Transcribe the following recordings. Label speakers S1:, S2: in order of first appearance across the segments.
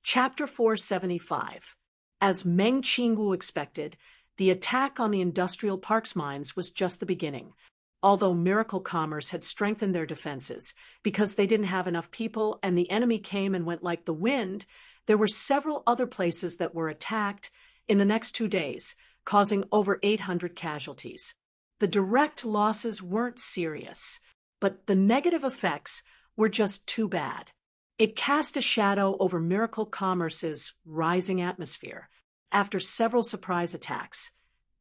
S1: Chapter 475. As Meng Qingwu expected, the attack on the industrial parks mines was just the beginning. Although Miracle Commerce had strengthened their defenses because they didn't have enough people and the enemy came and went like the wind, there were several other places that were attacked in the next 2 days, causing over 800 casualties. The direct losses weren't serious, but the negative effects were just too bad. It cast a shadow over Miracle Commerce's rising atmosphere. After several surprise attacks,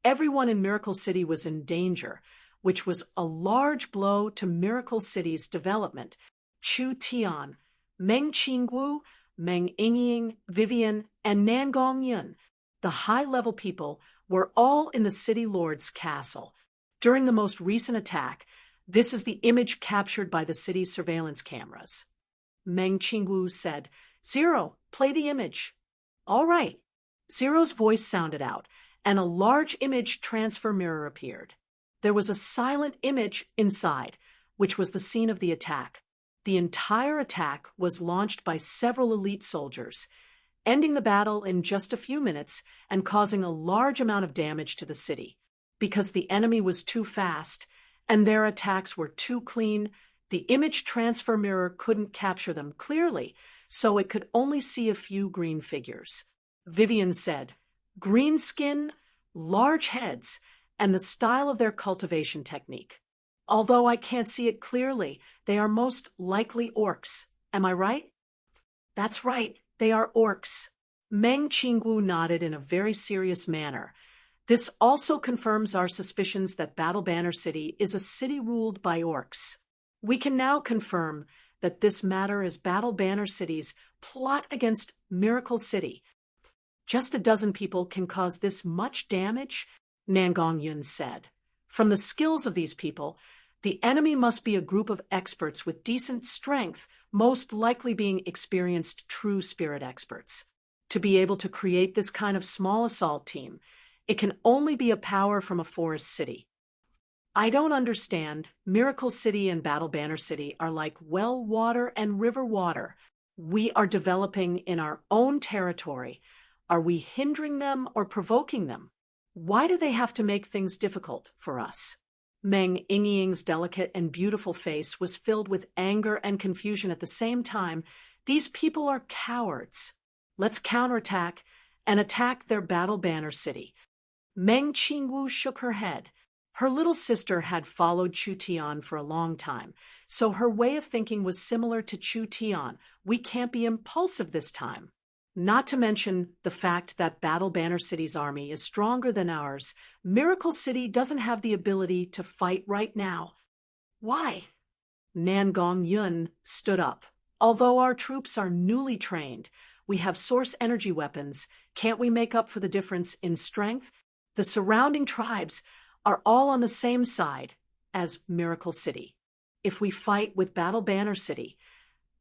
S1: everyone in Miracle City was in danger, which was a large blow to Miracle City's development. Chu Tian, Meng Qingwu, Meng Yingying, Vivian, and Nan Gongyun, the high-level people, were all in the city lord's castle. During the most recent attack, this is the image captured by the city's surveillance cameras. Meng Qingwu said, "Zero, play the image." "All right." Zero's voice sounded out, and a large image transfer mirror appeared. There was a silent image inside, which was the scene of the attack. The entire attack was launched by several elite soldiers, ending the battle in just a few minutes and causing a large amount of damage to the city. Because the enemy was too fast and their attacks were too clean, the image transfer mirror couldn't capture them clearly, so it could only see a few green figures. Vivian said, "Green skin, large heads, and the style of their cultivation technique. Although I can't see it clearly, they are most likely orcs. Am I right?" "That's right, they are orcs." Meng Qingwu nodded in a very serious manner. "This also confirms our suspicions that Battle Banner City is a city ruled by orcs. We can now confirm that this matter is Battle Banner City's plot against Miracle City. Just a dozen people can cause this much damage," Nan Gongyun said. "From the skills of these people, the enemy must be a group of experts with decent strength, most likely being experienced true spirit experts. To be able to create this kind of small assault team, it can only be a power from a forest city. I don't understand. Miracle City and Battle Banner City are like well water and river water. We are developing in our own territory. Are we hindering them or provoking them? Why do they have to make things difficult for us?" Meng Yingying's delicate and beautiful face was filled with anger and confusion at the same time. "These people are cowards. Let's counterattack and attack their Battle Banner City." Meng Qingwu shook her head. Her little sister had followed Chu Tian for a long time, so her way of thinking was similar to Chu Tian. "We can't be impulsive this time. Not to mention the fact that Battle Banner City's army is stronger than ours. Miracle City doesn't have the ability to fight right now." "Why?" Nan Gongyun stood up. "Although our troops are newly trained, we have source energy weapons. Can't we make up for the difference in strength? The surrounding tribes are all on the same side as Miracle City. If we fight with Battle Banner City,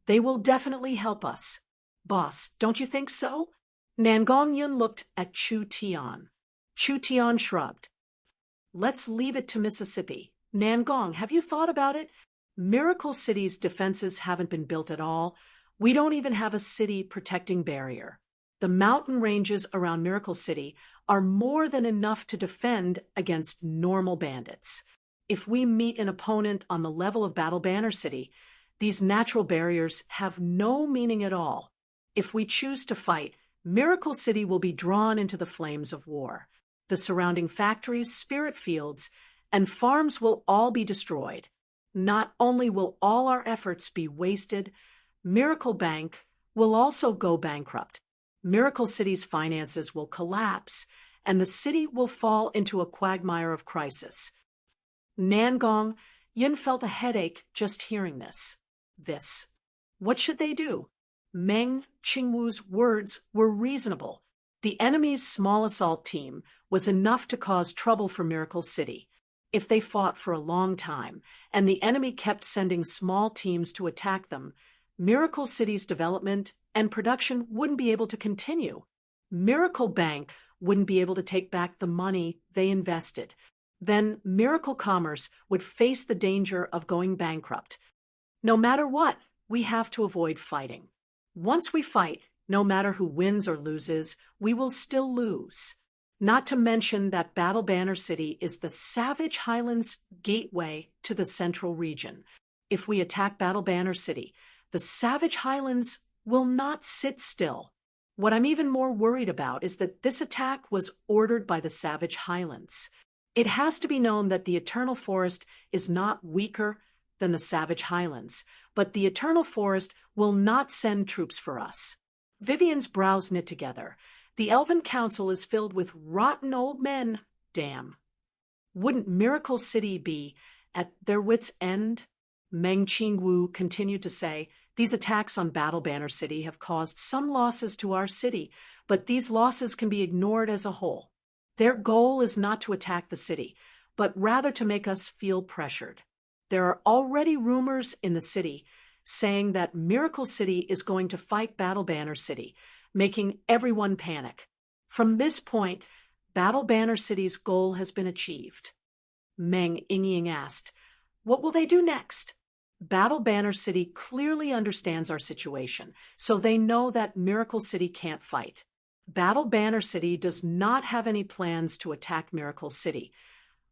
S1: they will definitely help us. Boss, don't you think so?" Nan Gongyun looked at Chu Tian. Chu Tian shrugged. "Let's leave it to Mississippi. Nan Gong, have you thought about it? Miracle City's defenses haven't been built at all. We don't even have a city protecting barrier. The mountain ranges around Miracle City are more than enough to defend against normal bandits. If we meet an opponent on the level of Battle Banner City, these natural barriers have no meaning at all. If we choose to fight, Miracle City will be drawn into the flames of war. The surrounding factories, spirit fields, and farms will all be destroyed. Not only will all our efforts be wasted, Miracle Bank will also go bankrupt. Miracle City's finances will collapse, and the city will fall into a quagmire of crisis." Nan Gongyun felt a headache just hearing this. What should they do? Meng Qingwu's words were reasonable. The enemy's small assault team was enough to cause trouble for Miracle City. If they fought for a long time, and the enemy kept sending small teams to attack them, Miracle City's development and production wouldn't be able to continue. Miracle Bank wouldn't be able to take back the money they invested. Then Miracle Commerce would face the danger of going bankrupt. No matter what, we have to avoid fighting. Once we fight, No matter who wins or loses, we will still lose. Not to mention that Battle Banner City is the Savage Highlands gateway to the central region. If we attack Battle Banner City, the Savage Highlands will not sit still. What I'm even more worried about is that this attack was ordered by the Savage Highlands. It has to be known that the Eternal Forest is not weaker than the Savage Highlands, but the Eternal Forest will not send troops for us. Vivian's brows knit together. The Elven Council is filled with rotten old men, damn. Wouldn't Miracle City be at their wits' end? Meng Qingwu continued to say, these attacks on Battle Banner City have caused some losses to our city, but these losses can be ignored as a whole. Their goal is not to attack the city, but rather to make us feel pressured. There are already rumors in the city saying that Miracle City is going to fight Battle Banner City, making everyone panic. From this point, Battle Banner City's goal has been achieved. Meng Yingying asked, what will they do next? Battle Banner City clearly understands our situation, so they know that Miracle City can't fight. Battle Banner City does not have any plans to attack Miracle City.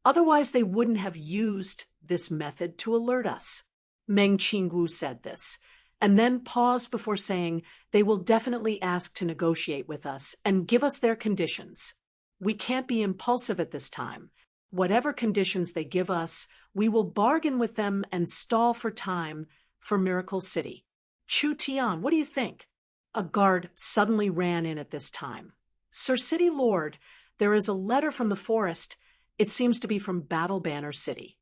S1: Otherwise, they wouldn't have used this method to alert us. Meng Qingwu said this, and then paused before saying they will definitely ask to negotiate with us and give us their conditions. We can't be impulsive at this time. Whatever conditions they give us, we will bargain with them and stall for time for Miracle City. Chu Tian, what do you think? A guard suddenly ran in at this time. Sir City Lord, there is a letter from the forest. It seems to be from Battle Banner City.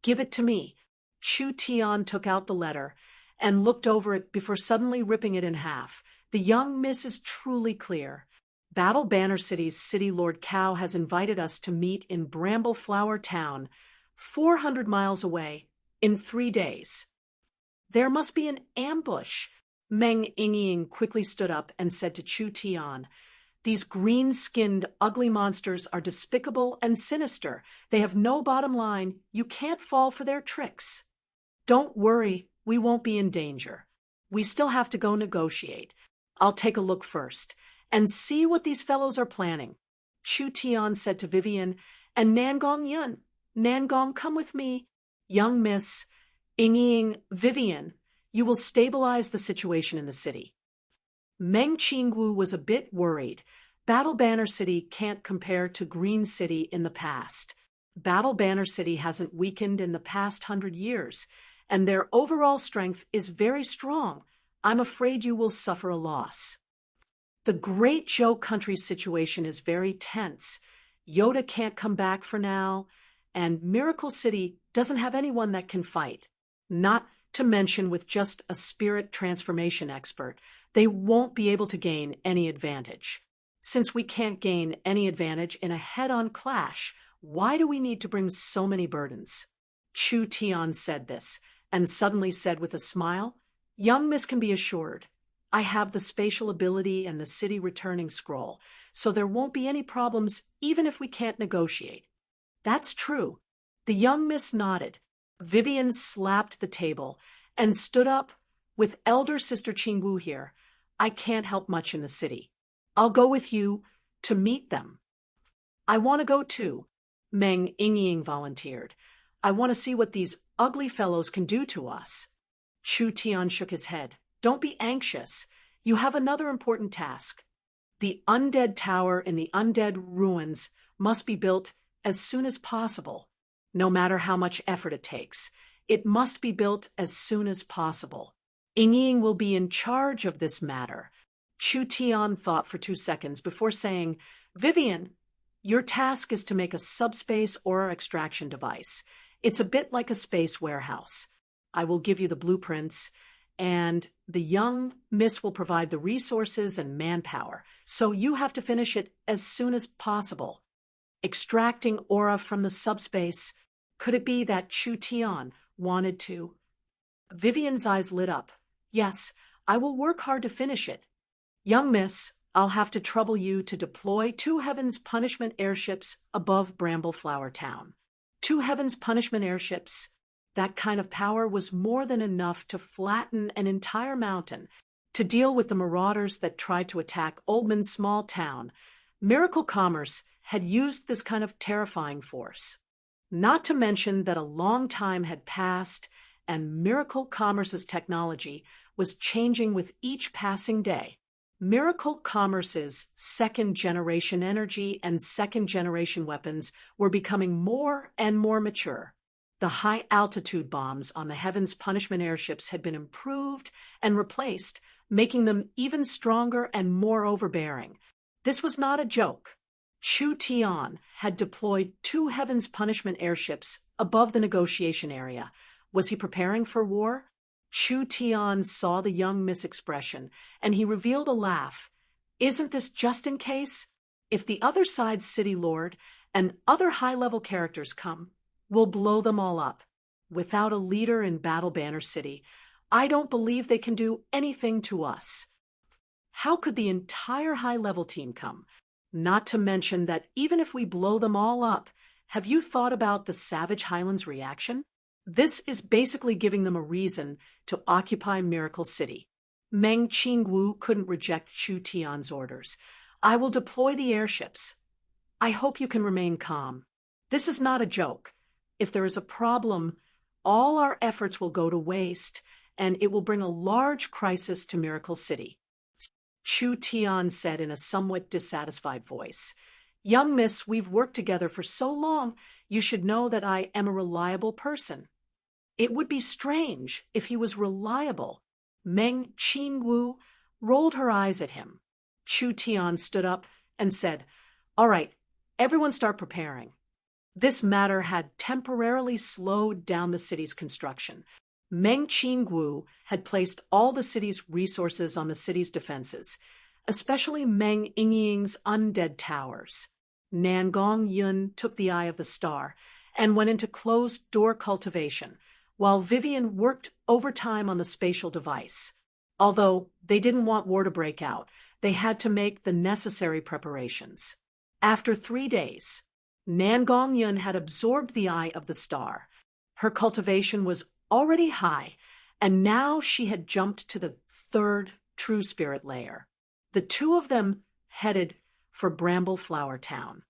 S1: Give it to me. Chu Tian took out the letter and looked over it before suddenly ripping it in half. The young miss is truly clear. Battle Banner City's City Lord Cao has invited us to meet in Bramble Flower Town, 400 miles away, in 3 days. There must be an ambush. Meng Yingying quickly stood up and said to Chu Tian, these green-skinned, ugly monsters are despicable and sinister. They have no bottom line. You can't fall for their tricks. Don't worry, we won't be in danger. We still have to go negotiate. I'll take a look first and see what these fellows are planning. Chu Tian said to Vivian, and Nangong Yun, Nangong, come with me. Young Miss, Yingying, Vivian, you will stabilize the situation in the city. Meng Qingwu was a bit worried. Battle Banner City can't compare to Green City in the past. Battle Banner City hasn't weakened in the past 100 years, and their overall strength is very strong. I'm afraid you will suffer a loss. The Great Zhou country's situation is very tense. Yoda can't come back for now, and Miracle City doesn't have anyone that can fight. Not to mention with just a spirit transformation expert, they won't be able to gain any advantage. Since we can't gain any advantage in a head-on clash, why do we need to bring so many burdens? Chu Tian said this, and suddenly said with a smile, young Miss can be assured, I have the spatial ability and the city returning scroll, so there won't be any problems even if we can't negotiate. That's true. The young Miss nodded. Vivian slapped the table and stood up. With elder sister Qingwu here, I can't help much in the city. I'll go with you to meet them. I want to go too, Meng Yingying volunteered. I want to see what these ugly fellows can do to us. Chu Tian shook his head. Don't be anxious. You have another important task. The undead tower in the undead ruins must be built as soon as possible. No matter how much effort it takes, it must be built as soon as possible. Yingying will be in charge of this matter. Chu Tian thought for 2 seconds before saying, Vivian, your task is to make a subspace aura extraction device. It's a bit like a space warehouse. I will give you the blueprints, and the young Miss will provide the resources and manpower, so you have to finish it as soon as possible. Extracting aura from the subspace, could it be that Chu Tian wanted to? Vivian's eyes lit up. Yes, I will work hard to finish it. Young Miss, I'll have to trouble you to deploy 2 Heaven's Punishment airships above Bramble Flower Town. 2 Heaven's Punishment airships. That kind of power was more than enough to flatten an entire mountain. To deal with the marauders that tried to attack Oldman's small town, Miracle Commerce had used this kind of terrifying force. Not to mention that a long time had passed and Miracle Commerce's technology was changing with each passing day. Miracle Commerce's second-generation energy and second-generation weapons were becoming more and more mature. The high-altitude bombs on the Heaven's Punishment airships had been improved and replaced, making them even stronger and more overbearing. This was not a joke. Chu Tian had deployed 2 Heaven's Punishment airships above the negotiation area. Was he preparing for war? Chu Tian saw the young Miss expression, and he revealed a laugh. Isn't this just in case? If the other side's city lord and other high-level characters come, we'll blow them all up. Without a leader in Battle Banner City, I don't believe they can do anything to us. How could the entire high-level team come? Not to mention that even if we blow them all up, have you thought about the Savage Highlands' reaction? This is basically giving them a reason to occupy Miracle City. Meng Qingwu couldn't reject Chu Tian's orders. I will deploy the airships. I hope you can remain calm. This is not a joke. If there is a problem, all our efforts will go to waste, and it will bring a large crisis to Miracle City. Chu Tian said in a somewhat dissatisfied voice. Young miss, we've worked together for so long, you should know that I am a reliable person. It would be strange if he was reliable. Meng Qingwu rolled her eyes at him. Chu Tian stood up and said, All right, everyone start preparing. This matter had temporarily slowed down the city's construction. Meng Qingwu had placed all the city's resources on the city's defenses, especially Meng Yingying's undead towers. Nangong Yun took the Eye of the Star and went into closed-door cultivation, while Vivian worked overtime on the spatial device. Although they didn't want war to break out, they had to make the necessary preparations. After 3 days, Nangong Yun had absorbed the Eye of the Star. Her cultivation was already high, and now she had jumped to the 3rd True Spirit layer. The 2 of them headed for Bramble Flower Town.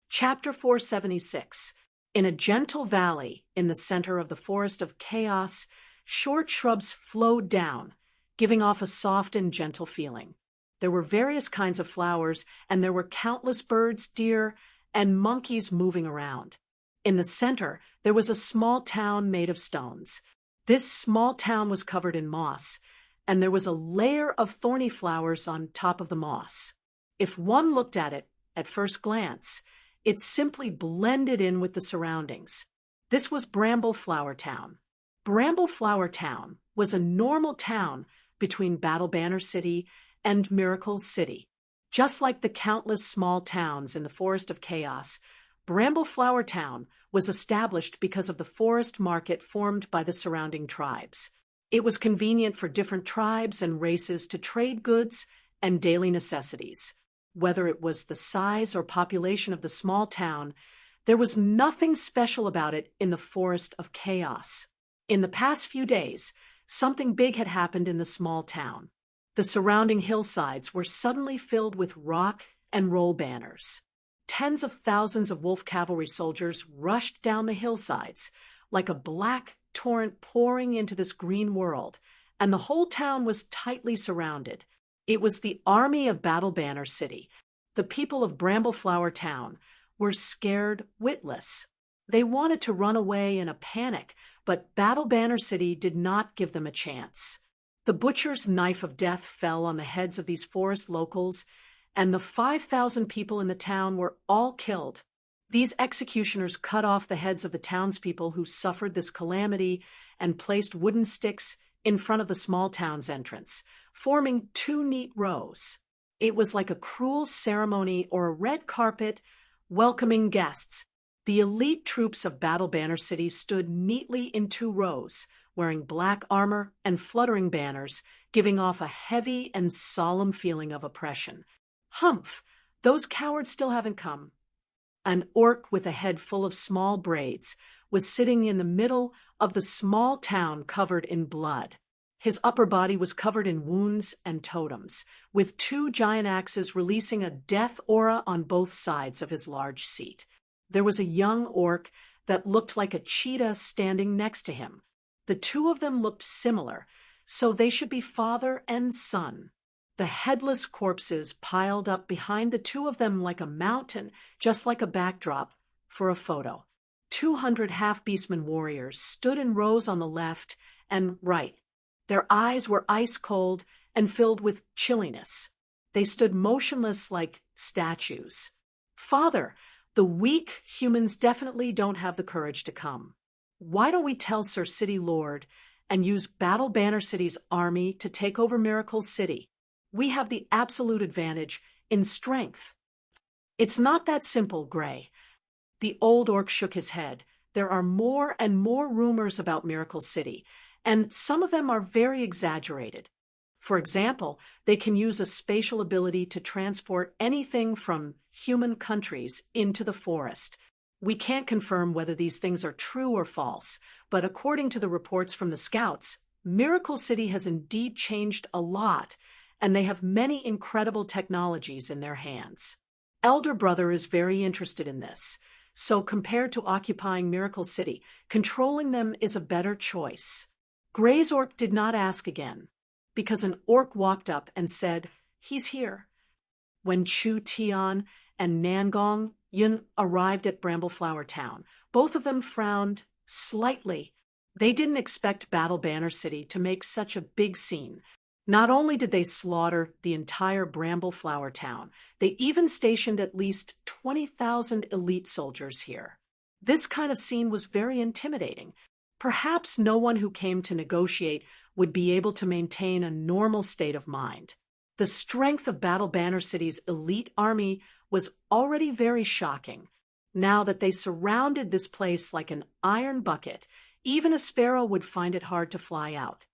S1: Chapter 476. In a gentle valley in the center of the Forest of Chaos, short shrubs flowed down, giving off a soft and gentle feeling. There were various kinds of flowers, and there were countless birds, deer, and monkeys moving around. In the center, there was a small town made of stones. This small town was covered in moss, and there was a layer of thorny flowers on top of the moss. If one looked at it at first glance, it simply blended in with the surroundings. This was Bramble Flower Town. Bramble Flower Town was a normal town between Battle Banner City and Miracle City. Just like the countless small towns in the Forest of Chaos, Bramble Flower Town was established because of the forest market formed by the surrounding tribes. It was convenient for different tribes and races to trade goods and daily necessities. Whether it was the size or population of the small town, there was nothing special about it in the Forest of Chaos. In the past few days, something big had happened in the small town. The surrounding hillsides were suddenly filled with rock and roll banners. Tens of thousands of wolf cavalry soldiers rushed down the hillsides like a black torrent pouring into this green world, and the whole town was tightly surrounded. It was the army of Battle Banner City. The people of Bramble Flower Town were scared witless. They wanted to run away in a panic, but Battle Banner City did not give them a chance. The butcher's knife of death fell on the heads of these forest locals, and the 5,000 people in the town were all killed. These executioners cut off the heads of the townspeople who suffered this calamity and placed wooden sticks in front of the small town's entrance, forming 2 neat rows. It was like a cruel ceremony or a red carpet welcoming guests. The elite troops of Battle Banner City stood neatly in 2 rows, wearing black armor and fluttering banners, giving off a heavy and solemn feeling of oppression. Humph! Those cowards still haven't come. An orc with a head full of small braids was sitting in the middle of the small town covered in blood. His upper body was covered in wounds and totems, with two giant axes releasing a death aura on both sides of his large seat. There was a young orc that looked like a cheetah standing next to him. The two of them looked similar, so they should be father and son. The headless corpses piled up behind the two of them like a mountain, just like a backdrop for a photo. 200 half-beastmen warriors stood in rows on the left and right. Their eyes were ice-cold and filled with chilliness. They stood motionless like statues. Father, the weak humans definitely don't have the courage to come. Why don't we tell Sir City Lord and use Battle Banner City's army to take over Miracle City? We have the absolute advantage in strength. It's not that simple, Gray. The old orc shook his head. There are more and more rumors about Miracle City, and some of them are very exaggerated. For example, they can use a spatial ability to transport anything from human countries into the forest. We can't confirm whether these things are true or false, but according to the reports from the scouts, Miracle City has indeed changed a lot, and they have many incredible technologies in their hands. Elder Brother is very interested in this, so compared to occupying Miracle City, controlling them is a better choice. Gray's orc did not ask again, because an orc walked up and said, "He's here." When Chu Tian and Nangong Yun arrived at Brambleflower Town, both of them frowned slightly. They didn't expect Battle Banner City to make such a big scene. Not only did they slaughter the entire Brambleflower Town, they even stationed at least 20,000 elite soldiers here. This kind of scene was very intimidating. Perhaps no one who came to negotiate would be able to maintain a normal state of mind. The strength of Battle Banner City's elite army was already very shocking. Now that they surrounded this place like an iron bucket, even a sparrow would find it hard to fly out.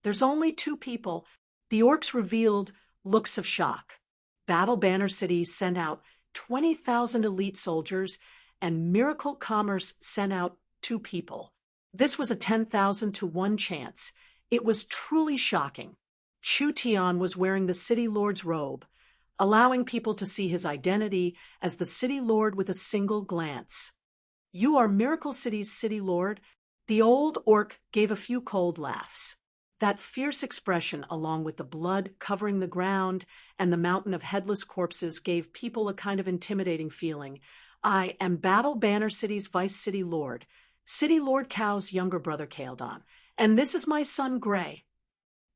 S1: There's only two people. The orcs revealed looks of shock. Battle Banner City sent out 20,000 elite soldiers, and Miracle Commerce sent out 2 people. This was a 10,000 to 1 chance. It was truly shocking. Chu Tian was wearing the City Lord's robe, allowing people to see his identity as the City Lord with a single glance. "You are Miracle City's City Lord?" The old orc gave a few cold laughs. That fierce expression, along with the blood covering the ground and the mountain of headless corpses, gave people a kind of intimidating feeling. "I am Battle Banner City's Vice City Lord, City Lord Cow's younger brother Kaeldon, and this is my son Gray."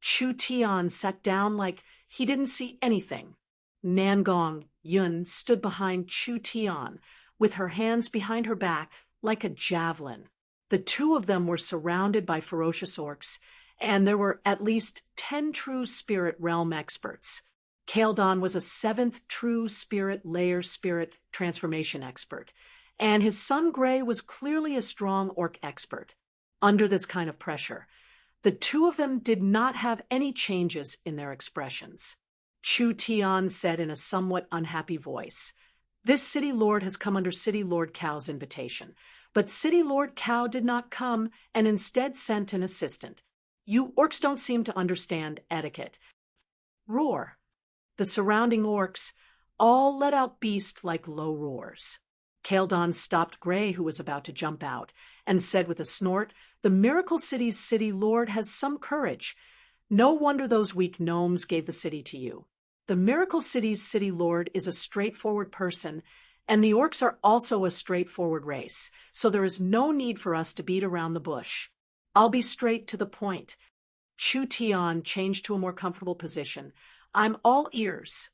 S1: Chu Tian sat down like he didn't see anything. Nangong Yun stood behind Chu Tian, with her hands behind her back like a javelin. The two of them were surrounded by ferocious orcs, and there were at least 10 true spirit realm experts. Kaeldon was a 7th true spirit layer spirit transformation expert, and his son Gray was clearly a strong orc expert. Under this kind of pressure, the two of them did not have any changes in their expressions. Chu Tian said in a somewhat unhappy voice, "This City Lord has come under City Lord Cow's invitation, but City Lord Cow did not come and instead sent an assistant. You orcs don't seem to understand etiquette." Roar. The surrounding orcs all let out beast-like low roars. Kaeldon stopped Gray, who was about to jump out, and said with a snort, "The Miracle City's City Lord has some courage. No wonder those weak gnomes gave the city to you. The Miracle City's City Lord is a straightforward person, and the orcs are also a straightforward race, so there is no need for us to beat around the bush. I'll be straight to the point." Chu Tian changed to a more comfortable position. "I'm all ears.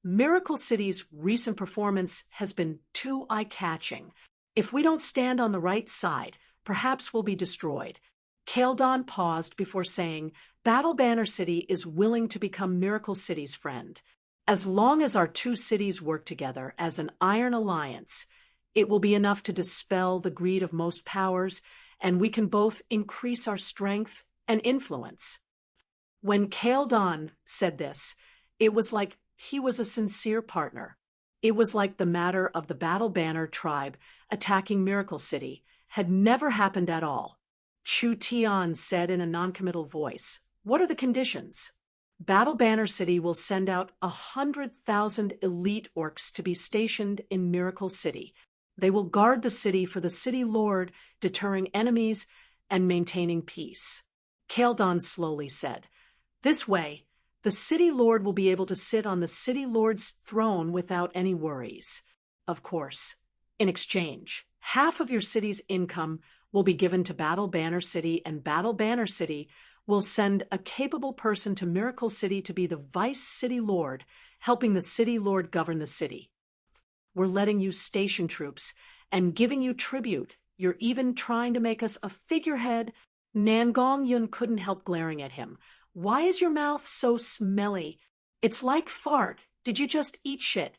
S1: Miracle City's recent performance has been too eye-catching. If we don't stand on the right side, perhaps we'll be destroyed." Kaeldon paused before saying, "Battle Banner City is willing to become Miracle City's friend. As long as our two cities work together as an iron alliance, it will be enough to dispel the greed of most powers, and we can both increase our strength and influence." When Kaeldon said this, it was like he was a sincere partner. It was like the matter of the Battle Banner tribe attacking Miracle City had never happened at all. Chu Tian said in a noncommittal voice, What are the conditions? Battle Banner City will send out 100,000 elite orcs to be stationed in Miracle City. They will guard the city for the city lord, deterring enemies and maintaining peace. Kaeldon slowly said, "This way, the city lord will be able to sit on the city lord's throne without any worries. Of course, in exchange, half of your city's income will be given to Battle Banner City, and Battle Banner City will send a capable person to Miracle City to be the vice city lord, helping the city lord govern the city. We're letting you station troops and giving you tribute. You're even trying to make us a figurehead." Nangong Yun couldn't help glaring at him. "Why is your mouth so smelly? It's like fart. Did you just eat shit?"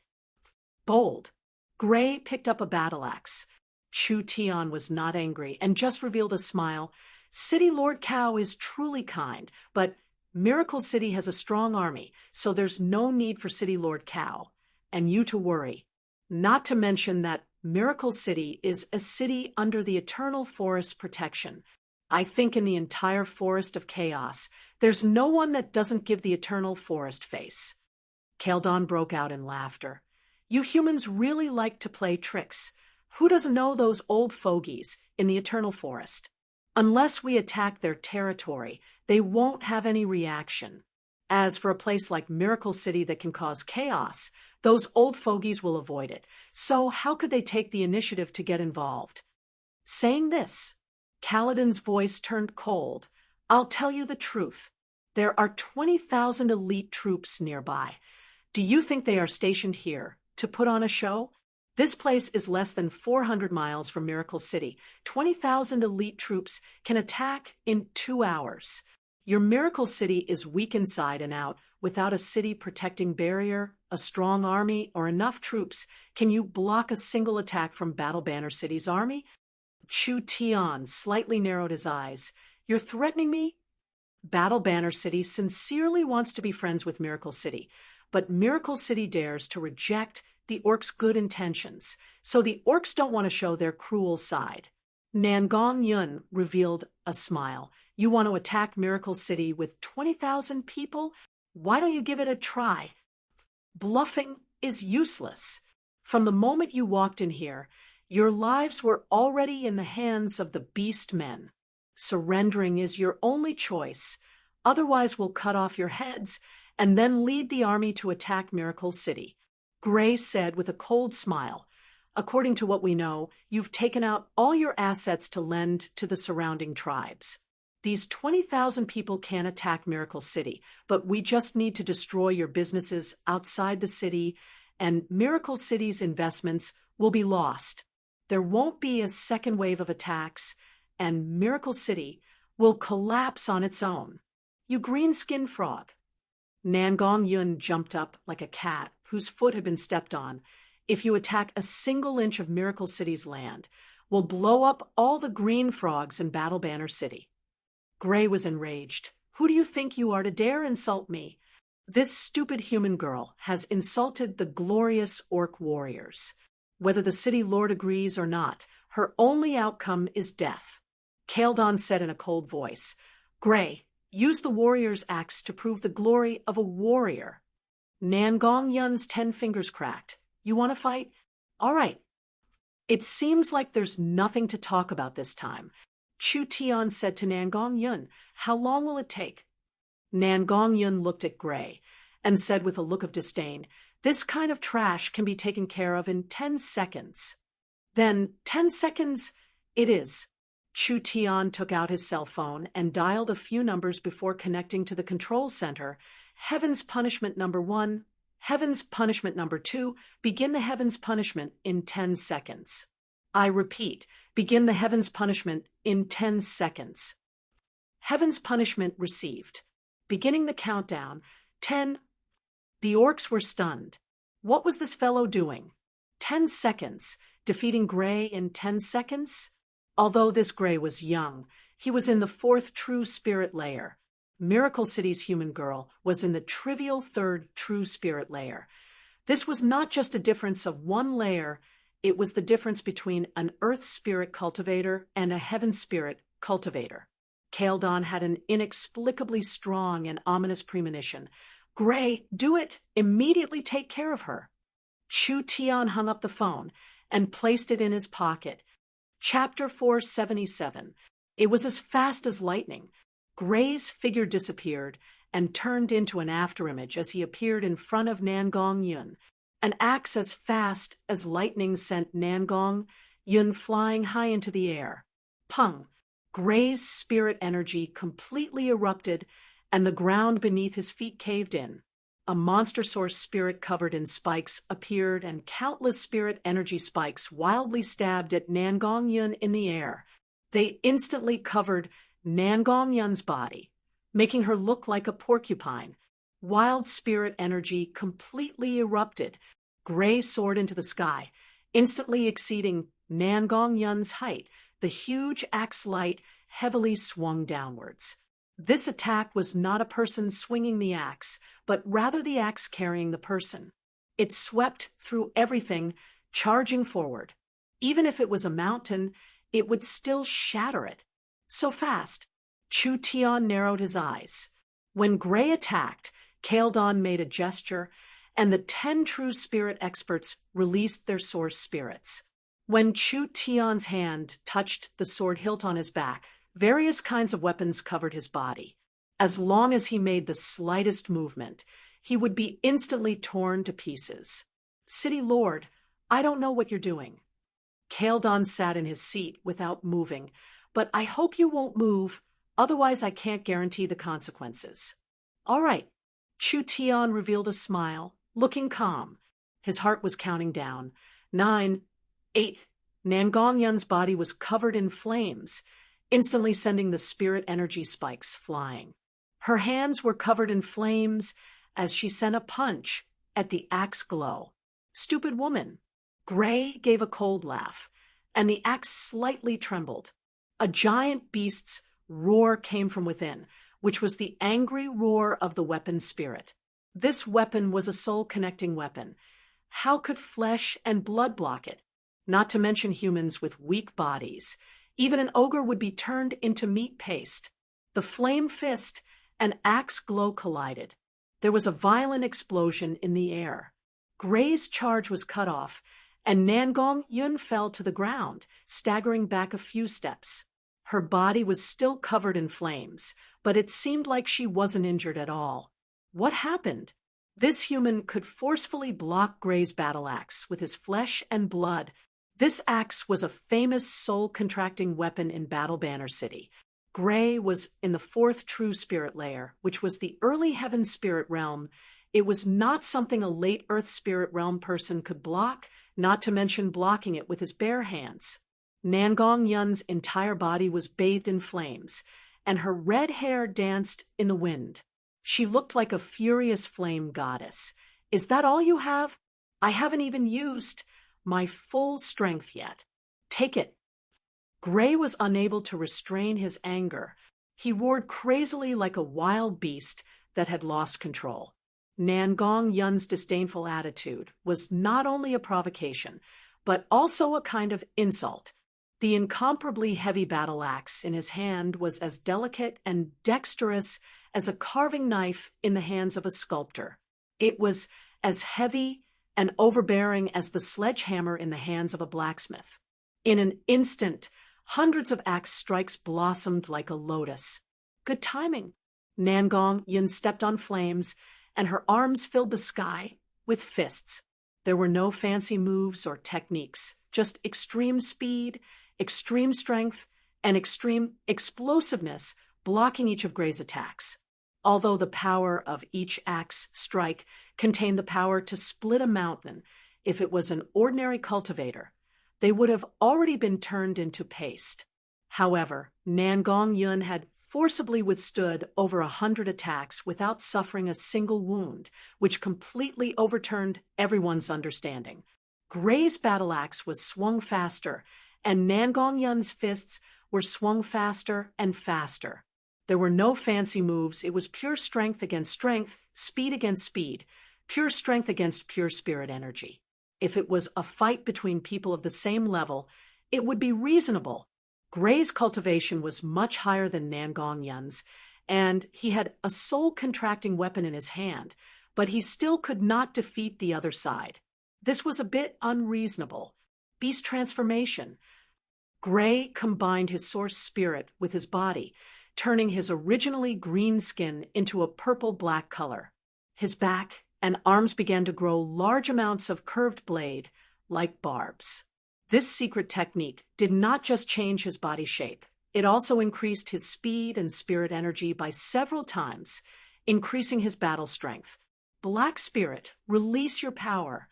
S1: Bold. Gray picked up a battle axe. Chu Tian was not angry and just revealed a smile. "City Lord Cao is truly kind, but Miracle City has a strong army, so there's no need for City Lord Cao and you to worry. Not to mention that Miracle City is a city under the Eternal Forest's protection. I think in the entire Forest of Chaos, there's no one that doesn't give the Eternal Forest face." Kaeldon broke out in laughter. "You humans really like to play tricks. Who doesn't know those old fogies in the Eternal Forest? Unless we attack their territory, they won't have any reaction. As for a place like Miracle City that can cause chaos, those old fogies will avoid it. So how could they take the initiative to get involved?" Saying this, Kaladin's voice turned cold. "I'll tell you the truth. There are 20,000 elite troops nearby. Do you think they are stationed here to put on a show? This place is less than 400 miles from Miracle City. 20,000 elite troops can attack in 2 hours. Your Miracle City is weak inside and out. Without a city protecting barrier, a strong army, or enough troops, can you block a single attack from Battle Banner City's army?" Chu Tian slightly narrowed his eyes. "You're threatening me?" Battle Banner City sincerely wants to be friends with Miracle City, but Miracle City dares to reject the orcs' good intentions, so the orcs don't want to show their cruel side. Nangong Yun revealed a smile. "You want to attack Miracle City with 20,000 people? Why don't you give it a try? Bluffing is useless. From the moment you walked in here, your lives were already in the hands of the beast men. Surrendering is your only choice. Otherwise, we'll cut off your heads and then lead the army to attack Miracle City." Gray said with a cold smile, "According to what we know, you've taken out all your assets to lend to the surrounding tribes. These 20,000 people can attack Miracle City, but we just need to destroy your businesses outside the city, and Miracle City's investments will be lost. There won't be a second wave of attacks, and Miracle City will collapse on its own. You green-skinned frog." Nangong Yun jumped up like a cat whose foot had been stepped on. "If you attack a single inch of Miracle City's land, we'll blow up all the green frogs in Battle Banner City." Gray was enraged. "Who do you think you are to dare insult me? This stupid human girl has insulted the glorious orc warriors. Whether the city lord agrees or not, her only outcome is death." Kaeldon said in a cold voice, "Gray, use the warrior's axe to prove the glory of a warrior." Nangong Yun's 10 fingers cracked. "You want to fight? All right." "It seems like there's nothing to talk about this time." Chu Tian said to Nangong Yun, "How long will it take?" Nangong Yun looked at Gray and said with a look of disdain, "This kind of trash can be taken care of in 10 seconds. "Then 10 seconds it is." Chu Tian took out his cell phone and dialed a few numbers before connecting to the control center. "Heaven's punishment number 1, Heaven's punishment number 2, begin the Heaven's punishment in 10 seconds. I repeat, begin the Heaven's punishment in 10 seconds. Heaven's punishment received. Beginning the countdown, 10. The orcs were stunned. What was this fellow doing? 10 seconds, defeating Gray in 10 seconds? Although this Gray was young, he was in the 4th true spirit layer. Miracle City's human girl was in the trivial 3rd true spirit layer. This was not just a difference of 1 layer, it was the difference between an earth spirit cultivator and a heaven spirit cultivator. Kaeldon had an inexplicably strong and ominous premonition. Gray, do it! Immediately take care of her. Chu Tian hung up the phone and placed it in his pocket. Chapter 477. It was as fast as lightning. Gray's figure disappeared and turned into an afterimage as he appeared in front of Nangong Yun. An axe as fast as lightning sent Nangong Yun flying high into the air. Pung! Gray's spirit energy completely erupted, and the ground beneath his feet caved in. A monster source spirit covered in spikes appeared, and countless spirit energy spikes wildly stabbed at Nangong Yun in the air. They instantly covered Nangong Yun's body, making her look like a porcupine. Wild spirit energy completely erupted. Gray soared into the sky, instantly exceeding Nangong Yun's height. The huge axe light heavily swung downwards. This attack was not a person swinging the axe, but rather the axe carrying the person. It swept through everything, charging forward. Even if it was a mountain, it would still shatter it. So fast. Chu Tian narrowed his eyes. When Gray attacked, Kaeldon made a gesture, and the 10 true spirit experts released their source spirits. When Chu Tian's hand touched the sword hilt on his back, various kinds of weapons covered his body. As long as he made the slightest movement, he would be instantly torn to pieces. City Lord, I don't know what you're doing. Kaeldon sat in his seat without moving, but I hope you won't move, otherwise I can't guarantee the consequences. All right. Chu Tian revealed a smile, looking calm. His heart was counting down. 9, 8. Nangong Yun's body was covered in flames, instantly sending the spirit energy spikes flying. Her hands were covered in flames as she sent a punch at the axe glow. Stupid woman. Gray gave a cold laugh, and the axe slightly trembled. A giant beast's roar came from within, which was the angry roar of the weapon spirit. This weapon was a soul-connecting weapon. How could flesh and blood block it? Not to mention humans with weak bodies. Even an ogre would be turned into meat paste. The flame fist and axe glow collided. There was a violent explosion in the air. Gray's charge was cut off, and Nangong Yun fell to the ground, staggering back a few steps. Her body was still covered in flames, but it seemed like she wasn't injured at all. What happened? This human could forcefully block Gray's battle axe with his flesh and blood. This axe was a famous soul-contracting weapon in Battle Banner City. Gray was in the 4th true spirit layer, which was the early heaven spirit realm. It was not something a late earth spirit realm person could block, not to mention blocking it with his bare hands. Nangong Yun's entire body was bathed in flames, and her red hair danced in the wind. She looked like a furious flame goddess. Is that all you have? I haven't even used my full strength yet. Take it. Gray was unable to restrain his anger. He roared crazily like a wild beast that had lost control. Nangong Yun's disdainful attitude was not only a provocation, but also a kind of insult. The incomparably heavy battle axe in his hand was as delicate and dexterous as a carving knife in the hands of a sculptor. It was as heavy and overbearing as the sledgehammer in the hands of a blacksmith. In an instant, hundreds of axe strikes blossomed like a lotus. Good timing. Nangong Yun stepped on flames, and her arms filled the sky with fists. There were no fancy moves or techniques, just extreme speed, extreme strength, and extreme explosiveness blocking each of Gray's attacks. Although the power of each axe strike contained the power to split a mountain, if it was an ordinary cultivator, they would have already been turned into paste. However, Nangong Yun had forcibly withstood over 100 attacks without suffering a single wound, which completely overturned everyone's understanding. Gray's battle axe was swung faster, and Nangong Yun's fists were swung faster and faster. There were no fancy moves. It was pure strength against strength, speed against speed, pure strength against pure spirit energy. If it was a fight between people of the same level, it would be reasonable. Gray's cultivation was much higher than Nangong Yun's, and he had a soul-contracting weapon in his hand, but he still could not defeat the other side. This was a bit unreasonable. Beast transformation. Gray combined his source spirit with his body, turning his originally green skin into a purple-black color. His back and arms began to grow large amounts of curved blade, like barbs. This secret technique did not just change his body shape. It also increased his speed and spirit energy by several times, increasing his battle strength. Black Spirit, release your power.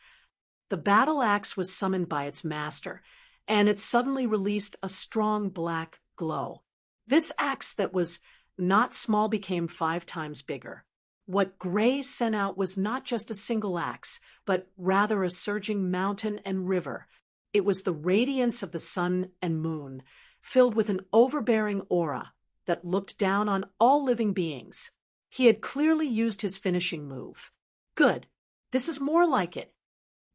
S1: The battle axe was summoned by its master, and it suddenly released a strong black glow. This axe that was not small became 5 times bigger. What Gray sent out was not just a single axe, but rather a surging mountain and river. It was the radiance of the sun and moon, filled with an overbearing aura that looked down on all living beings. He had clearly used his finishing move. Good. This is more like it.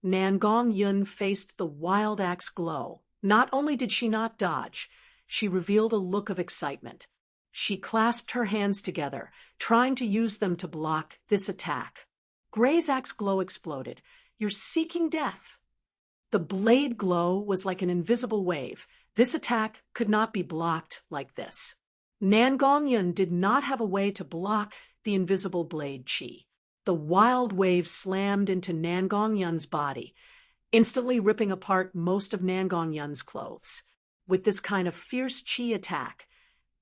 S1: Nangong Yun faced the wild axe glow. Not only did she not dodge, she revealed a look of excitement. She clasped her hands together, trying to use them to block this attack. Gray's axe glow exploded. You're seeking death. The blade glow was like an invisible wave. This attack could not be blocked like this. Nangong Yun did not have a way to block the invisible blade chi. The wild wave slammed into Nangong Yun's body, instantly ripping apart most of Nangong Yun's clothes. With this kind of fierce chi attack,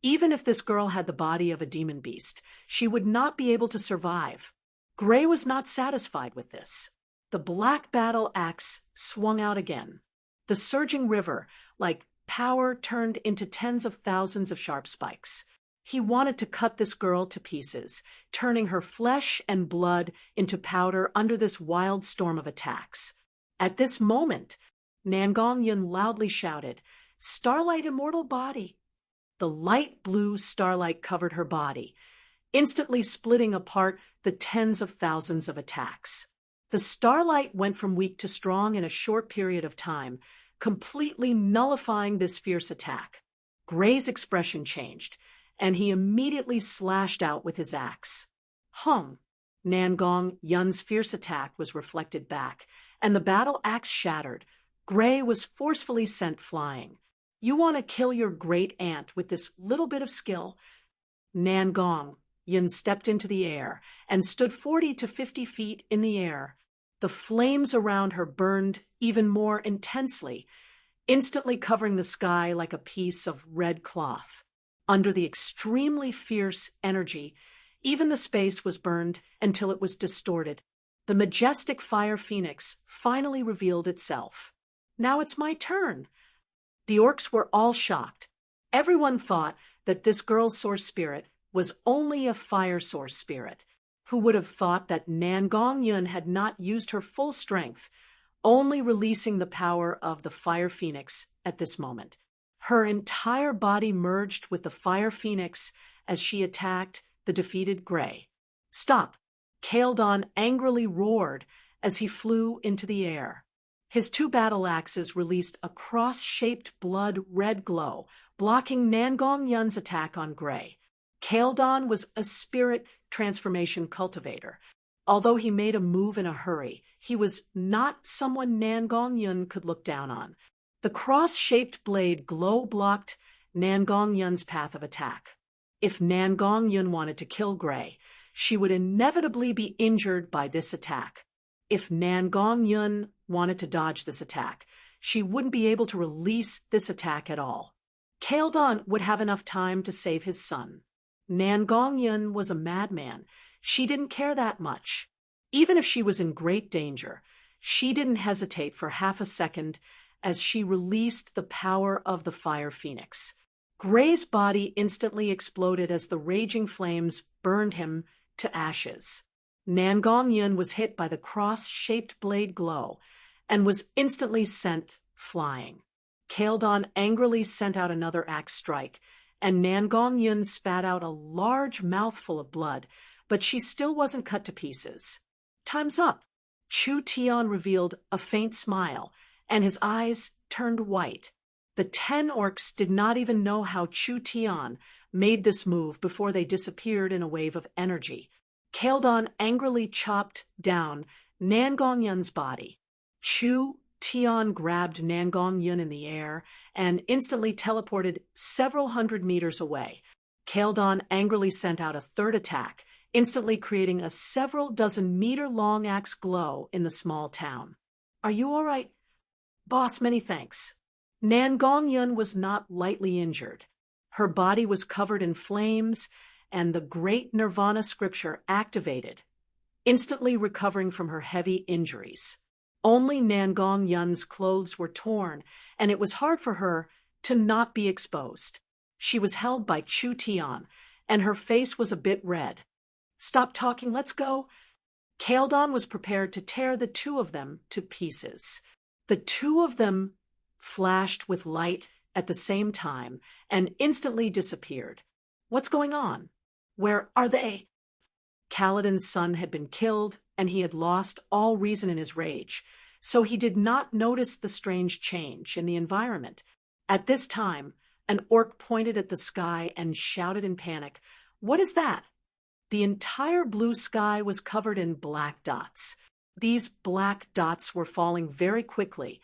S1: even if this girl had the body of a demon beast, she would not be able to survive. Gray was not satisfied with this. The black battle axe swung out again. The surging river, like power, turned into tens of thousands of sharp spikes. He wanted to cut this girl to pieces, turning her flesh and blood into powder under this wild storm of attacks. At this moment, Nangong Yun loudly shouted, "Starlight immortal body!" The light blue starlight covered her body, instantly splitting apart the tens of thousands of attacks. The starlight went from weak to strong in a short period of time, completely nullifying this fierce attack. Gray's expression changed, and he immediately slashed out with his axe. Nangong Yun's fierce attack was reflected back, and the battle axe shattered. Gray was forcefully sent flying. You want to kill your great aunt with this little bit of skill? Nangong Yun stepped into the air and stood 40 to 50 feet in the air. The flames around her burned even more intensely, instantly covering the sky like a piece of red cloth. Under the extremely fierce energy, even the space was burned until it was distorted. The majestic fire phoenix finally revealed itself. Now it's my turn. The orcs were all shocked. Everyone thought that this girl's source spirit was only a fire source spirit. Who would have thought that Nangong Yun had not used her full strength, only releasing the power of the fire phoenix at this moment? Her entire body merged with the fire phoenix as she attacked the defeated Gray. Stop! Kaeldon angrily roared as he flew into the air. His 2 battle axes released a cross-shaped blood-red glow, blocking Nangong Yun's attack on Gray. Kaeldon was a spirit transformation cultivator. Although he made a move in a hurry, he was not someone Nangong Yun could look down on. The cross-shaped blade glow blocked Nangong Yun's path of attack. If Nangong Yun wanted to kill Gray, she would inevitably be injured by this attack. If Nangong Yun wanted to dodge this attack, she wouldn't be able to release this attack at all. Kaeldon would have enough time to save his son. Nangong Yun was a madman. She didn't care that much. Even if she was in great danger, she didn't hesitate for half a second as she released the power of the fire phoenix. Gray's body instantly exploded as the raging flames burned him to ashes. Nangong Yun was hit by the cross-shaped blade glow and was instantly sent flying. Kaeldon angrily sent out another axe strike, and Nangong Yun spat out a large mouthful of blood, but she still wasn't cut to pieces. Time's up. Chu Tian revealed a faint smile, and his eyes turned white. The The 10 orcs did not even know how Chu Tian made this move before they disappeared in a wave of energy. Kaeldon angrily chopped down Nangong-yun's body. Chu Tian grabbed Nangong-yun in the air and instantly teleported several hundred meters away. Kaeldon angrily sent out a third attack, instantly creating a several dozen meter-long axe glow in the small town. "Are you all right?" "Boss, many thanks." Nangong-yun was not lightly injured. Her body was covered in flames, and the great Nirvana scripture activated, instantly recovering from her heavy injuries. Only Nangong-yun's clothes were torn, and it was hard for her to not be exposed. She was held by Chu Tian, and her face was a bit red. "Stop talking, let's go." Kaeldon was prepared to tear the two of them to pieces. The two of them flashed with light at the same time and instantly disappeared. "What's going on? Where are they?" Kaladin's son had been killed, and he had lost all reason in his rage, so he did not notice the strange change in the environment. At this time, an orc pointed at the sky and shouted in panic, "What is that?" The entire blue sky was covered in black dots. These black dots were falling very quickly,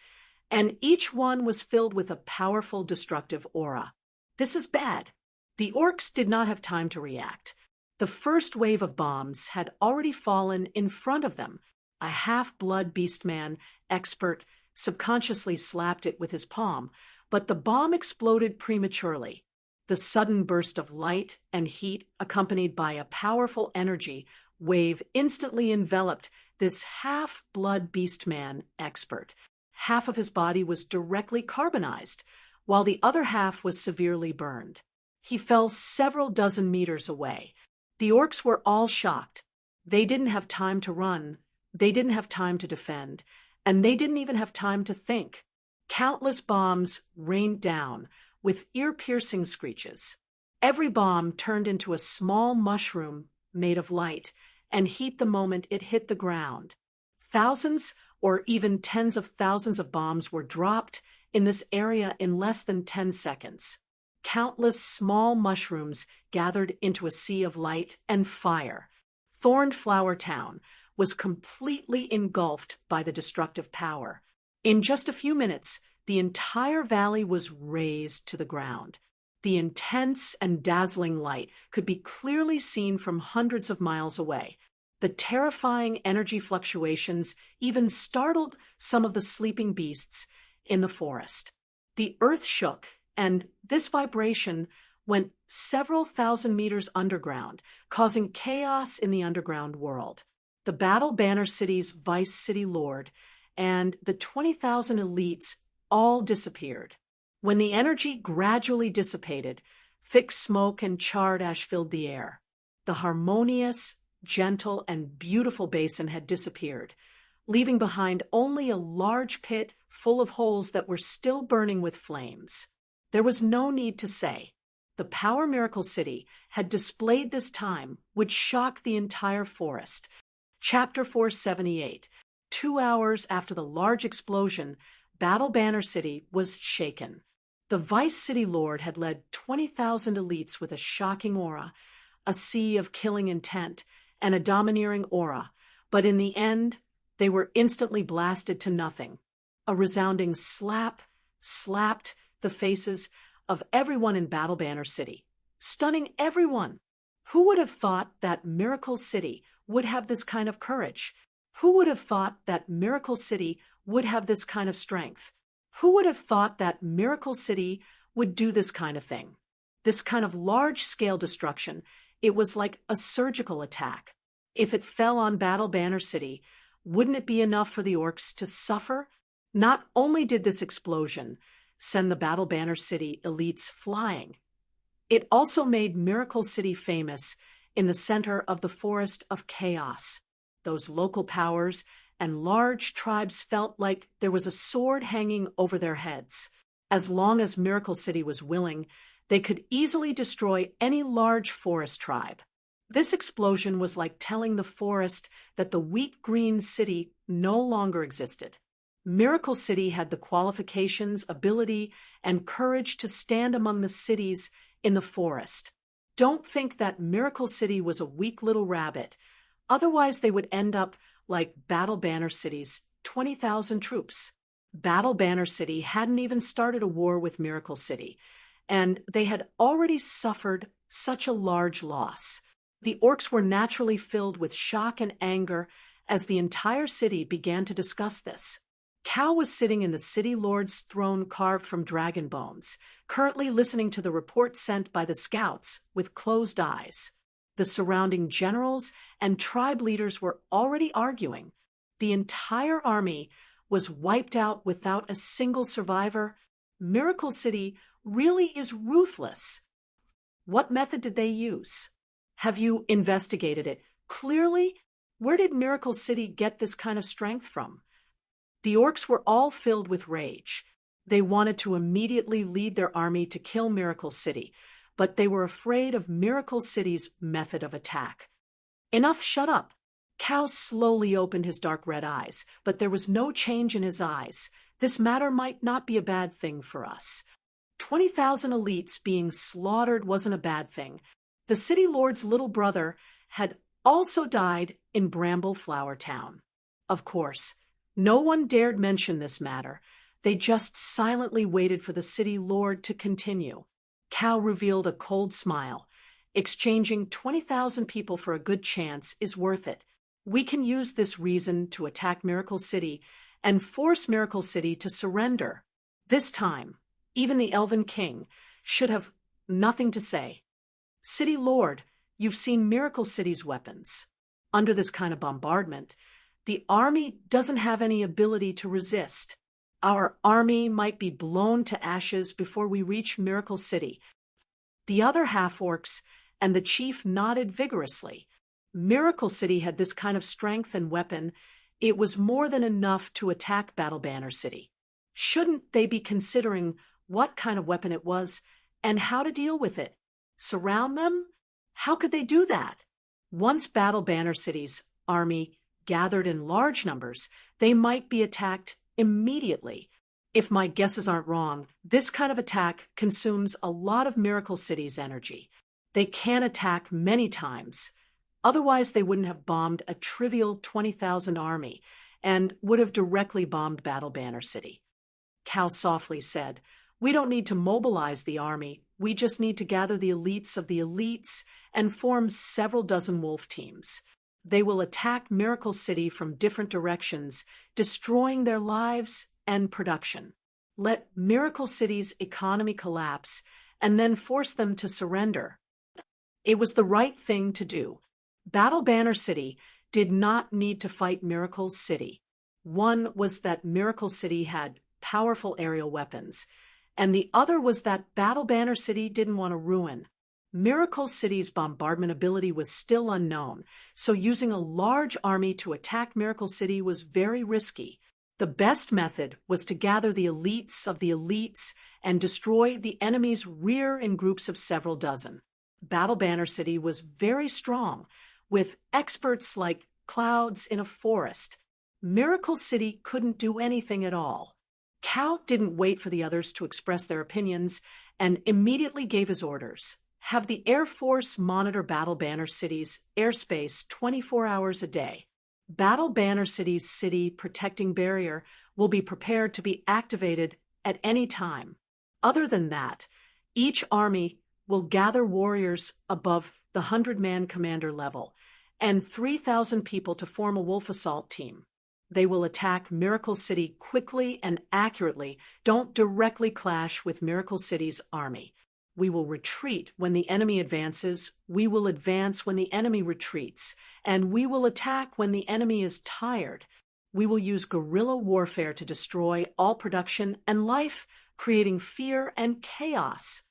S1: and each one was filled with a powerful destructive aura. "This is bad." The orcs did not have time to react. The first wave of bombs had already fallen in front of them. A half-blood beastman expert subconsciously slapped it with his palm, but the bomb exploded prematurely. The sudden burst of light and heat, accompanied by a powerful energy wave, instantly enveloped this half-blood beastman expert. Half of his body was directly carbonized, while the other half was severely burned. He fell several dozen meters away. The orcs were all shocked. They didn't have time to run, they didn't have time to defend, and they didn't even have time to think. Countless bombs rained down with ear-piercing screeches. Every bomb turned into a small mushroom made of light and heat the moment it hit the ground. Thousands or even tens of thousands of bombs were dropped in this area in less than 10 seconds. Countless small mushrooms gathered into a sea of light and fire. Thorned Flower Town was completely engulfed by the destructive power. In just a few minutes, the entire valley was razed to the ground. The intense and dazzling light could be clearly seen from hundreds of miles away. The terrifying energy fluctuations even startled some of the sleeping beasts in the forest. The earth shook, and this vibration went several thousand meters underground, causing chaos in the underground world. The Battle Banner City's Vice City Lord and the 20,000 elites all disappeared. When the energy gradually dissipated, thick smoke and charred ash filled the air. The harmonious, gentle, and beautiful basin had disappeared, leaving behind only a large pit full of holes that were still burning with flames. There was no need to say. The Power Miracle City had displayed this time would shock the entire forest. Chapter 478. 2 hours after the large explosion, Battle Banner City was shaken. The Vice City Lord had led 20,000 elites with a shocking aura, a sea of killing intent, and a domineering aura, but in the end, they were instantly blasted to nothing. A resounding slap slapped the faces of everyone in Battle Banner City, stunning everyone. Who would have thought that Miracle City would have this kind of courage? Who would have thought that Miracle City would have this kind of strength? Who would have thought that Miracle City would do this kind of thing? This kind of large-scale destruction. It was like a surgical attack. If it fell on Battle Banner City, wouldn't it be enough for the orcs to suffer? Not only did this explosion send the Battle Banner City elites flying, it also made Miracle City famous in the center of the Forest of Chaos. Those local powers and large tribes felt like there was a sword hanging over their heads. As long as Miracle City was willing, they could easily destroy any large forest tribe. This explosion was like telling the forest that the wheat green city no longer existed. Miracle City had the qualifications, ability, and courage to stand among the cities in the forest. Don't think that Miracle City was a weak little rabbit. Otherwise, they would end up like Battle Banner City's 20,000 troops. Battle Banner City hadn't even started a war with Miracle City, and they had already suffered such a large loss. The orcs were naturally filled with shock and anger as the entire city began to discuss this. Cal was sitting in the city lord's throne carved from dragon bones, currently listening to the report sent by the scouts with closed eyes. The surrounding generals and tribe leaders were already arguing. The entire army was wiped out without a single survivor. Miracle City really is ruthless. What method did they use? Have you investigated it? Clearly, where did Miracle City get this kind of strength from? The orcs were all filled with rage. They wanted to immediately lead their army to kill Miracle City, but they were afraid of Miracle City's method of attack. Enough, shut up. Cal slowly opened his dark red eyes, but there was no change in his eyes. This matter might not be a bad thing for us. 20,000 elites being slaughtered wasn't a bad thing. The city lord's little brother had also died in Bramble Flower Town. Of course, no one dared mention this matter. They just silently waited for the city lord to continue. Cal revealed a cold smile. Exchanging 20,000 people for a good chance is worth it. We can use this reason to attack Miracle City and force Miracle City to surrender. This time, even the Elven King should have nothing to say. City Lord, you've seen Miracle City's weapons. Under this kind of bombardment, the army doesn't have any ability to resist. Our army might be blown to ashes before we reach Miracle City. The other half-orcs and the chief nodded vigorously. Miracle City had this kind of strength and weapon. It was more than enough to attack Battle Banner City. Shouldn't they be considering what kind of weapon it was and how to deal with it? Surround them? How could they do that? Once Battle Banner City's army gathered in large numbers, they might be attacked immediately. If my guesses aren't wrong, this kind of attack consumes a lot of Miracle City's energy. They can attack many times. Otherwise, they wouldn't have bombed a trivial 20,000 army and would have directly bombed Battle Banner City. Cal softly said, "We don't need to mobilize the army. We just need to gather the elites of the elites and form several dozen wolf teams. They will attack Miracle City from different directions, destroying their lives and production. Let Miracle City's economy collapse and then force them to surrender." It was the right thing to do. Battle Banner City did not need to fight Miracle City. One was that Miracle City had powerful aerial weapons, and the other was that Battle Banner City didn't want to ruin. Miracle City's bombardment ability was still unknown, so using a large army to attack Miracle City was very risky. The best method was to gather the elites of the elites and destroy the enemy's rear in groups of several dozen. Battle Banner City was very strong, with experts like clouds in a forest. Miracle City couldn't do anything at all. Cal didn't wait for the others to express their opinions and immediately gave his orders. Have the Air Force monitor Battle Banner City's airspace 24 hours a day. Battle Banner City's city protecting barrier will be prepared to be activated at any time. Other than that, each army will gather warriors above the 100-man commander level and 3,000 people to form a wolf assault team. They will attack Miracle City quickly and accurately. Don't directly clash with Miracle City's army. We will retreat when the enemy advances, we will advance when the enemy retreats, and we will attack when the enemy is tired. We will use guerrilla warfare to destroy all production and life, creating fear and chaos.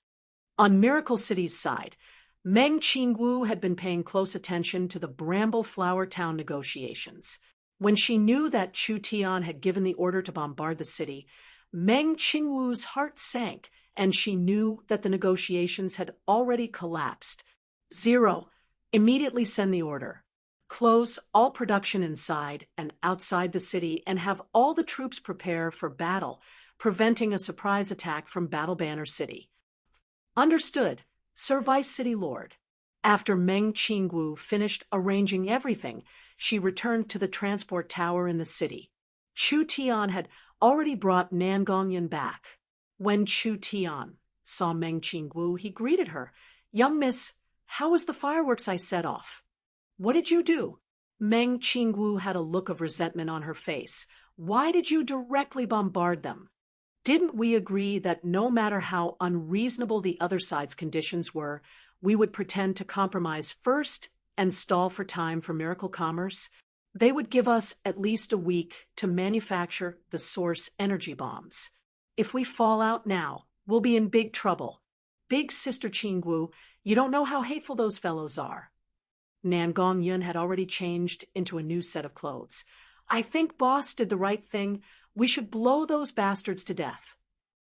S1: On Miracle City's side, Meng Qingwu had been paying close attention to the Bramble Flower Town negotiations. When she knew that Chu Tian had given the order to bombard the city, Meng Qingwu's heart sank, and she knew that the negotiations had already collapsed. 0. Immediately send the order. Close all production inside and outside the city and have all the troops prepare for battle, preventing a surprise attack from Battle Banner City. Understood, Sir Vice City Lord. After Meng Qingwu finished arranging everything, she returned to the transport tower in the city. Chu Tian had already brought Nan Gongyan back. When Chu Tian saw Meng Qingwu, he greeted her. "Young miss, how was the fireworks I set off?" "What did you do?" Meng Qingwu had a look of resentment on her face. "Why did you directly bombard them? Didn't we agree that no matter how unreasonable the other side's conditions were, we would pretend to compromise first and stall for time for Miracle Commerce? They would give us at least a week to manufacture the source energy bombs. If we fall out now, we'll be in big trouble. Big Sister Qingwu, you don't know how hateful those fellows are." Nan Gongyan had already changed into a new set of clothes. "I think boss did the right thing. We should blow those bastards to death."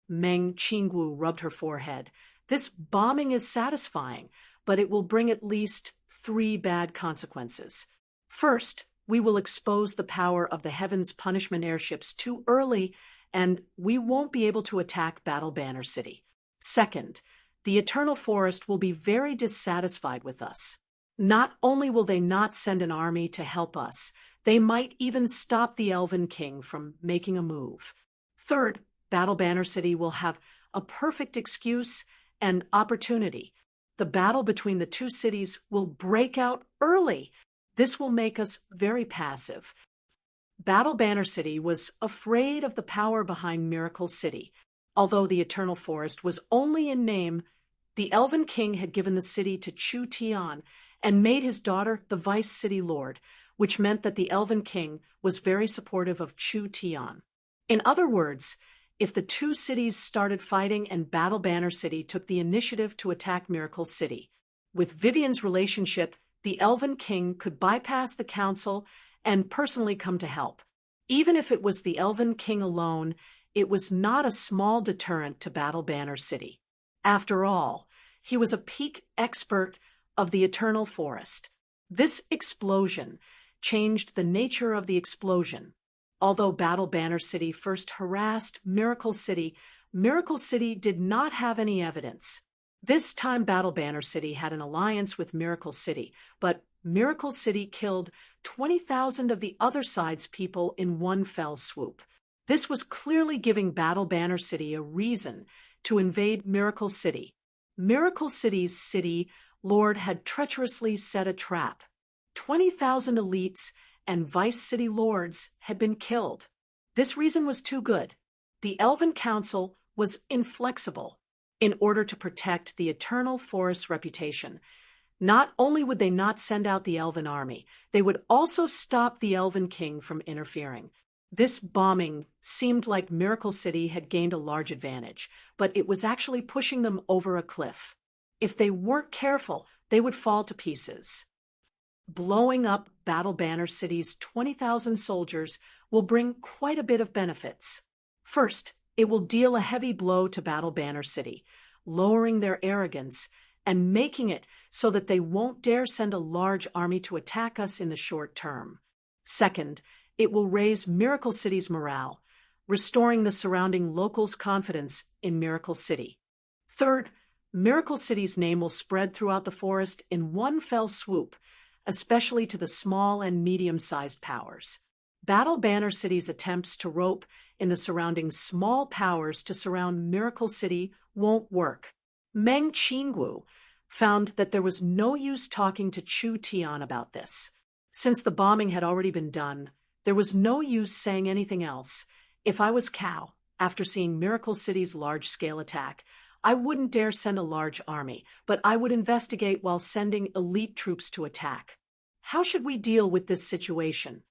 S1: Meng Qingwu rubbed her forehead. "This bombing is satisfying, but it will bring at least 3 bad consequences. First, we will expose the power of the Heaven's Punishment airships too early, and we won't be able to attack Battle Banner City. Second, the Eternal Forest will be very dissatisfied with us. Not only will they not send an army to help us, they might even stop the Elven King from making a move. Third, Battle Banner City will have a perfect excuse and opportunity. The battle between the two cities will break out early. This will make us very passive." Battle Banner City was afraid of the power behind Miracle City. Although the Eternal Forest was only in name, the Elven King had given the city to Chu Tian and made his daughter the Vice City Lord, which meant that the Elven King was very supportive of Chu Tian. In other words, if the two cities started fighting and Battle Banner City took the initiative to attack Miracle City, with Vivian's relationship, the Elven King could bypass the council and personally come to help. Even if it was the Elven King alone, it was not a small deterrent to Battle Banner City. After all, he was a peak expert of the Eternal Forest. This explosion changed the nature of the explosion. Although Battle Banner City first harassed Miracle City did not have any evidence. This time Battle Banner City had an alliance with Miracle City, but Miracle City killed 20,000 of the other side's people in one fell swoop. This was clearly giving Battle Banner City a reason to invade Miracle City. Miracle City's city lord had treacherously set a trap. 20,000 elites and Vice City lords had been killed. This reason was too good. The Elven Council was inflexible. In order to protect the Eternal Forest's reputation, not only would they not send out the Elven army, they would also stop the Elven King from interfering. This bombing seemed like Miracle City had gained a large advantage, but it was actually pushing them over a cliff. If they weren't careful, they would fall to pieces. Blowing up Battle Banner City's 20,000 soldiers will bring quite a bit of benefits. First, it will deal a heavy blow to Battle Banner City, lowering their arrogance and making it so that they won't dare send a large army to attack us in the short term. Second, it will raise Miracle City's morale, restoring the surrounding locals' confidence in Miracle City. Third, Miracle City's name will spread throughout the forest in one fell swoop, especially to the small and medium-sized powers. Battle Banner City's attempts to rope in the surrounding small powers to surround Miracle City won't work. Meng Qingwu found that there was no use talking to Chu Tian about this. Since the bombing had already been done, there was no use saying anything else. If I was Cao, after seeing Miracle City's large-scale attack, I wouldn't dare send a large army, but I would investigate while sending elite troops to attack. How should we deal with this situation?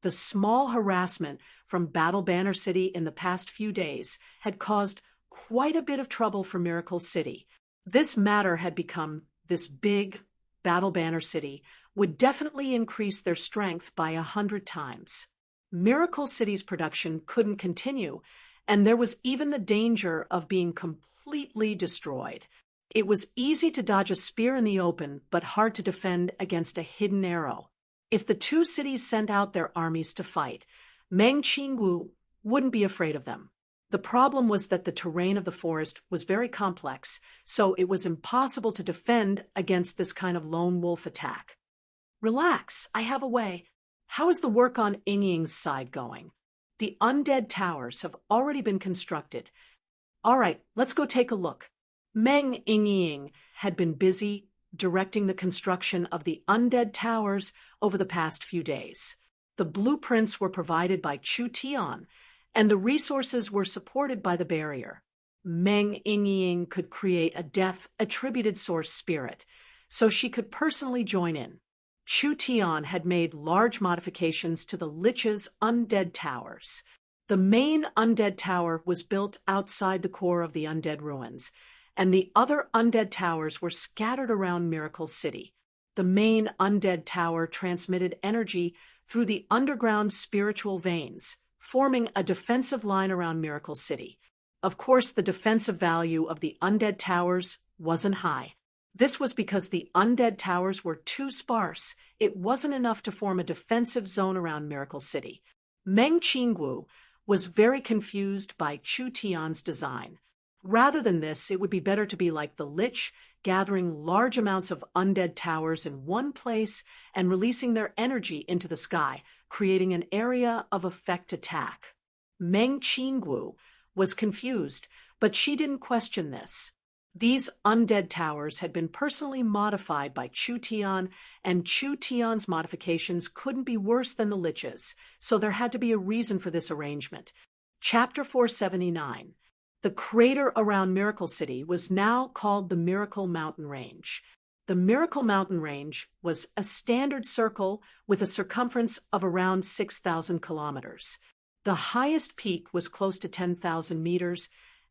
S1: The small harassment from Battle Banner City in the past few days had caused quite a bit of trouble for Miracle City. This matter had become this big. Battle Banner City would definitely increase their strength by 100 times. Miracle City's production couldn't continue, and there was even the danger of being completely destroyed. It was easy to dodge a spear in the open, but hard to defend against a hidden arrow. If the two cities sent out their armies to fight, Meng Qingwu wouldn't be afraid of them. The problem was that the terrain of the forest was very complex, so it was impossible to defend against this kind of lone wolf attack. Relax, I have a way. How is the work on Yingying's side going? The undead towers have already been constructed. All right, let's go take a look. Meng Yingying had been busy directing the construction of the undead towers over the past few days. The blueprints were provided by Chu Tian, and the resources were supported by the barrier. Meng Yingying could create a death-attributed source spirit, so she could personally join in. Chu Tian had made large modifications to the Lich's undead towers. The main undead tower was built outside the core of the undead ruins, and the other undead towers were scattered around Miracle City. The main undead tower transmitted energy through the underground spiritual veins, forming a defensive line around Miracle City. Of course, the defensive value of the undead towers wasn't high. This was because the undead towers were too sparse. It wasn't enough to form a defensive zone around Miracle City. Meng Qingwu was very confused by Chu Tian's design. Rather than this, it would be better to be like the Lich, gathering large amounts of undead towers in one place and releasing their energy into the sky, creating an area of effect attack. Meng Qingwu was confused, but she didn't question this. These undead towers had been personally modified by Chu Tian, and Chu Tian's modifications couldn't be worse than the Lich's, so there had to be a reason for this arrangement. Chapter 479. The crater around Miracle City was now called the Miracle Mountain Range. The Miracle Mountain Range was a standard circle with a circumference of around 6,000 kilometers. The highest peak was close to 10,000 meters,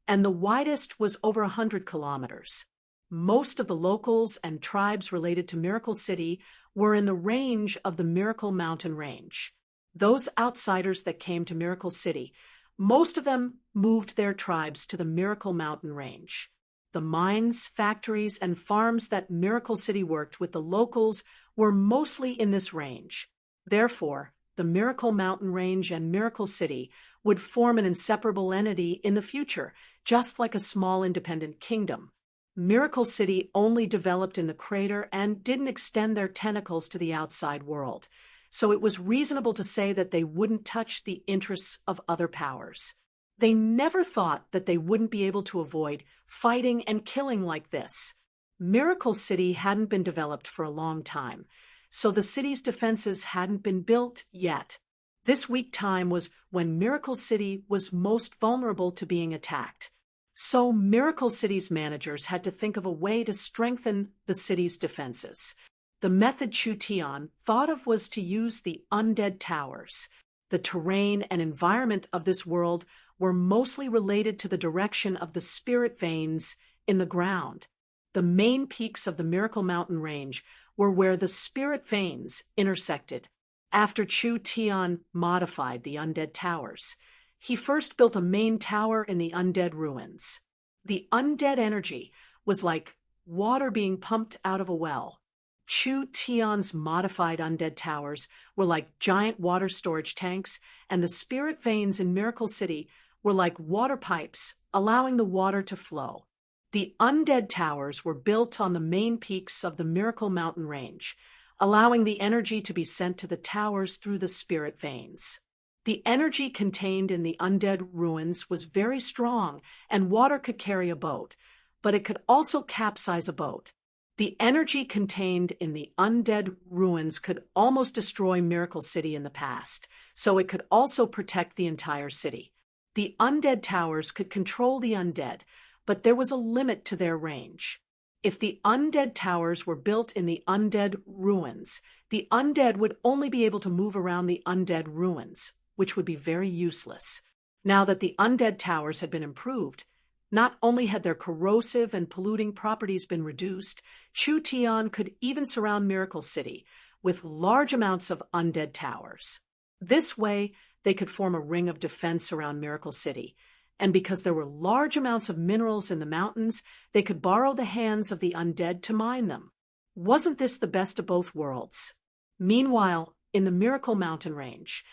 S1: and the widest was over 100 kilometers. Most of the locals and tribes related to Miracle City were in the range of the Miracle Mountain Range. Those outsiders that came to Miracle City, most of them moved their tribes to the Miracle Mountain Range. The mines, factories, and farms that Miracle City worked with the locals were mostly in this range. Therefore, the Miracle Mountain Range and Miracle City would form an inseparable entity in the future, just like a small independent kingdom. Miracle City only developed in the crater and didn't extend their tentacles to the outside world, so it was reasonable to say that they wouldn't touch the interests of other powers. They never thought that they wouldn't be able to avoid fighting and killing like this. Miracle City hadn't been developed for a long time, so the city's defenses hadn't been built yet. This weak time was when Miracle City was most vulnerable to being attacked. So Miracle City's managers had to think of a way to strengthen the city's defenses. The method Chu Tian thought of was to use the undead towers. The terrain and environment of this world were mostly related to the direction of the spirit veins in the ground. The main peaks of the Miracle Mountain Range were where the spirit veins intersected. After Chu Tian modified the undead towers, he first built a main tower in the undead ruins. The undead energy was like water being pumped out of a well. Chu Tian's modified undead towers were like giant water storage tanks, and the spirit veins in Miracle City were like water pipes, allowing the water to flow. The undead towers were built on the main peaks of the Miracle Mountain Range, allowing the energy to be sent to the towers through the spirit veins. The energy contained in the undead ruins was very strong, and water could carry a boat, but it could also capsize a boat. The energy contained in the undead ruins could almost destroy Miracle City in the past, so it could also protect the entire city. The undead towers could control the undead, but there was a limit to their range. If the undead towers were built in the undead ruins, the undead would only be able to move around the undead ruins, which would be very useless. Now that the undead towers had been improved, not only had their corrosive and polluting properties been reduced, Chu Tian could even surround Miracle City with large amounts of undead towers. This way, they could form a ring of defense around Miracle City, and because there were large amounts of minerals in the mountains, they could borrow the hands of the undead to mine them. Wasn't this the best of both worlds? Meanwhile, in the Miracle Mountain Range,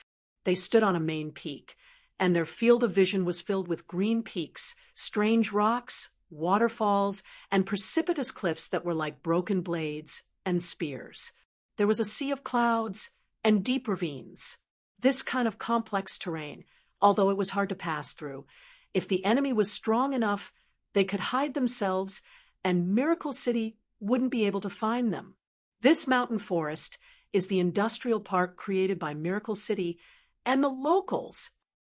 S1: they stood on a main peak, and their field of vision was filled with green peaks, strange rocks, waterfalls, and precipitous cliffs that were like broken blades and spears. There was a sea of clouds and deep ravines. This kind of complex terrain, although it was hard to pass through, if the enemy was strong enough, they could hide themselves, and Miracle City wouldn't be able to find them. This mountain forest is the industrial park created by Miracle City and the locals.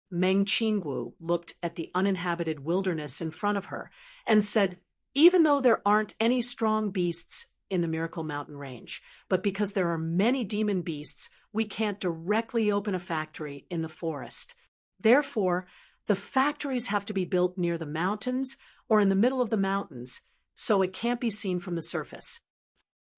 S1: Meng Qinggu looked at the uninhabited wilderness in front of her and said, even though there aren't any strong beasts in the Miracle Mountain Range, but because there are many demon beasts, we can't directly open a factory in the forest. Therefore, the factories have to be built near the mountains or in the middle of the mountains, so it can't be seen from the surface.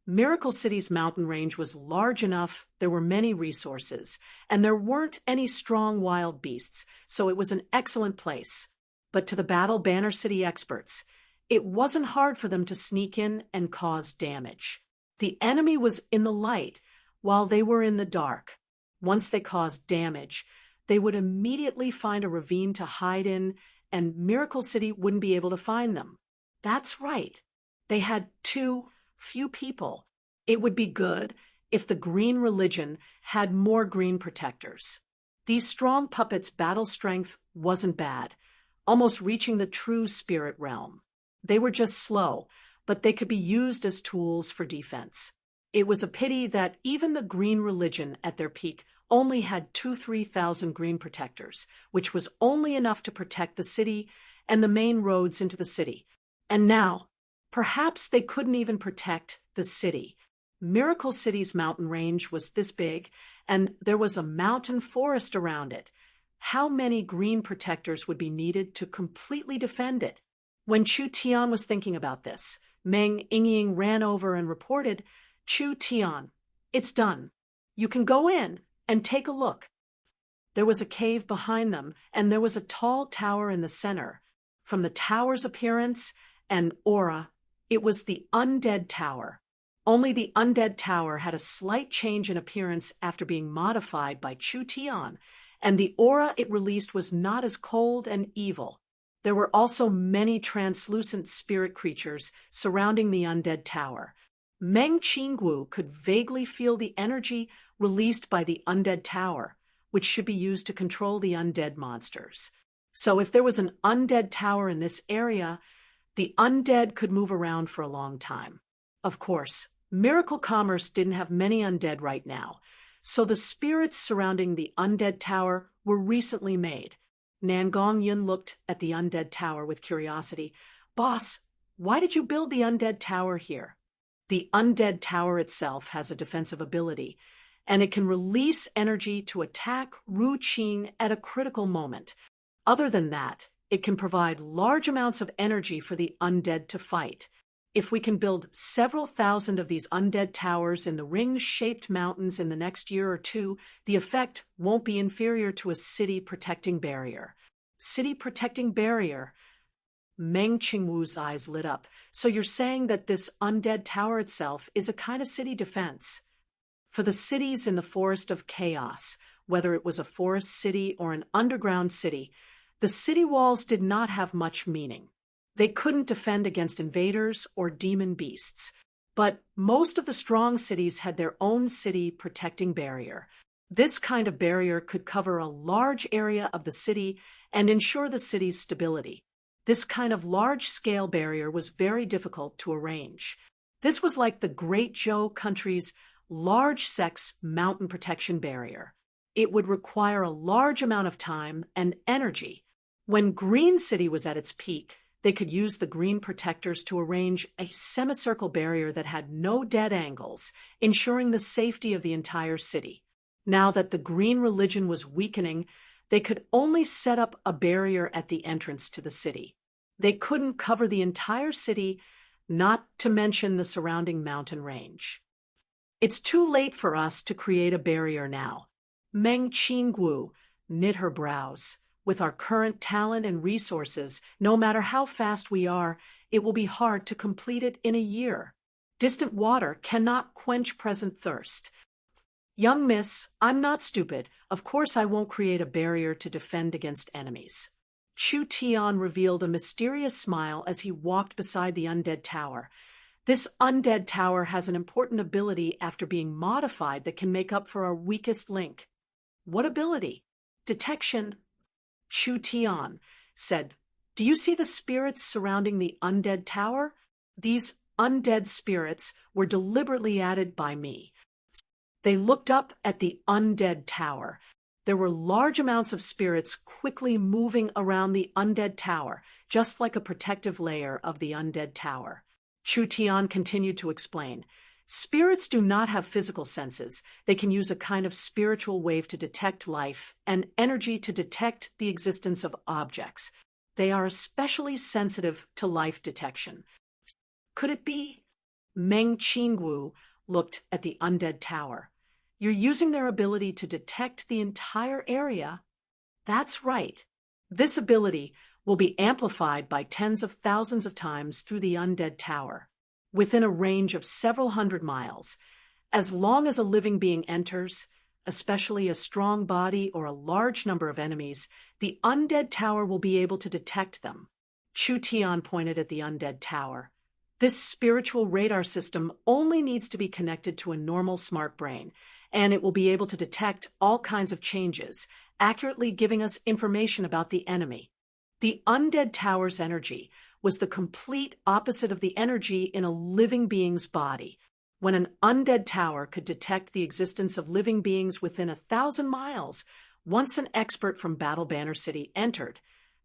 S1: Miracle City's mountain range was large enough, there were many resources, and there weren't any strong wild beasts, so it was an excellent place. But to the Battle Banner City experts, it wasn't hard for them to sneak in and cause damage. The enemy was in the light, while they were in the dark. Once they caused damage, they would immediately find a ravine to hide in, and Miracle City wouldn't be able to find them. That's right. They had too few people. It would be good if the green religion had more green protectors. These strong puppets' battle strength wasn't bad, almost reaching the true spirit realm. They were just slow, but they could be used as tools for defense. It was a pity that even the green religion at their peak only had 2,000–3,000 green protectors, which was only enough to protect the city and the main roads into the city. And now, perhaps they couldn't even protect the city. Miracle City's mountain range was this big, and there was a mountain forest around it. How many green protectors would be needed to completely defend it? When Chu Tian was thinking about this, Meng Yingying ran over and reported, "Chu Tian, it's done. You can go in and take a look." There was a cave behind them, and there was a tall tower in the center. From the tower's appearance and aura, it was the Undead Tower. Only the Undead Tower had a slight change in appearance after being modified by Chu Tian, and the aura it released was not as cold and evil. There were also many translucent spirit creatures surrounding the Undead Tower. Meng Qinggu could vaguely feel the energy released by the Undead Tower, which should be used to control the undead monsters. So if there was an Undead Tower in this area, the undead could move around for a long time. Of course, Miracle Commerce didn't have many undead right now, so the spirits surrounding the Undead Tower were recently made. Nangong Yun looked at the Undead Tower with curiosity. "Boss, why did you build the Undead Tower here?" The Undead Tower itself has a defensive ability, and it can release energy to attack Ru Qing at a critical moment. Other than that, it can provide large amounts of energy for the undead to fight. If we can build several thousand of these undead towers in the ring-shaped mountains in the next year or two, the effect won't be inferior to a city-protecting barrier. City-protecting barrier? Meng Qingwu's eyes lit up. So you're saying that this undead tower itself is a kind of city defense? For the cities in the Forest of Chaos, whether it was a forest city or an underground city, the city walls did not have much meaning. They couldn't defend against invaders or demon beasts. But most of the strong cities had their own city-protecting barrier. This kind of barrier could cover a large area of the city and ensure the city's stability. This kind of large-scale barrier was very difficult to arrange. This was like the Great Zhou country's large sex mountain protection barrier. It would require a large amount of time and energy. When Green City was at its peak, they could use the green protectors to arrange a semicircle barrier that had no dead angles, ensuring the safety of the entire city. Now that the green religion was weakening, they could only set up a barrier at the entrance to the city. They couldn't cover the entire city, not to mention the surrounding mountain range. It's too late for us to create a barrier now. Meng Qinggu knit her brows. With our current talent and resources, no matter how fast we are, it will be hard to complete it in a year. Distant water cannot quench present thirst. Young miss, I'm not stupid. Of course I won't create a barrier to defend against enemies. Chu Tian revealed a mysterious smile as he walked beside the undead tower. This undead tower has an important ability after being modified that can make up for our weakest link. What ability? Detection. Chu Tian said, "Do you see the spirits surrounding the undead tower? These undead spirits were deliberately added by me." They looked up at the undead tower. There were large amounts of spirits quickly moving around the undead tower, just like a protective layer of the undead tower. Chu Tian continued to explain, "Spirits do not have physical senses. They can use a kind of spiritual wave to detect life and energy to detect the existence of objects. They are especially sensitive to life detection." Could it be? Meng Qingwu looked at the undead tower. "You're using their ability to detect the entire area?" "That's right. This ability will be amplified by tens of thousands of times through the undead tower, within a range of several hundred miles. As long as a living being enters, especially a strong body or a large number of enemies, the undead tower will be able to detect them." Chu Tian pointed at the undead tower. "This spiritual radar system only needs to be connected to a normal smart brain, and it will be able to detect all kinds of changes, accurately giving us information about the enemy." The undead tower's energy was the complete opposite of the energy in a living being's body. When an undead tower could detect the existence of living beings within 1,000 miles, once an expert from Battle Banner City entered,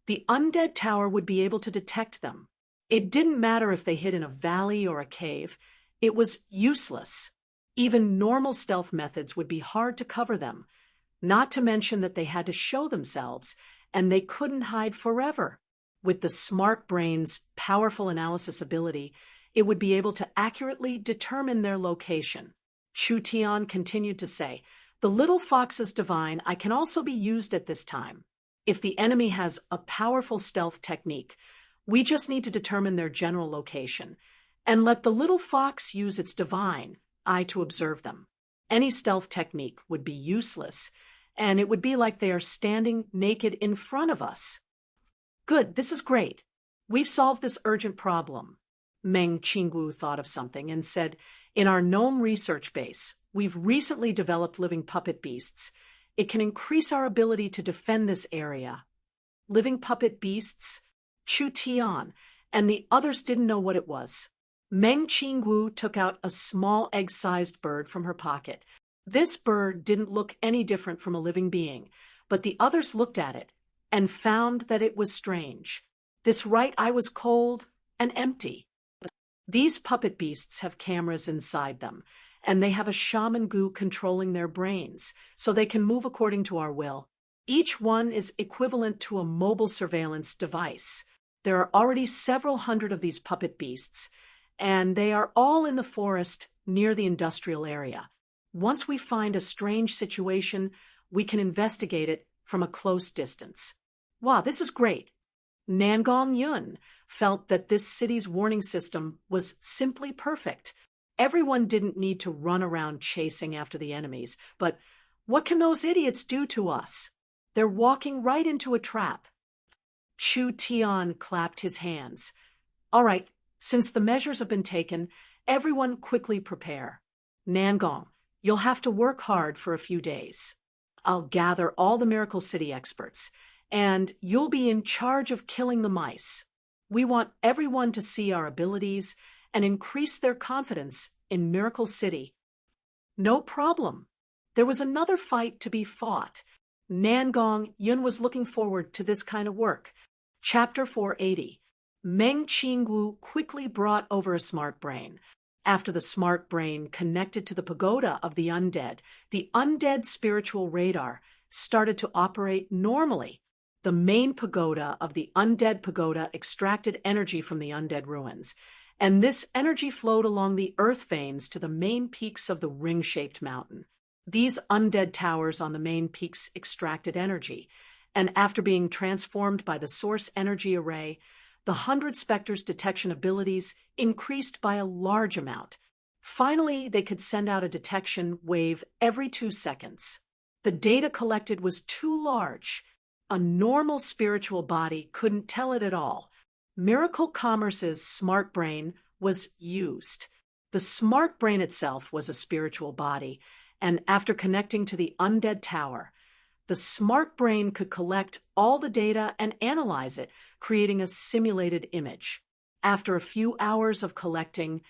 S1: the undead tower would be able to detect them. It didn't matter if they hid in a valley or a cave. It was useless. Even normal stealth methods would be hard to cover them, not to mention that they had to show themselves, and they couldn't hide forever. With the smart brain's powerful analysis ability, it would be able to accurately determine their location. Chu Tian continued to say, "The little fox's divine eye can also be used at this time. If the enemy has a powerful stealth technique, we just need to determine their general location, and let the little fox use its divine eye to observe them. Any stealth technique would be useless, and it would be like they are standing naked in front of us." "Good, this is great. We've solved this urgent problem." Meng Qingwu thought of something and said, "In our gnome research base, we've recently developed living puppet beasts. It can increase our ability to defend this area." Living puppet beasts? Chu Tian and the others didn't know what it was. Meng Qingwu took out a small egg-sized bird from her pocket. This bird didn't look any different from a living being, but the others looked at it and found that it was strange. This right eye was cold and empty. These puppet beasts have cameras inside them, and they have a shaman goo controlling their brains, so they can move according to our will. Each one is equivalent to a mobile surveillance device. There are already several hundred of these puppet beasts, and they are all in the forest near the industrial area. Once we find a strange situation, we can investigate it from a close distance. Wow, this is great. Nangong Yun felt that this city's warning system was simply perfect. Everyone didn't need to run around chasing after the enemies, but what can those idiots do to us? They're walking right into a trap. Chu Tian clapped his hands. "All right, since the measures have been taken, everyone quickly prepare. Nangong, you'll have to work hard for a few days. I'll gather all the Miracle City experts, and you'll be in charge of killing the mice. We want everyone to see our abilities and increase their confidence in Miracle City." No problem. There was another fight to be fought. Nangong Yun was looking forward to this kind of work. Chapter 480. Meng Qingwu quickly brought over a smart brain. After the smart brain connected to the pagoda of the undead spiritual radar started to operate normally. The main pagoda of the undead pagoda extracted energy from the undead ruins, and this energy flowed along the earth veins to the main peaks of the ring-shaped mountain. These undead towers on the main peaks extracted energy, and after being transformed by the source energy array, the 100 Spectres detection abilities increased by a large amount. Finally, they could send out a detection wave every 2 seconds. The data collected was too large. A normal spiritual body couldn't tell it at all. Miracle Commerce's smart brain was used. The smart brain itself was a spiritual body, and after connecting to the undead tower, the smart brain could collect all the data and analyze it, creating a simulated image. After a few hours of collecting,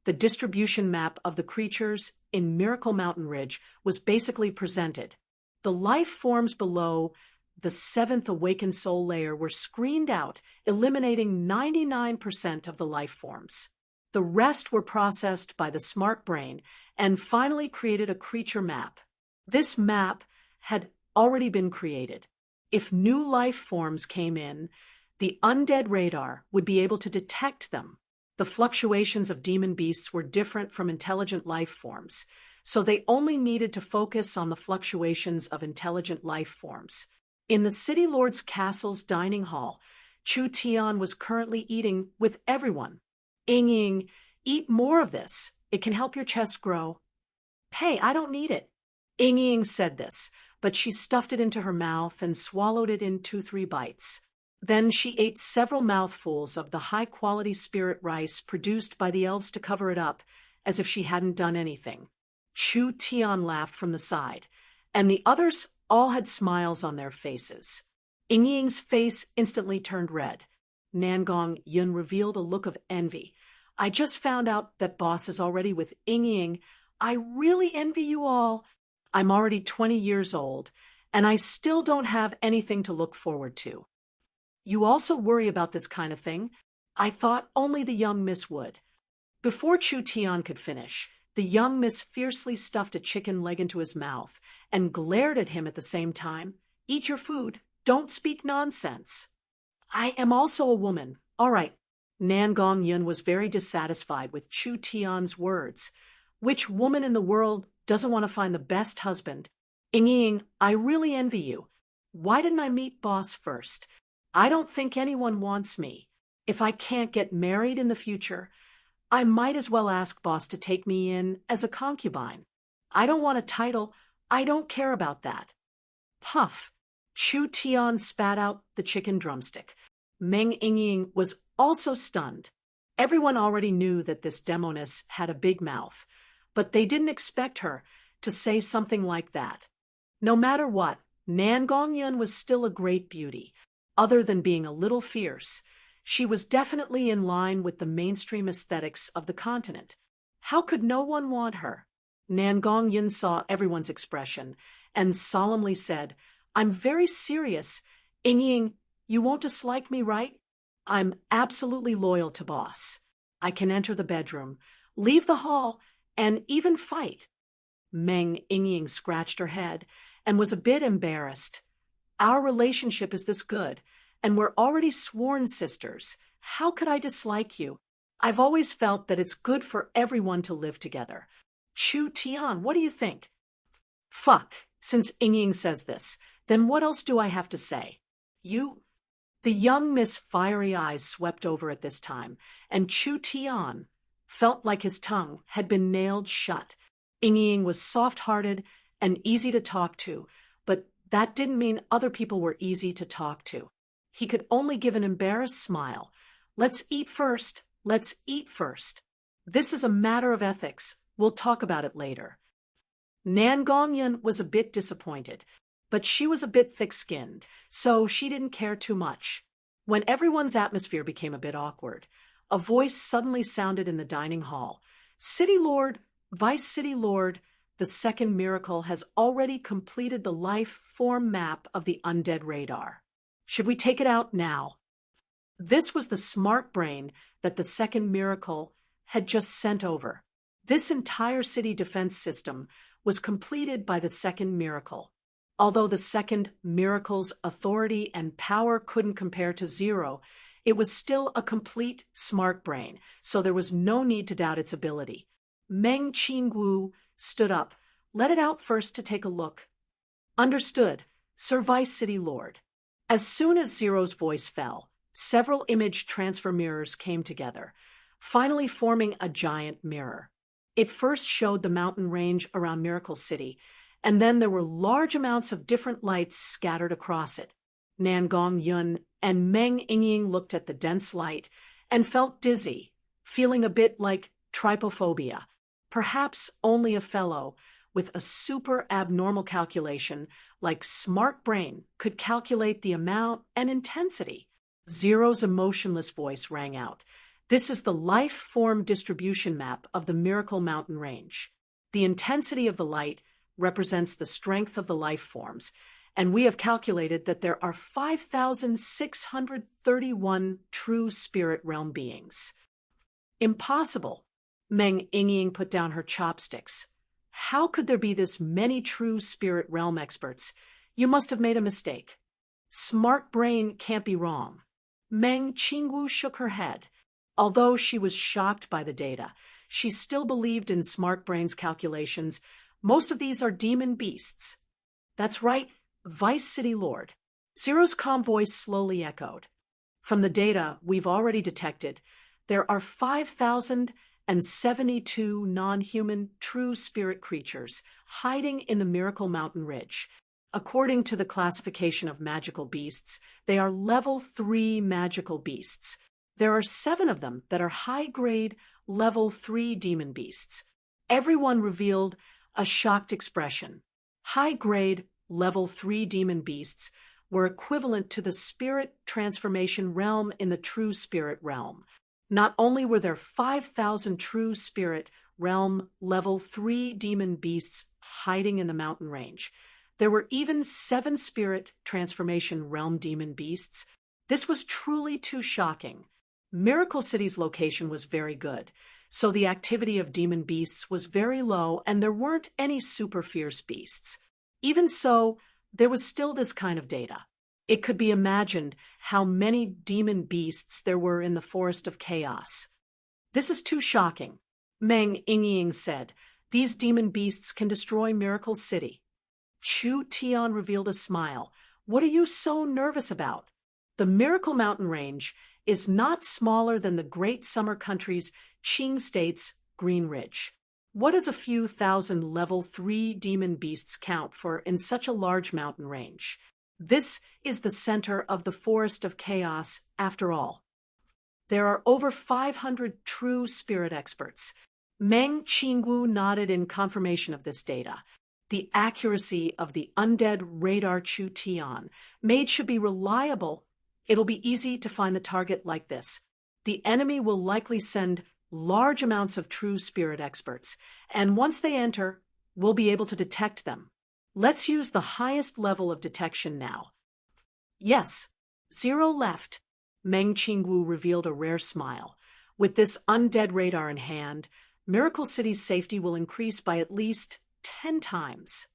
S1: the distribution map of the creatures in Miracle Mountain Ridge was basically presented. The life forms below the 7th awakened soul layer were screened out, eliminating 99% of the life forms. The rest were processed by the smart brain and finally created a creature map. This map had already been created. If new life forms came in, the undead radar would be able to detect them. The fluctuations of demon beasts were different from intelligent life forms, so they only needed to focus on the fluctuations of intelligent life forms. In the City Lord's castle's dining hall, Chu Tian was currently eating with everyone. Ying, eat more of this. It can help your chest grow. Hey, I don't need it. Ying said this, but she stuffed it into her mouth and swallowed it in 2-3 bites. Then she ate several mouthfuls of the high-quality spirit rice produced by the elves to cover it up, as if she hadn't done anything. Chu Tian laughed from the side, and the others all had smiles on their faces. Ying's face instantly turned red. Nangong Yun revealed a look of envy. I just found out that boss is already with Ying. I really envy you all. I'm already 20 years old, and I still don't have anything to look forward to. You also worry about this kind of thing? I thought only the young miss would. Before Chu Tian could finish, the young miss fiercely stuffed a chicken leg into his mouth and glared at him at the same time. Eat your food. Don't speak nonsense. I am also a woman. All right. Nangong Yun was very dissatisfied with Chu Tian's words. Which woman in the world doesn't want to find the best husband? Ying, I really envy you. Why didn't I meet boss first? I don't think anyone wants me. If I can't get married in the future, I might as well ask boss to take me in as a concubine. I don't want a title. I don't care about that. Puff. Chu Tian spat out the chicken drumstick. Meng Ying was also stunned. Everyone already knew that this demoness had a big mouth, but they didn't expect her to say something like that. No matter what, Nangong Yun was still a great beauty. Other than being a little fierce, she was definitely in line with the mainstream aesthetics of the continent. How could no one want her? Nangong Yun saw everyone's expression and solemnly said, I'm very serious. Ying, you won't dislike me, right? I'm absolutely loyal to boss. I can enter the bedroom, leave the hall, and even fight. Meng Ying scratched her head and was a bit embarrassed. Our relationship is this good, and we're already sworn sisters. How could I dislike you? I've always felt that it's good for everyone to live together. Chu Tian, what do you think? Fuck, since Ying says this, then what else do I have to say? You? The young Miss fiery eyes swept over at this time, and Chu Tian felt like his tongue had been nailed shut. Ying was soft-hearted and easy to talk to, but that didn't mean other people were easy to talk to. He could only give an embarrassed smile. Let's eat first. Let's eat first. This is a matter of ethics. We'll talk about it later. Nangong Yun was a bit disappointed, but she was a bit thick-skinned, so she didn't care too much. When everyone's atmosphere became a bit awkward, a voice suddenly sounded in the dining hall. City Lord, Vice City Lord, the second miracle has already completed the life form map of the undead radar. Should we take it out now? This was the smart brain that the second miracle had just sent over. This entire city defense system was completed by the second miracle. Although the second miracle's authority and power couldn't compare to zero, it was still a complete smart brain, so there was no need to doubt its ability. Meng Qingwu stood up. Let it out first to take a look. Understood, Sir Vice City Lord. As soon as Zero's voice fell, several image transfer mirrors came together, finally forming a giant mirror. It first showed the mountain range around Miracle City, and then there were large amounts of different lights scattered across it. Nan Gongyun and Meng Yingying looked at the dense light and felt dizzy, feeling a bit like trypophobia. Perhaps only a fellow with a super abnormal calculation like smart brain could calculate the amount and intensity. Zero's emotionless voice rang out. This is the life form distribution map of the Miracle Mountain Range. The intensity of the light represents the strength of the life forms, and we have calculated that there are 5,631 true spirit realm beings. Impossible. Meng Yingying put down her chopsticks. How could there be this many true spirit realm experts? You must have made a mistake. Smart brain can't be wrong. Meng Qingwu shook her head. Although she was shocked by the data, she still believed in Smart Brain's calculations. Most of these are demon beasts. That's right, Vice City Lord. Zero's calm voice slowly echoed. From the data we've already detected, there are 5,072 non-human true spirit creatures hiding in the Miracle Mountain Ridge. According to the classification of magical beasts, they are level 3 magical beasts. There are 7 of them that are high-grade, level 3 demon beasts. Everyone revealed a shocked expression. High-grade, level 3 demon beasts were equivalent to the spirit transformation realm in the true spirit realm. Not only were there 5,000 true spirit realm level 3 demon beasts hiding in the mountain range, there were even 7 spirit transformation realm demon beasts. This was truly too shocking. Miracle City's location was very good, so the activity of demon beasts was very low and there weren't any super fierce beasts. Even so, there was still this kind of data. It could be imagined how many demon beasts there were in the Forest of Chaos. This is too shocking, Meng Yingying said. These demon beasts can destroy Miracle City. Chu Tian revealed a smile. What are you so nervous about? The Miracle Mountain Range is not smaller than the Great Summer Country's Qing State's Green Ridge. What does a few thousand level 3 demon beasts count for in such a large mountain range? This is the center of the Forest of Chaos, after all. There are over 500 true spirit experts. Meng Qingwu nodded in confirmation of this data. The accuracy of the undead radar Chu Tian made should be reliable. It'll be easy to find the target like this. The enemy will likely send large amounts of true spirit experts, and once they enter, we'll be able to detect them. Let's use the highest level of detection now. Yes, Zero left. Meng Qingwu revealed a rare smile. With this undead radar in hand, Miracle City's safety will increase by at least 10 times.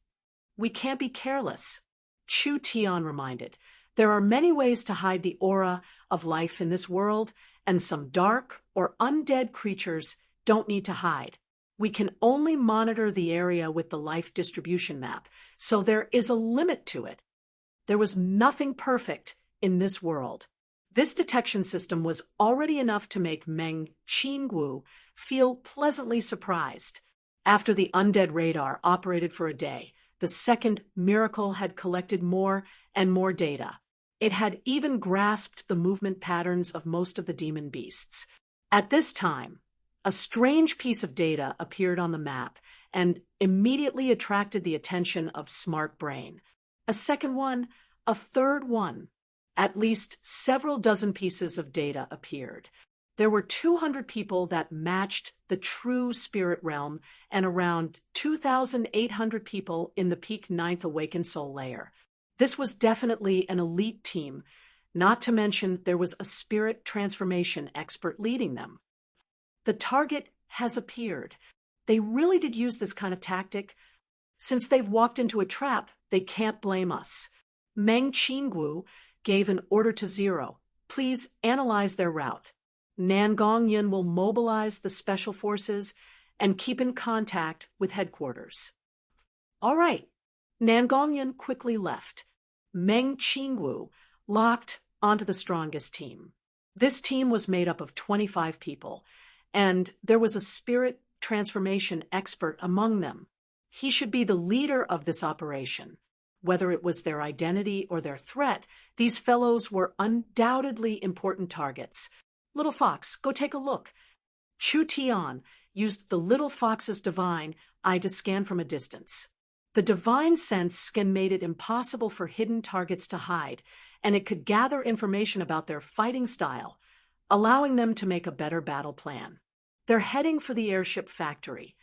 S1: We can't be careless, Chu Tian reminded. There are many ways to hide the aura of life in this world, and some dark or undead creatures don't need to hide. We can only monitor the area with the life distribution map, so there is a limit to it. There was nothing perfect in this world. This detection system was already enough to make Meng Qingwu feel pleasantly surprised. After the undead radar operated for a day, the second miracle had collected more and more data. It had even grasped the movement patterns of most of the demon beasts. At this time, a strange piece of data appeared on the map and immediately attracted the attention of Smart Brain. A second one, a third one. At least several dozen pieces of data appeared. There were 200 people that matched the true spirit realm and around 2,800 people in the peak 9th Awakened Soul layer. This was definitely an elite team, not to mention there was a spirit transformation expert leading them. The target has appeared. They really did use this kind of tactic. Since they've walked into a trap, they can't blame us. Meng Qingwu gave an order to Zero. Please analyze their route. Nan Gongyun will mobilize the special forces and keep in contact with headquarters. All right. Nan Gongyun quickly left. Meng Qingwu locked onto the strongest team. This team was made up of 25 people, and there was a spirit transformation expert among them. He should be the leader of this operation. Whether it was their identity or their threat, these fellows were undoubtedly important targets. Little Fox, go take a look. Chu Tian used the little fox's divine eye to scan from a distance. The divine sense scan made it impossible for hidden targets to hide, and it could gather information about their fighting style, allowing them to make a better battle plan. They're heading for the airship factory.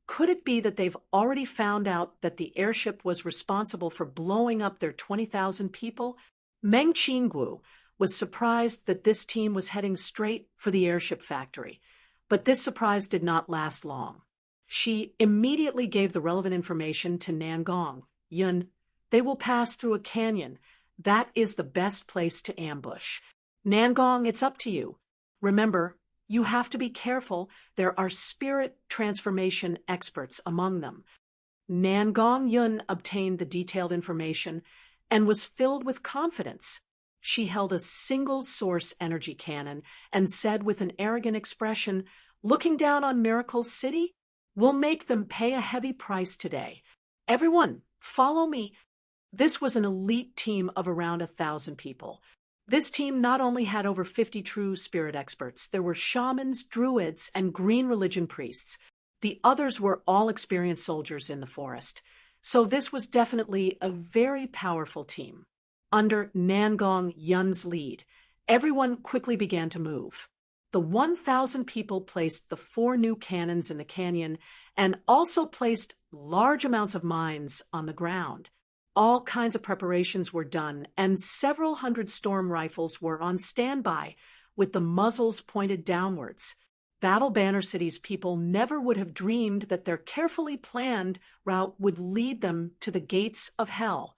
S1: Could it be that they've already found out that the airship was responsible for blowing up their 20,000 people? Meng Qinggu was surprised that this team was heading straight for the airship factory, but this surprise did not last long. She immediately gave the relevant information to Nangong. Yun, they will pass through a canyon. That is the best place to ambush. Nangong, it's up to you. Remember, you have to be careful. There are spirit transformation experts among them. Nangong Yun obtained the detailed information and was filled with confidence. She held a single-source energy cannon and said with an arrogant expression, "Looking down on Miracle City? We'll make them pay a heavy price today. Everyone, follow me." This was an elite team of around 1,000 people. This team not only had over 50 true spirit experts, there were shamans, druids, and green religion priests. The others were all experienced soldiers in the forest. So this was definitely a very powerful team. Under Nangong Yun's lead, everyone quickly began to move. The 1,000 people placed the 4 new cannons in the canyon and also placed large amounts of mines on the ground. All kinds of preparations were done, and several hundred storm rifles were on standby, with the muzzles pointed downwards. Battle Banner City's people never would have dreamed that their carefully planned route would lead them to the gates of hell.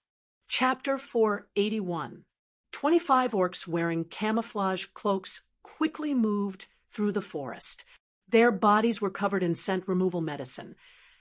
S1: Chapter 481. 25 orcs wearing camouflage cloaks quickly moved through the forest. Their bodies were covered in scent removal medicine,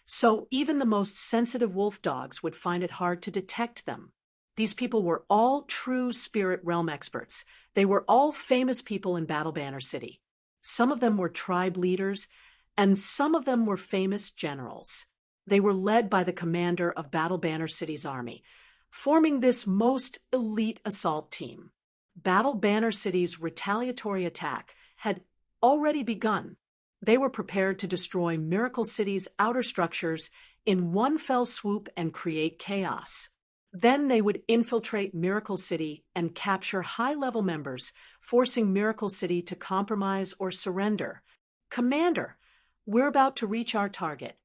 S1: so even the most sensitive wolf dogs would find it hard to detect them. These people were all true spirit realm experts. They were all famous people in Battle Banner City. Some of them were tribe leaders, and some of them were famous generals. They were led by the commander of Battle Banner City's army, forming this most elite assault team. Battle Banner City's retaliatory attack had already begun. They were prepared to destroy Miracle City's outer structures in one fell swoop and create chaos. Then they would infiltrate Miracle City and capture high-level members, forcing Miracle City to compromise or surrender. "Commander, we're about to reach our target."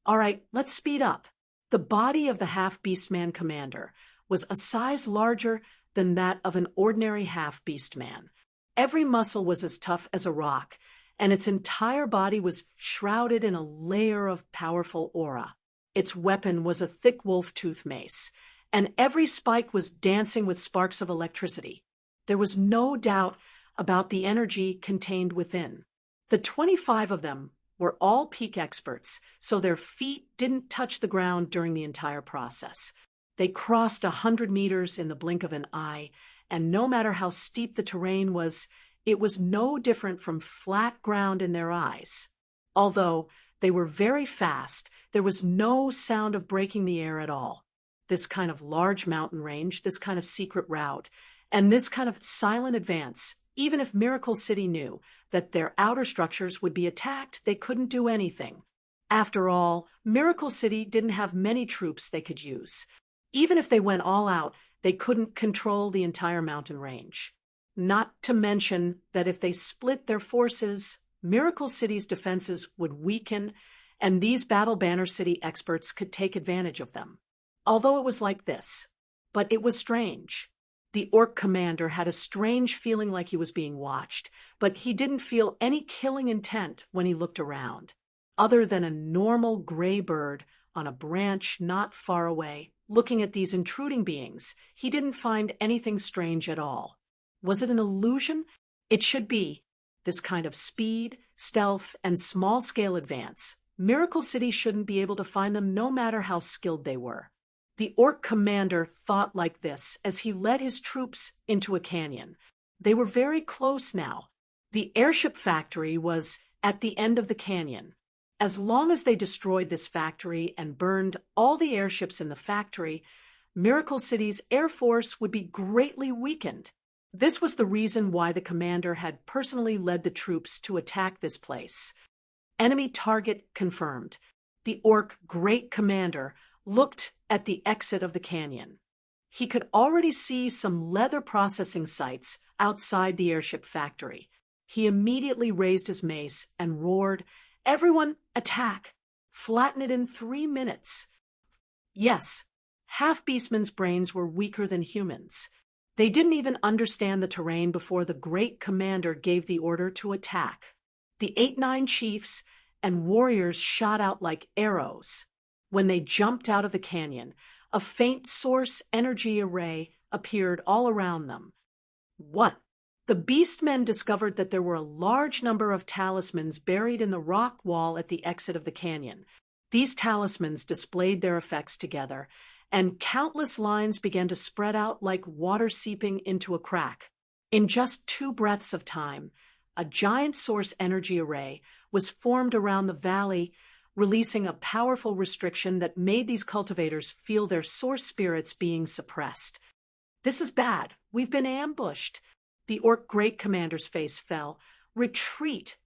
S1: "All right, let's speed up." The body of the half-beast-man commander was a size larger than that of an ordinary half-beast man. Every muscle was as tough as a rock, and its entire body was shrouded in a layer of powerful aura. Its weapon was a thick wolf-tooth mace, and every spike was dancing with sparks of electricity. There was no doubt about the energy contained within. The 25 of them were all peak experts, so their feet didn't touch the ground during the entire process. They crossed 100 meters in the blink of an eye, and no matter how steep the terrain was, it was no different from flat ground in their eyes. Although they were very fast, there was no sound of breaking the air at all. This kind of large mountain range, this kind of secret route, and this kind of silent advance, even if Miracle City knew that their outer structures would be attacked, they couldn't do anything. After all, Miracle City didn't have many troops they could use. Even if they went all out, they couldn't control the entire mountain range. Not to mention that if they split their forces, Miracle City's defenses would weaken, and these Battle Banner City experts could take advantage of them. Although it was like this, but it was strange. The orc commander had a strange feeling like he was being watched, but he didn't feel any killing intent when he looked around. Other than a normal gray bird on a branch not far away, looking at these intruding beings, he didn't find anything strange at all. Was it an illusion? It should be. This kind of speed, stealth, and small-scale advance, Miracle City shouldn't be able to find them no matter how skilled they were. The orc commander thought like this as he led his troops into a canyon. They were very close now. The airship factory was at the end of the canyon. As long as they destroyed this factory and burned all the airships in the factory, Miracle City's air force would be greatly weakened. This was the reason why the commander had personally led the troops to attack this place. Enemy target confirmed. The Orc Great Commander looked at the exit of the canyon. He could already see some leather processing sites outside the airship factory. He immediately raised his mace and roared, "Everyone, attack! Flatten it in 3 minutes." Yes, half-beastmen's brains were weaker than humans. They didn't even understand the terrain before the great commander gave the order to attack. The 8-9 chiefs and warriors shot out like arrows. When they jumped out of the canyon, a faint source energy array appeared all around them. What? The beastmen discovered that there were a large number of talismans buried in the rock wall at the exit of the canyon. These talismans displayed their effects together, and countless lines began to spread out like water seeping into a crack. In just 2 breaths of time, a giant source energy array was formed around the valley, releasing a powerful restriction that made these cultivators feel their source spirits being suppressed. "This is bad. We've been ambushed." The Orc Great Commander's face fell. "Retreat!"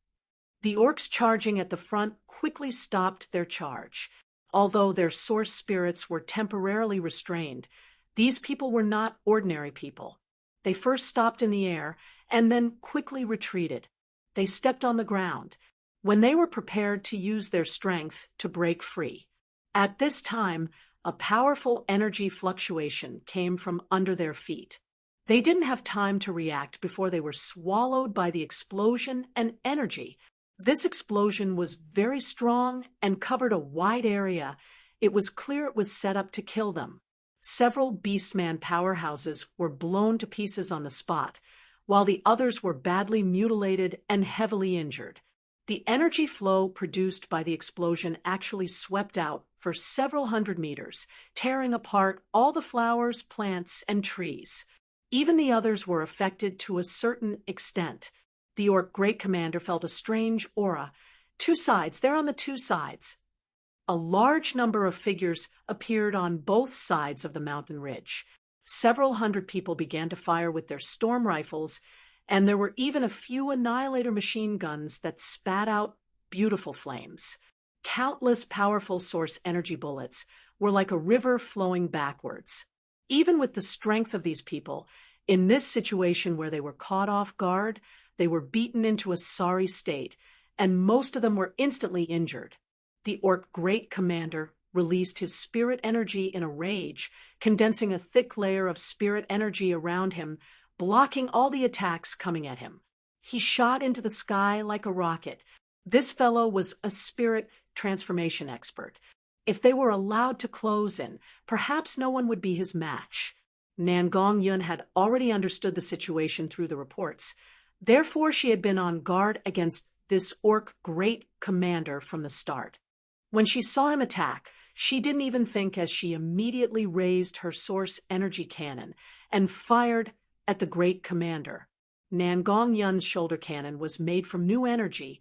S1: The orcs charging at the front quickly stopped their charge. Although their source spirits were temporarily restrained, these people were not ordinary people. They first stopped in the air and then quickly retreated. They stepped on the ground when they were prepared to use their strength to break free. At this time, a powerful energy fluctuation came from under their feet. They didn't have time to react before they were swallowed by the explosion and energy. This explosion was very strong and covered a wide area. It was clear it was set up to kill them. Several Beastman powerhouses were blown to pieces on the spot, while the others were badly mutilated and heavily injured. The energy flow produced by the explosion actually swept out for several hundred meters, tearing apart all the flowers, plants, and trees. Even the others were affected to a certain extent. The Orc Great Commander felt a strange aura. 2 sides, they're on the 2 sides. A large number of figures appeared on both sides of the mountain ridge. Several hundred people began to fire with their storm rifles, and there were even a few annihilator machine guns that spat out beautiful flames. Countless powerful source energy bullets were like a river flowing backwards. Even with the strength of these people, in this situation where they were caught off guard, they were beaten into a sorry state, and most of them were instantly injured. The Orc Great Commander released his spirit energy in a rage, condensing a thick layer of spirit energy around him, blocking all the attacks coming at him. He shot into the sky like a rocket. This fellow was a spirit transformation expert. If they were allowed to close in, perhaps no one would be his match. Nangong Yun had already understood the situation through the reports. Therefore, she had been on guard against this Orc Great Commander from the start. When she saw him attack, she didn't even think as she immediately raised her source energy cannon and fired at the Great Commander. Nangong Yun's shoulder cannon was made from new energy,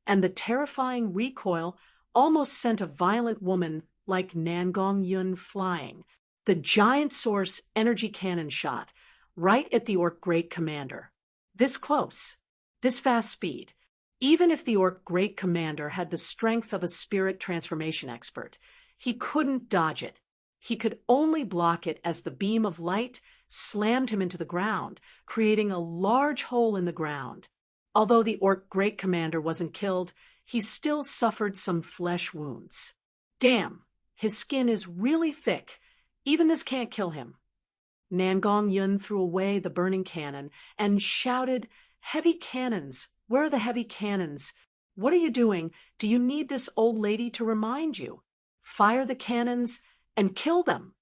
S1: and the terrifying recoil almost sent a violent woman like Nangong Yun flying. The giant source energy cannon shot right at the Orc Great Commander. This close, this fast speed. Even if the Orc Great Commander had the strength of a spirit transformation expert, he couldn't dodge it. He could only block it as the beam of light slammed him into the ground, creating a large hole in the ground. Although the Orc Great Commander wasn't killed, he still suffered some flesh wounds. Damn, his skin is really thick. Even this can't kill him. Nangong Yun threw away the burning cannon and shouted, "Heavy cannons! Where are the heavy cannons? What are you doing? Do you need this old lady to remind you? Fire the cannons and kill them."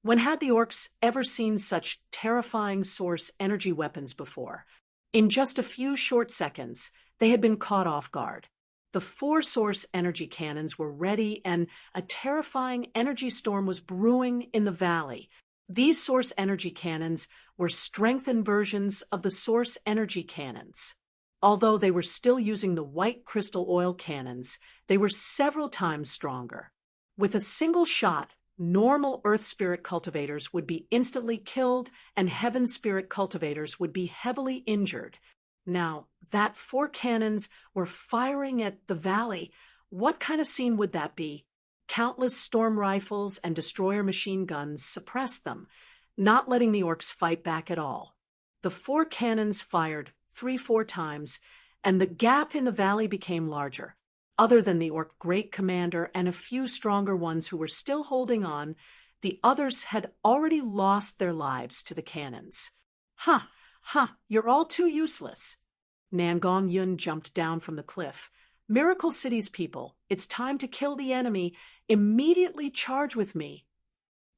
S1: When had the orcs ever seen such terrifying source energy weapons before? In just a few short seconds, they had been caught off guard. The 4 source energy cannons were ready, and a terrifying energy storm was brewing in the valley. These source energy cannons were strengthened versions of the source energy cannons. Although they were still using the white crystal oil cannons, they were several times stronger. With a single shot, normal Earth Spirit cultivators would be instantly killed and Heaven Spirit cultivators would be heavily injured. Now, that 4 cannons were firing at the valley. What kind of scene would that be? Countless storm rifles and destroyer machine guns suppressed them, not letting the orcs fight back at all. The 4 cannons fired 3-4 times, and the gap in the valley became larger. Other than the orc great commander and a few stronger ones who were still holding on, the others had already lost their lives to the cannons. You're all too useless. Nangong Yun jumped down from the cliff. Miracle City's people, it's time to kill the enemy. Immediately charge with me.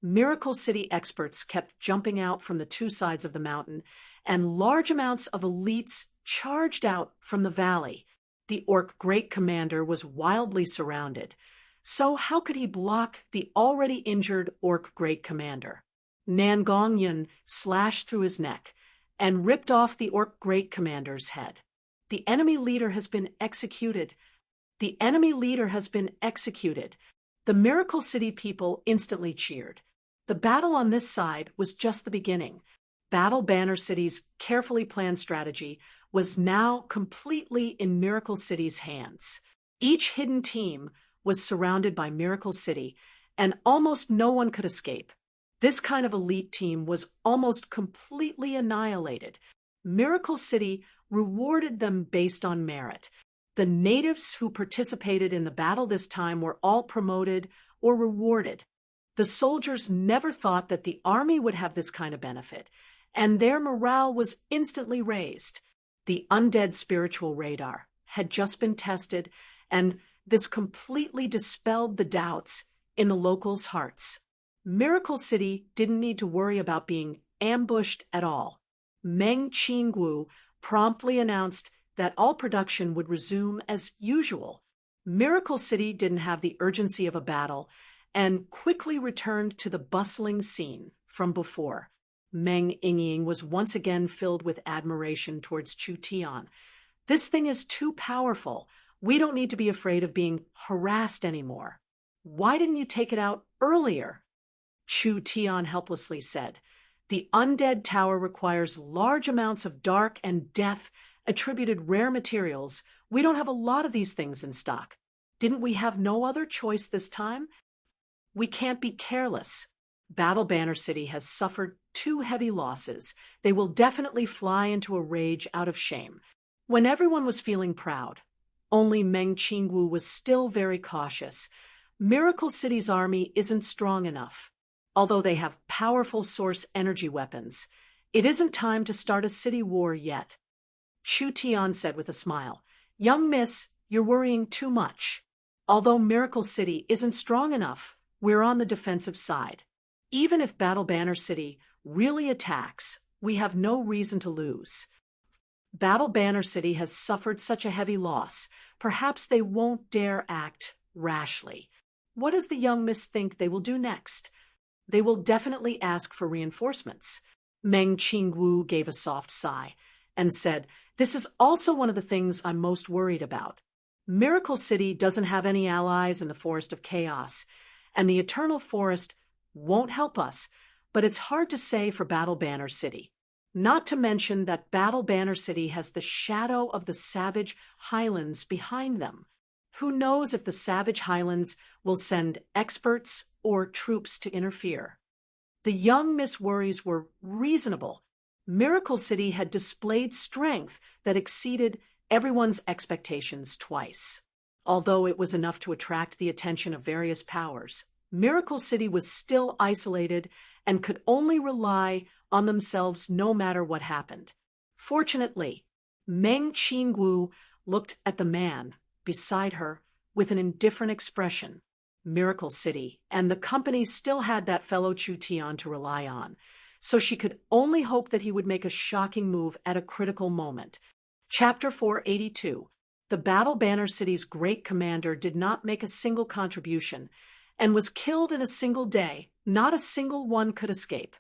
S1: Miracle City experts kept jumping out from the 2 sides of the mountain, and large amounts of elites charged out from the valley. The orc great commander was wildly surrounded. So how could he block the already injured orc great commander? Nangong Yun slashed through his neck and ripped off the orc great commander's head. The enemy leader has been executed. The enemy leader has been executed. The Miracle City people instantly cheered. The battle on this side was just the beginning. Battle Banner City's carefully planned strategy was now completely in Miracle City's hands. Each hidden team was surrounded by Miracle City, and almost no one could escape. This kind of elite team was almost completely annihilated. Miracle City rewarded them based on merit. The natives who participated in the battle this time were all promoted or rewarded. The soldiers never thought that the army would have this kind of benefit, and their morale was instantly raised. The undead spiritual radar had just been tested, and this completely dispelled the doubts in the locals' hearts. Miracle City didn't need to worry about being ambushed at all. Meng Qinggu promptly announced that all production would resume as usual. Miracle City didn't have the urgency of a battle and quickly returned to the bustling scene from before. Meng Yingying was once again filled with admiration towards Chu Tian. This thing is too powerful. We don't need to be afraid of being harassed anymore. Why didn't you take it out earlier? Chu Tian helplessly said. The undead tower requires large amounts of dark and death-attributed rare materials. We don't have a lot of these things in stock. Didn't we have no other choice this time? We can't be careless. Battle Banner City has suffered 2 heavy losses. They will definitely fly into a rage out of shame. When everyone was feeling proud, only Meng Qingwu was still very cautious. Miracle City's army isn't strong enough. Although they have powerful source energy weapons, it isn't time to start a city war yet. Chu Tian said with a smile, Young miss, you're worrying too much. Although Miracle City isn't strong enough, we're on the defensive side. Even if Battle Banner City really attacks, we have no reason to lose. Battle Banner City has suffered such a heavy loss, perhaps they won't dare act rashly. What does the young miss think they will do next? They will definitely ask for reinforcements. Meng Qingwu gave a soft sigh and said, This is also one of the things I'm most worried about. Miracle City doesn't have any allies in the Forest of Chaos, and the Eternal Forest won't help us, but it's hard to say for Battle Banner City. Not to mention that Battle Banner City has the shadow of the Savage Highlands behind them. Who knows if the Savage Highlands will send experts or troops to interfere? The young miss worries were reasonable. Miracle City had displayed strength that exceeded everyone's expectations twice. Although it was enough to attract the attention of various powers, Miracle City was still isolated and could only rely on themselves no matter what happened. Fortunately, Meng Qingwu looked at the man beside her with an indifferent expression. Miracle City and the company still had that fellow Chu Tian to rely on, so she could only hope that he would make a shocking move at a critical moment. Chapter 482. The Battle Banner City's great commander did not make a single contribution and was killed in a single day. Not a single one could escape.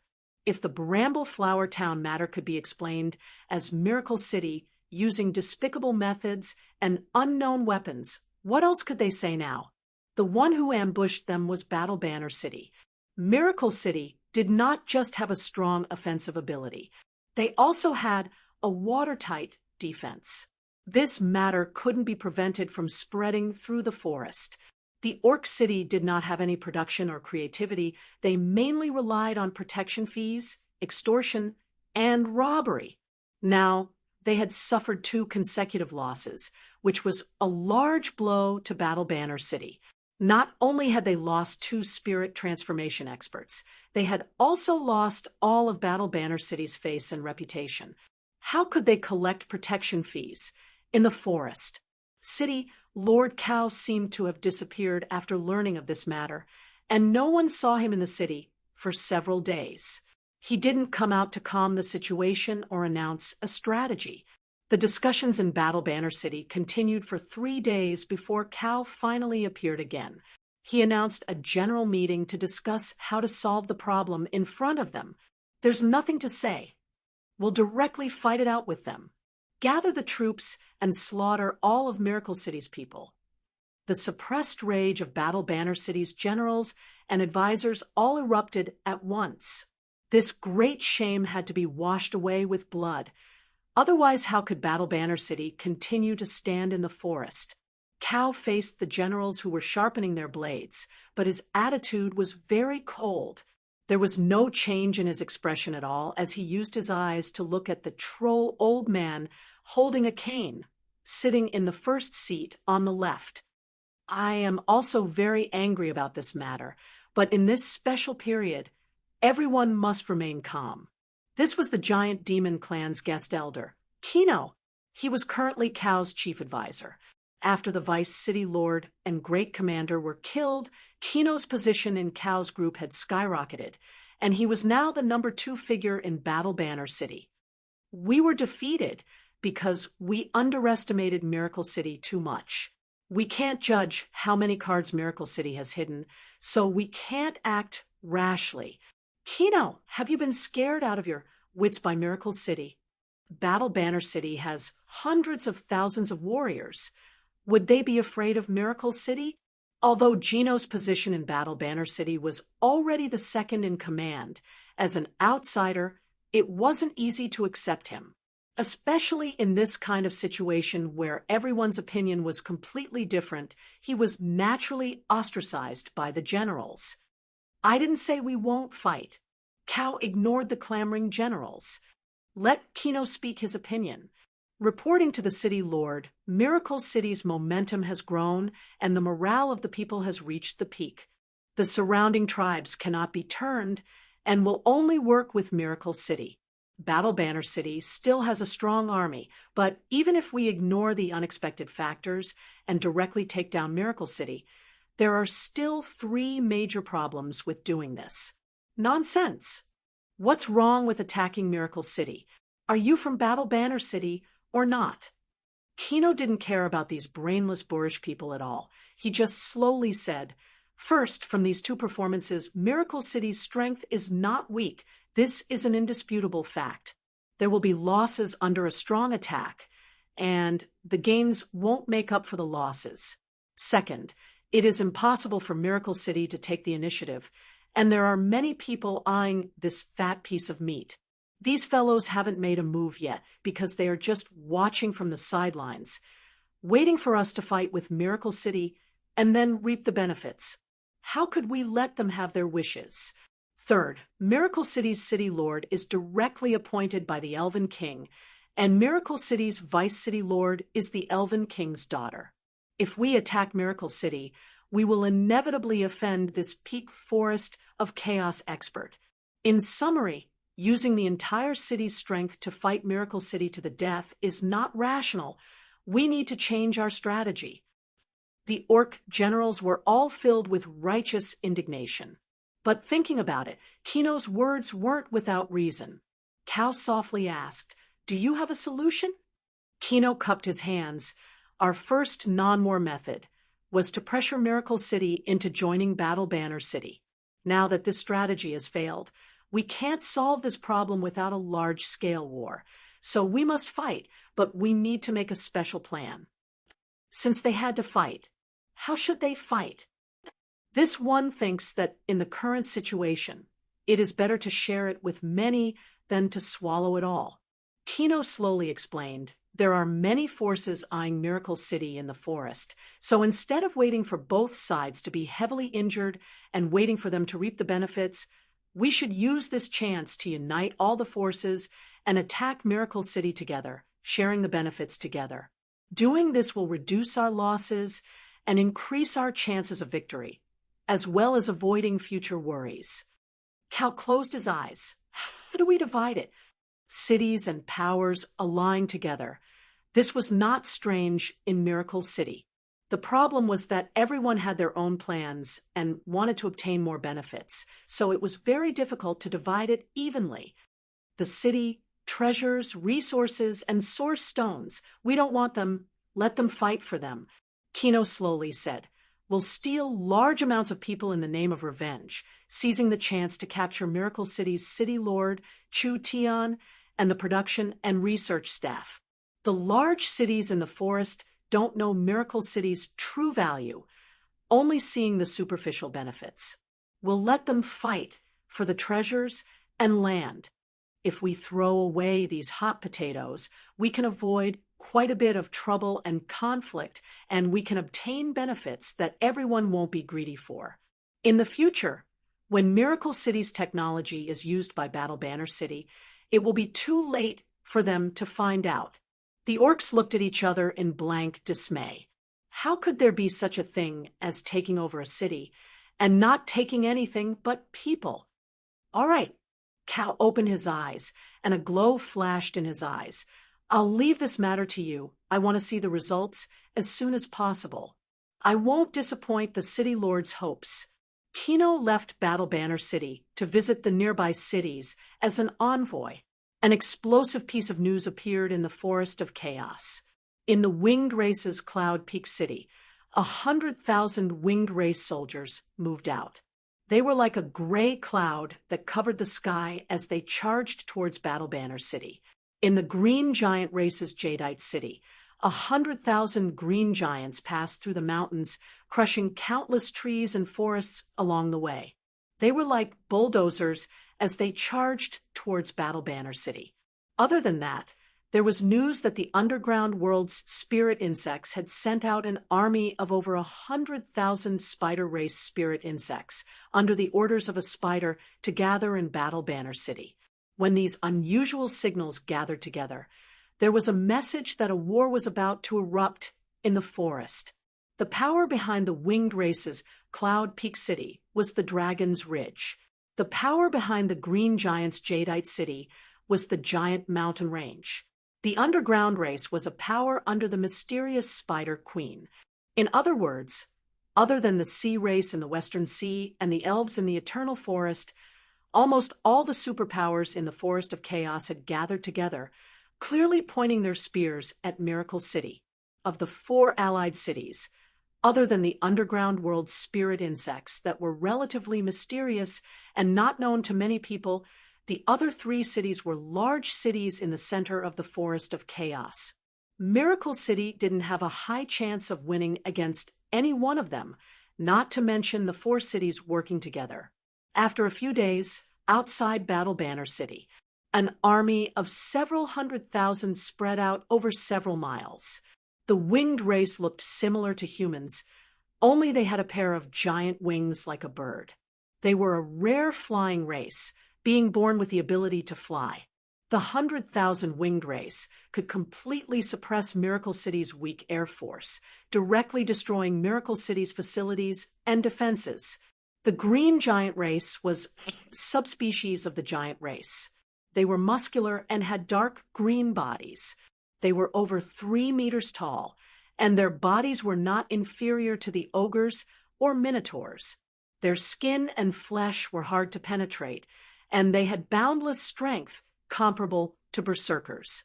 S1: If the Bramble Flower Town matter could be explained as Miracle City using despicable methods and unknown weapons. What else could they say now? The one who ambushed them was Battle Banner City. Miracle City did not just have a strong offensive ability. They also had a watertight defense. This matter couldn't be prevented from spreading through the forest. The Orc City did not have any production or creativity. They mainly relied on protection fees, extortion, and robbery. Now, they had suffered 2 consecutive losses, which was a large blow to Battle Banner City. Not only had they lost 2 spirit transformation experts, they had also lost all of Battle Banner City's face and reputation. How could they collect protection fees? In the forest city, Lord Cow seemed to have disappeared after learning of this matter, and no one saw him in the city for several days. He didn't come out to calm the situation or announce a strategy. The discussions in Battle Banner City continued for 3 days before Cow finally appeared again. He announced a general meeting to discuss how to solve the problem in front of them. There's nothing to say. We'll directly fight it out with them. Gather the troops and slaughter all of Miracle City's people. The suppressed rage of Battle Banner City's generals and advisors all erupted at once. This great shame had to be washed away with blood. Otherwise, how could Battle Banner City continue to stand in the forest? Cow faced the generals who were sharpening their blades, but his attitude was very cold. There was no change in his expression at all as he used his eyes to look at the troll old man holding a cane, sitting in the first seat on the left. I am also very angry about this matter, but in this special period, everyone must remain calm. This was the giant demon clan's guest elder, Kino. He was currently Cow's chief advisor. After the vice city lord and great commander were killed, Kino's position in Cow's group had skyrocketed, and he was now the number 2 figure in Battle Banner City. We were defeated because we underestimated Miracle City too much. We can't judge how many cards Miracle City has hidden, so we can't act rashly. Kino, have you been scared out of your wits by Miracle City? Battle Banner City has hundreds of thousands of warriors. Would they be afraid of Miracle City? Although Gino's position in Battle Banner City was already the second in command, as an outsider, it wasn't easy to accept him. Especially in this kind of situation where everyone's opinion was completely different, he was naturally ostracized by the generals. I didn't say we won't fight. Cow ignored the clamoring generals. Let Kino speak his opinion. Reporting to the city lord, Miracle City's momentum has grown and the morale of the people has reached the peak. The surrounding tribes cannot be turned and will only work with Miracle City. Battle Banner City still has a strong army, but even if we ignore the unexpected factors and directly take down Miracle City, there are still 3 major problems with doing this. Nonsense. What's wrong with attacking Miracle City? Are you from Battle Banner City or not? Kino didn't care about these brainless boorish people at all. He just slowly said, first, from these 2 performances, Miracle City's strength is not weak. This is an indisputable fact. There will be losses under a strong attack, and the gains won't make up for the losses. Second, it is impossible for Miracle City to take the initiative, and there are many people eyeing this fat piece of meat. These fellows haven't made a move yet because they are just watching from the sidelines, waiting for us to fight with Miracle City and then reap the benefits. How could we let them have their wishes? Third, Miracle City's city lord is directly appointed by the Elven King, and Miracle City's vice city lord is the Elven King's daughter. If we attack Miracle City, we will inevitably offend this peak forest of chaos expert. In summary, using the entire city's strength to fight Miracle City to the death is not rational. We need to change our strategy. The orc generals were all filled with righteous indignation. But thinking about it, Kino's words weren't without reason. Cow softly asked, "Do you have a solution?" Kino cupped his hands. Our first non-war method was to pressure Miracle City into joining Battle Banner City. Now that this strategy has failed, we can't solve this problem without a large-scale war. So we must fight, but we need to make a special plan. Since they had to fight, how should they fight? This one thinks that in the current situation, it is better to share it with many than to swallow it all. Kino slowly explained, there are many forces eyeing Miracle City in the forest, so instead of waiting for both sides to be heavily injured and waiting for them to reap the benefits, we should use this chance to unite all the forces and attack Miracle City together, sharing the benefits together. Doing this will reduce our losses and increase our chances of victory, as well as avoiding future worries. Cal closed his eyes. How do we divide it? Cities and powers align together. This was not strange in Miracle City. The problem was that everyone had their own plans and wanted to obtain more benefits, so it was very difficult to divide it evenly. The city, treasures, resources, and source stones, we don't want them. Let them fight for them. Kino slowly said, we'll steal large amounts of people in the name of revenge, seizing the chance to capture Miracle City's city lord, Chu Tian, and the production and research staff. The large cities in the forest don't know Miracle City's true value, only seeing the superficial benefits. We'll let them fight for the treasures and land. If we throw away these hot potatoes, we can avoid quite a bit of trouble and conflict, and we can obtain benefits that everyone won't be greedy for. In the future, when Miracle City's technology is used by Battle Banner City, it will be too late for them to find out. The orcs looked at each other in blank dismay. How could there be such a thing as taking over a city and not taking anything but people? All right. Cal opened his eyes, and a glow flashed in his eyes. I'll leave this matter to you. I want to see the results as soon as possible. I won't disappoint the city lord's hopes. Kino left Battle Banner City to visit the nearby cities as an envoy. An explosive piece of news appeared in the Forest of Chaos. In the Winged Race's Cloud Peak City, 100,000 Winged Race soldiers moved out. They were like a gray cloud that covered the sky as they charged towards Battle Banner City. In the Green Giant Race's Jadeite City, 100,000 green giants passed through the mountains, crushing countless trees and forests along the way. They were like bulldozers as they charged towards Battle Banner City. Other than that, there was news that the underground world's spirit insects had sent out an army of over 100,000 spider race spirit insects under the orders of a spider to gather in Battle Banner City. When these unusual signals gathered together, there was a message that a war was about to erupt in the forest. The power behind the Winged Race's Cloud Peak City was the Dragon's Ridge. The power behind the Green Giant's Jadeite City was the Giant Mountain Range. The underground race was a power under the mysterious Spider Queen. In other words, other than the Sea Race in the Western Sea and the Elves in the Eternal Forest, almost all the superpowers in the Forest of Chaos had gathered together, clearly pointing their spears at Miracle City. Of the 4 allied cities, other than the underground world's spirit insects that were relatively mysterious and not known to many people, the other 3 cities were large cities in the center of the Forest of Chaos. Miracle City didn't have a high chance of winning against any one of them, not to mention the 4 cities working together. After a few days, outside Battle Banner City, an army of several 100,000 spread out over several miles. The winged race looked similar to humans, only they had a pair of giant wings like a bird. They were a rare flying race, being born with the ability to fly. The 100,000 winged race could completely suppress Miracle City's weak air force, directly destroying Miracle City's facilities and defenses. The green giant race was a subspecies of the giant race. They were muscular and had dark green bodies. They were over 3 meters tall, and their bodies were not inferior to the ogres or minotaurs. Their skin and flesh were hard to penetrate, and they had boundless strength comparable to berserkers.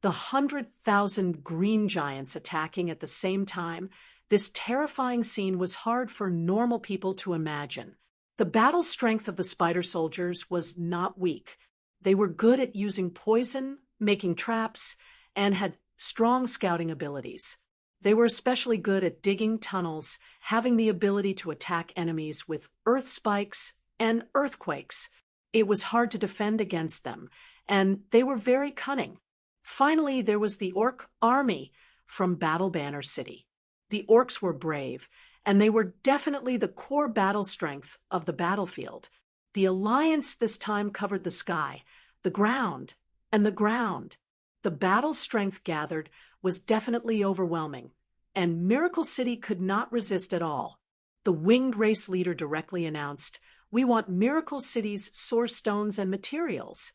S1: The 100,000 green giants attacking at the same time, this terrifying scene was hard for normal people to imagine. The battle strength of the spider soldiers was not weak. They were good at using poison, making traps, and had strong scouting abilities. They were especially good at digging tunnels, having the ability to attack enemies with earth spikes and earthquakes. It was hard to defend against them, and they were very cunning. Finally, there was the Orc army from Battle Banner City. The Orcs were brave, and they were definitely the core battle strength of the battlefield. The Alliance this time covered the sky, the ground, and the ground. The battle strength gathered was definitely overwhelming, and Miracle City could not resist at all. The winged race leader directly announced, "We want Miracle City's source stones and materials."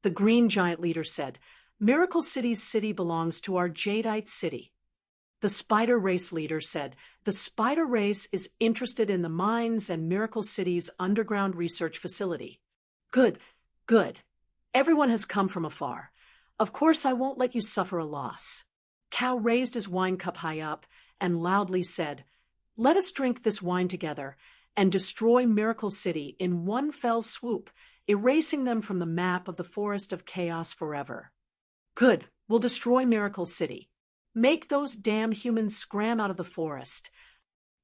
S1: The green giant leader said, "Miracle City's city belongs to our Jadeite city." The spider race leader said, "The spider race is interested in the mines and Miracle City's underground research facility." Good, good. Everyone has come from afar. Of course I won't let you suffer a loss. Cow raised his wine cup high up and loudly said, "Let us drink this wine together and destroy Miracle City in one fell swoop, erasing them from the map of the Forest of Chaos forever." Good, we'll destroy Miracle City. Make those damn humans scram out of the forest.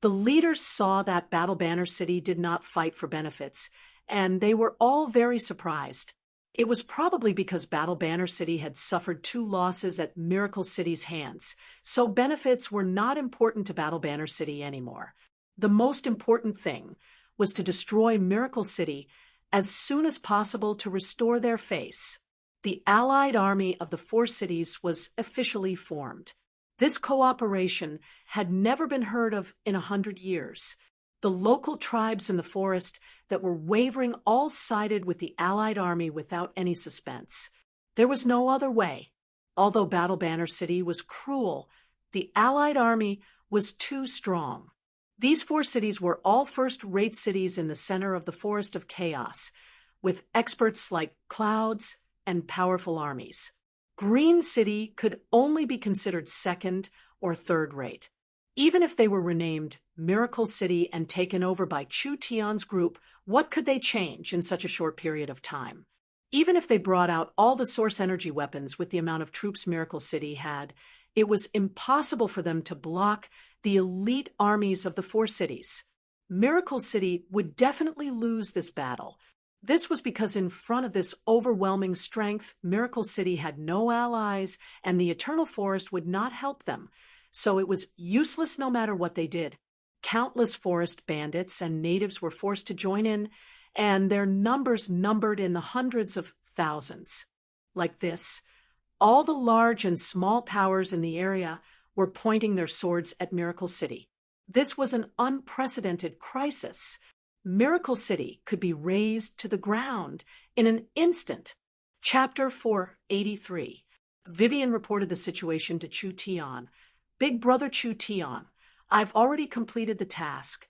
S1: The leaders saw that Battle Banner City did not fight for benefits, and they were all very surprised. It was probably because Battle Banner City had suffered 2 losses at Miracle City's hands, so benefits were not important to Battle Banner City anymore. The most important thing was to destroy Miracle City as soon as possible to restore their face. The Allied Army of the 4 cities was officially formed. This cooperation had never been heard of in 100 years. The local tribes in the forest that were wavering all sided with the Allied army without any suspense. There was no other way. Although Battle Banner City was cruel, the Allied army was too strong. These 4 cities were all first-rate cities in the center of the Forest of Chaos, with experts like Clouds and powerful armies. Green City could only be considered second or third-rate. Even if they were renamed Miracle City and taken over by Chu Tian's group, what could they change in such a short period of time? Even if they brought out all the source energy weapons with the amount of troops Miracle City had, it was impossible for them to block the elite armies of the 4 cities. Miracle City would definitely lose this battle. This was because in front of this overwhelming strength, Miracle City had no allies, and the Eternal Forest would not help them. So it was useless no matter what they did. Countless forest bandits and natives were forced to join in, and their numbers numbered in the hundreds of thousands. Like this, all the large and small powers in the area were pointing their swords at Miracle City. This was an unprecedented crisis. Miracle City could be razed to the ground in an instant. Chapter 483. Vivian reported the situation to Chu Tian. "Big Brother Chu Tian, I've already completed the task."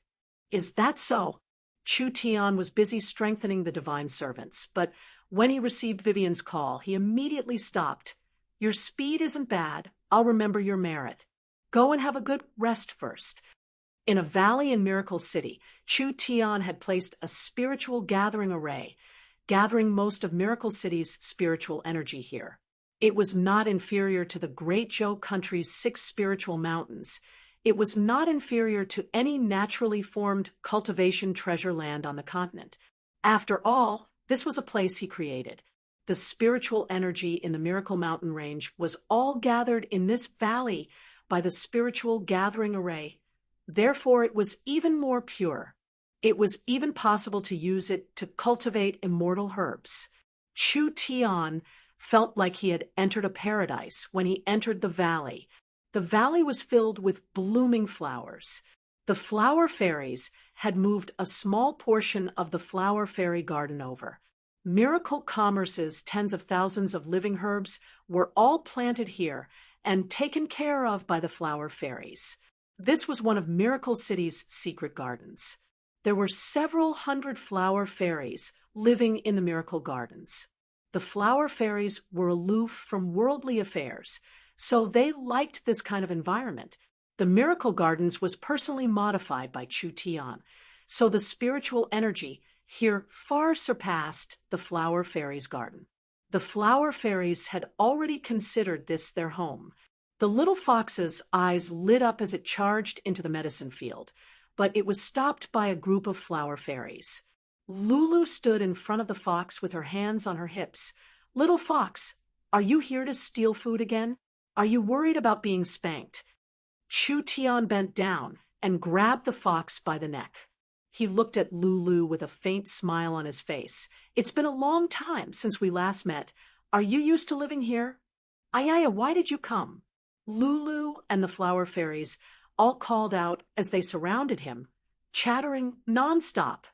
S1: "Is that so?" Chu Tian was busy strengthening the divine servants, but when he received Vivian's call, he immediately stopped. "Your speed isn't bad. I'll remember your merit. Go and have a good rest first." In a valley in Miracle City, Chu Tian had placed a spiritual gathering array, gathering most of Miracle City's spiritual energy here. It was not inferior to the Great Zhou country's 6 spiritual mountains. It was not inferior to any naturally formed cultivation treasure land on the continent. After all, this was a place he created. The spiritual energy in the Miracle Mountain range was all gathered in this valley by the spiritual gathering array. Therefore, it was even more pure. It was even possible to use it to cultivate immortal herbs. Chu Tian felt like he had entered a paradise when he entered the valley. The valley was filled with blooming flowers. The flower fairies had moved a small portion of the flower fairy garden over. Miracle Commerce's tens of thousands of living herbs were all planted here and taken care of by the flower fairies. This was one of Miracle City's secret gardens. There were several hundred flower fairies living in the Miracle Gardens. The flower fairies were aloof from worldly affairs, so they liked this kind of environment. The Miracle Gardens was personally modified by Chu Tian, so the spiritual energy here far surpassed the flower fairies' garden. The flower fairies had already considered this their home. The little fox's eyes lit up as it charged into the medicine field, but it was stopped by a group of flower fairies. Lulu stood in front of the fox with her hands on her hips. "Little fox, are you here to steal food again? Are you worried about being spanked?" Chu Tian bent down and grabbed the fox by the neck. He looked at Lulu with a faint smile on his face. "It's been a long time since we last met. Are you used to living here?" "Ayaya, why did you come?" Lulu and the flower fairies all called out as they surrounded him, chattering nonstop.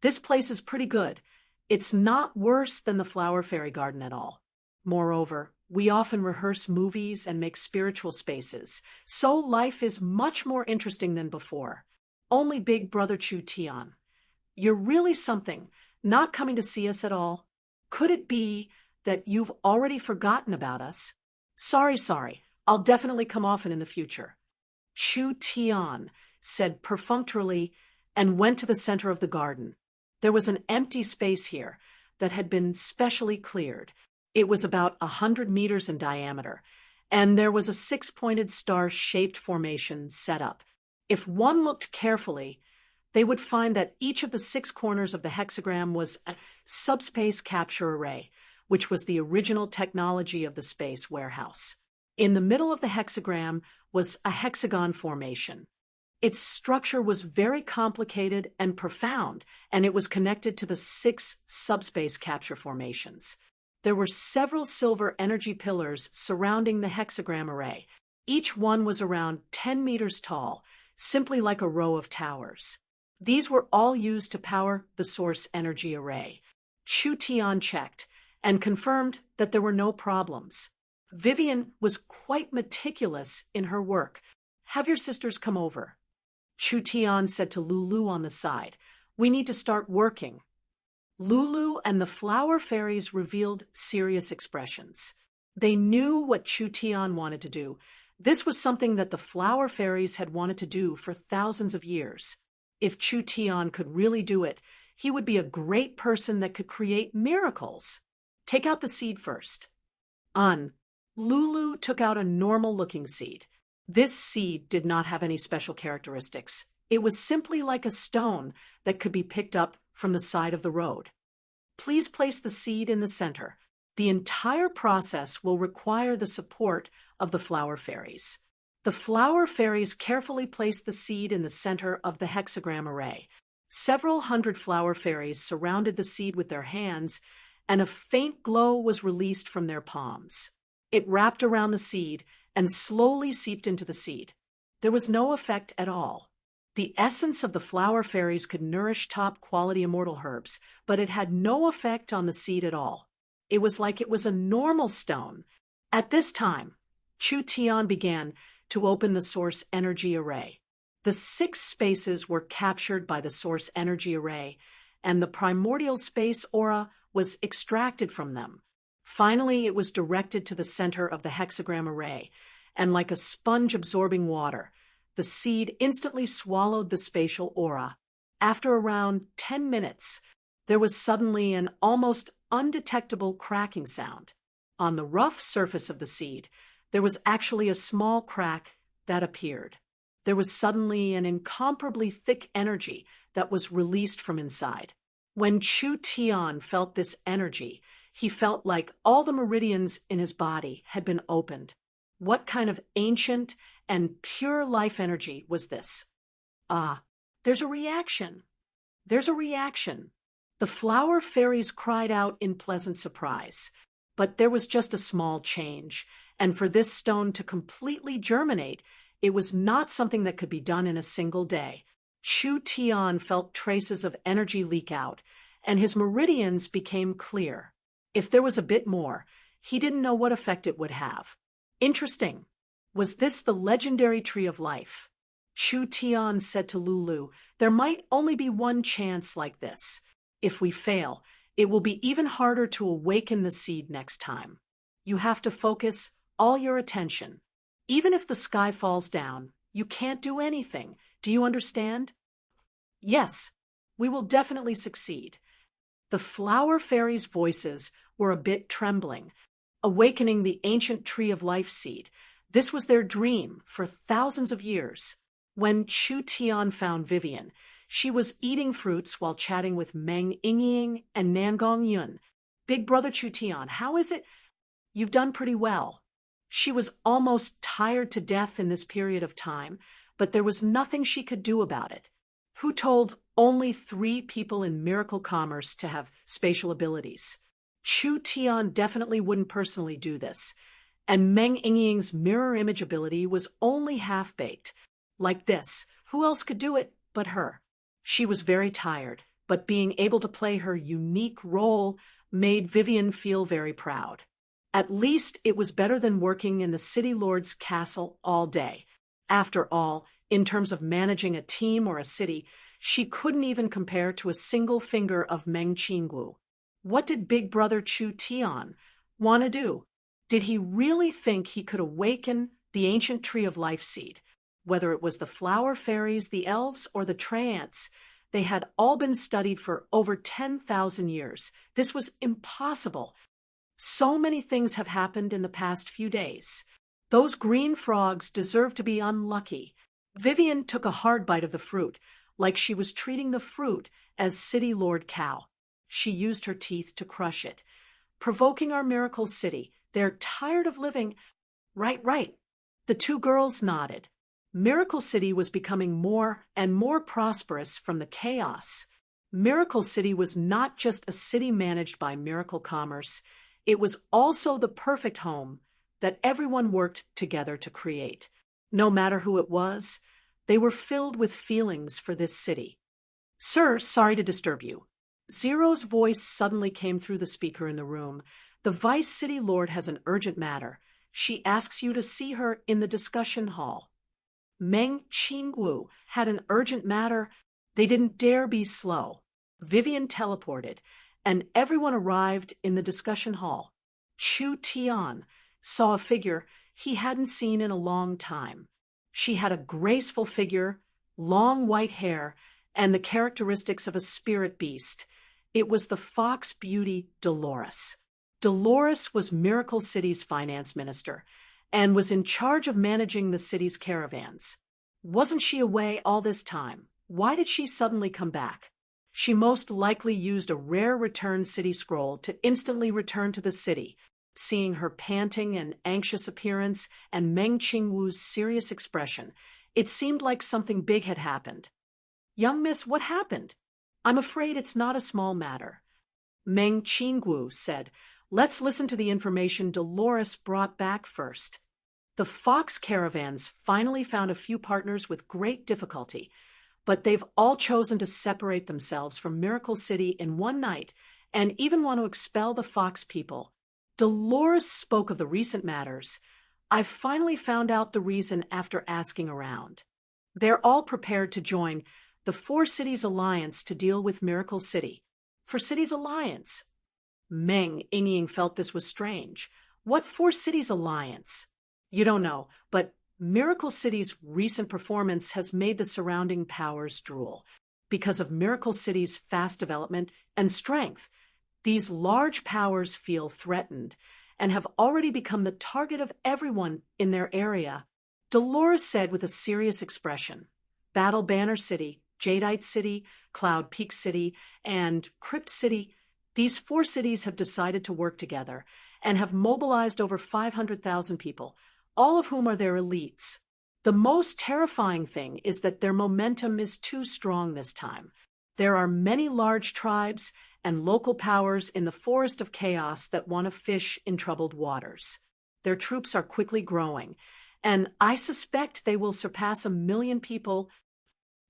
S1: "This place is pretty good. It's not worse than the flower fairy garden at all. Moreover, we often rehearse movies and make spiritual spaces, so life is much more interesting than before. Only Big Brother Chu Tian. You're really something, not coming to see us at all. Could it be that you've already forgotten about us?" Sorry. I'll definitely come often in the future." Chu Tian said perfunctorily and went to the center of the garden. There was an empty space here that had been specially cleared. It was about 100 meters in diameter, and there was a six-pointed star-shaped formation set up. If one looked carefully, they would find that each of the 6 corners of the hexagram was a subspace capture array, which was the original technology of the space warehouse. In the middle of the hexagram was a hexagon formation. Its structure was very complicated and profound, and it was connected to the 6 subspace capture formations. There were several silver energy pillars surrounding the hexagram array. Each one was around 10 meters tall, simply like a row of towers. These were all used to power the source energy array. Chu Tian checked and confirmed that there were no problems. Vivian was quite meticulous in her work. "Have your sisters come over." Chu Tian said to Lulu on the side, "We need to start working." Lulu and the flower fairies revealed serious expressions. They knew what Chu Tian wanted to do. This was something that the flower fairies had wanted to do for thousands of years. If Chu Tian could really do it, he would be a great person that could create miracles. "Take out the seed first." Lulu took out a normal-looking seed. This seed did not have any special characteristics. It was simply like a stone that could be picked up from the side of the road. "Please place the seed in the center. The entire process will require the support of the flower fairies." The flower fairies carefully placed the seed in the center of the hexagram array. Several hundred flower fairies surrounded the seed with their hands, and a faint glow was released from their palms. It wrapped around the seed and slowly seeped into the seed. There was no effect at all. The essence of the flower fairies could nourish top-quality immortal herbs, but it had no effect on the seed at all. It was like it was a normal stone. At this time, Chu Tian began to open the source energy array. The 6 spaces were captured by the source energy array, and the primordial space aura was extracted from them. Finally, it was directed to the center of the hexagram array, and like a sponge absorbing water, the seed instantly swallowed the spatial aura. After around 10 minutes, there was suddenly an almost undetectable cracking sound. On the rough surface of the seed, there was actually a small crack that appeared. There was suddenly an incomparably thick energy that was released from inside. When Chu Tian felt this energy, he felt like all the meridians in his body had been opened. What kind of ancient and pure life energy was this? There's a reaction. There's a reaction. The flower fairies cried out in pleasant surprise. But there was just a small change, and for this stone to completely germinate, it was not something that could be done in a single day. Chu Tian felt traces of energy leak out, and his meridians became clear. If there was a bit more, he didn't know what effect it would have. Interesting. Was this the legendary tree of life? Chu Tian said to Lulu, "There might only be one chance like this. If we fail, it will be even harder to awaken the seed next time. You have to focus all your attention. Even if the sky falls down, you can't do anything. Do you understand?" "Yes, we will definitely succeed." The flower fairies' voices were a bit trembling. Awakening the ancient tree of life seed. This was their dream for thousands of years. When Chu Tian found Vivian, she was eating fruits while chatting with Meng Yingying and Nangong Yun. Big brother Chu Tian, how is it? You've done pretty well. She was almost tired to death in this period of time, but there was nothing she could do about it. Who told only 3 people in miracle commerce to have spatial abilities? Chu Tian definitely wouldn't personally do this, and Meng Yingying's mirror image ability was only half-baked. Like this, who else could do it but her? She was very tired, but being able to play her unique role made Vivian feel very proud. At least it was better than working in the city lord's castle all day. After all, in terms of managing a team or a city, she couldn't even compare to a single finger of Meng Qinggu. What did Big Brother Chu Tian want to do? Did he really think he could awaken the ancient tree of life seed? Whether it was the flower fairies, the elves, or the treants, they had all been studied for over 10,000 years. This was impossible. So many things have happened in the past few days. Those green frogs deserve to be unlucky. Vivian took a hard bite of the fruit, like she was treating the fruit as City Lord Cow. She used her teeth to crush it. Provoking our miracle city. They're tired of living. Right. The 2 girls nodded. Miracle City was becoming more and more prosperous from the chaos. Miracle City was not just a city managed by miracle commerce. It was also the perfect home that everyone worked together to create. No matter who it was, they were filled with feelings for this city. Sir, sorry to disturb you. Zero's voice suddenly came through the speaker in the room. The Vice City Lord has an urgent matter. She asks you to see her in the discussion hall. Meng Qingwu had an urgent matter. They didn't dare be slow. Vivian teleported, and everyone arrived in the discussion hall. Chu Tian saw a figure he hadn't seen in a long time. She had a graceful figure, long white hair, and the characteristics of a spirit beast. It was the fox beauty Dolores. Dolores was Miracle City's finance minister and was in charge of managing the city's caravans. Wasn't she away all this time? Why did she suddenly come back? She most likely used a rare return city scroll to instantly return to the city. Seeing her panting and anxious appearance and Meng Qingwu's serious expression, it seemed like something big had happened. Young miss, what happened? I'm afraid it's not a small matter. Meng Qingwu said, let's listen to the information Dolores brought back first. The fox caravans finally found a few partners with great difficulty, but they've all chosen to separate themselves from Miracle City in one night and even want to expel the fox people. Dolores spoke of the recent matters. I've finally found out the reason after asking around. They're all prepared to join the 4 Cities Alliance to deal with Miracle City. For Cities Alliance? Meng Yingying felt this was strange. What 4 Cities Alliance? You don't know, but Miracle City's recent performance has made the surrounding powers drool. Because of Miracle City's fast development and strength, these large powers feel threatened and have already become the target of everyone in their area. Dolores said with a serious expression, Battle Banner City, Jadeite City, Cloud Peak City, and Crypt City, these 4 cities have decided to work together and have mobilized over 500,000 people, all of whom are their elites. The most terrifying thing is that their momentum is too strong this time. There are many large tribes and local powers in the Forest of Chaos that want to fish in troubled waters. Their troops are quickly growing, and I suspect they will surpass 1 million people.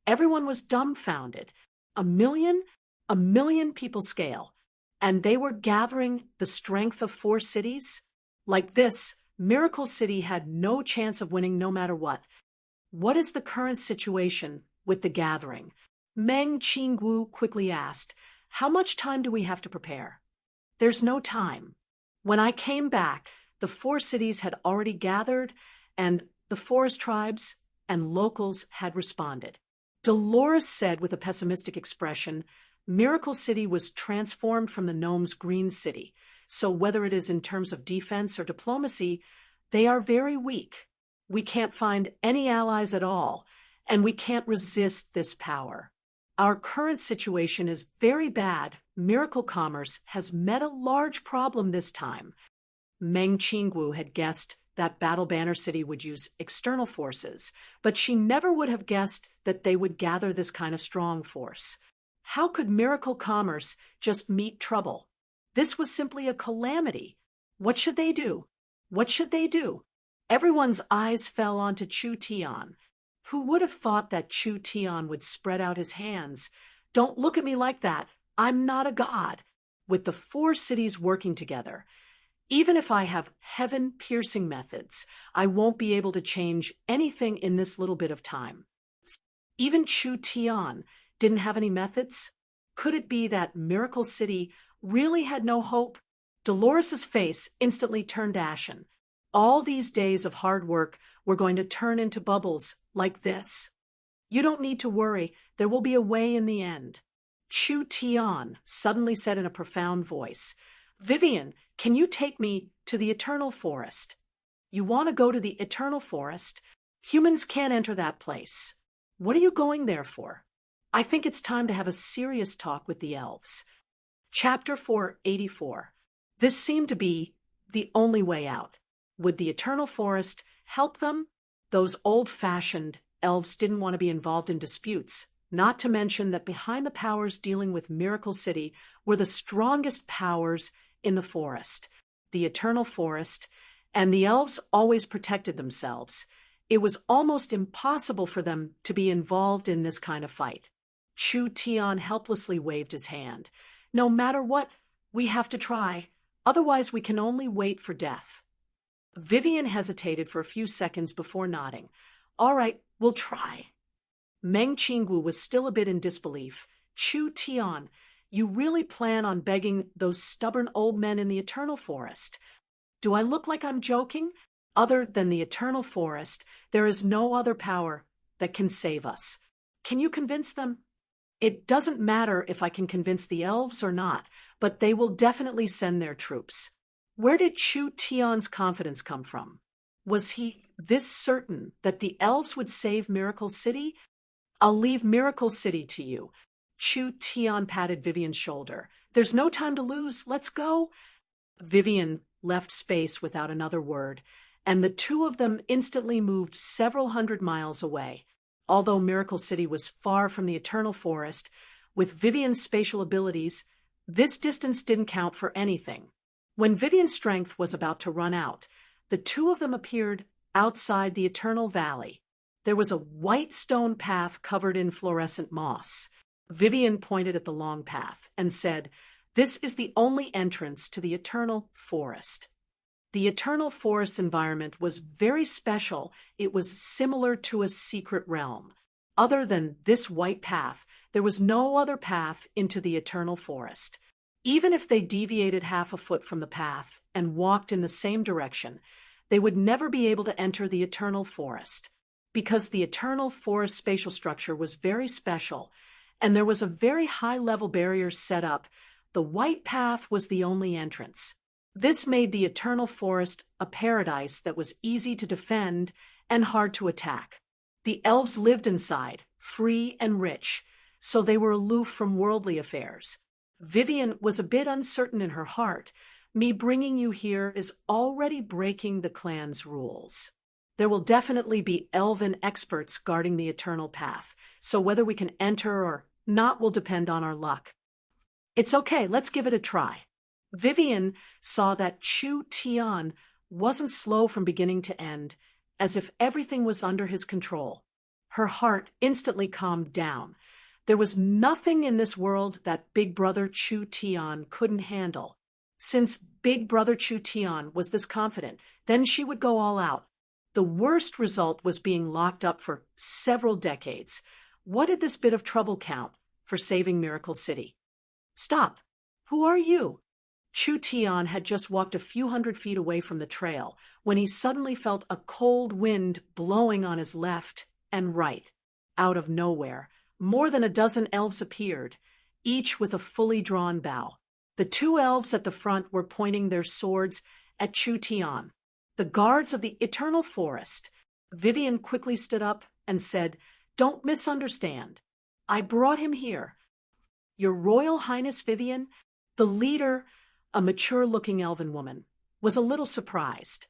S1: Everyone was dumbfounded. 1 million? 1 million people scale. And they were gathering the strength of 4 cities? Like this, Miracle City had no chance of winning no matter what. What is the current situation with the gathering? Meng Qingwu quickly asked, how much time do we have to prepare? There's no time. When I came back, the 4 cities had already gathered, and the forest tribes and locals had responded. Dolores said with a pessimistic expression, Miracle City was transformed from the gnome's green city. so whether it is in terms of defense or diplomacy, they are very weak. We can't find any allies at all, and we can't resist this power. Our current situation is very bad. Miracle commerce has met a large problem this time. Meng Qinggu had guessed that Battle Banner City would use external forces, but she never would have guessed that they would gather this kind of strong force. How could miracle commerce just meet trouble? This was simply a calamity. What should they do? What should they do? Everyone's eyes fell onto Chu Tian. Who would have thought that Chu Tian would spread out his hands? Don't look at me like that. I'm not a god. With the 4 cities working together, even if I have heaven-piercing methods, I won't be able to change anything in this little bit of time. Even Chu Tian didn't have any methods? Could it be that Miracle City really had no hope? Dolores's face instantly turned ashen. All these days of hard work were going to turn into bubbles like this. You don't need to worry. There will be a way in the end. Chu Tian suddenly said in a profound voice, Vivian, can you take me to the Eternal Forest? You want to go to the Eternal Forest? Humans can't enter that place. What are you going there for? I think it's time to have a serious talk with the elves. Chapter 484. This seemed to be the only way out. Would the Eternal Forest help them? Those old-fashioned elves didn't want to be involved in disputes, not to mention that behind the powers dealing with Miracle City were the strongest powers in the forest, the Eternal Forest, and the elves always protected themselves. It was almost impossible for them to be involved in this kind of fight. Chu Tian helplessly waved his hand. No matter what, we have to try. Otherwise, we can only wait for death. Vivian hesitated for a few seconds before nodding. All right, we'll try. Meng Qinggu was still a bit in disbelief. Chu Tian, you really plan on begging those stubborn old men in the Eternal Forest? Do I look like I'm joking? Other than the Eternal Forest, there is no other power that can save us. Can you convince them? It doesn't matter if I can convince the elves or not, but they will definitely send their troops. Where did Chu Tian's confidence come from? Was he this certain that the elves would save Miracle City? I'll leave Miracle City to you. Chu Tian patted Vivian's shoulder. There's no time to lose. Let's go. Vivian left space without another word, and the 2 of them instantly moved several hundred miles away. Although Miracle City was far from the Eternal Forest, with Vivian's spatial abilities, this distance didn't count for anything. When Vivian's strength was about to run out, the 2 of them appeared outside the Eternal Valley. There was a white stone path covered in fluorescent moss. Vivian pointed at the long path and said, This is the only entrance to the Eternal Forest. The Eternal Forest environment was very special. It was similar to a secret realm. Other than this white path, there was no other path into the Eternal Forest. Even if they deviated half a foot from the path and walked in the same direction, they would never be able to enter the Eternal Forest. Because the Eternal Forest spatial structure was very special, and there was a very high-level barrier set up, the white path was the only entrance. This made the Eternal Forest a paradise that was easy to defend and hard to attack. The elves lived inside, free and rich, so they were aloof from worldly affairs. Vivian was a bit uncertain in her heart. Me bringing you here is already breaking the clan's rules. There will definitely be elven experts guarding the Eternal Path, so whether we can enter or not will depend on our luck. It's okay, let's give it a try. Vivian saw that Chu Tian wasn't slow from beginning to end, as if everything was under his control. Her heart instantly calmed down. There was nothing in this world that Big Brother Chu Tian couldn't handle. Since Big Brother Chu Tian was this confident, then she would go all out. The worst result was being locked up for several decades. What did this bit of trouble count for saving Miracle City? Stop! Who are you? Chu Tian had just walked a few hundred feet away from the trail when he suddenly felt a cold wind blowing on his left and right. Out of nowhere, more than a dozen elves appeared, each with a fully drawn bow. The two elves at the front were pointing their swords at Chu Tian, the guards of the eternal forest. Vivian quickly stood up and said, "Don't misunderstand. I brought him here. Your Royal Highness Vivian," the leader, a mature-looking elven woman, was a little surprised.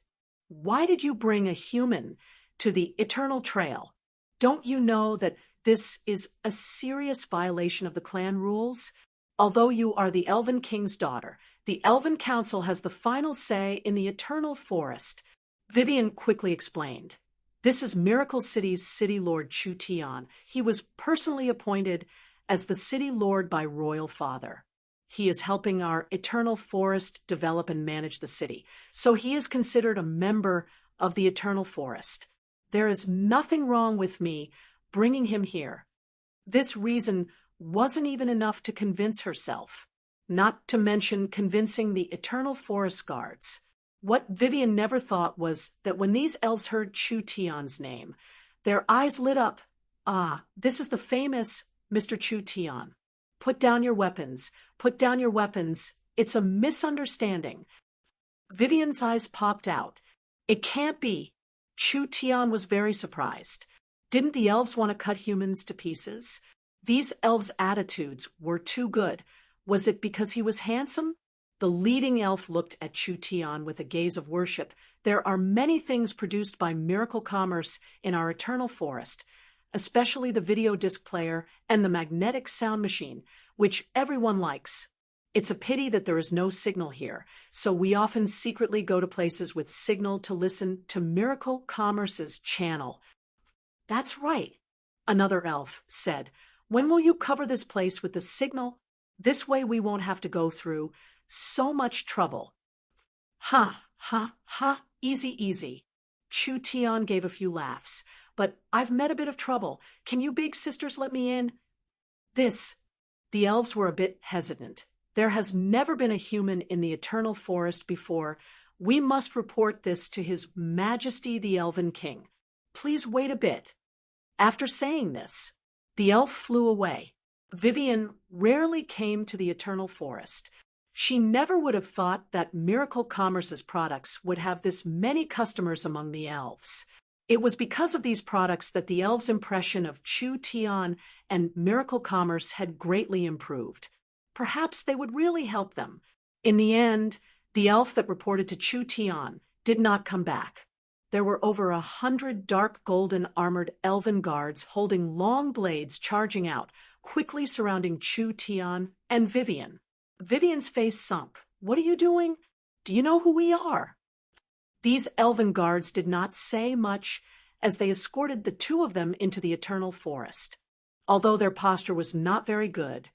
S1: "Why did you bring a human to the Eternal Trail? Don't you know that this is a serious violation of the clan rules? Although you are the Elven King's daughter, the Elven Council has the final say in the Eternal Forest," Vivian quickly explained. "This is Miracle City's City Lord Chu Tian. He was personally appointed as the City Lord by Royal Father. He is helping our Eternal Forest develop and manage the city, so he is considered a member of the Eternal Forest. There is nothing wrong with me bringing him here." This reason wasn't even enough to convince herself, not to mention convincing the Eternal Forest guards. What Vivian never thought was that when these elves heard Chu Tian's name, their eyes lit up. "Ah, this is the famous Mr. Chu Tian. Put down your weapons. Put down your weapons. It's a misunderstanding." Vivian's eyes popped out. It can't be. Chu Tian was very surprised. Didn't the elves want to cut humans to pieces? These elves' attitudes were too good. Was it because he was handsome? The leading elf looked at Chu Tian with a gaze of worship. "There are many things produced by Miracle Commerce in our Eternal Forest, especially the video disc player and the magnetic sound machine, which everyone likes. It's a pity that there is no signal here, so we often secretly go to places with signal to listen to Miracle Commerce's channel." "That's right," another elf said. "When will you cover this place with the signal? This way we won't have to go through so much trouble." "Ha, ha, ha, easy, easy." Chu Tian gave a few laughs. "But I've met a bit of trouble. Can you big sisters let me in?" The elves were a bit hesitant. "There has never been a human in the Eternal Forest before. We must report this to His Majesty the Elven King. Please wait a bit." After saying this, the elf flew away. Vivian rarely came to the Eternal Forest. She never would have thought that Miracle Commerce's products would have this many customers among the elves. It was because of these products that the elves' impression of Chu Tian and Miracle Commerce had greatly improved. Perhaps they would really help them. In the end, the elf that reported to Chu Tian did not come back. There were over 100 dark golden armored elven guards holding long blades charging out, quickly surrounding Chu Tian and Vivian. Vivian's face sunk. "What are you doing? Do you know who we are?" These elven guards did not say much as they escorted the two of them into the Eternal Forest. Although their posture was not very good,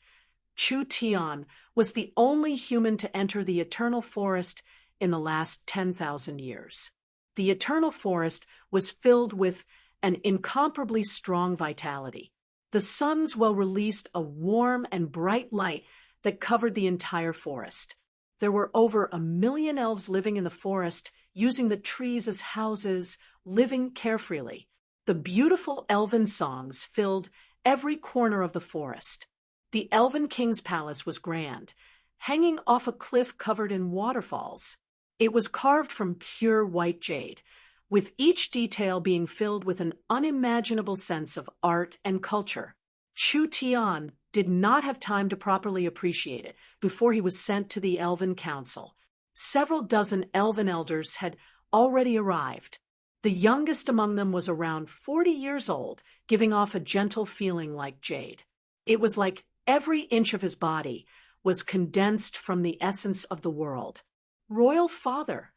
S1: Chu Tian was the only human to enter the Eternal Forest in the last 10,000 years. The Eternal Forest was filled with an incomparably strong vitality. The suns released a warm and bright light that covered the entire forest. There were over 1 million elves living in the forest, using the trees as houses, living carefreely. The beautiful elven songs filled every corner of the forest. The Elven King's palace was grand, hanging off a cliff covered in waterfalls. It was carved from pure white jade, with each detail being filled with an unimaginable sense of art and culture. Chu Tian did not have time to properly appreciate it before he was sent to the Elven Council. Several dozen elven elders had already arrived. The youngest among them was around 40 years old, giving off a gentle feeling like jade. It was like every inch of his body was condensed from the essence of the world. "Royal Father!"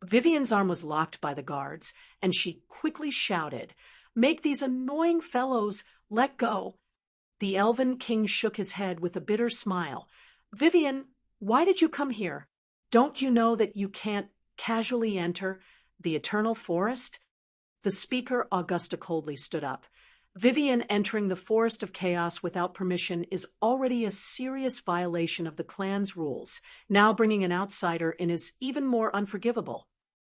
S1: Vivian's arm was locked by the guards, and she quickly shouted, "Make these annoying fellows let go." The Elven King shook his head with a bitter smile. "Vivian, why did you come here? Don't you know that you can't casually enter the Eternal Forest?" The speaker, Augusta, coldly stood up. "Vivian entering the Forest of Chaos without permission is already a serious violation of the clan's rules. Now bringing an outsider in is even more unforgivable.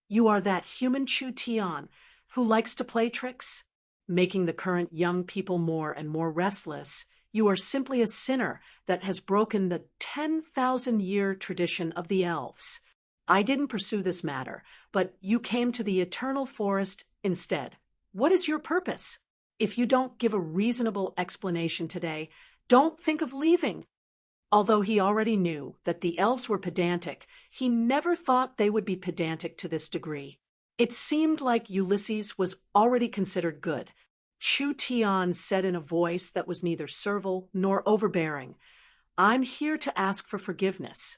S1: You are that human Chu Tian who likes to play tricks, making the current young people more and more restless. You are simply a sinner that has broken the 10,000-year tradition of the elves. I didn't pursue this matter, but you came to the eternal forest instead. What is your purpose? If you don't give a reasonable explanation today, don't think of leaving. Although he already knew that the elves were pedantic, he never thought they would be pedantic to this degree. It seemed like Ulysses was already considered good. Chu Tian said in a voice that was neither servile nor overbearing, "I'm here to ask for forgiveness."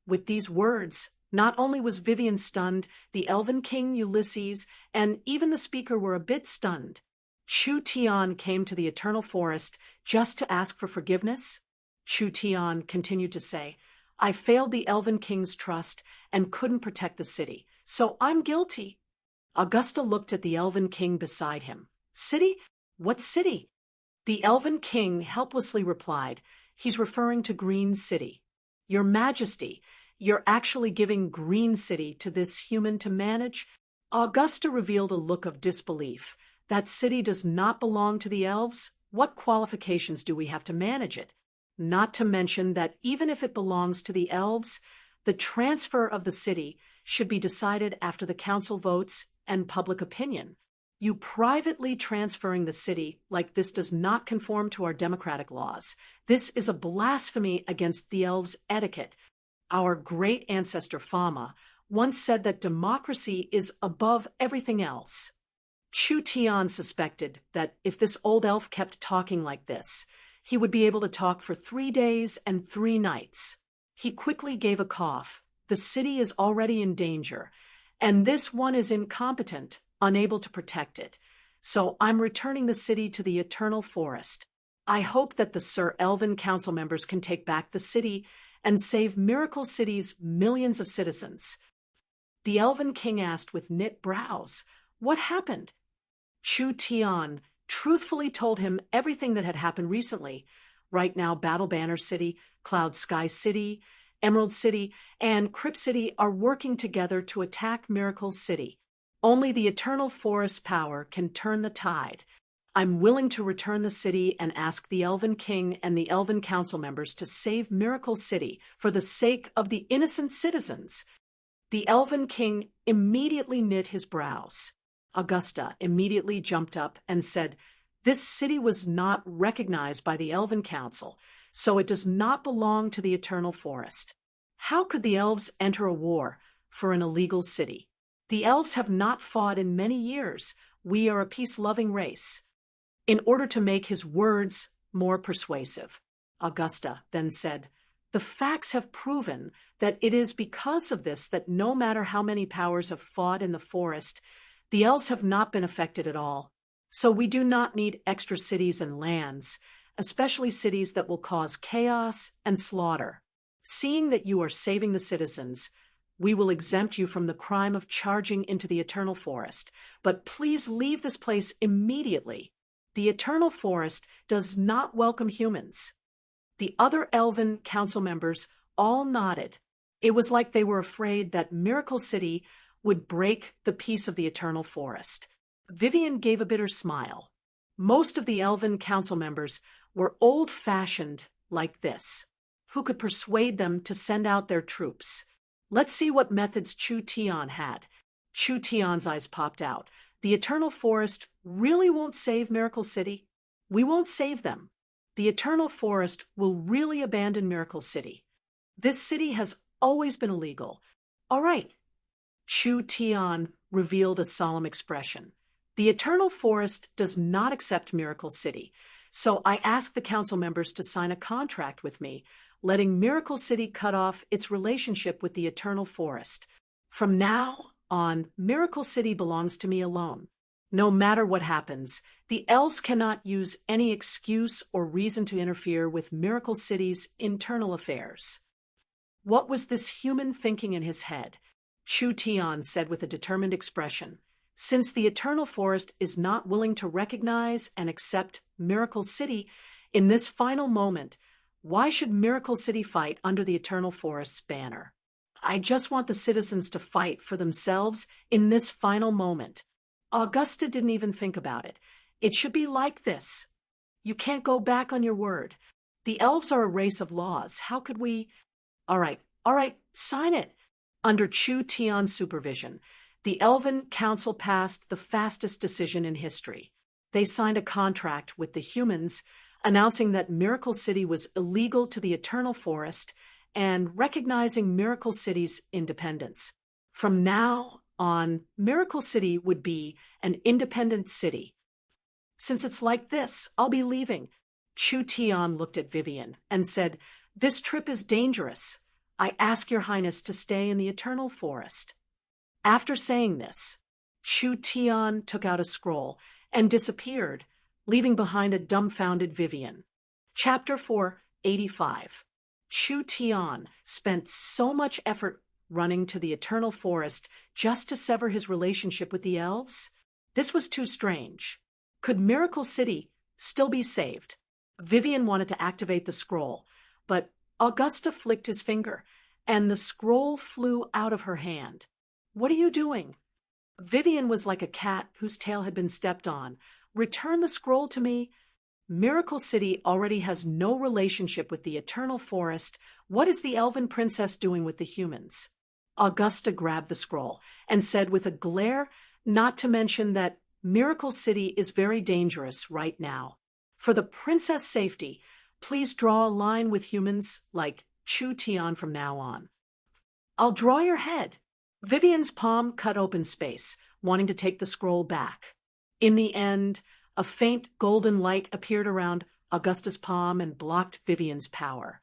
S1: With these words, not only was Vivian stunned, the elven king Ulysses and even the speaker were a bit stunned. Chu Tian came to the eternal forest just to ask for forgiveness? Chu Tian continued to say, "I failed the elven king's trust and couldn't protect the city, so I'm guilty." Augusta looked at the elven king beside him. "City? What city?" The elven king helplessly replied, "He's referring to Green City. Your Majesty, you're actually giving Green City to this human to manage?" Augusta revealed a look of disbelief. "That city does not belong to the elves? What qualifications do we have to manage it? Not to mention that even if it belongs to the elves, the transfer of the city should be decided after the council votes and public opinion. You privately transferring the city like this does not conform to our democratic laws. This is a blasphemy against the elves' etiquette. Our great ancestor Fama once said that democracy is above everything else." Chu Tian suspected that if this old elf kept talking like this, he would be able to talk for 3 days and 3 nights. He quickly gave a cough. The city is already in danger, and this one is incompetent, unable to protect it. So I'm returning the city to the eternal forest. I hope that the Sir Elven council members can take back the city and save Miracle City's millions of citizens. The Elven King asked with knit brows, "What happened?" Chu Tian truthfully told him everything that had happened recently. Right now, Battle Banner City, Cloud Sky City, Emerald City, and Crypt City are working together to attack Miracle City. Only the eternal forest power can turn the tide. I'm willing to return the city and ask the Elven King and the Elven Council members to save Miracle City for the sake of the innocent citizens. The Elven King immediately knit his brows. Augusta immediately jumped up and said, "This city was not recognized by the Elven Council, so it does not belong to the Eternal Forest. How could the elves enter a war for an illegal city? The elves have not fought in many years. We are a peace-loving race." In order to make his words more persuasive, Augusta then said, "The facts have proven that it is because of this that no matter how many powers have fought in the forest, the elves have not been affected at all. So we do not need extra cities and lands, especially cities that will cause chaos and slaughter. Seeing that you are saving the citizens, we will exempt you from the crime of charging into the Eternal Forest, but please leave this place immediately. The Eternal Forest does not welcome humans." The other Elven council members all nodded. It was like they were afraid that Miracle City would break the peace of the Eternal Forest. Vivian gave a bitter smile. Most of the Elven council members were old-fashioned like this. Who could persuade them to send out their troops? Let's see what methods Chu Tian had. Chu Tian's eyes popped out. The Eternal Forest really won't save Miracle City. We won't save them. The Eternal Forest will really abandon Miracle City. This city has always been illegal. All right. Chu Tian revealed a solemn expression. The Eternal Forest does not accept Miracle City, so I ask the council members to sign a contract with me, letting Miracle City cut off its relationship with the Eternal Forest. From now on, Miracle City belongs to me alone. No matter what happens, the elves cannot use any excuse or reason to interfere with Miracle City's internal affairs. What was this human thinking in his head? Chu Tian said with a determined expression, "Since the Eternal Forest is not willing to recognize and accept Miracle City in this final moment, why should Miracle City fight under the Eternal Forest's banner? I just want the citizens to fight for themselves in this final moment." Augusta didn't even think about it. It should be like this. You can't go back on your word. The elves are a race of laws. How could we? All right, sign it. Under Chu Tian's supervision, the Elven Council passed the fastest decision in history. They signed a contract with the humans, announcing that Miracle City was illegal to the Eternal Forest and recognizing Miracle City's independence. From now on, Miracle City would be an independent city. Since it's like this, I'll be leaving. Chu Tian looked at Vivian and said, "This trip is dangerous. I ask your highness to stay in the Eternal Forest." After saying this, Chu Tian took out a scroll and disappeared, leaving behind a dumbfounded Vivian. Chapter 485. Chu Tian spent so much effort running to the Eternal Forest just to sever his relationship with the elves? This was too strange. Could Miracle City still be saved? Vivian wanted to activate the scroll, but Augusta flicked his finger, and the scroll flew out of her hand. "What are you doing?" Vivian was like a cat whose tail had been stepped on. "Return the scroll to me." Miracle City already has no relationship with the Eternal Forest. What is the elven princess doing with the humans? Augusta grabbed the scroll and said with a glare, not to mention that Miracle City is very dangerous right now. For the princess' safety, please draw a line with humans like Chu Tian from now on. "I'll draw your head." Vivian's palm cut open space, wanting to take the scroll back. In the end, a faint golden light appeared around Augusta's palm and blocked Vivian's power.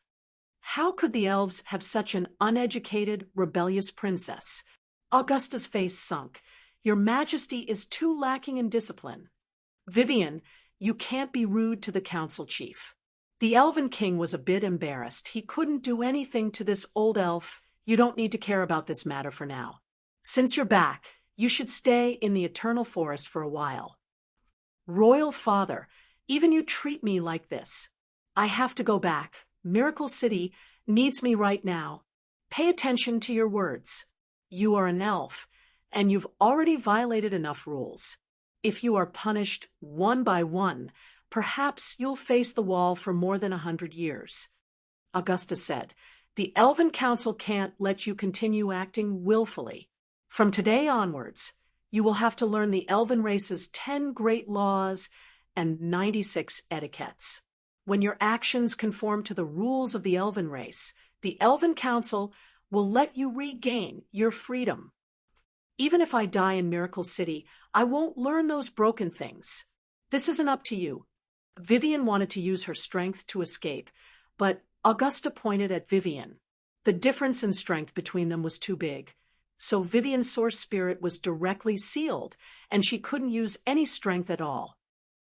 S1: How could the elves have such an uneducated, rebellious princess? Augusta's face sunk. "Your Majesty is too lacking in discipline." "Vivian, you can't be rude to the council chief." The Elven King was a bit embarrassed. He couldn't do anything to this old elf. "You don't need to care about this matter for now. Since you're back, you should stay in the Eternal Forest for a while." "Royal Father, even you treat me like this. I have to go back. Miracle City needs me right now. Pay attention to your words. You are an elf, and you've already violated enough rules. If you are punished one by one, perhaps you'll face the wall for more than 100 years. Augusta said, "The Elven Council can't let you continue acting willfully. From today onwards, you will have to learn the Elven race's 10 great laws and 96 etiquettes. When your actions conform to the rules of the Elven race, the Elven Council will let you regain your freedom. Even if I die in Miracle City, I won't learn those broken things. This isn't up to you." Vivian wanted to use her strength to escape, but Augusta pointed at Vivian. The difference in strength between them was too big, so Vivian's source spirit was directly sealed, and she couldn't use any strength at all.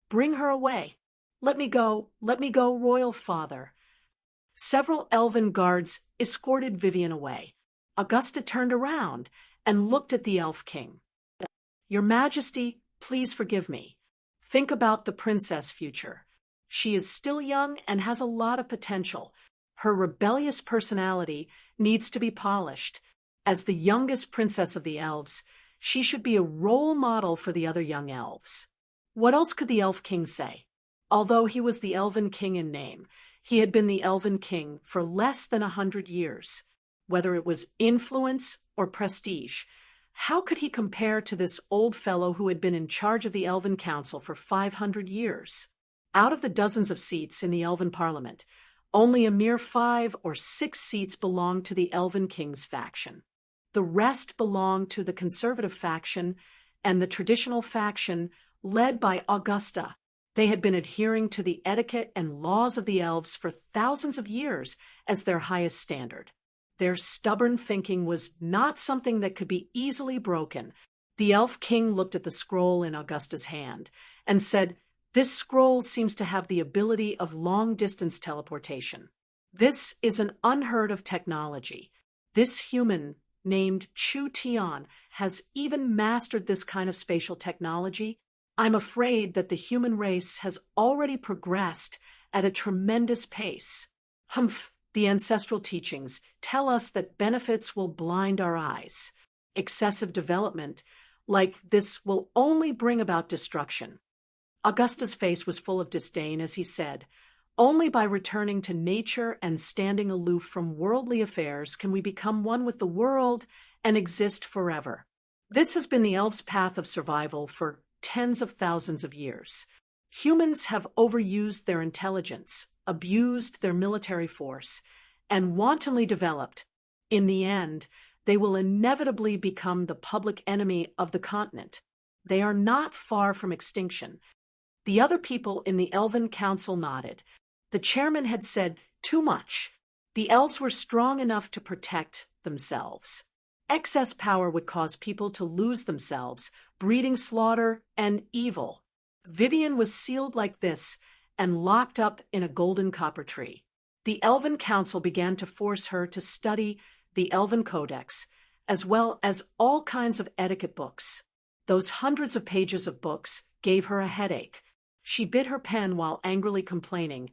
S1: "Bring her away." Let me go, Royal Father." Several elven guards escorted Vivian away. Augusta turned around and looked at the Elf King. "Your Majesty, please forgive me. Think about the princess' future. She is still young and has a lot of potential. Her rebellious personality needs to be polished. As the youngest princess of the elves, she should be a role model for the other young elves." What else could the Elf King say? Although he was the Elven King in name, he had been the Elven King for less than 100 years. Whether it was influence or prestige, how could he compare to this old fellow who had been in charge of the Elven Council for 500 years? Out of the dozens of seats in the Elven Parliament, only a mere 5 or 6 seats belonged to the Elven King's faction. The rest belonged to the conservative faction and the traditional faction led by Augusta. They had been adhering to the etiquette and laws of the elves for thousands of years as their highest standard. Their stubborn thinking was not something that could be easily broken. The Elf King looked at the scroll in Augusta's hand and said, "This scroll seems to have the ability of long-distance teleportation. This is an unheard of technology. This human, named Chu Tian, has even mastered this kind of spatial technology. I'm afraid that the human race has already progressed at a tremendous pace. Humph, the ancestral teachings tell us that benefits will blind our eyes. Excessive development like this will only bring about destruction." Augusta's face was full of disdain as he said, "Only by returning to nature and standing aloof from worldly affairs can we become one with the world and exist forever. This has been the elves' path of survival for tens of thousands of years. Humans have overused their intelligence, abused their military force, and wantonly developed. In the end, they will inevitably become the public enemy of the continent. They are not far from extinction." The other people in the Elven Council nodded. The chairman had said too much. The elves were strong enough to protect themselves. Excess power would cause people to lose themselves, breeding slaughter and evil. Vivian was sealed like this and locked up in a golden copper tree. The Elven Council began to force her to study the Elven Codex, as well as all kinds of etiquette books. Those hundreds of pages of books gave her a headache. She bit her pen while angrily complaining,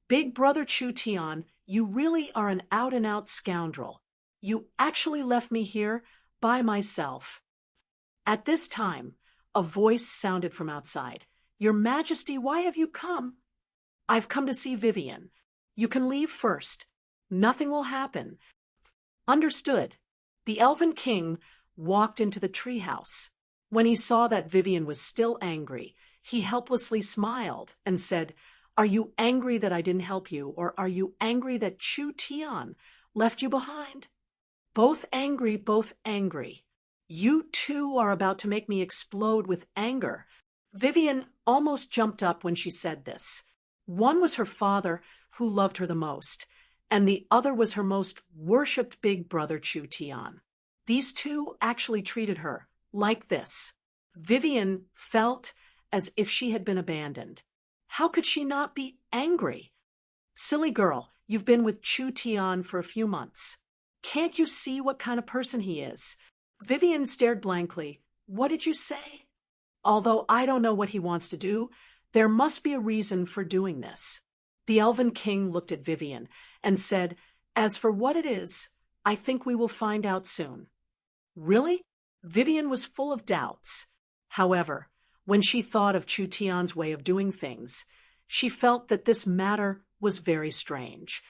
S1: "Big Brother Chu Tian, you really are an out-and-out scoundrel. You actually left me here by myself." At this time, a voice sounded from outside. "Your Majesty, why have you come?" "I've come to see Vivian. You can leave first. Nothing will happen." "Understood." The Elven King walked into the treehouse. When he saw that Vivian was still angry, he helplessly smiled and said, "Are you angry that I didn't help you, or are you angry that Chu Tian left you behind?" "Both angry, both angry. You too are about to make me explode with anger." Vivian almost jumped up when she said this. One was her father, who loved her the most, and the other was her most worshipped big brother Chu Tian. These two actually treated her like this. Vivian felt as if she had been abandoned. How could she not be angry? "Silly girl, you've been with Chu Tian for a few months. Can't you see what kind of person he is?" Vivian stared blankly. "What did you say?" "Although I don't know what he wants to do, there must be a reason for doing this." The Elven King looked at Vivian and said, "As for what it is, I think we will find out soon." Really? Vivian was full of doubts. However, when she thought of Chu Tian's way of doing things, she felt that this matter was very strange.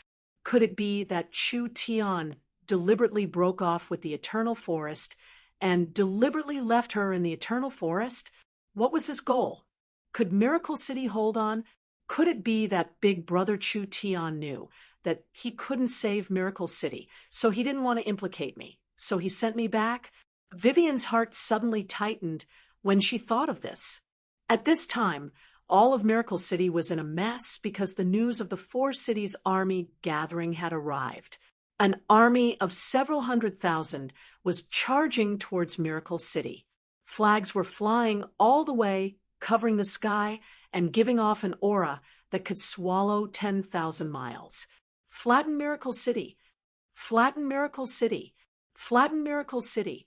S1: Could it be that Chu Tian deliberately broke off with the Eternal Forest and deliberately left her in the Eternal Forest? What was his goal? Could Miracle City hold on? Could it be that Big Brother Chu Tian knew that he couldn't save Miracle City, so he didn't want to implicate me, so he sent me back? Vivian's heart suddenly tightened when she thought of this. At this time, all of Miracle City was in a mess because the news of the Four Cities army gathering had arrived. An army of several 100,000 was charging towards Miracle City. Flags were flying all the way, covering the sky and giving off an aura that could swallow 10,000 miles. "Flatten Miracle City! Flatten Miracle City! Flatten Miracle City!"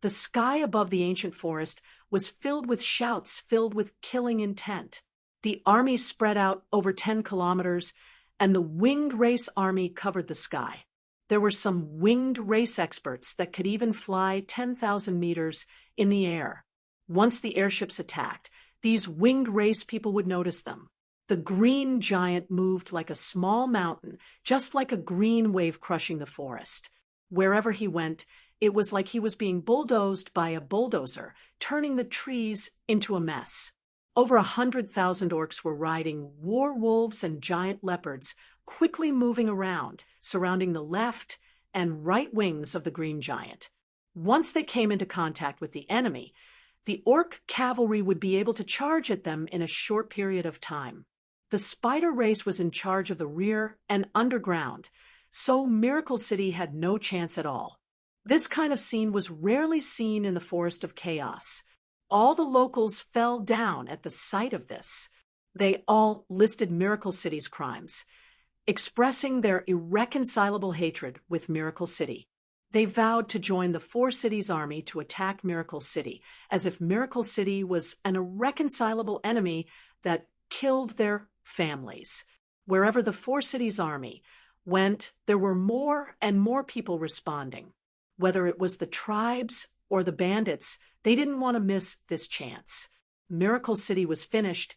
S1: The sky above the ancient forest was filled with shouts filled with killing intent. The army spread out over 10 kilometers, and the winged race army covered the sky. There were some winged race experts that could even fly 10,000 meters in the air. Once the airships attacked, these winged race people would notice them. The green giant moved like a small mountain, just like a green wave crushing the forest. Wherever he went, it was like he was being bulldozed by a bulldozer, turning the trees into a mess. Over 100,000 orcs were riding war wolves and giant leopards, quickly moving around, surrounding the left and right wings of the green giant. Once they came into contact with the enemy, the orc cavalry would be able to charge at them in a short period of time. The spider race was in charge of the rear and underground, so Miracle City had no chance at all. This kind of scene was rarely seen in the Forest of Chaos. All the locals fell down at the sight of this. They all listed Miracle City's crimes, expressing their irreconcilable hatred with Miracle City. They vowed to join the Four Cities army to attack Miracle City, as if Miracle City was an irreconcilable enemy that killed their families. Wherever the Four Cities army went, there were more and more people responding. Whether it was the tribes or the bandits, they didn't want to miss this chance. Miracle City was finished,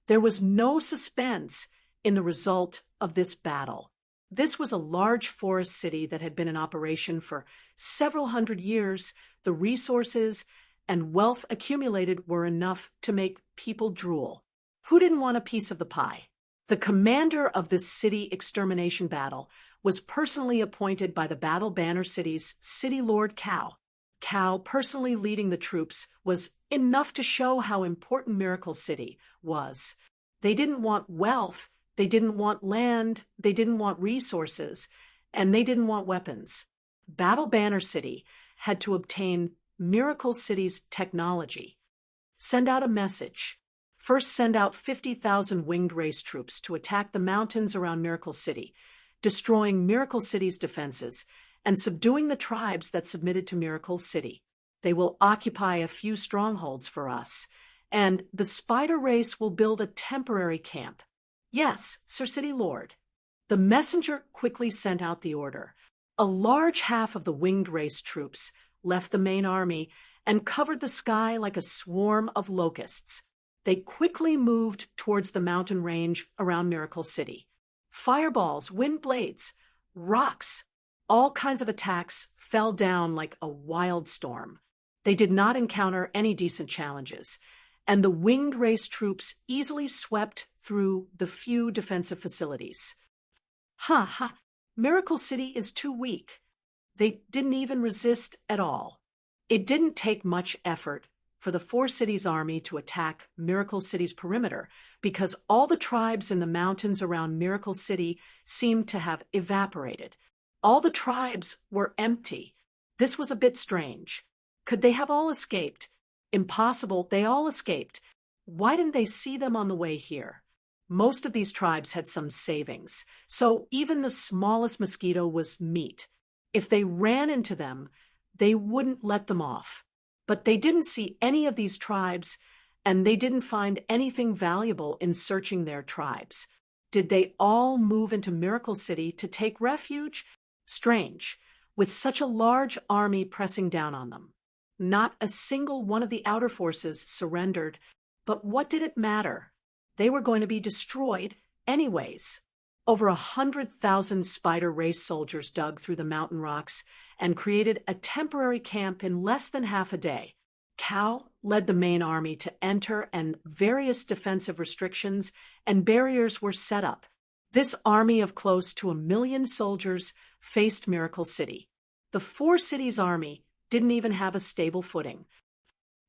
S1: there was no suspense in the result of this battle. This was a large forest city that had been in operation for several hundred years. The resources and wealth accumulated were enough to make people drool. Who didn't want a piece of the pie? The commander of this city extermination battle was personally appointed by the Battle Banner City's City Lord Cow. Cow, personally leading the troops, was enough to show how important Miracle City was. They didn't want wealth, they didn't want land, they didn't want resources, and they didn't want weapons. Battle Banner City had to obtain Miracle City's technology. Send out a message. First, send out 50,000 winged race troops to attack the mountains around Miracle City, destroying Miracle City's defenses and subduing the tribes that submitted to Miracle City. They will occupy a few strongholds for us, and the spider race will build a temporary camp. Yes, Sir City Lord. The messenger quickly sent out the order. A large half of the winged race troops left the main army and covered the sky like a swarm of locusts. They quickly moved towards the mountain range around Miracle City. Fireballs, wind blades, rocks, all kinds of attacks fell down like a wild storm. They did not encounter any decent challenges, and the winged race troops easily swept through the few defensive facilities. Miracle City is too weak. They didn't even resist at all. It didn't take much effort for the Four Cities Army to attack Miracle City's perimeter because all the tribes in the mountains around Miracle City seemed to have evaporated. All the tribes were empty. This was a bit strange. Could they have all escaped? Impossible, they all escaped. Why didn't they see them on the way here? Most of these tribes had some savings, so even the smallest mosquito was meat. If they ran into them, they wouldn't let them off. But they didn't see any of these tribes, and they didn't find anything valuable in searching their tribes. Did they all move into Miracle City to take refuge? Strange, with such a large army pressing down on them. Not a single one of the outer forces surrendered, but what did it matter? They were going to be destroyed anyways. Over 100,000 spider race soldiers dug through the mountain rocks and created a temporary camp in less than half a day. Cow led the main army to enter, and various defensive restrictions and barriers were set up. This army of close to 1 million soldiers faced Miracle City. The Four Cities Army didn't even have a stable footing.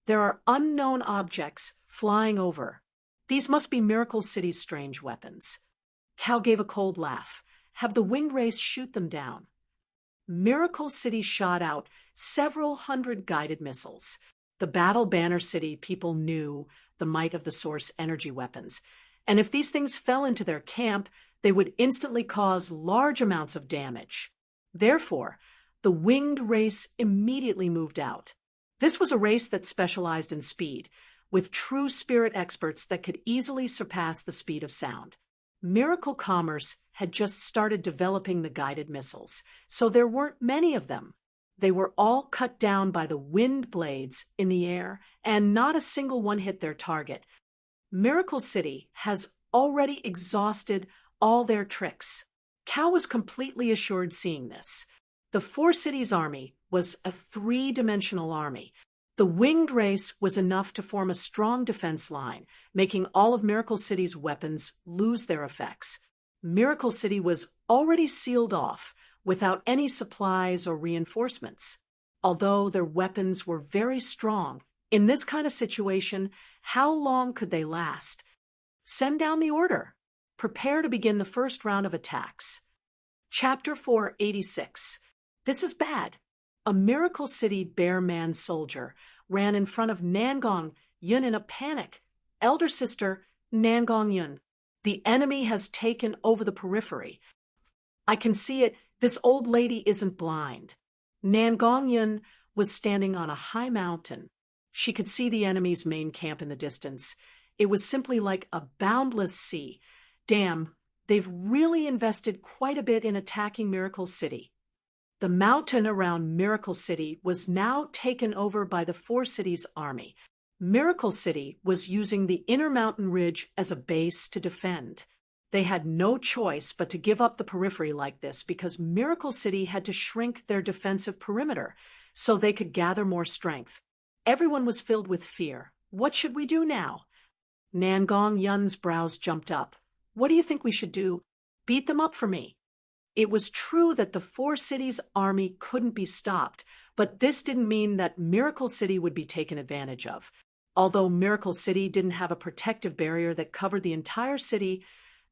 S1: There are unknown objects flying over. These must be Miracle City's strange weapons. Cow gave a cold laugh. Have the winged race shoot them down. Miracle City shot out several hundred guided missiles. The Battle Banner City people knew the might of the Source energy weapons, and if these things fell into their camp, they would instantly cause large amounts of damage. Therefore, the winged race immediately moved out. This was a race that specialized in speed, with true spirit experts that could easily surpass the speed of sound. Miracle Commerce had just started developing the guided missiles, so there weren't many of them. They were all cut down by the wind blades in the air, and not a single one hit their target. Miracle City has already exhausted all their tricks. Cow was completely assured seeing this. The Four Cities Army was a three-dimensional army. The winged race was enough to form a strong defense line, making all of Miracle City's weapons lose their effects. Miracle City was already sealed off, without any supplies or reinforcements. Although their weapons were very strong, in this kind of situation, how long could they last? Send down the order. Prepare to begin the first round of attacks. Chapter 486. This is bad. A Miracle City Bear Man soldier ran in front of Nangong Yun in a panic. Elder sister, Nangong Yun. The enemy has taken over the periphery. I can see it. This old lady isn't blind. Nangong Yun was standing on a high mountain. She could see the enemy's main camp in the distance. It was simply like a boundless sea. Damn, they've really invested quite a bit in attacking Miracle City. The mountain around Miracle City was now taken over by the Four Cities Army. Miracle City was using the inner mountain ridge as a base to defend. They had no choice but to give up the periphery like this because Miracle City had to shrink their defensive perimeter so they could gather more strength. Everyone was filled with fear. What should we do now? Nangong Yun's brows jumped up. What do you think we should do? Beat them up for me. It was true that the Four Cities army couldn't be stopped, but this didn't mean that Miracle City would be taken advantage of. Although Miracle City didn't have a protective barrier that covered the entire city,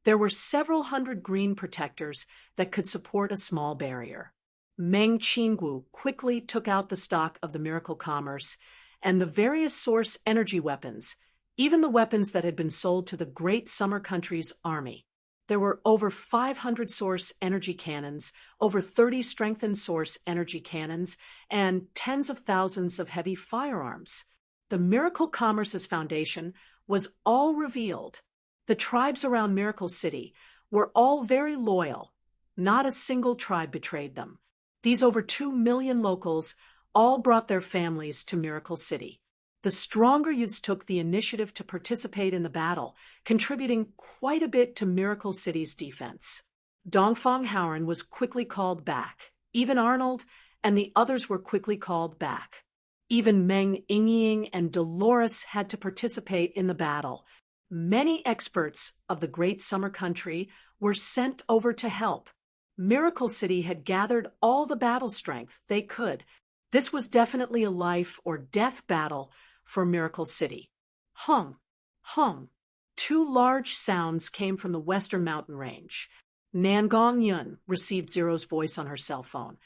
S1: there were several hundred green protectors that could support a small barrier. Meng Qingwu quickly took out the stock of the Miracle Commerce and the various source energy weapons, even the weapons that had been sold to the Great Summer Country's army. There were over 500 source energy cannons, over 30 strengthened source energy cannons, and tens of thousands of heavy firearms. The Miracle Commerce's foundation was all revealed. The tribes around Miracle City were all very loyal. Not a single tribe betrayed them. These over 2 million locals all brought their families to Miracle City. The stronger youths took the initiative to participate in the battle, contributing quite a bit to Miracle City's defense. Dongfang Howren was quickly called back. Even Arnold and the others were quickly called back. Even Meng Yingying and Dolores had to participate in the battle. Many experts of the Great Summer Country were sent over to help. Miracle City had gathered all the battle strength they could. This was definitely a life or death battle for Miracle City. Hung, hung. Two large sounds came from the western mountain range. Nangong Yun received Zero's voice on her cell phone.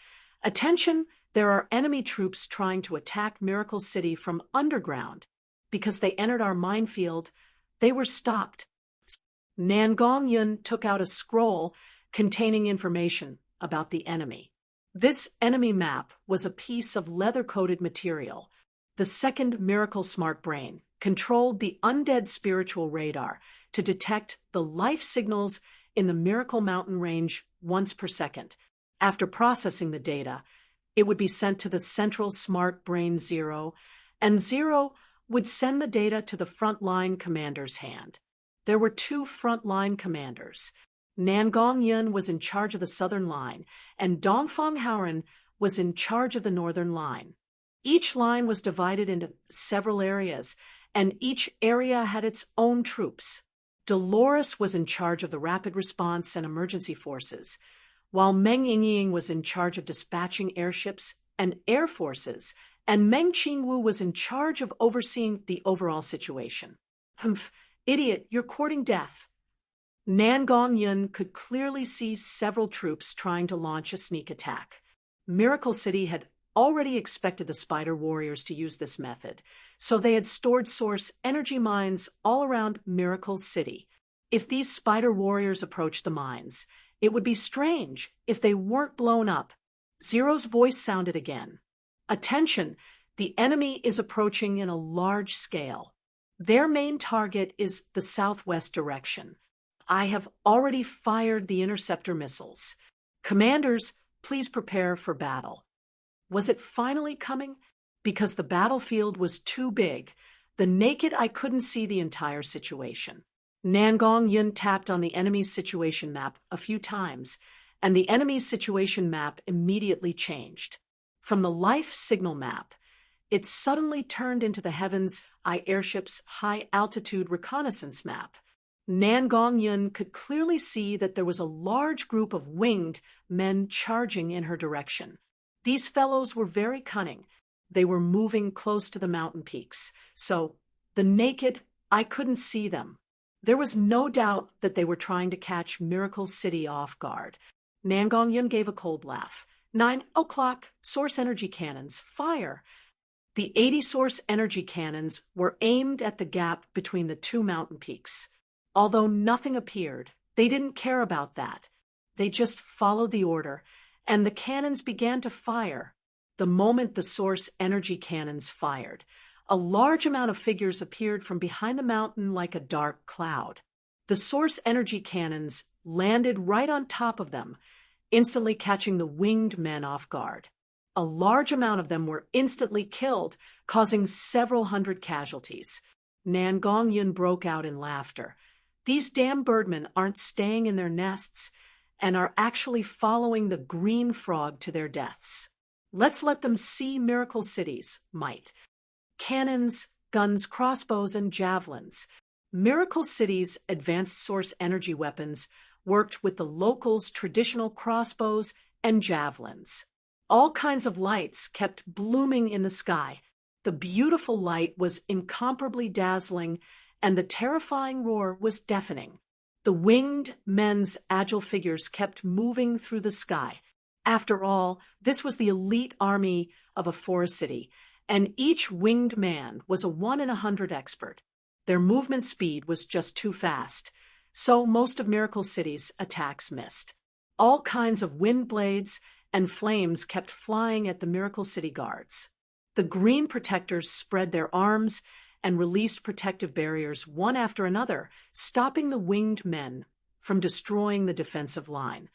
S1: Attention, there are enemy troops trying to attack Miracle City from underground. Because they entered our minefield, they were stopped. Nangong Yun took out a scroll containing information about the enemy. This enemy map was a piece of leather-coated material. The second Miracle Smart Brain controlled the undead spiritual radar to detect the life signals in the Miracle Mountain range once per second. After processing the data, it would be sent to the central Smart Brain Zero, and Zero would send the data to the frontline commander's hand. There were two frontline commanders. Nangong Yun was in charge of the southern line, and Dongfang Howren was in charge of the northern line. Each line was divided into several areas, and each area had its own troops. Dolores was in charge of the rapid response and emergency forces, while Meng Yingying was in charge of dispatching airships and air forces, and Meng Qingwu was in charge of overseeing the overall situation. Humph, idiot, you're courting death. Nangong Yun could clearly see several troops trying to launch a sneak attack. Miracle City had already expected the Spider Warriors to use this method, so they had stored source energy mines all around Miracle City. If these Spider Warriors approached the mines, it would be strange if they weren't blown up. Zero's voice sounded again. Attention, the enemy is approaching in a large scale. Their main target is the southwest direction. I have already fired the interceptor missiles. Commanders, please prepare for battle. Was it finally coming? Because the battlefield was too big. The naked eye couldn't see the entire situation. Nangong Yun tapped on the enemy's situation map a few times, and the enemy's situation map immediately changed. From the life signal map, it suddenly turned into the Heavens Eye Airship's high-altitude reconnaissance map. Nangong Yun could clearly see that there was a large group of winged men charging in her direction. These fellows were very cunning. They were moving close to the mountain peaks, so the naked eye couldn't see them. There was no doubt that they were trying to catch Miracle City off guard. Nangong Yun gave a cold laugh. 9 o'clock, source energy cannons, fire! The 80 source energy cannons were aimed at the gap between the two mountain peaks. Although nothing appeared, they didn't care about that. They just followed the order, and the cannons began to fire. The moment the source energy cannons fired, a large amount of figures appeared from behind the mountain like a dark cloud. The source energy cannons landed right on top of them, instantly catching the winged men off guard. A large amount of them were instantly killed, causing several hundred casualties. Nan Gongyun broke out in laughter. These damn birdmen aren't staying in their nests and are actually following the green frog to their deaths. Let's let them see Miracle City's might. Cannons, guns, crossbows, and javelins. Miracle City's advanced source energy weapons worked with the locals' traditional crossbows and javelins. All kinds of lights kept blooming in the sky. The beautiful light was incomparably dazzling, and the terrifying roar was deafening. The winged men's agile figures kept moving through the sky. After all, this was the elite army of a forest city, and each winged man was a 1 in 100 expert. Their movement speed was just too fast, so most of Miracle City's attacks missed. All kinds of wind blades and flames kept flying at the Miracle City guards. The green protectors spread their arms and released protective barriers one after another, stopping the winged men from destroying the defensive line.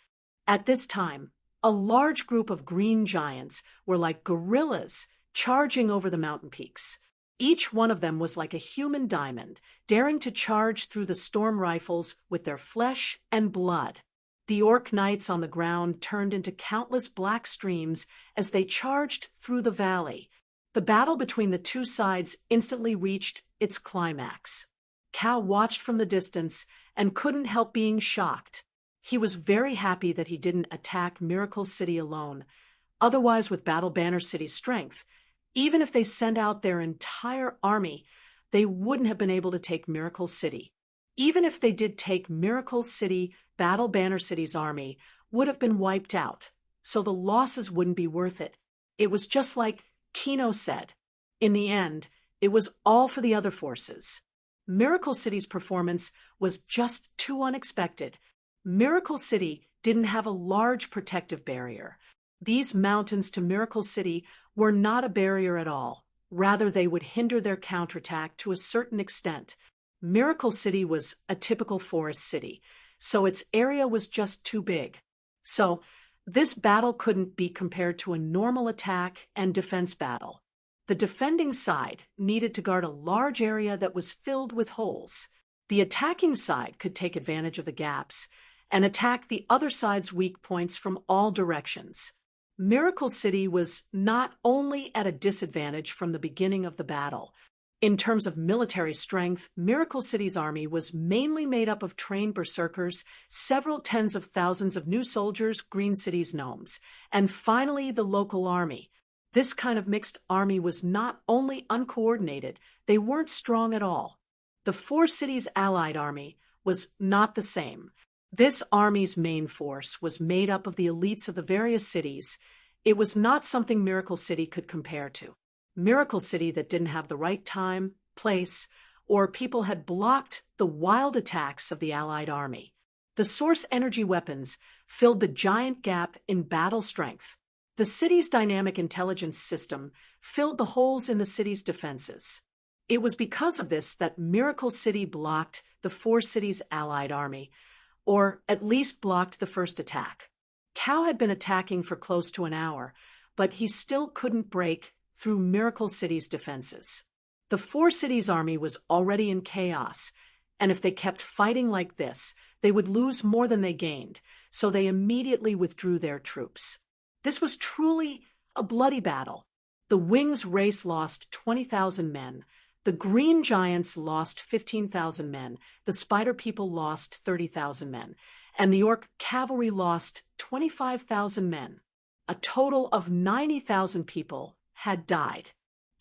S1: At this time, a large group of green giants were like gorillas charging over the mountain peaks. Each one of them was like a human diamond, daring to charge through the storm rifles with their flesh and blood. The orc knights on the ground turned into countless black streams as they charged through the valley. The battle between the two sides instantly reached its climax. Cao watched from the distance and couldn't help being shocked. He was very happy that he didn't attack Miracle City alone. Otherwise, with Battle Banner City's strength, even if they sent out their entire army, they wouldn't have been able to take Miracle City. Even if they did take Miracle City, Battle Banner City's army would have been wiped out, so the losses wouldn't be worth it. It was just like Kino said. In the end, it was all for the other forces. Miracle City's performance was just too unexpected. Miracle City didn't have a large protective barrier. These mountains to Miracle City were not a barrier at all. Rather, they would hinder their counterattack to a certain extent. Miracle City was a typical forest city, so its area was just too big. So, this battle couldn't be compared to a normal attack and defense battle. The defending side needed to guard a large area that was filled with holes. The attacking side could take advantage of the gaps and attack the other side's weak points from all directions. Miracle City was not only at a disadvantage from the beginning of the battle. In terms of military strength, Miracle City's army was mainly made up of trained berserkers, several tens of thousands of new soldiers, Green City's gnomes, and finally the local army. This kind of mixed army was not only uncoordinated, they weren't strong at all. The four cities' allied army was not the same. This army's main force was made up of the elites of the various cities. It was not something Miracle City could compare to. Miracle City that didn't have the right time, place, or people had blocked the wild attacks of the Allied army. The source energy weapons filled the giant gap in battle strength. The city's dynamic intelligence system filled the holes in the city's defenses. It was because of this that Miracle City blocked the four cities' Allied army, or at least blocked the first attack. Cao had been attacking for close to an hour, but he still couldn't break through Miracle City's defenses. The four cities' army was already in chaos, and if they kept fighting like this, they would lose more than they gained, so they immediately withdrew their troops. This was truly a bloody battle. The Wings race lost 20,000 men, the Green Giants lost 15,000 men, the Spider People lost 30,000 men, and the Orc Cavalry lost 25,000 men. A total of 90,000 people had died.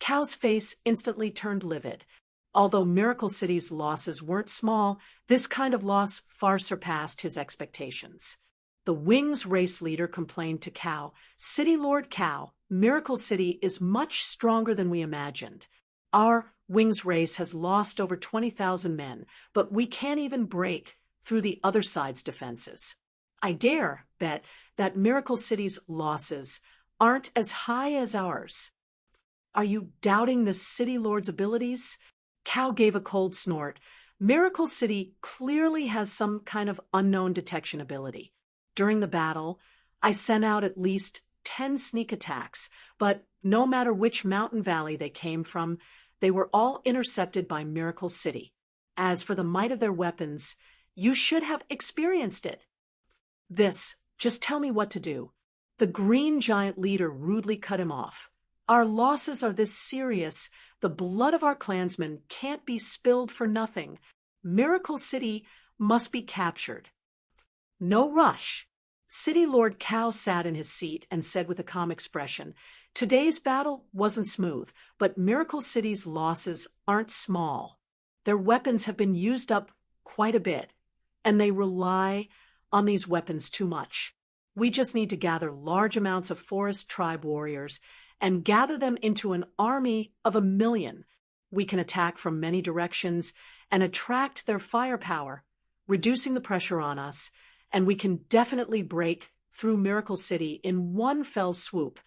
S1: Cao's face instantly turned livid. Although Miracle City's losses weren't small, this kind of loss far surpassed his expectations. The Wings race leader complained to Cao, "City Lord Cao, Miracle City is much stronger than we imagined. Our Wings race has lost over 20,000 men, but we can't even break through the other side's defenses. I dare bet that Miracle City's losses aren't as high as ours. Are you doubting the City Lord's abilities?" Cao gave a cold snort. Miracle City clearly has some kind of unknown detection ability. During the battle, I sent out at least 10 sneak attacks, but no matter which mountain valley they came from, they were all intercepted by Miracle City. As for the might of their weapons, you should have experienced it. Just tell me what to do. The green giant leader rudely cut him off. Our losses are this serious. The blood of our clansmen can't be spilled for nothing. Miracle City must be captured. No rush. City Lord Cao sat in his seat and said with a calm expression, "Today's battle wasn't smooth, but Miracle City's losses aren't small. Their weapons have been used up quite a bit, and they rely on these weapons too much. We just need to gather large amounts of forest tribe warriors and gather them into an army of 1,000,000. We can attack from many directions and attract their firepower, reducing the pressure on us, and we can definitely break through Miracle City in one fell swoop."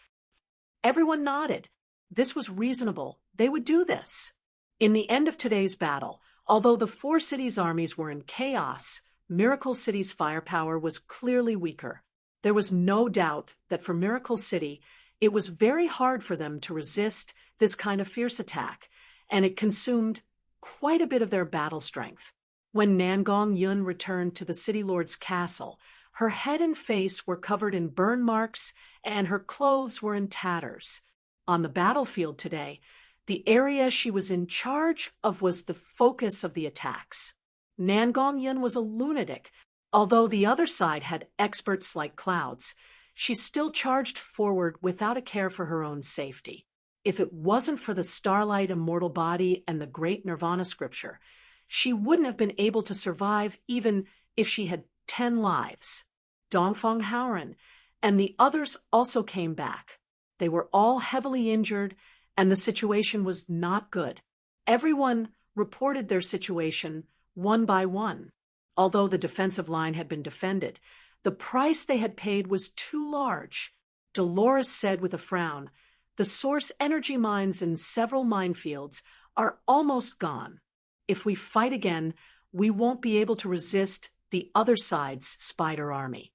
S1: Everyone nodded. This was reasonable. They would do this. In the end of today's battle, although the four cities' armies were in chaos, Miracle City's firepower was clearly weaker. There was no doubt that for Miracle City, it was very hard for them to resist this kind of fierce attack, and it consumed quite a bit of their battle strength. When Nangong Yun returned to the city lord's castle, her head and face were covered in burn marks and her clothes were in tatters. On the battlefield today, the area she was in charge of was the focus of the attacks. Nangong Yun was a lunatic. Although the other side had experts like clouds, she still charged forward without a care for her own safety. If it wasn't for the starlight immortal body and the great Nirvana scripture, she wouldn't have been able to survive even if she had 10 lives. Dongfeng Haoren and the others also came back. They were all heavily injured, and the situation was not good. Everyone reported their situation one by one. Although the defensive line had been defended, the price they had paid was too large. Dolores said with a frown, "The source energy mines in several minefields are almost gone. If we fight again, we won't be able to resist the other side's spider army.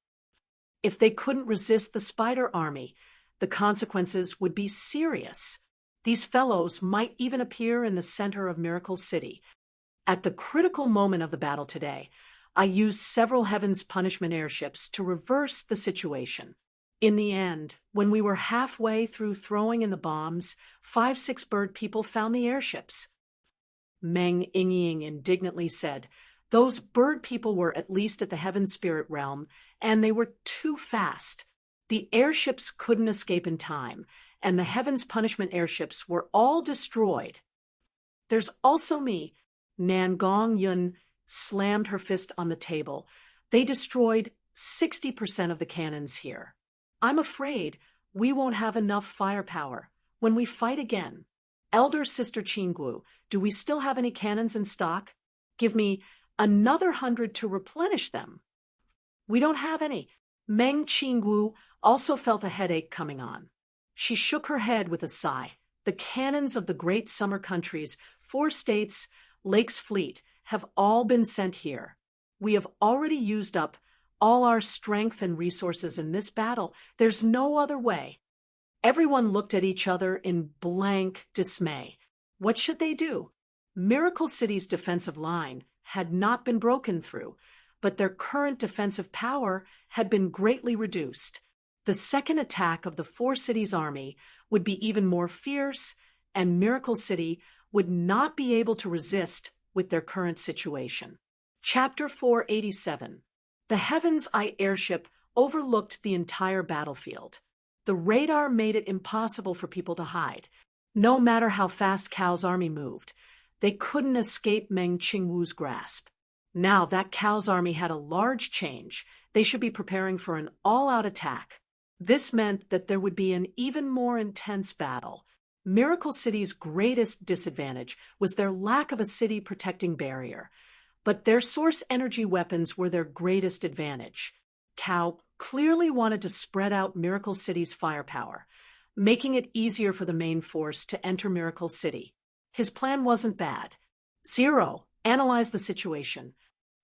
S1: If they couldn't resist the spider army, the consequences would be serious. These fellows might even appear in the center of Miracle City. At the critical moment of the battle today, I used several Heaven's Punishment airships to reverse the situation. In the end, when we were halfway through throwing in the bombs, 5-6 bird people found the airships." Meng Yingying indignantly said, "Those bird people were at least at the Heaven Spirit realm, and they were too fast. The airships couldn't escape in time, and the Heaven's Punishment airships were all destroyed. There's also me." Nangong Yun slammed her fist on the table. "They destroyed 60% of the cannons here. I'm afraid we won't have enough firepower when we fight again. Elder Sister Qinggu, do we still have any cannons in stock? Give me another 100 to replenish them." "We don't have any." Meng Qinggu also felt a headache coming on. She shook her head with a sigh. The cannons of the great summer countries, 4 states, Lake's fleet, have all been sent here. We have already used up all our strength and resources in this battle. There's no other way. Everyone looked at each other in blank dismay. What should they do? Miracle City's defensive line had not been broken through, but their current defensive power had been greatly reduced. The second attack of the 4 cities' army would be even more fierce, and Miracle City would not be able to resist with their current situation. Chapter 487. The Heaven's Eye airship overlooked the entire battlefield. The radar made it impossible for people to hide. No matter how fast Cao's army moved, they couldn't escape Meng Qingwu's grasp. Now that Cao's army had a large change. They should be preparing for an all-out attack. This meant that there would be an even more intense battle. Miracle City's greatest disadvantage was their lack of a city protecting barrier, but their source energy weapons were their greatest advantage. Cao clearly wanted to spread out Miracle City's firepower, making it easier for the main force to enter Miracle City. His plan wasn't bad. Zero, analyze the situation.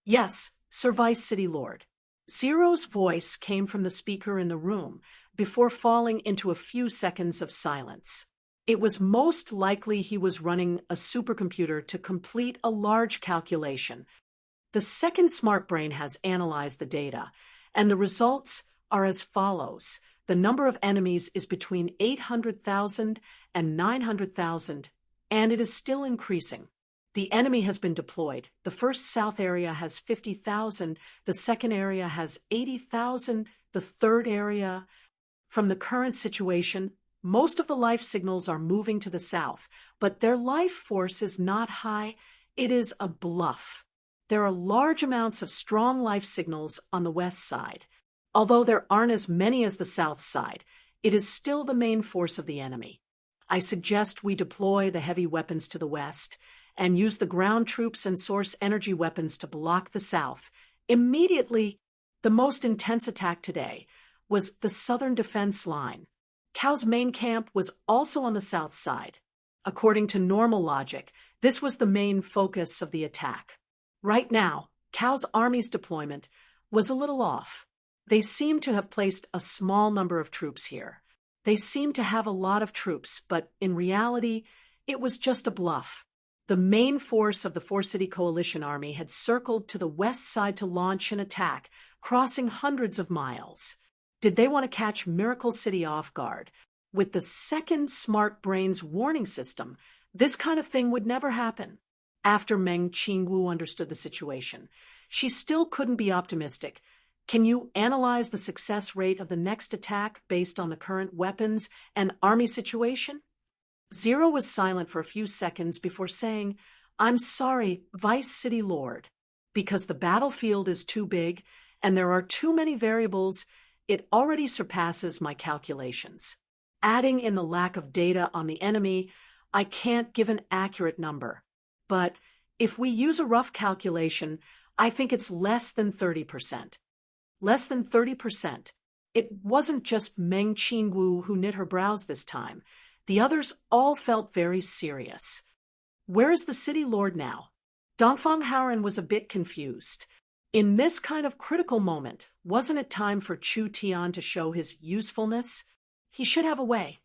S1: "Yes, Sir Vice City Lord." Zero's voice came from the speaker in the room, before falling into a few seconds of silence. It was most likely he was running a supercomputer to complete a large calculation. The second smart brain has analyzed the data, and the results are as follows. The number of enemies is between 800,000 and 900,000, and it is still increasing. The enemy has been deployed. The first south area has 50,000, the second area has 80,000, the third area. From the current situation, most of the life signals are moving to the south, but their life force is not high. It is a bluff. There are large amounts of strong life signals on the west side. Although there aren't as many as the south side, it is still the main force of the enemy. I suggest we deploy the heavy weapons to the west and use the ground troops and source energy weapons to block the south. Immediately, the most intense attack today was the southern defense line. Cao's main camp was also on the south side. According to normal logic, this was the main focus of the attack. Right now, Cao's army's deployment was a little off. They seem to have placed a small number of troops here. They seem to have a lot of troops, but in reality, it was just a bluff. The main force of the four-city coalition army had circled to the west side to launch an attack, crossing hundreds of miles. Did they want to catch Miracle City off guard? With the second smart brain's warning system, this kind of thing would never happen. After Meng Qingwu understood the situation, she still couldn't be optimistic. Can you analyze the success rate of the next attack based on the current weapons and army situation? Zero was silent for a few seconds before saying, "I'm sorry, Vice City Lord. Because the battlefield is too big and there are too many variables, it already surpasses my calculations. Adding in the lack of data on the enemy, I can't give an accurate number. But if we use a rough calculation, I think it's less than 30%. Less than 30%. It wasn't just Meng Qingwu who knit her brows this time. The others all felt very serious. Where is the city lord now? Dongfang Haoren was a bit confused. In this kind of critical moment, wasn't it time for Chu Tian to show his usefulness? He should have a way.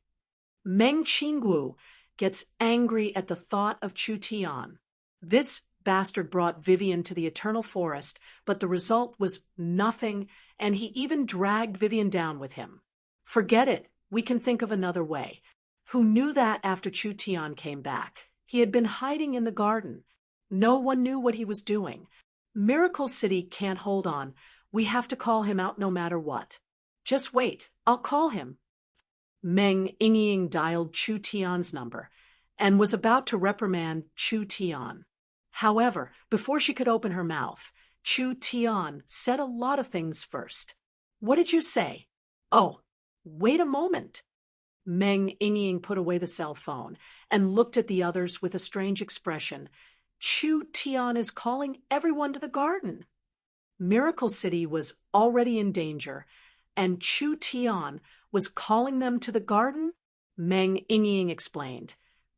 S1: Meng Qingwu gets angry at the thought of Chu Tian. This bastard brought Vivian to the Eternal Forest, but the result was nothing, and he even dragged Vivian down with him. Forget it, we can think of another way. Who knew that after Chu Tian came back? He had been hiding in the garden. No one knew what he was doing. Miracle City can't hold on. We have to call him out no matter what. Just wait, I'll call him. Meng Yingying dialed Chu Tian's number and was about to reprimand Chu Tian. However, before she could open her mouth, Chu Tian said a lot of things first. What did you say? Oh, wait a moment. Meng Yingying put away the cell phone and looked at the others with a strange expression. Chu Tian is calling everyone to the garden. Miracle City was already in danger, and Chu Tian was calling them to the garden? Meng Yingying explained.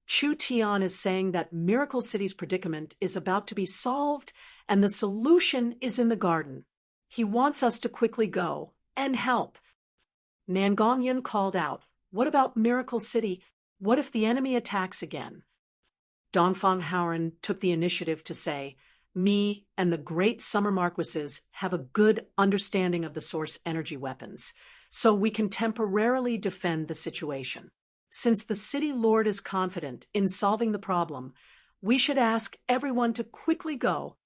S1: Chu Tian is saying that Miracle City's predicament is about to be solved, and the solution is in the garden. He wants us to quickly go and help. Nangongyan called out, "What about Miracle City? What if the enemy attacks again?" Dongfang Haoren took the initiative to say, "Me and the great summer marquises have a good understanding of the source energy weapons, so we can temporarily defend the situation. Since the city lord is confident in solving the problem, we should ask everyone to quickly go."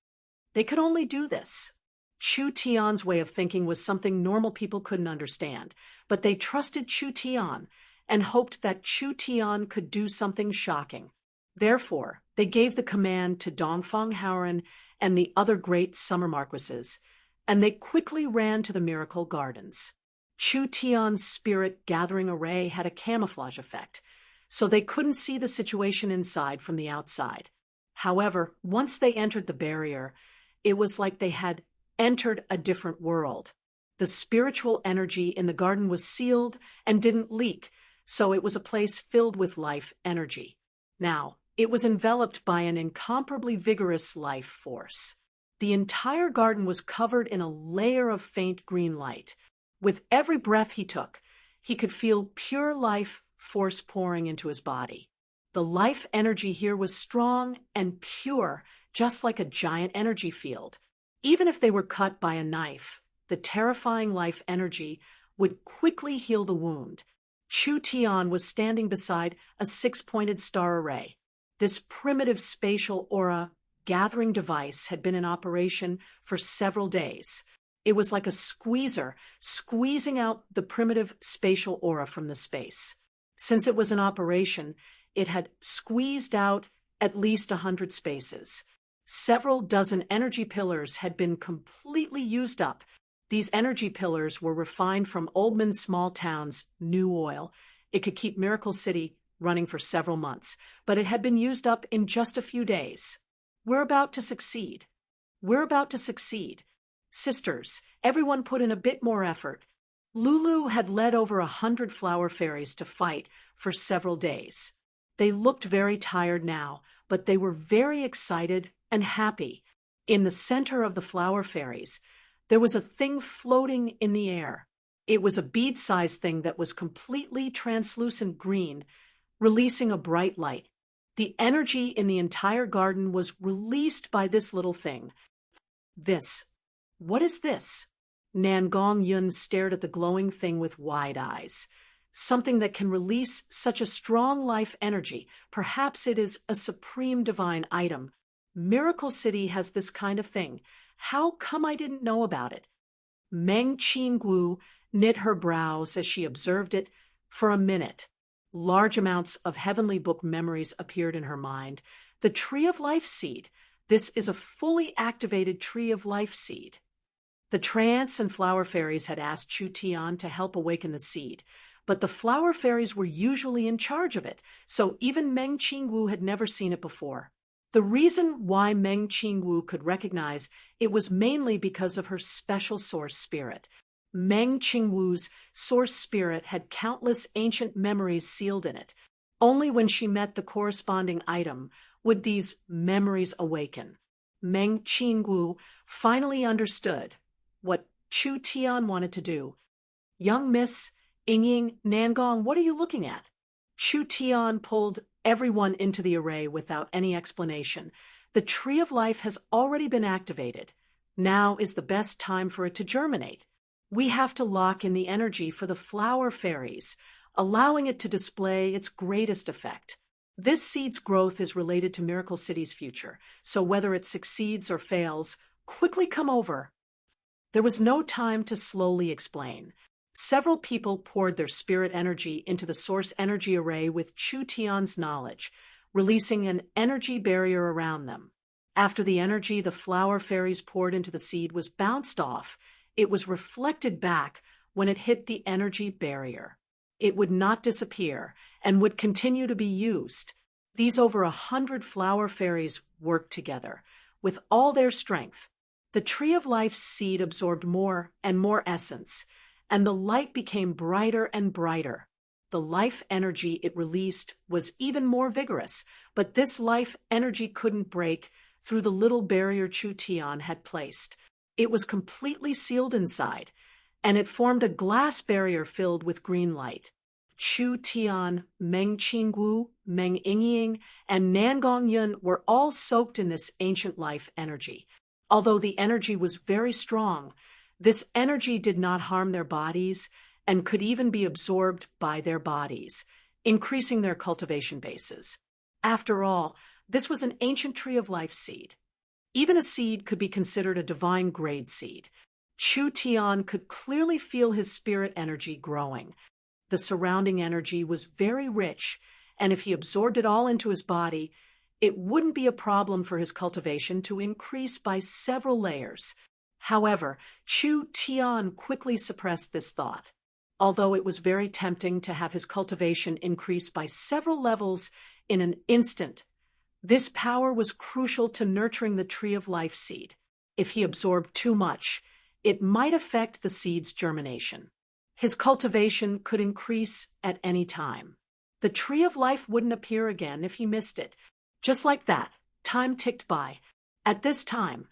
S1: They could only do this. Chu Tian's way of thinking was something normal people couldn't understand, but they trusted Chu Tian and hoped that Chu Tian could do something shocking. Therefore, they gave the command to Dongfang Haoren and the other great summer marquises, and they quickly ran to the Miracle Gardens. Chu Tian's spirit-gathering array had a camouflage effect, so they couldn't see the situation inside from the outside. However, once they entered the barrier, it was like they had entered a different world. The spiritual energy in the garden was sealed and didn't leak, so it was a place filled with life energy. Now, it was enveloped by an incomparably vigorous life force. The entire garden was covered in a layer of faint green light. With every breath he took, He could feel pure life force pouring into his body. The life energy here was strong and pure, just like a giant energy field. Even if they were cut by a knife, the terrifying life energy would quickly heal the wound. Chu Tian was standing beside a six-pointed star array. This primitive spatial aura gathering device had been in operation for several days. It was like a squeezer, squeezing out the primitive spatial aura from the space. Since it was in operation, it had squeezed out at least 100 spaces. Several dozen energy pillars had been completely used up. These energy pillars were refined from Oldman's small town's new oil. It could keep Miracle City running for several months, but it had been used up in just a few days. We're about to succeed. We're about to succeed. Sisters, everyone put in a bit more effort. Lulu had led over 100 flower fairies to fight for several days. They looked very tired now, but they were very excited and happy. In the center of the flower fairies, there was a thing floating in the air. It was a bead-sized thing that was completely translucent green, releasing a bright light. The energy in the entire garden was released by this little thing. What is this? Nangong Yun stared at the glowing thing with wide eyes. Something that can release such a strong life energy. Perhaps it is a supreme divine item. Miracle City has this kind of thing. How come I didn't know about it? Meng Qinggu knit her brows as she observed it. For a minute, large amounts of heavenly book memories appeared in her mind. The Tree of Life seed. This is a fully activated Tree of Life seed. The trance and flower fairies had asked Chu Tian to help awaken the seed, but the flower fairies were usually in charge of it, so even Meng Qingwu had never seen it before. The reason why Meng Qingwu could recognize it was mainly because of her special source spirit. Meng Qingwu's source spirit had countless ancient memories sealed in it. Only when she met the corresponding item would these memories awaken. Meng Qingwu finally understood what Chu Tian wanted to do. Young Miss Yingying Nangong, what are you looking at? Chu Tian pulled everyone into the array without any explanation. The Tree of Life has already been activated. Now is the best time for it to germinate. We have to lock in the energy for the flower fairies, allowing it to display its greatest effect. This seed's growth is related to Miracle City's future, so whether it succeeds or fails, quickly come over. There was no time to slowly explain. Several people poured their spirit energy into the source energy array with Chu Tian's knowledge, releasing an energy barrier around them. After the energy the flower fairies poured into the seed was bounced off, it was reflected back when it hit the energy barrier. It would not disappear and would continue to be used. These over 100 flower fairies worked together with all their strength. The Tree of Life's seed absorbed more and more essence, and the light became brighter and brighter. The life energy it released was even more vigorous, but this life energy couldn't break through the little barrier Chu Tian had placed. It was completely sealed inside, and it formed a glass barrier filled with green light. Chu Tian, Meng Qingwu, Meng Yingying, and Nangong Yun were all soaked in this ancient life energy. Although the energy was very strong, this energy did not harm their bodies and could even be absorbed by their bodies, increasing their cultivation bases. After all, this was an ancient Tree of Life seed. Even a seed could be considered a divine grade seed. Chu Tian could clearly feel his spirit energy growing. The surrounding energy was very rich, and if he absorbed it all into his body, it wouldn't be a problem for his cultivation to increase by several layers. However, Chu Tian quickly suppressed this thought. Although it was very tempting to have his cultivation increase by several levels in an instant, this power was crucial to nurturing the Tree of Life seed. If he absorbed too much, it might affect the seed's germination. His cultivation could increase at any time. The Tree of Life wouldn't appear again if he missed it. Just like that, time ticked by. At this time,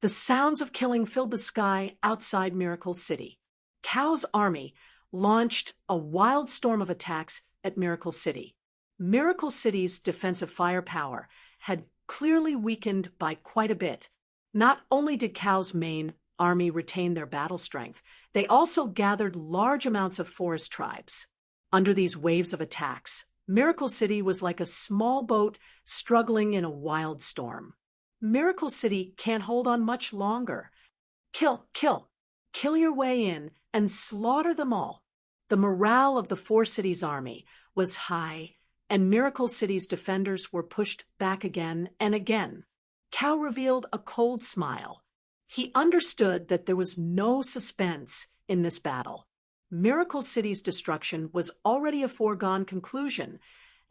S1: the sounds of killing filled the sky outside Miracle City. Cao's army launched a wild storm of attacks at Miracle City. Miracle City's defensive firepower had clearly weakened by quite a bit. Not only did Cao's main army retain their battle strength, they also gathered large amounts of forest tribes. Under these waves of attacks, Miracle City was like a small boat struggling in a wild storm. Miracle City can't hold on much longer. Kill your way in and slaughter them all. The morale of the Four Cities army was high, and Miracle City's defenders were pushed back again and again. Cao revealed a cold smile. He understood that there was no suspense in this battle. Miracle City's destruction was already a foregone conclusion,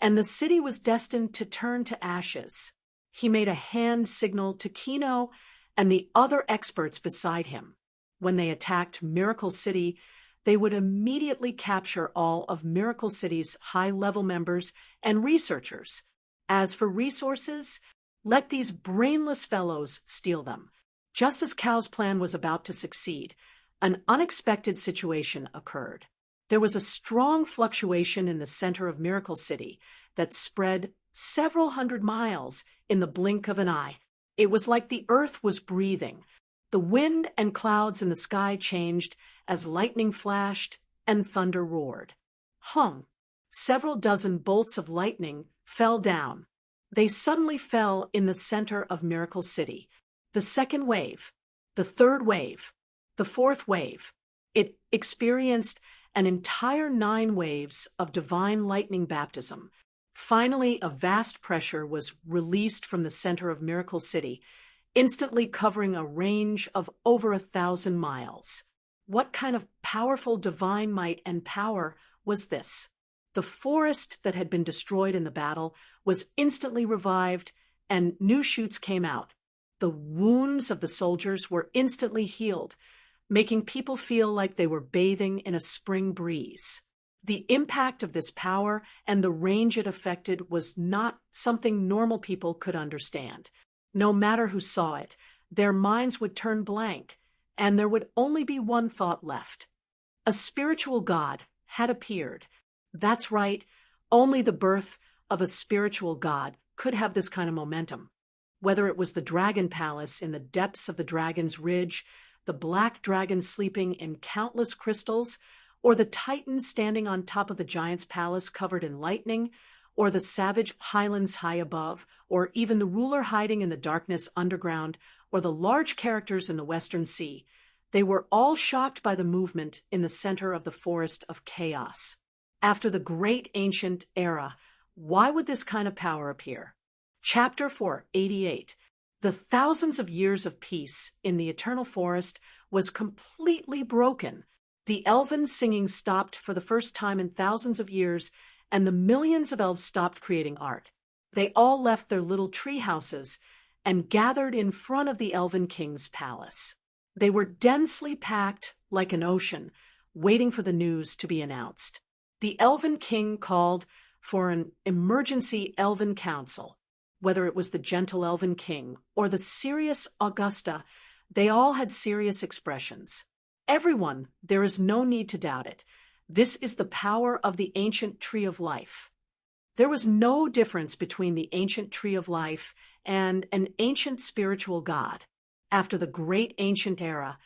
S1: and the city was destined to turn to ashes. He made a hand signal to Kino and the other experts beside him. When they attacked Miracle City, they would immediately capture all of Miracle City's high-level members and researchers. As for resources, let these brainless fellows steal them. Just as Cao's plan was about to succeed, an unexpected situation occurred. There was a strong fluctuation in the center of Miracle City that spread several hundred miles in the blink of an eye. It was like the earth was breathing. The wind and clouds in the sky changed as lightning flashed and thunder roared. Several dozen bolts of lightning fell down. They suddenly fell in the center of Miracle City. The second wave, the third wave, the fourth wave. It experienced an entire 9 waves of divine lightning baptism. Finally, a vast pressure was released from the center of Miracle City, instantly covering a range of over 1,000 miles. What kind of powerful divine might and power was this? The forest that had been destroyed in the battle was instantly revived, and new shoots came out. The wounds of the soldiers were instantly healed, making people feel like they were bathing in a spring breeze. The impact of this power and the range it affected was not something normal people could understand. No matter who saw it, their minds would turn blank, and there would only be one thought left. A spiritual god had appeared. That's right, only the birth of a spiritual god could have this kind of momentum. Whether it was the Dragon Palace in the depths of the Dragon's Ridge, the black dragon sleeping in countless crystals, or the Titan standing on top of the giant's palace covered in lightning, or the savage highlands high above, or even the ruler hiding in the darkness underground, or the large characters in the Western Sea, they were all shocked by the movement in the center of the forest of chaos. After the great ancient era, why would this kind of power appear? Chapter 488. The thousands of years of peace in the eternal forest was completely broken. The elven singing stopped for the first time in thousands of years, and the millions of elves stopped creating art. They all left their little tree houses and gathered in front of the Elven King's palace. They were densely packed like an ocean, waiting for the news to be announced. The Elven King called for an emergency Elven Council. Whether it was the gentle Elven King or the serious Augusta, they all had serious expressions. Everyone, there is no need to doubt it. This is the power of the ancient tree of life. There was no difference between the ancient tree of life and an ancient spiritual god. After the great ancient era,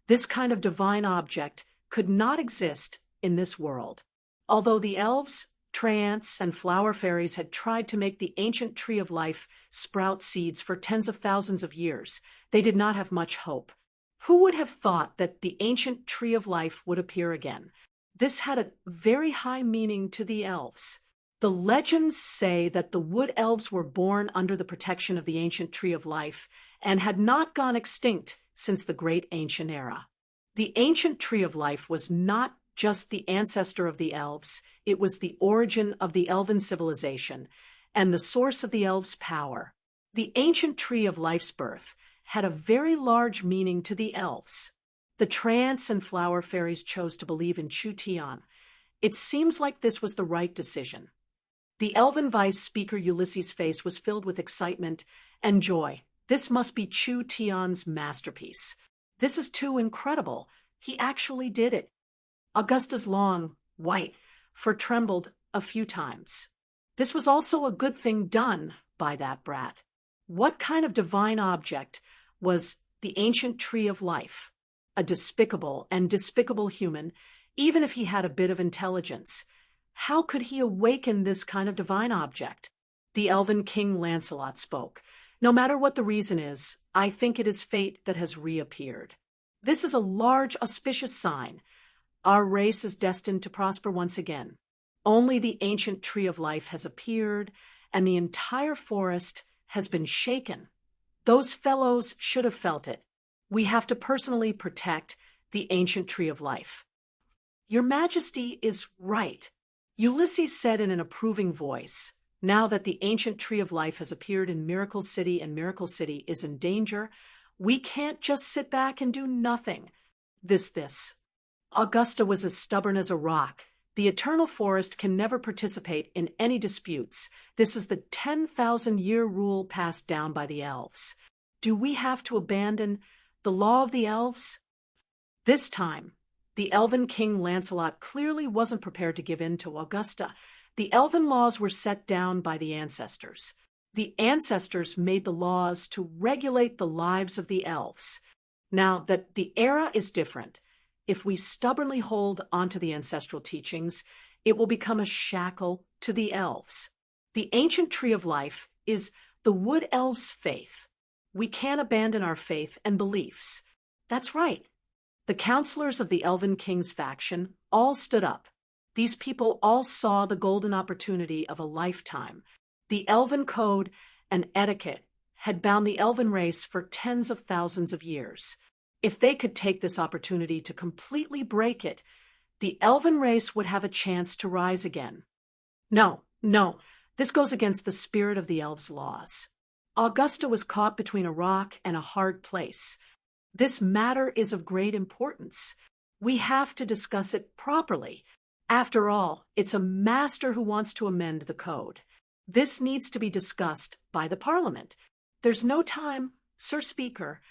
S1: this kind of divine object could not exist in this world. Although the elves, treants, and flower fairies had tried to make the ancient tree of life sprout seeds for tens of thousands of years, they did not have much hope. Who would have thought that the ancient tree of life would appear again? This had a very high meaning to the elves. The legends say that the wood elves were born under the protection of the ancient tree of life and had not gone extinct since the great ancient era. The ancient tree of life was not just the ancestor of the elves, it was the origin of the elven civilization and the source of the elves' power. The ancient tree of life's birth had a very large meaning to the elves. The treants and flower fairies chose to believe in Chu Tian. It seems like this was the right decision. The elven vice speaker Ulysses' face was filled with excitement and joy. This must be Chu Tian's masterpiece. This is too incredible. He actually did it. Augusta's long, white fur trembled a few times. This was also a good thing done by that brat. What kind of divine object was the ancient tree of life? A despicable and despicable human, even if he had a bit of intelligence. How could he awaken this kind of divine object? The elven King Lancelot spoke. No matter what the reason is, I think it is fate that has reappeared. This is a large, auspicious sign. Our race is destined to prosper once again. Only the ancient tree of life has appeared, and the entire forest has been shaken. Those fellows should have felt it. We have to personally protect the ancient tree of life. Your Majesty is right, Ulysses said in an approving voice. Now that the ancient tree of life has appeared in Miracle City and Miracle City is in danger, we can't just sit back and do nothing. This. Augusta was as stubborn as a rock. The eternal forest can never participate in any disputes. This is the 10,000-year rule passed down by the elves. Do we have to abandon the law of the elves? This time, the elven King Lancelot clearly wasn't prepared to give in to Augusta. The elven laws were set down by the ancestors. The ancestors made the laws to regulate the lives of the elves. Now that the era is different, if we stubbornly hold onto the ancestral teachings, it will become a shackle to the elves. The ancient tree of life is the wood elves' faith. We can't abandon our faith and beliefs. That's right. The counselors of the Elven King's faction all stood up. These people all saw the golden opportunity of a lifetime. The Elven code and etiquette had bound the Elven race for tens of thousands of years. If they could take this opportunity to completely break it, the Elven race would have a chance to rise again. No, this goes against the spirit of the elves' laws. Augusta was caught between a rock and a hard place. This matter is of great importance. We have to discuss it properly. After all, it's a master who wants to amend the code. This needs to be discussed by the Parliament. There's no time, Sir Speaker.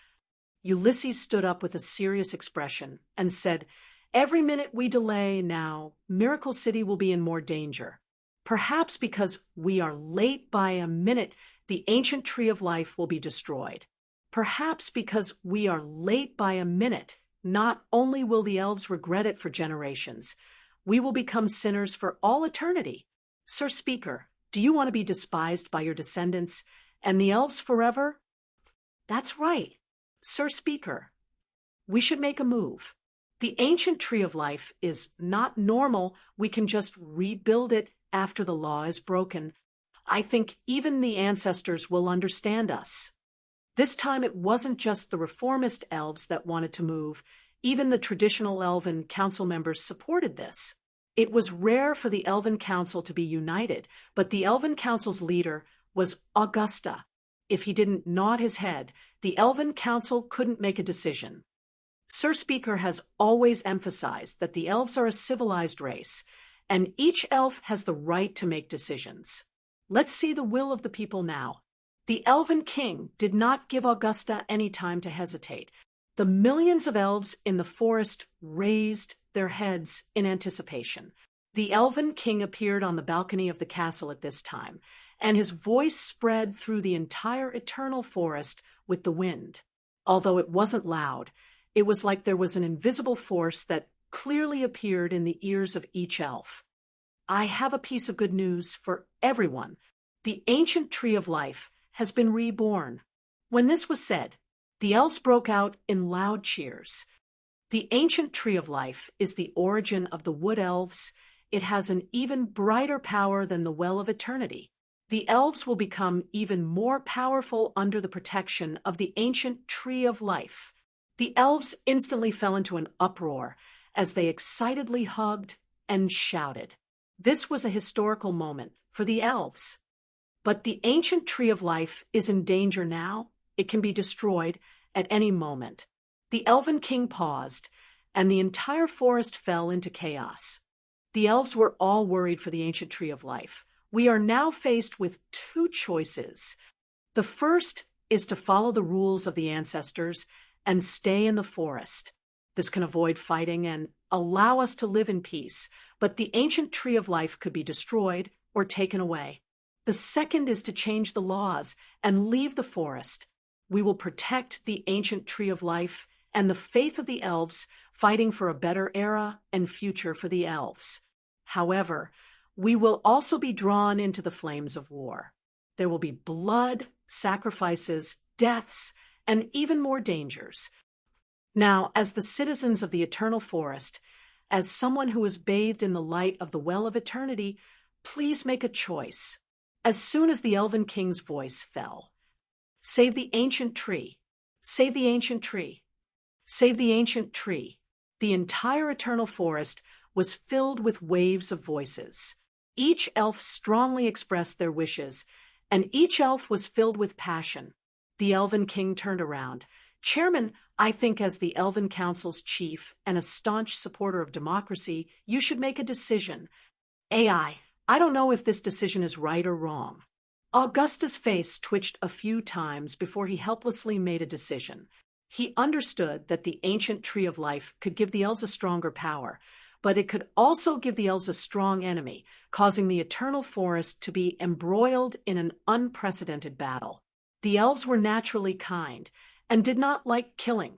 S1: Ulysses stood up with a serious expression and said, "Every minute we delay now, Miracle City will be in more danger. Perhaps because we are late by a minute, the ancient tree of life will be destroyed. Perhaps because we are late by a minute, not only will the elves regret it for generations, we will become sinners for all eternity. Sir Speaker, do you want to be despised by your descendants and the elves forever?" That's right. Sir Speaker, we should make a move. The ancient tree of life is not normal. We can just rebuild it after the law is broken. I think even the ancestors will understand us. This time it wasn't just the reformist elves that wanted to move. Even the traditional elven council members supported this. It was rare for the Elven Council to be united, but the Elven Council's leader was Augusta. If he didn't nod his head, the Elven Council couldn't make a decision. Sir Speaker has always emphasized that the elves are a civilized race, and each elf has the right to make decisions. Let's see the will of the people now. The Elven King did not give Augusta any time to hesitate. The millions of elves in the forest raised their heads in anticipation. The Elven King appeared on the balcony of the castle at this time, and his voice spread through the entire eternal forest with the wind. Although it wasn't loud, it was like there was an invisible force that clearly appeared in the ears of each elf. I have a piece of good news for everyone. The ancient tree of life has been reborn. When this was said, the elves broke out in loud cheers. The ancient tree of life is the origin of the wood elves. It has an even brighter power than the well of eternity. The elves will become even more powerful under the protection of the ancient tree of life. The elves instantly fell into an uproar as they excitedly hugged and shouted. This was a historical moment for the elves. But the ancient tree of life is in danger now. It can be destroyed at any moment. The Elven King paused, and the entire forest fell into chaos. The elves were all worried for the ancient tree of life. We are now faced with two choices. The first is to follow the rules of the ancestors and stay in the forest. This can avoid fighting and allow us to live in peace, but the ancient tree of life could be destroyed or taken away. The second is to change the laws and leave the forest. We will protect the ancient tree of life and the faith of the elves, fighting for a better era and future for the elves. However, we will also be drawn into the flames of war. There will be blood, sacrifices, deaths, and even more dangers. Now, as the citizens of the eternal forest, as someone who is bathed in the light of the well of eternity, please make a choice. As soon as the Elven King's voice fell, save the ancient tree, save the ancient tree, save the ancient tree. The entire eternal forest was filled with waves of voices. Each elf strongly expressed their wishes, and each elf was filled with passion. The Elven King turned around. Chairman, I think as the Elven Council's chief and a staunch supporter of democracy, you should make a decision. I don't know if this decision is right or wrong. Augusta's face twitched a few times before he helplessly made a decision. He understood that the ancient tree of life could give the elves a stronger power, but it could also give the elves a strong enemy, causing the eternal forest to be embroiled in an unprecedented battle. The elves were naturally kind and did not like killing.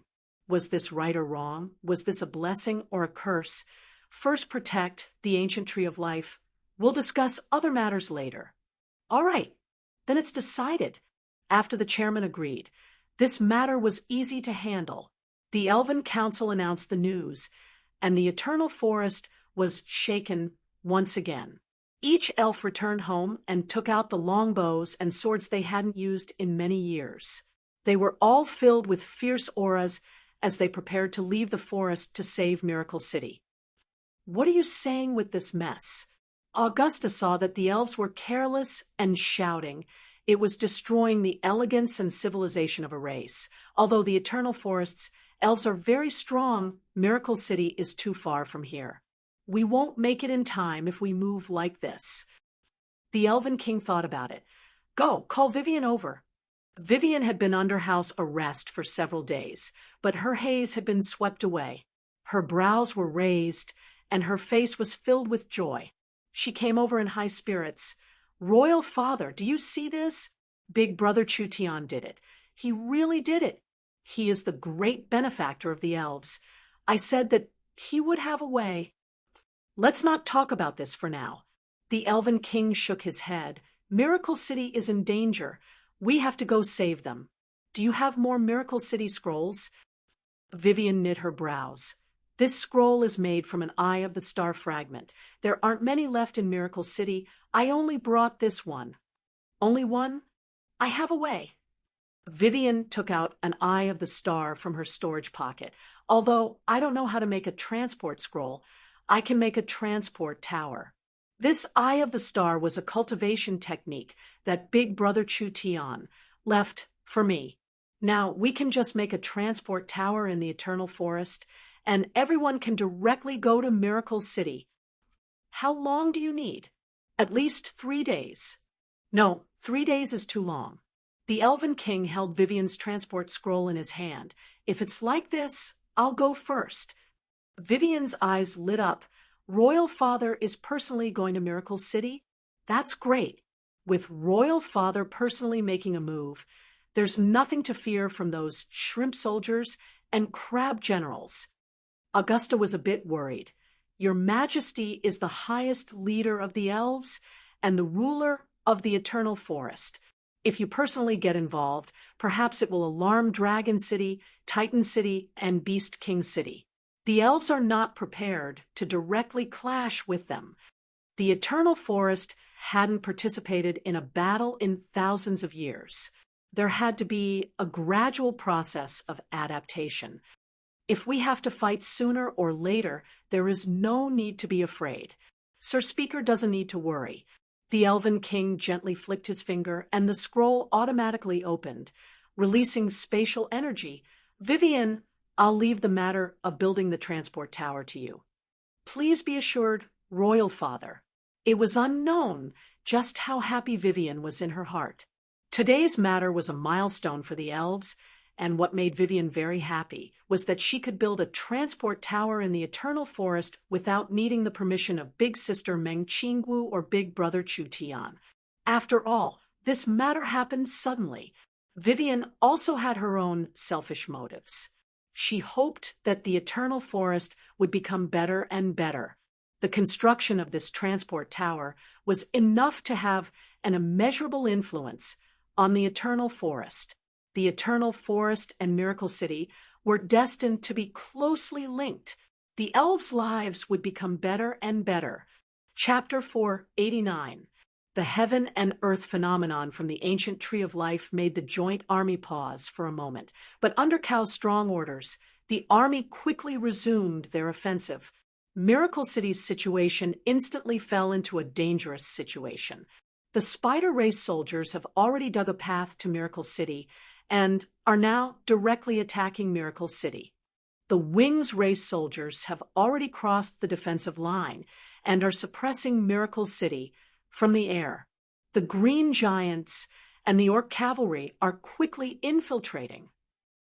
S1: Was this right or wrong? Was this a blessing or a curse? First protect the ancient tree of life. We'll discuss other matters later. All right, then it's decided. After the chairman agreed, this matter was easy to handle. The Elven Council announced the news, and the eternal forest was shaken once again. Each elf returned home and took out the long bows and swords they hadn't used in many years. They were all filled with fierce auras as they prepared to leave the forest to save Miracle City. What are you saying with this mess? Augusta saw that the elves were careless and shouting. It was destroying the elegance and civilization of a race. Although the eternal forest's elves are very strong, Miracle City is too far from here. We won't make it in time if we move like this. The Elven King thought about it. Go, call Vivian over. Vivian had been under house arrest for several days, but her haze had been swept away. Her brows were raised, and her face was filled with joy. She came over in high spirits. Royal Father, do you see this? Big Brother Chutian did it. He really did it. He is the great benefactor of the elves. I said that he would have a way. Let's not talk about this for now. The Elven King shook his head. Miracle City is in danger. We have to go save them. Do you have more Miracle City scrolls? Vivian knit her brows. This scroll is made from an Eye of the Star fragment. There aren't many left in Miracle City. I only brought this one. Only one? I have a way. Vivian took out an Eye of the Star from her storage pocket. Although I don't know how to make a transport scroll, I can make a transport tower. This Eye of the Star was a cultivation technique that Big Brother Chutian left for me. Now we can just make a transport tower in the Eternal Forest, and everyone can directly go to Miracle City. How long do you need? At least 3 days. No, 3 days is too long. The Elven King held Vivian's transport scroll in his hand. If it's like this, I'll go first. Vivian's eyes lit up. Royal Father is personally going to Miracle City? That's great. With Royal Father personally making a move, there's nothing to fear from those shrimp soldiers and crab generals. Augusta was a bit worried. Your Majesty is the highest leader of the elves and the ruler of the Eternal Forest. If you personally get involved, perhaps it will alarm Dragon City, Titan City, and Beast King City. The elves are not prepared to directly clash with them. The Eternal Forest hadn't participated in a battle in thousands of years. There had to be a gradual process of adaptation. If we have to fight sooner or later, there is no need to be afraid. Sir Speaker doesn't need to worry. The Elven King gently flicked his finger, and the scroll automatically opened, releasing spatial energy. Vivian, I'll leave the matter of building the transport tower to you. Please be assured, Royal Father. It was unknown just how happy Vivian was in her heart. Today's matter was a milestone for the elves, and what made Vivian very happy was that she could build a transport tower in the eternal forest without needing the permission of Big Sister Meng Qinggu or Big Brother Chu Tian. After all, this matter happened suddenly. Vivian also had her own selfish motives. She hoped that the eternal forest would become better and better. The construction of this transport tower was enough to have an immeasurable influence on the eternal forest. The eternal forest and Miracle City were destined to be closely linked. The elves' lives would become better and better. Chapter 489. The heaven and earth phenomenon from the ancient tree of life made the joint army pause for a moment, but under Cao's strong orders, the army quickly resumed their offensive. Miracle City's situation instantly fell into a dangerous situation. The spider race soldiers have already dug a path to Miracle City and are now directly attacking Miracle City. The wings race soldiers have already crossed the defensive line and are suppressing Miracle City from the air. The green giants and the orc cavalry are quickly infiltrating.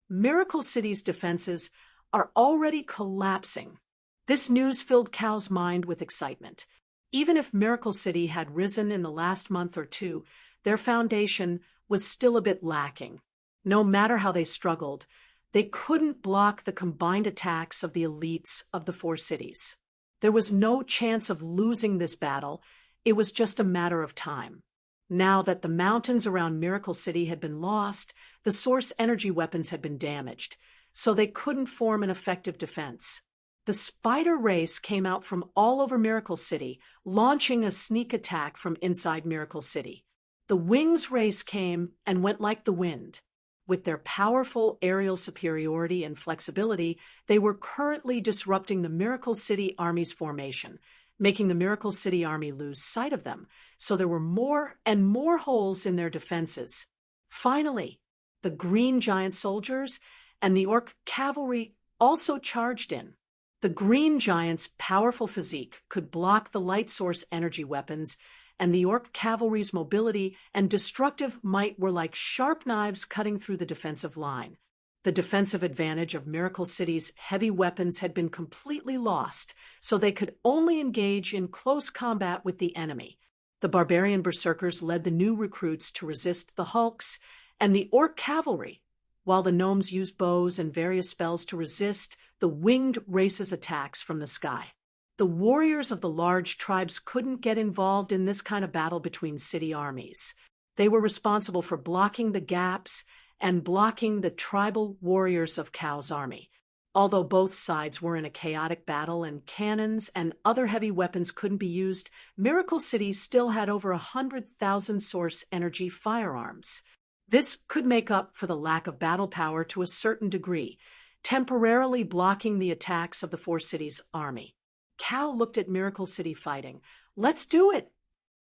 S1: Miracle City's defenses are already collapsing. This news filled Cao's mind with excitement. Even if Miracle City had risen in the last month or two, their foundation was still a bit lacking. No matter how they struggled, they couldn't block the combined attacks of the elites of the four cities. There was no chance of losing this battle. It was just a matter of time. Now that the mountains around Miracle City had been lost, the source energy weapons had been damaged, so they couldn't form an effective defense. The spider race came out from all over Miracle City, launching a sneak attack from inside Miracle City. The wings race came and went like the wind. With their powerful aerial superiority and flexibility, they were currently disrupting the Miracle City Army's formation, making the Miracle City Army lose sight of them, so there were more and more holes in their defenses. Finally, the green giant soldiers and the orc cavalry also charged in. The green giant's powerful physique could block the light source energy weapons, and the orc cavalry's mobility and destructive might were like sharp knives cutting through the defensive line. The defensive advantage of Miracle City's heavy weapons had been completely lost, so they could only engage in close combat with the enemy. The barbarian berserkers led the new recruits to resist the hulks and the orc cavalry, while the gnomes used bows and various spells to resist the winged race's attacks from the sky. The warriors of the large tribes couldn't get involved in this kind of battle between city armies. They were responsible for blocking the gaps and blocking the tribal warriors of Cao's army. Although both sides were in a chaotic battle and cannons and other heavy weapons couldn't be used, Miracle City still had over 100,000 source energy firearms. This could make up for the lack of battle power to a certain degree, temporarily blocking the attacks of the four cities' army. Cao looked at Miracle City fighting. "Let's do it!"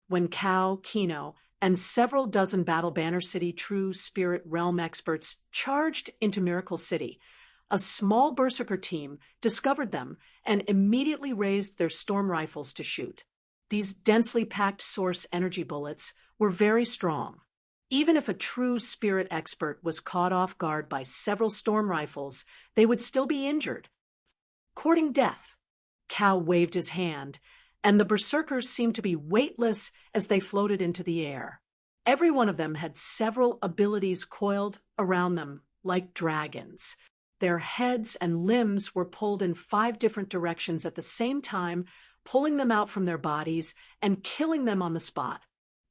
S1: When Cao, Kino, and several dozen Battle Banner City True Spirit Realm experts charged into Miracle City, a small berserker team discovered them and immediately raised their storm rifles to shoot. These densely packed source energy bullets were very strong. Even if a true spirit expert was caught off guard by several storm rifles, they would still be injured. Courting death, Cao waved his hand, and the berserkers seemed to be weightless as they floated into the air. Every one of them had several abilities coiled around them like dragons. Their heads and limbs were pulled in 5 different directions at the same time, pulling them out from their bodies and killing them on the spot.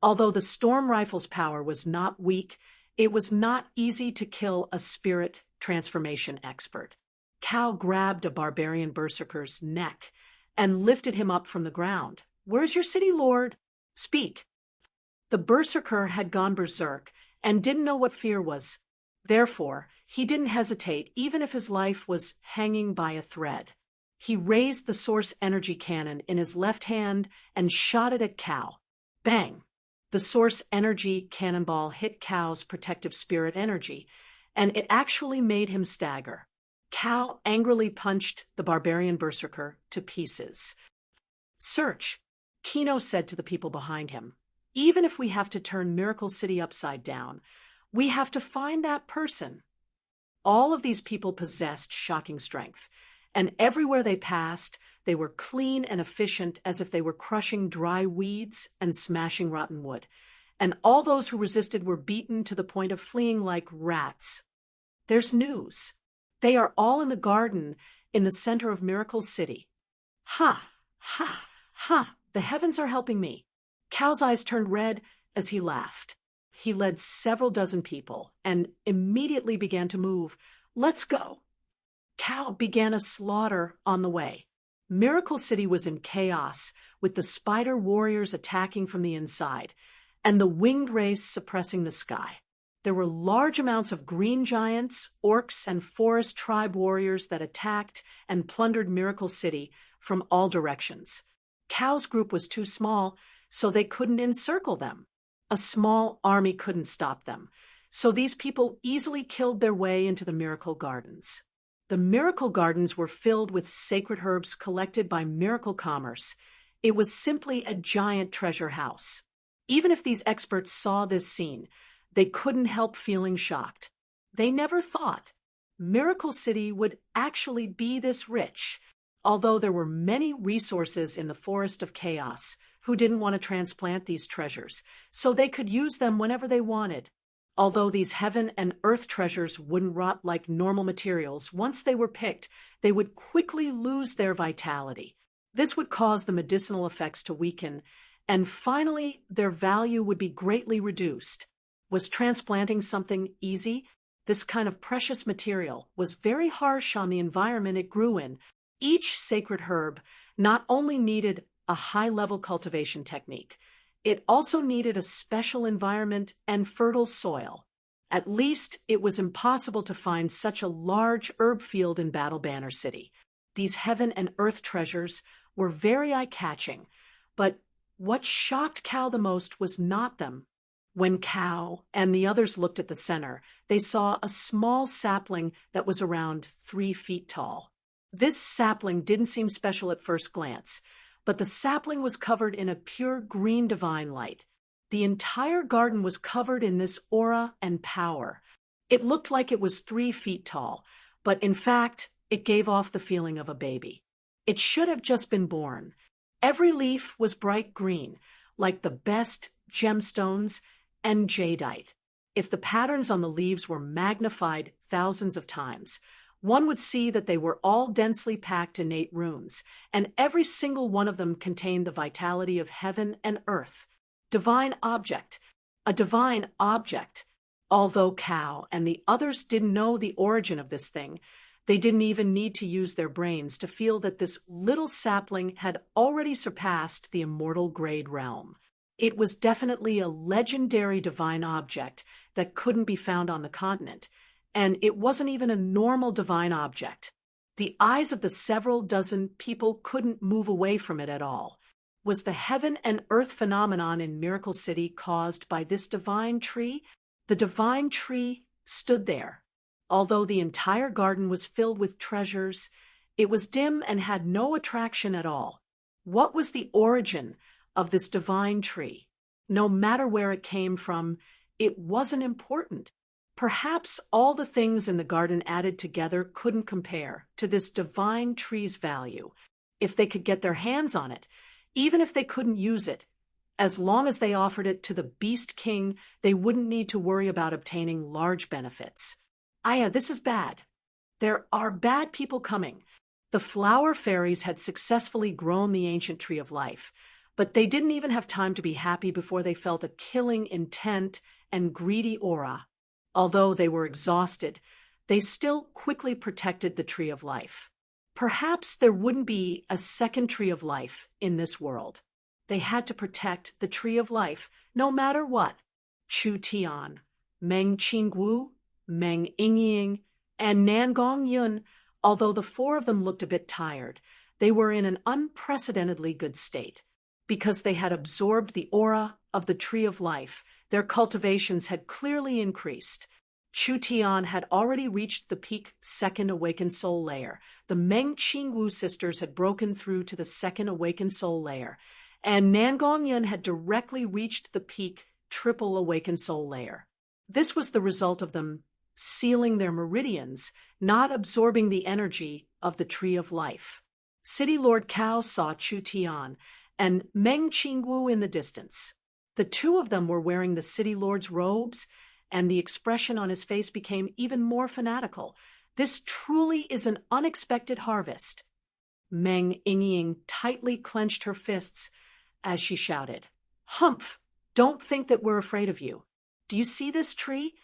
S1: Although the storm rifle's power was not weak, it was not easy to kill a spirit transformation expert. Cao grabbed a barbarian berserker's neck and lifted him up from the ground. "Where's your city lord? Speak." The berserker had gone berserk and didn't know what fear was. Therefore, he didn't hesitate even if his life was hanging by a thread. He raised the source energy cannon in his left hand and shot it at Cao. Bang! The source energy cannonball hit Cao's protective spirit energy, and it actually made him stagger. Cao angrily punched the barbarian berserker to pieces. "Search," Kino said to the people behind him. "Even if we have to turn Miracle City upside down, we have to find that person." All of these people possessed shocking strength, and everywhere they passed, they were clean and efficient as if they were crushing dry weeds and smashing rotten wood. And all those who resisted were beaten to the point of fleeing like rats. There's news. They are all in the garden in the center of Miracle City. Ha! Ha! Ha! The heavens are helping me. Cao's eyes turned red as he laughed. He led several dozen people and immediately began to move. Let's go. Cao began a slaughter on the way. Miracle City was in chaos, with the spider warriors attacking from the inside, and the winged race suppressing the sky. There were large amounts of green giants, orcs, and forest tribe warriors that attacked and plundered Miracle City from all directions. Cao's group was too small, so they couldn't encircle them. A small army couldn't stop them, so these people easily killed their way into the Miracle Gardens. The Miracle Gardens were filled with sacred herbs collected by Miracle Commerce. It was simply a giant treasure house. Even if these experts saw this scene, they couldn't help feeling shocked. They never thought Miracle City would actually be this rich, although there were many resources in the Forest of Chaos who didn't want to transplant these treasures, so they could use them whenever they wanted. Although these heaven and earth treasures wouldn't rot like normal materials, once they were picked, they would quickly lose their vitality. This would cause the medicinal effects to weaken, and finally their value would be greatly reduced. Was transplanting something easy? This kind of precious material was very harsh on the environment it grew in. Each sacred herb not only needed a high-level cultivation technique, it also needed a special environment and fertile soil. At least it was impossible to find such a large herb field in Battle Banner City. These heaven and earth treasures were very eye-catching, but what shocked Cao the most was not them. When Cao and the others looked at the center, they saw a small sapling that was around 3 feet tall. This sapling didn't seem special at first glance, but the sapling was covered in a pure green divine light. The entire garden was covered in this aura and power. It looked like it was 3 feet tall, but in fact, it gave off the feeling of a baby. It should have just been born. Every leaf was bright green, like the best gemstones and jadeite. If the patterns on the leaves were magnified thousands of times, one would see that they were all densely packed innate runes, and every single one of them contained the vitality of heaven and earth. Divine object. A divine object. Although Cao and the others didn't know the origin of this thing, they didn't even need to use their brains to feel that this little sapling had already surpassed the immortal grade realm. It was definitely a legendary divine object that couldn't be found on the continent, and it wasn't even a normal divine object. The eyes of the several dozen people couldn't move away from it at all. Was the heaven and earth phenomenon in Miracle City caused by this divine tree? The divine tree stood there. Although the entire garden was filled with treasures, it was dim and had no attraction at all. What was the origin of this divine tree? No matter where it came from, it wasn't important. Perhaps all the things in the garden added together couldn't compare to this divine tree's value. If they could get their hands on it, even if they couldn't use it, as long as they offered it to the Beast King, they wouldn't need to worry about obtaining large benefits. Aya, this is bad. There are bad people coming. The flower fairies had successfully grown the ancient tree of life, but they didn't even have time to be happy before they felt a killing intent and greedy aura. Although they were exhausted, they still quickly protected the tree of life. Perhaps there wouldn't be a second tree of life in this world. They had to protect the tree of life, no matter what. Chu Tian, Meng Qingwu, Meng Yingying, and Nan Gongyun, although the 4 of them looked a bit tired, they were in an unprecedentedly good state. Because they had absorbed the aura of the tree of life, their cultivations had clearly increased. Chu Tian had already reached the peak second awakened soul layer. The Meng Qingwu sisters had broken through to the second awakened soul layer, and Nan Gongyun had directly reached the peak triple awakened soul layer. This was the result of them sealing their meridians, not absorbing the energy of the Tree of Life. City Lord Cao saw Chu Tian and Meng Qingwu in the distance. The two of them were wearing the City Lord's robes, and the expression on his face became even more fanatical. This truly is an unexpected harvest. Meng Yingying tightly clenched her fists as she shouted, "Humph! Don't think that we're afraid of you. Do you see this tree?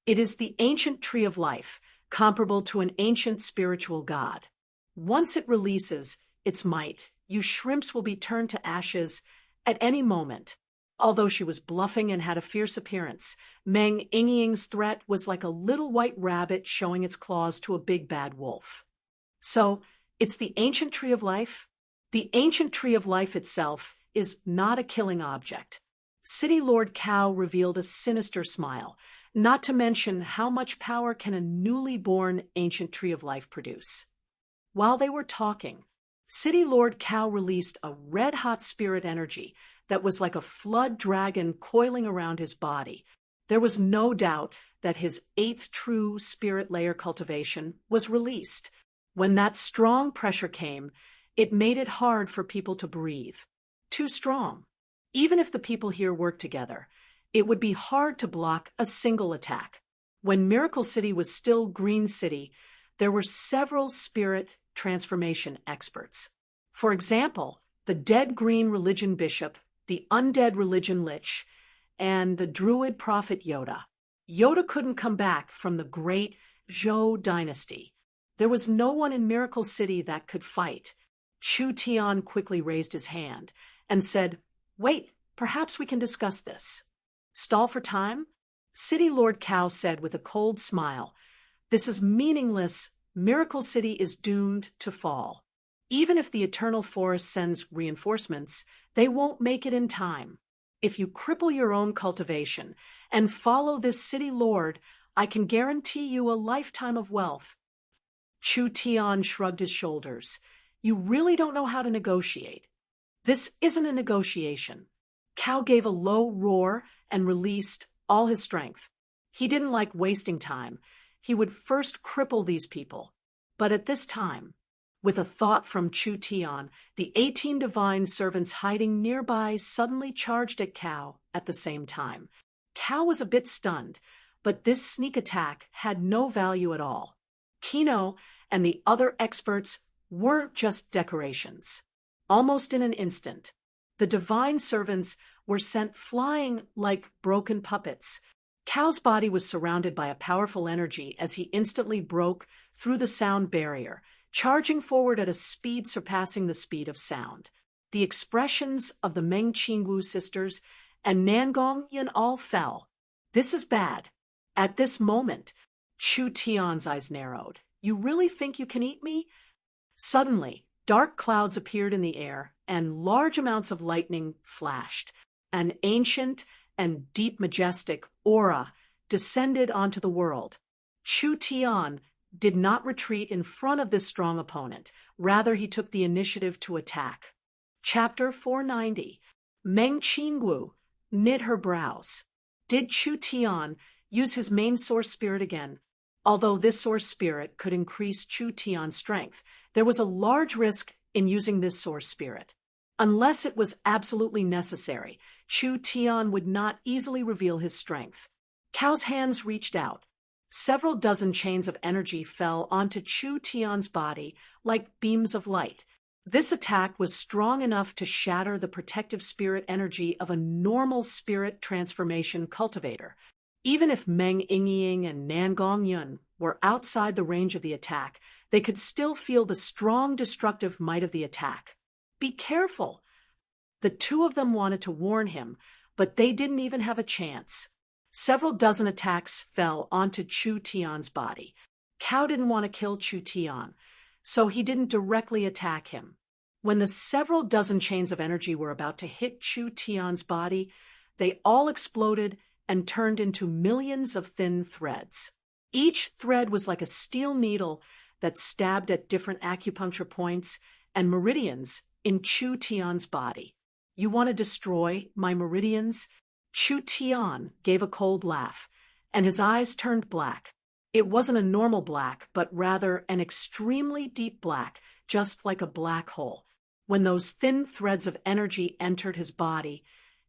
S1: It is the ancient Tree of Life, comparable to an ancient spiritual god. Once it releases its might, you shrimps will be turned to ashes at any moment." Although she was bluffing and had a fierce appearance, Meng Yingying's threat was like a little white rabbit showing its claws to a big bad wolf. So, it's the ancient Tree of Life? The ancient Tree of Life itself is not a killing object. City Lord Cao revealed a sinister smile, not to mention how much power can a newly born ancient Tree of Life produce. While they were talking, City Lord Cao released a red-hot spirit energy that was like a flood dragon coiling around his body. There was no doubt that his 8th true spirit layer cultivation was released. When that strong pressure came, it made it hard for people to breathe. Too strong. Even if the people here worked together, it would be hard to block a single attack. When Miracle City was still Green City, there were several spirit transformation experts. For example, the dead green religion bishop, the undead religion lich, and the druid prophet Yoda. Yoda couldn't come back from the great Zhou dynasty. There was no one in Miracle City that could fight. Chu Tian quickly raised his hand and said, "Wait, perhaps we can discuss this." "Stall for time?" City Lord Cao said with a cold smile. "This is meaningless. Miracle City is doomed to fall. Even if the Eternal Forest sends reinforcements, they won't make it in time. If you cripple your own cultivation and follow this city lord, I can guarantee you a lifetime of wealth." Chu Tian shrugged his shoulders. "You really don't know how to negotiate." "This isn't a negotiation." Cao gave a low roar and released all his strength. He didn't like wasting time. He would first cripple these people. But at this time, with a thought from Chu Tian, the 18 divine servants hiding nearby suddenly charged at Cao at the same time. Cao was a bit stunned, but this sneak attack had no value at all. Kino and the other experts weren't just decorations. Almost in an instant, the divine servants were sent flying like broken puppets. Cao's body was surrounded by a powerful energy as he instantly broke through the sound barrier, charging forward at a speed surpassing the speed of sound. The expressions of the Meng Qingwu sisters and Nangong Yan all fell. "This is bad." At this moment, Chu Tian's eyes narrowed. "You really think you can eat me?" Suddenly, dark clouds appeared in the air, and large amounts of lightning flashed. An ancient and deep majestic aura descended onto the world. Chu Tian did not retreat in front of this strong opponent. Rather, he took the initiative to attack. Chapter 490. Meng Qingwu knit her brows. Did Chu Tian use his main source spirit again? Although this source spirit could increase Chu Tian's strength, there was a large risk in using this source spirit. Unless it was absolutely necessary, Chu Tian would not easily reveal his strength. Cao's hands reached out. Several dozen chains of energy fell onto Chu Tian's body like beams of light. This attack was strong enough to shatter the protective spirit energy of a normal spirit transformation cultivator. Even if Meng Yingying and Nangong Yun were outside the range of the attack, they could still feel the strong destructive might of the attack. "Be careful!" The two of them wanted to warn him, but they didn't even have a chance. Several dozen attacks fell onto Chu Tian's body. Cao didn't want to kill Chu Tian, so he didn't directly attack him. When the several dozen chains of energy were about to hit Chu Tian's body, they all exploded and turned into millions of thin threads. Each thread was like a steel needle that stabbed at different acupuncture points and meridians in Chu Tian's body. "You want to destroy my meridians?" Chu Tian gave a cold laugh, and his eyes turned black. It wasn't a normal black, but rather an extremely deep black, just like a black hole. When those thin threads of energy entered his body,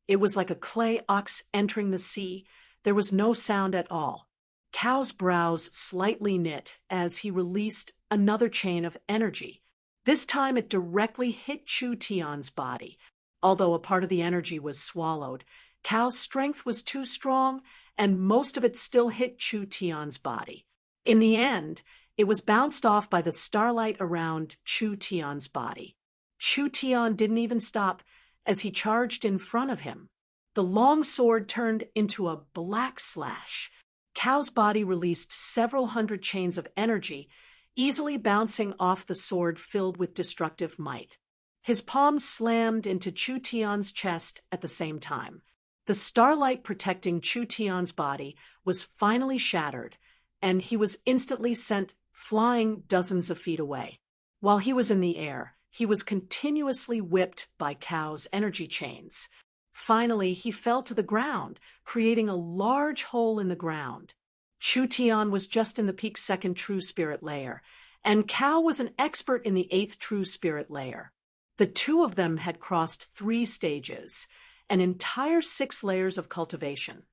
S1: it was like a clay ox entering the sea. There was no sound at all. Cao's brows slightly knit as he released another chain of energy. This time it directly hit Chu Tian's body. Although a part of the energy was swallowed, Cao's strength was too strong, and most of it still hit Chu Tian's body. In the end, it was bounced off by the starlight around Chu Tian's body. Chu Tian didn't even stop as he charged in front of him. The long sword turned into a black slash. Cao's body released several hundred chains of energy, easily bouncing off the sword filled with destructive might. His palms slammed into Chu Tian's chest at the same time. The starlight protecting Chu Tian's body was finally shattered, and he was instantly sent flying dozens of feet away. While he was in the air, he was continuously whipped by Cao's energy chains. Finally, he fell to the ground, creating a large hole in the ground. Chu Tian was just in the peak second true spirit layer, and Cao was an expert in the 8th true spirit layer. The two of them had crossed 3 stages, an entire 6 layers of cultivation.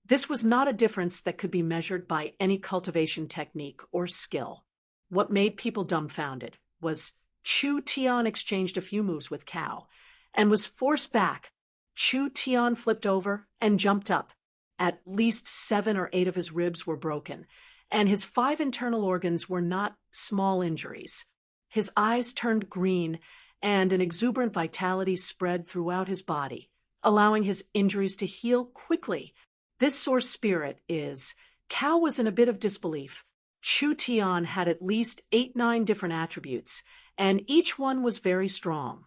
S1: This was not a difference that could be measured by any cultivation technique or skill. What made people dumbfounded was Chu Tian exchanged a few moves with Cao and was forced back. Chu Tian flipped over and jumped up. At least 7 or 8 of his ribs were broken, and his 5 internal organs were not small injuries. His eyes turned green, and an exuberant vitality spread throughout his body, allowing his injuries to heal quickly. This source spirit is. Cao was in a bit of disbelief. Chu Tian had at least 8-9 different attributes, and each one was very strong.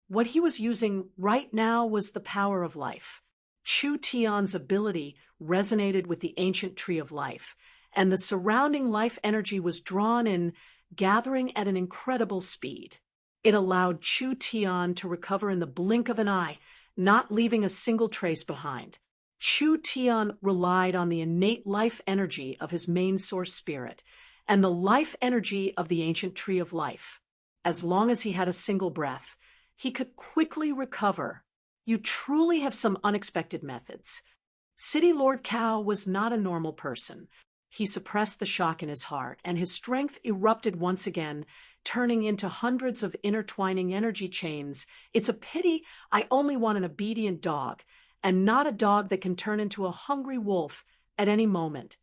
S1: What he was using right now was the power of life. Chu Tian's ability resonated with the ancient tree of life, and the surrounding life energy was drawn in, gathering at an incredible speed. It allowed Chu Tian to recover in the blink of an eye, not leaving a single trace behind. Chu Tian relied on the innate life energy of his main source spirit and the life energy of the ancient tree of life. As long as he had a single breath, he could quickly recover. You truly have some unexpected methods. City Lord Cao was not a normal person. He suppressed the shock in his heart, and his strength erupted once again, turning into hundreds of intertwining energy chains. It's a pity I only want an obedient dog, and not a dog that can turn into a hungry wolf at any moment.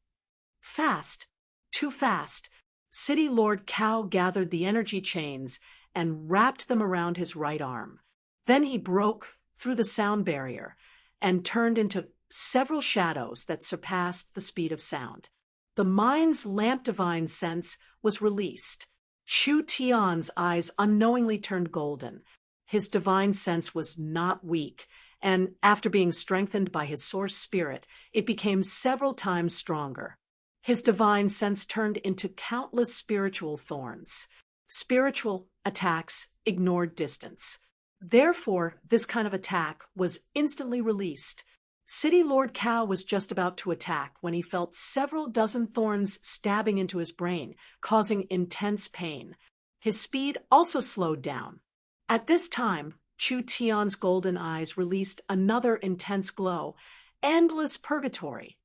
S1: Fast, too fast. City Lord Cao gathered the energy chains and wrapped them around his right arm. Then he broke through the sound barrier and turned into several shadows that surpassed the speed of sound. The mind's lamp divine sense was released. Chu Tian's eyes unknowingly turned golden. His divine sense was not weak, and after being strengthened by his source spirit, it became several times stronger. His divine sense turned into countless spiritual thorns. Spiritual attacks ignored distance. Therefore, this kind of attack was instantly released. City Lord Cao was just about to attack when he felt several dozen thorns stabbing into his brain, causing intense pain. His speed also slowed down. At this time, Chu Tian's golden eyes released another intense glow. Endless purgatory.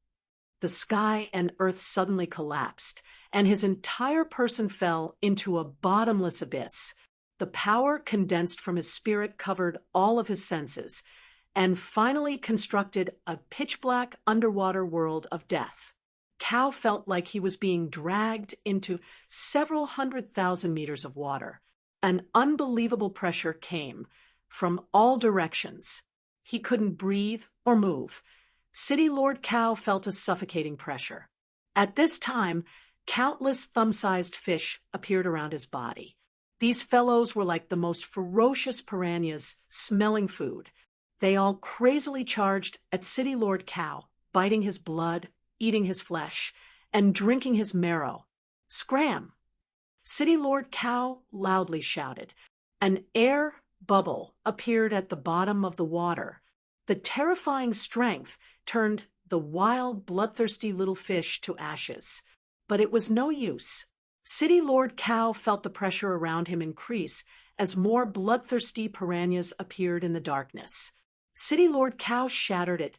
S1: The sky and earth suddenly collapsed, and his entire person fell into a bottomless abyss. The power condensed from his spirit covered all of his senses, and finally constructed a pitch-black underwater world of death. Cao felt like he was being dragged into several 100,000 meters of water. An unbelievable pressure came from all directions. He couldn't breathe or move. City Lord Cao felt a suffocating pressure. At this time, countless thumb-sized fish appeared around his body. These fellows were like the most ferocious piranhas smelling food. They all crazily charged at City Lord Cao, biting his blood, eating his flesh, and drinking his marrow. Scram! City Lord Cao loudly shouted. An air bubble appeared at the bottom of the water. The terrifying strength turned the wild, bloodthirsty little fish to ashes. but it was no use. City Lord Cow felt the pressure around him increase as more bloodthirsty piranhas appeared in the darkness. City Lord Cow shattered it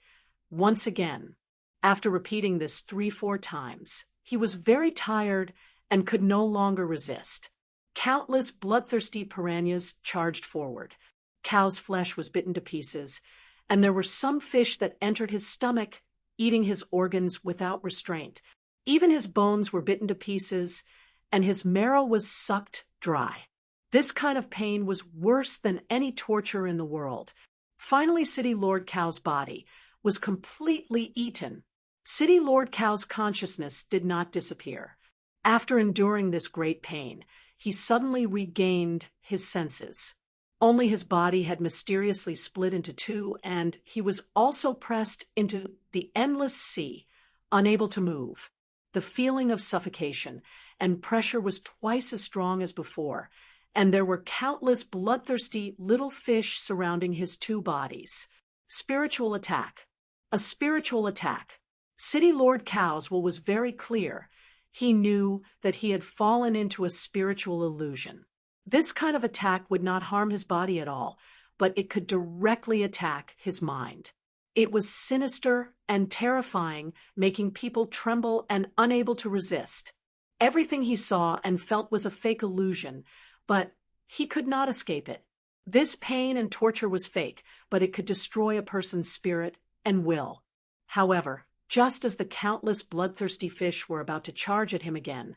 S1: once again. After repeating this 3-4 times, he was very tired and could no longer resist. Countless bloodthirsty piranhas charged forward. Cow's flesh was bitten to pieces, and there were some fish that entered his stomach, eating his organs without restraint. Even his bones were bitten to pieces, and his marrow was sucked dry. This kind of pain was worse than any torture in the world. Finally, City Lord Cow's body was completely eaten. City Lord Cow's consciousness did not disappear. After enduring this great pain, he suddenly regained his senses. Only his body had mysteriously split into two, and he was also pressed into the endless sea, unable to move. The feeling of suffocation and pressure was twice as strong as before, and there were countless bloodthirsty little fish surrounding his two bodies. Spiritual attack. A spiritual attack. City Lord Cow's will was very clear. He knew that he had fallen into a spiritual illusion. This kind of attack would not harm his body at all, but it could directly attack his mind. It was sinister and terrifying, making people tremble and unable to resist. Everything he saw and felt was a fake illusion, but he could not escape it. This pain and torture was fake, but it could destroy a person's spirit and will. However, just as the countless bloodthirsty fish were about to charge at him again,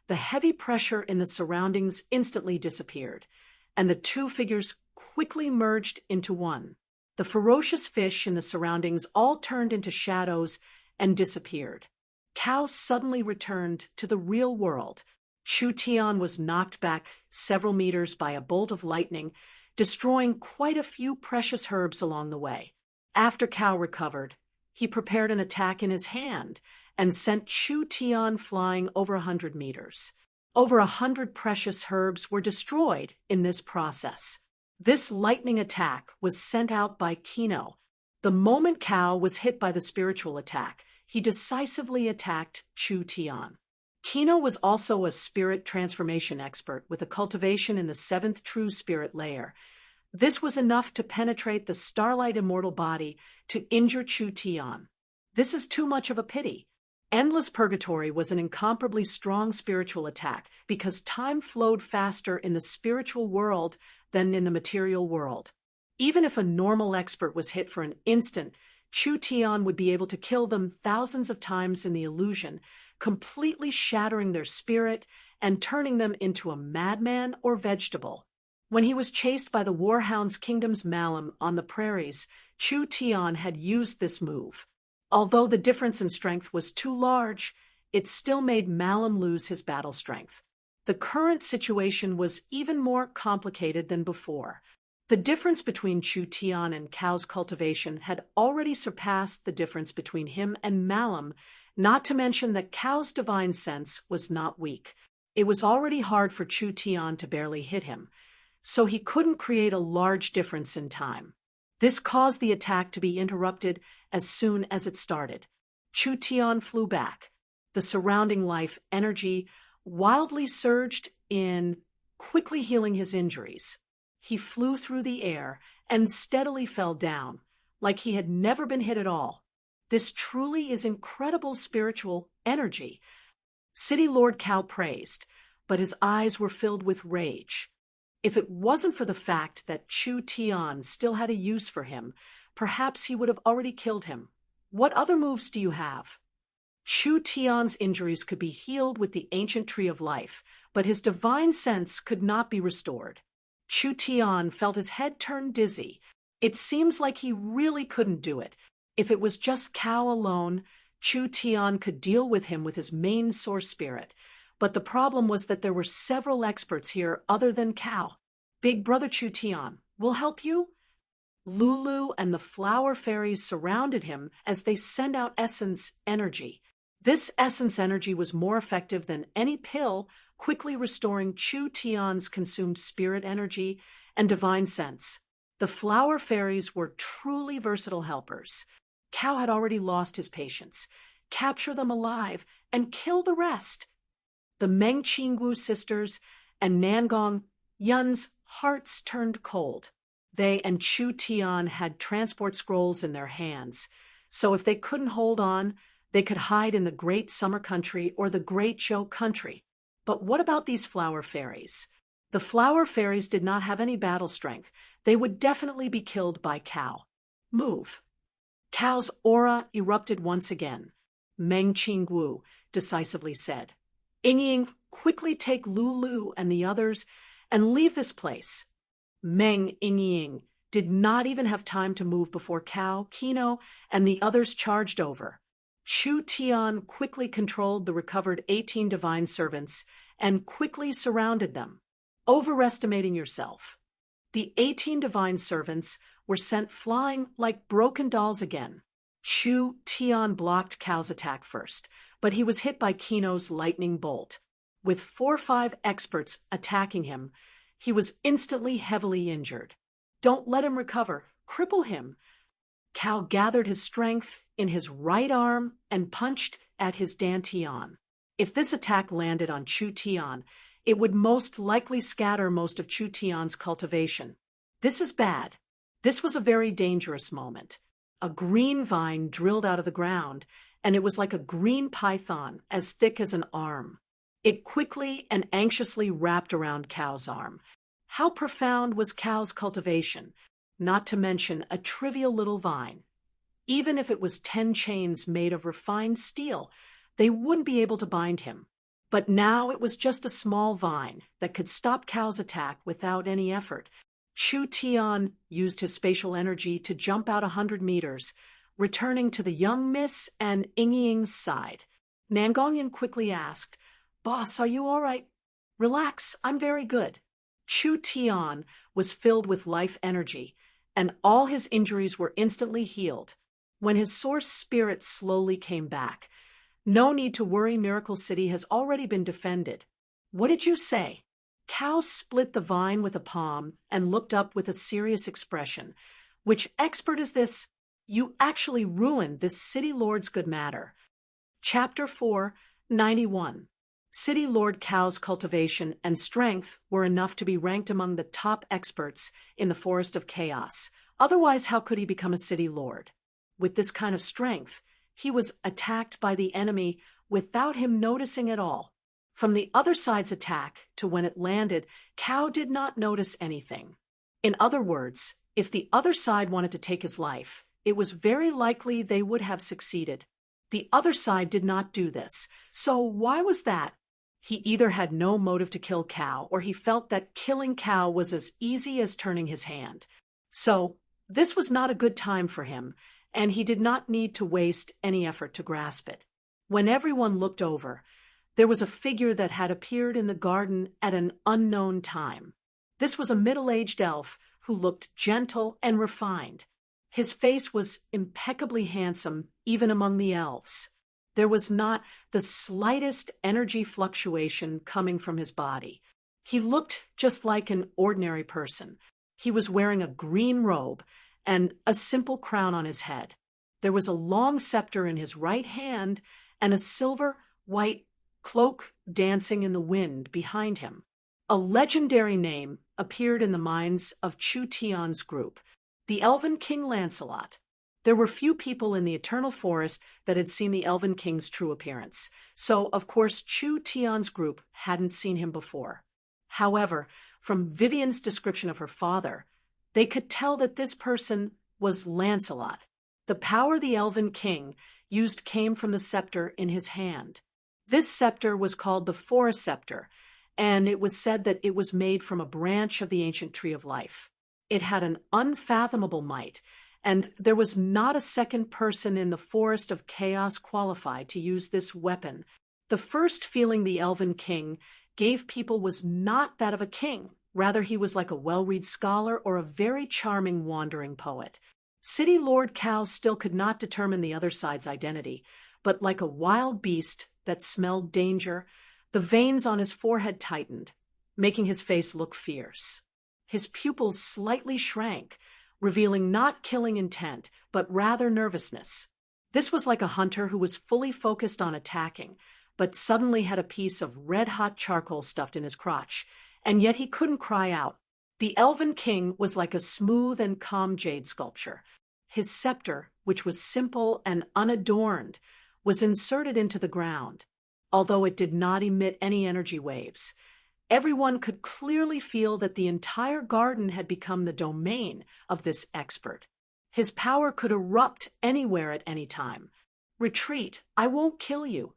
S1: the heavy pressure in the surroundings instantly disappeared, and the two figures quickly merged into one. The ferocious fish in the surroundings all turned into shadows and disappeared. Cow suddenly returned to the real world. Chu Tian was knocked back several meters by a bolt of lightning, destroying quite a few precious herbs along the way. After Cow recovered, he prepared an attack in his hand and sent Chu Tian flying over 100 meters. Over 100 precious herbs were destroyed in this process. This lightning attack was sent out by Kino. The moment Cow was hit by the spiritual attack, he decisively attacked Chu Tian. Kino was also a spirit transformation expert with a cultivation in the 7th true spirit layer. This was enough to penetrate the starlight immortal body to injure Chu Tian. This is too much of a pity. Endless Purgatory was an incomparably strong spiritual attack because time flowed faster in the spiritual world than in the material world. Even if a normal expert was hit for an instant, Chu Tian would be able to kill them thousands of times in the illusion, completely shattering their spirit and turning them into a madman or vegetable. When he was chased by the Warhound's Kingdom's Malum on the prairies, Chu Tian had used this move. Although the difference in strength was too large, it still made Malum lose his battle strength. The current situation was even more complicated than before. The difference between Chu Tian and Cow's cultivation had already surpassed the difference between him and Malum, not to mention that Cow's divine sense was not weak. It was already hard for Chu Tian to barely hit him, so he couldn't create a large difference in time. This caused the attack to be interrupted as soon as it started. Chu Tian flew back. The surrounding life energy wildly surged in, quickly healing his injuries. He flew through the air and steadily fell down, like he had never been hit at all. This truly is incredible spiritual energy. City Lord Cow praised, but his eyes were filled with rage. If it wasn't for the fact that Chu Tian still had a use for him, perhaps he would have already killed him. What other moves do you have? Chu Tian's injuries could be healed with the ancient tree of life, but his divine sense could not be restored. Chu Tian felt his head turn dizzy. It seems like he really couldn't do it. If it was just Cow alone, Chu Tian could deal with him with his main source spirit. But the problem was that there were several experts here other than Cow. Big Brother Chu Tian, will help you? Lulu and the flower fairies surrounded him as they sent out essence energy. This essence energy was more effective than any pill, quickly restoring Chu Tian's consumed spirit energy and divine sense. The flower fairies were truly versatile helpers. Cow had already lost his patience. Capture them alive and kill the rest. The Meng Qingwu sisters and Nangong Yun's hearts turned cold. They and Chu Tian had transport scrolls in their hands, so if they couldn't hold on, they could hide in the Great Summer Country or the Great Zhou Country. But what about these flower fairies? The flower fairies did not have any battle strength. They would definitely be killed by Cao. Move. Cao's aura erupted once again. Meng Qingwu decisively said. Ying, quickly take Lulu and the others and leave this place. Meng Ying did not even have time to move before Cao, Kino, and the others charged over. Chu Tian quickly controlled the recovered 18 divine servants and quickly surrounded them. Overestimating yourself. The 18 divine servants were sent flying like broken dolls again. Chu Tian blocked Cao's attack first, but he was hit by Kino's lightning bolt. With 4 or 5 experts attacking him, he was instantly heavily injured. Don't let him recover. Cripple him. Cao gathered his strength in his right arm and punched at his dantian. If this attack landed on Chu Tian, it would most likely scatter most of Chu Tian's cultivation. This is bad. This was a very dangerous moment. A green vine drilled out of the ground, and it was like a green python, as thick as an arm. It quickly and anxiously wrapped around Cao's arm. How profound was Cao's cultivation, not to mention a trivial little vine. Even if it was 10 chains made of refined steel, they wouldn't be able to bind him. But now it was just a small vine that could stop Cao's attack without any effort. Chu Tian used his spatial energy to jump out 100 meters, returning to the young miss and Ying's side. Nangongyan quickly asked, "Boss, are you all right?" "Relax, I'm very good." Chu Tian was filled with life energy, and all his injuries were instantly healed. When his source spirit slowly came back, "No need to worry, Miracle City has already been defended." "What did you say?" Cao split the vine with a palm and looked up with a serious expression. "Which expert is this? You actually ruined this City Lord's good matter." Chapter 4, 91. City Lord Cao's cultivation and strength were enough to be ranked among the top experts in the Forest of Chaos. Otherwise, how could he become a City Lord? With this kind of strength, he was attacked by the enemy without him noticing at all. From the other side's attack to when it landed, Cao did not notice anything. In other words, if the other side wanted to take his life, it was very likely they would have succeeded. The other side did not do this. So why was that? He either had no motive to kill Cao, or he felt that killing Cao was as easy as turning his hand. So this was not a good time for him, and he did not need to waste any effort to grasp it. When everyone looked over, there was a figure that had appeared in the garden at an unknown time. This was a middle-aged elf who looked gentle and refined. His face was impeccably handsome, even among the elves. There was not the slightest energy fluctuation coming from his body. He looked just like an ordinary person. He was wearing a green robe and a simple crown on his head. There was a long scepter in his right hand and a silver-white cloak dancing in the wind behind him. A legendary name appeared in the minds of Chu Tian's group, the Elven King Lancelot. There were few people in the Eternal Forest that had seen the Elven King's true appearance, so of course Chu Tian's group hadn't seen him before. However, from Vivian's description of her father, they could tell that this person was Lancelot. The power the Elven King used came from the scepter in his hand. This scepter was called the Forest Scepter, and it was said that it was made from a branch of the ancient Tree of Life. It had an unfathomable might, and there was not a second person in the Forest of Chaos qualified to use this weapon. The first feeling the Elven King gave people was not that of a king. Rather, he was like a well-read scholar or a very charming wandering poet. City Lord Cao still could not determine the other side's identity, but like a wild beast that smelled danger, the veins on his forehead tightened, making his face look fierce. His pupils slightly shrank, revealing not killing intent, but rather nervousness. This was like a hunter who was fully focused on attacking, but suddenly had a piece of red-hot charcoal stuffed in his crotch, and yet he couldn't cry out. The Elven King was like a smooth and calm jade sculpture. His scepter, which was simple and unadorned, was inserted into the ground, although it did not emit any energy waves. Everyone could clearly feel that the entire garden had become the domain of this expert. His power could erupt anywhere at any time. "Retreat, I won't kill you."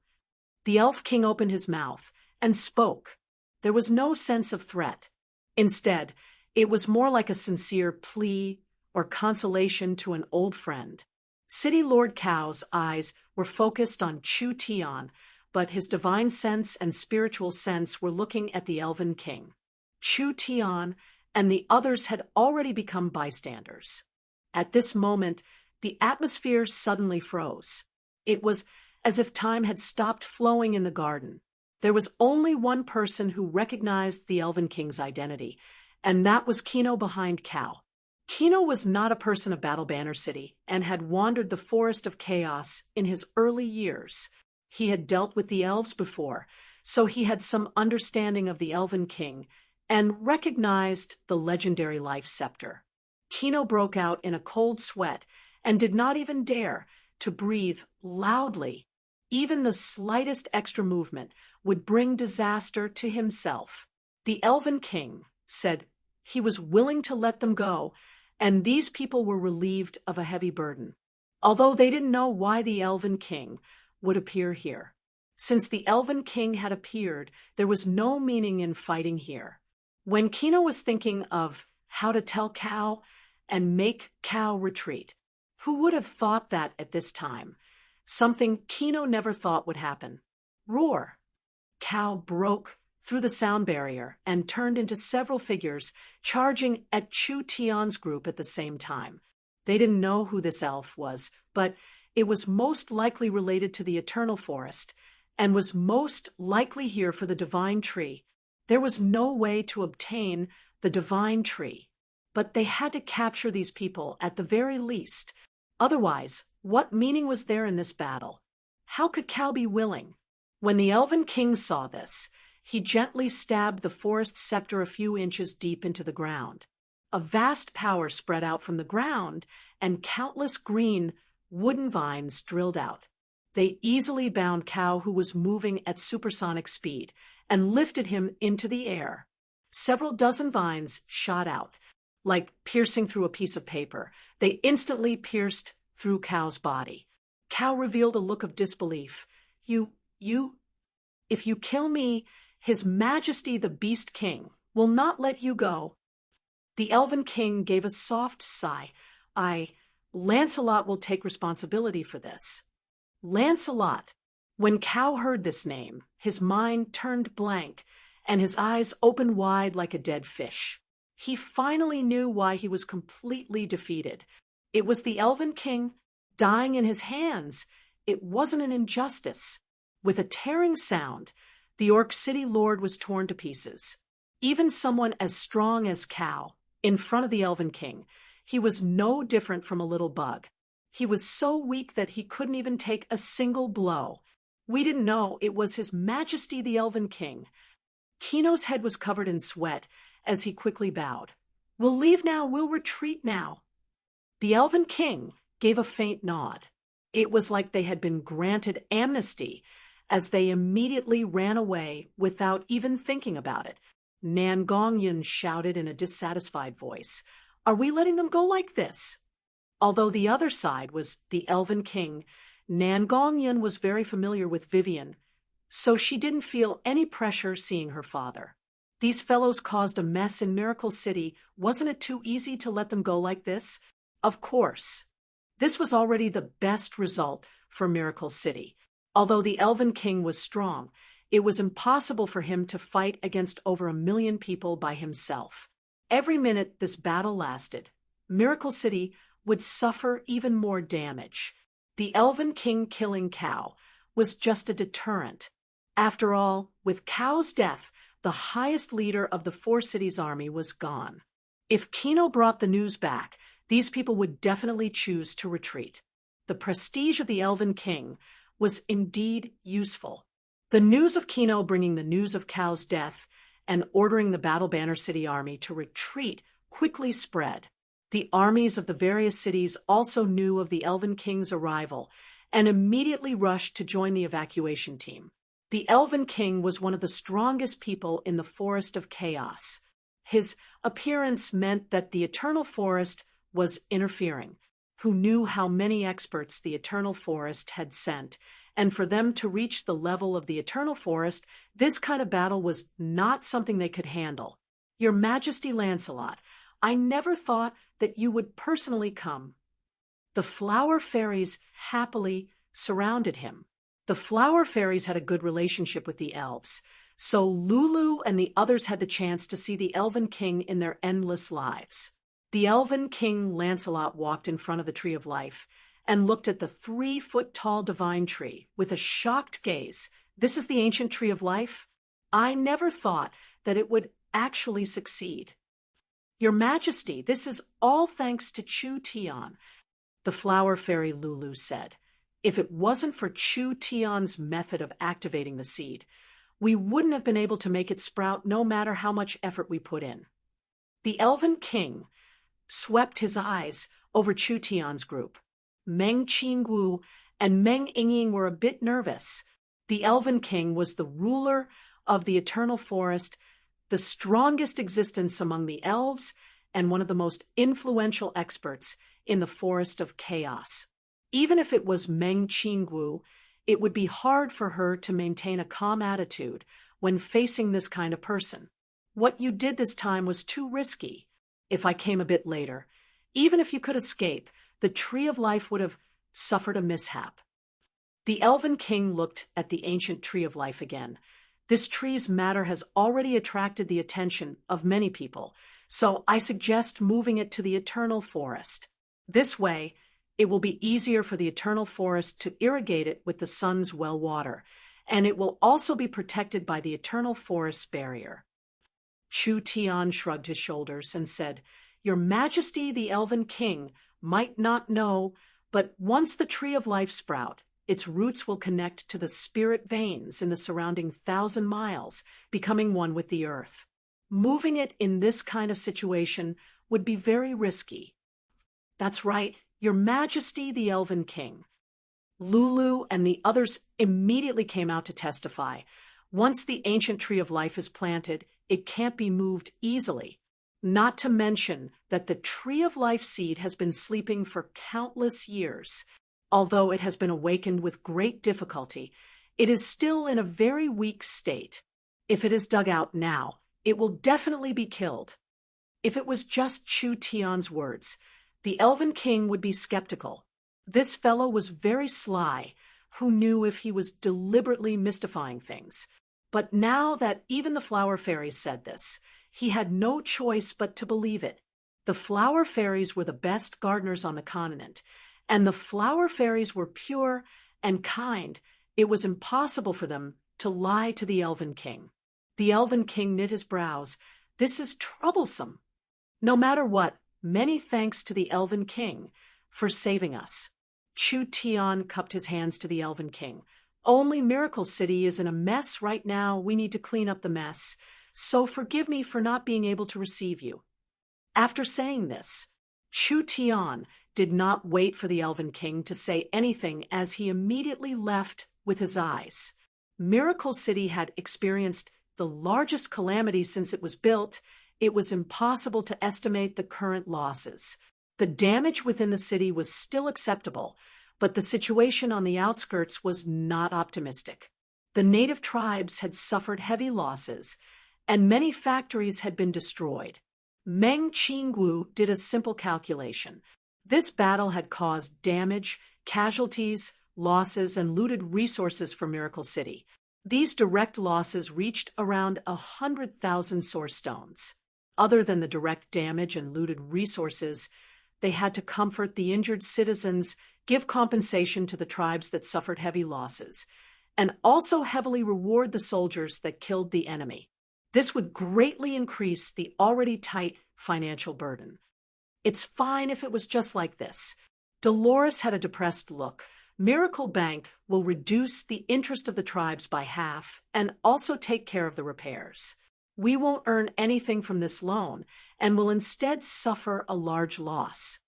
S1: The Elf King opened his mouth and spoke. There was no sense of threat. Instead, it was more like a sincere plea or consolation to an old friend. City Lord Cow's eyes were focused on Chu Tian, but his divine sense and spiritual sense were looking at the Elven King. Chu Tian and the others had already become bystanders. At this moment, the atmosphere suddenly froze. It was as if time had stopped flowing in the garden. There was only one person who recognized the Elven King's identity, and that was Kino behind Cow. Kino was not a person of Battle Banner City and had wandered the Forest of Chaos in his early years. He had dealt with the elves before, so he had some understanding of the Elven King and recognized the legendary life scepter. Kino broke out in a cold sweat and did not even dare to breathe loudly. Even the slightest extra movement would bring disaster to himself. The Elven King said he was willing to let them go, and these people were relieved of a heavy burden, although they didn't know why the Elven King would appear here. Since the Elven King had appeared, there was no meaning in fighting here. When Kino was thinking of how to tell Cow and make Cow retreat, who would have thought that at this time? Something Kino never thought would happen. Roar! Cow broke through the sound barrier and turned into several figures, charging at Chu Tian's group at the same time. They didn't know who this elf was, but it was most likely related to the Eternal Forest and was most likely here for the Divine Tree. There was no way to obtain the Divine Tree, but they had to capture these people at the very least. Otherwise, what meaning was there in this battle? How could Cow be willing? When the Elven King saw this, he gently stabbed the forest scepter a few inches deep into the ground. A vast power spread out from the ground, and countless green, wooden vines drilled out. They easily bound Cow, who was moving at supersonic speed, and lifted him into the air. Several dozen vines shot out, like piercing through a piece of paper. They instantly pierced through Cow's body. Cow revealed a look of disbelief. If you kill me, His Majesty the Beast King will not let you go." The Elven King gave a soft sigh. Lancelot will take responsibility for this." Lancelot. When Cow heard this name, his mind turned blank, and his eyes opened wide like a dead fish. He finally knew why he was completely defeated. It was the Elven King dying in his hands. It wasn't an injustice. With a tearing sound, the Orc City Lord was torn to pieces. Even someone as strong as Cow, in front of the Elven King, he was no different from a little bug. He was so weak that he couldn't even take a single blow. We didn't know it was His Majesty the Elven King. Kino's head was covered in sweat as he quickly bowed. "We'll leave now, we'll retreat now." The Elven King gave a faint nod. It was like they had been granted amnesty, as they immediately ran away without even thinking about it. Nan Gongyan shouted in a dissatisfied voice, "Are we letting them go like this?" Although the other side was the Elven King, Nan Gongyan was very familiar with Vivian, so she didn't feel any pressure seeing her father. These fellows caused a mess in Miracle City. Wasn't it too easy to let them go like this? Of course. This was already the best result for Miracle City. Although the Elven King was strong, it was impossible for him to fight against over 1 million people by himself. Every minute this battle lasted, Miracle City would suffer even more damage. The Elven King killing Cow was just a deterrent. After all, with Cow's death, the highest leader of the Four Cities army was gone. If Kino brought the news back, these people would definitely choose to retreat. The prestige of the Elven King was indeed useful. The news of Kino bringing the news of Kao's death and ordering the Battle Banner City army to retreat quickly spread. The armies of the various cities also knew of the Elven King's arrival and immediately rushed to join the evacuation team. The Elven King was one of the strongest people in the Forest of Chaos. His appearance meant that the Eternal Forest was interfering, who knew how many experts the Eternal Forest had sent, and for them to reach the level of the Eternal Forest, this kind of battle was not something they could handle. Your Majesty Lancelot, I never thought that you would personally come. The flower fairies happily surrounded him. The flower fairies had a good relationship with the elves, so Lulu and the others had the chance to see the Elven King in their endless lives. The Elven King Lancelot walked in front of the Tree of Life and looked at the 3-foot-tall divine tree with a shocked gaze. This is the ancient Tree of Life? I never thought that it would actually succeed. Your Majesty, this is all thanks to Chu Tian, the flower fairy Lulu said. If it wasn't for Chu Tian's method of activating the seed, we wouldn't have been able to make it sprout no matter how much effort we put in. The Elven King swept his eyes over Chu Tian's group. Meng Qingwu and Meng Yingying were a bit nervous. The Elven King was the ruler of the Eternal Forest, the strongest existence among the elves, and one of the most influential experts in the Forest of Chaos. Even if it was Meng Qingwu, it would be hard for her to maintain a calm attitude when facing this kind of person. What you did this time was too risky. If I came a bit later, even if you could escape, the Tree of Life would have suffered a mishap. The Elven King looked at the ancient Tree of Life again. This tree's matter has already attracted the attention of many people, so I suggest moving it to the Eternal Forest. This way, it will be easier for the Eternal Forest to irrigate it with the sun's well water, and it will also be protected by the Eternal Forest's barrier. Chu Tian shrugged his shoulders and said, Your Majesty the Elven King might not know, but once the Tree of Life sprout, its roots will connect to the spirit veins in the surrounding 1,000 miles, becoming one with the earth. Moving it in this kind of situation would be very risky. That's right, Your Majesty the Elven King. Lulu and the others immediately came out to testify. Once the ancient Tree of Life is planted, it can't be moved easily. Not to mention that the Tree of Life seed has been sleeping for countless years. Although it has been awakened with great difficulty, it is still in a very weak state. If it is dug out now, it will definitely be killed. If it was just Chu Tian's words, the Elven King would be skeptical. This fellow was very sly, who knew if he was deliberately mystifying things. But now that even the flower fairies said this, he had no choice but to believe it. The flower fairies were the best gardeners on the continent, and the flower fairies were pure and kind. It was impossible for them to lie to the Elven King. The Elven King knit his brows. This is troublesome. No matter what, many thanks to the Elven King for saving us. Chu Tian cupped his hands to the Elven King. Only Miracle City is in a mess right now. We need to clean up the mess. So forgive me for not being able to receive you. After saying this, Chu Tian did not wait for the Elven King to say anything as he immediately left with his eyes. Miracle City had experienced the largest calamity since it was built. It was impossible to estimate the current losses. The damage within the city was still acceptable, but the situation on the outskirts was not optimistic. The native tribes had suffered heavy losses, and many factories had been destroyed. Meng Qingwu did a simple calculation. This battle had caused damage, casualties, losses, and looted resources for Miracle City. These direct losses reached around 100,000 source stones. Other than the direct damage and looted resources, they had to comfort the injured citizens, give compensation to the tribes that suffered heavy losses, and also heavily reward the soldiers that killed the enemy. This would greatly increase the already tight financial burden. It's fine if it was just like this. Dolores had a depressed look. Miracle Bank will reduce the interest of the tribes by half and also take care of the repairs. We won't earn anything from this loan and will instead suffer a large loss.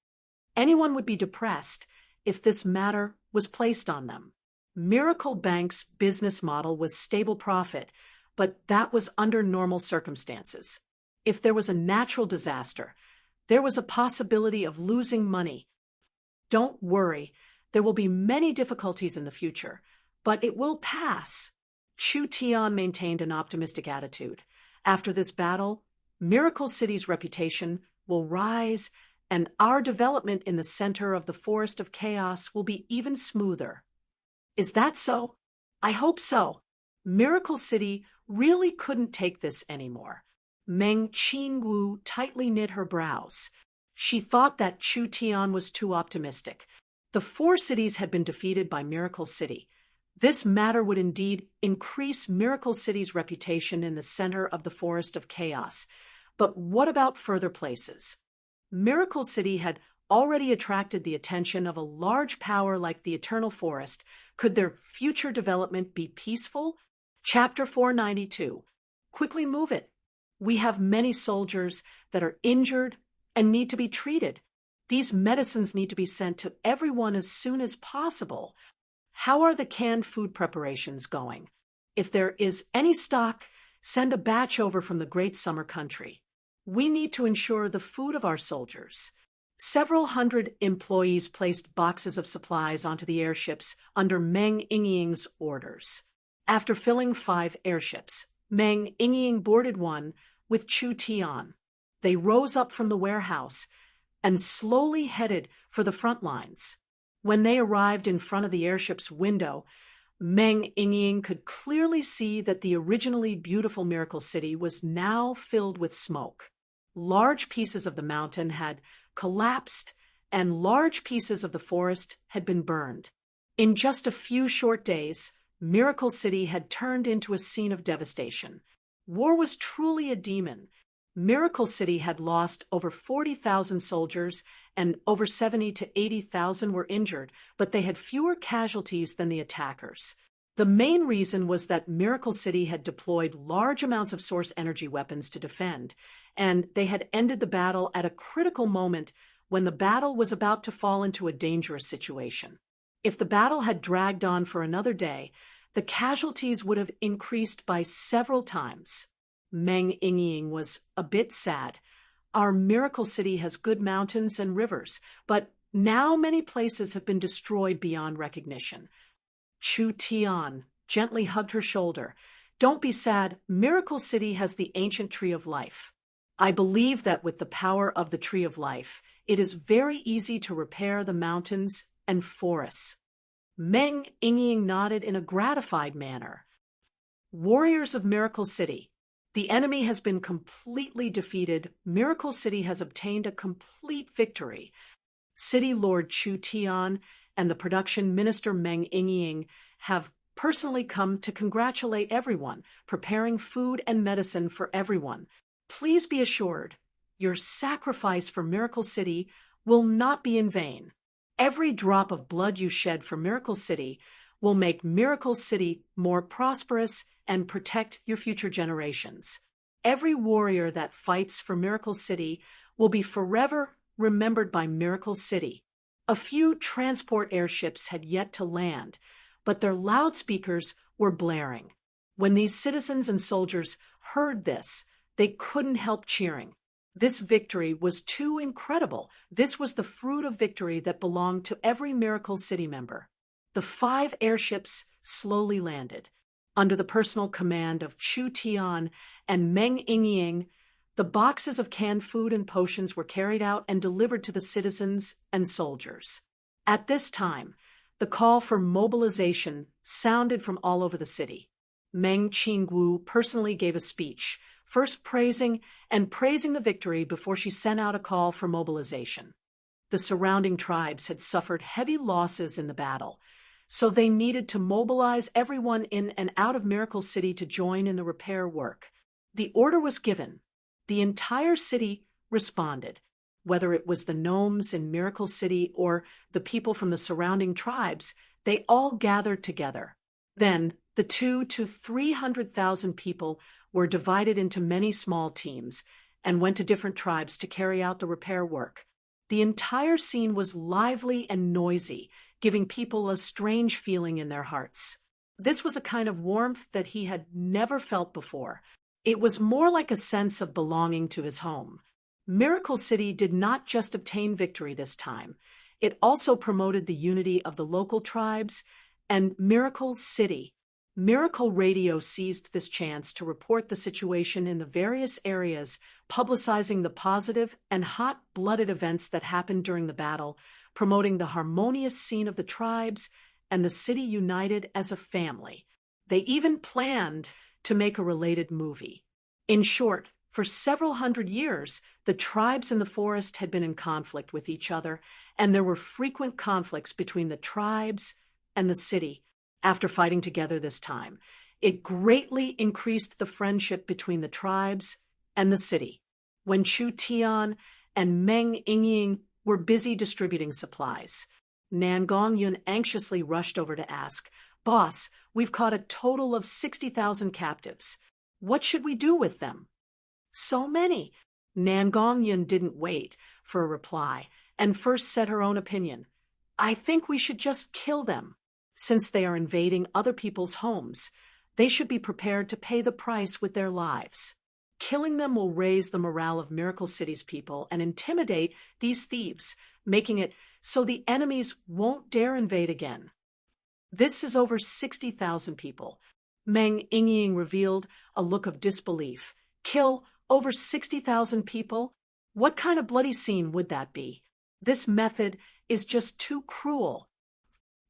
S1: Anyone would be depressed if this matter was placed on them. Miracle Bank's business model was stable profit, but that was under normal circumstances. If there was a natural disaster, there was a possibility of losing money. Don't worry, there will be many difficulties in the future, but it will pass. Chu Tian maintained an optimistic attitude. After this battle, Miracle City's reputation will rise, and our development in the center of the Forest of Chaos will be even smoother. Is that so? I hope so. Miracle City really couldn't take this anymore. Meng Qingwu tightly knit her brows. She thought that Chu Tian was too optimistic. The 4 cities had been defeated by Miracle City. This matter would indeed increase Miracle City's reputation in the center of the Forest of Chaos. But what about further places? Miracle City had already attracted the attention of a large power like the Eternal Forest. Could their future development be peaceful? Chapter 492. Quickly move it. We have many soldiers that are injured and need to be treated. These medicines need to be sent to everyone as soon as possible. How are the canned food preparations going? If there is any stock, send a batch over from the Great Summer Country. We need to ensure the food of our soldiers. Several hundred employees placed boxes of supplies onto the airships under Meng Yingying's orders. After filling 5 airships, Meng Yingying boarded one with Chu Tian. They rose up from the warehouse and slowly headed for the front lines. When they arrived in front of the airship's window, Meng Yingying could clearly see that the originally beautiful Miracle City was now filled with smoke. Large pieces of the mountain had collapsed, and large pieces of the forest had been burned. In just a few short days, Miracle City had turned into a scene of devastation. War was truly a demon. Miracle City had lost over 40,000 soldiers and over 70 to 80,000 were injured, but they had fewer casualties than the attackers. The main reason was that Miracle City had deployed large amounts of source energy weapons to defend, and they had ended the battle at a critical moment when the battle was about to fall into a dangerous situation. If the battle had dragged on for another day, the casualties would have increased by several times. Meng Yingying was a bit sad. Our Miracle City has good mountains and rivers, but now many places have been destroyed beyond recognition. Chu Tian gently hugged her shoulder. Don't be sad. Miracle City has the ancient Tree of Life. I believe that with the power of the Tree of Life, it is very easy to repair the mountains and forests. Meng Yingying nodded in a gratified manner. Warriors of Miracle City, the enemy has been completely defeated. Miracle City has obtained a complete victory. City Lord Chu Tian and the production minister Meng Yingying have personally come to congratulate everyone, preparing food and medicine for everyone. Please be assured, your sacrifice for Miracle City will not be in vain. Every drop of blood you shed for Miracle City will make Miracle City more prosperous and protect your future generations. Every warrior that fights for Miracle City will be forever remembered by Miracle City. A few transport airships had yet to land, but their loudspeakers were blaring. When these citizens and soldiers heard this, they couldn't help cheering. This victory was too incredible. This was the fruit of victory that belonged to every Miracle City member. The 5 airships slowly landed. Under the personal command of Chu Tian and Meng Yingying, the boxes of canned food and potions were carried out and delivered to the citizens and soldiers. At this time, the call for mobilization sounded from all over the city. Meng Qingwu personally gave a speech, first praising the victory before she sent out a call for mobilization. The surrounding tribes had suffered heavy losses in the battle, so they needed to mobilize everyone in and out of Miracle City to join in the repair work. The order was given. The entire city responded. Whether it was the gnomes in Miracle City or the people from the surrounding tribes, They all gathered together. Then, the 200,000 to 300,000 people were divided into many small teams and went to different tribes to carry out the repair work. The entire scene was lively and noisy, giving people a strange feeling in their hearts. This was a kind of warmth that he had never felt before. It was more like a sense of belonging to his home. Miracle City did not just obtain victory this time. It also promoted the unity of the local tribes and Miracle City. Miracle Radio seized this chance to report the situation in the various areas, publicizing the positive and hot-blooded events that happened during the battle, promoting the harmonious scene of the tribes and the city united as a family. They even planned to make a related movie. In short, for several hundred years, the tribes in the forest had been in conflict with each other, and there were frequent conflicts between the tribes and the city. After fighting together this time, it greatly increased the friendship between the tribes and the city. When Chu Tian and Meng Yingying were busy distributing supplies, Nan Gongyun anxiously rushed over to ask, "Boss, we've caught a total of 60,000 captives. What should we do with them?" "So many." Nan Gongyun didn't wait for a reply and first said her own opinion. "I think we should just kill them. Since they are invading other people's homes, they should be prepared to pay the price with their lives. Killing them will raise the morale of Miracle City's people and intimidate these thieves, making it so the enemies won't dare invade again." "This is over 60,000 people." Meng Yingying revealed a look of disbelief. "Kill over 60,000 people? What kind of bloody scene would that be? This method is just too cruel.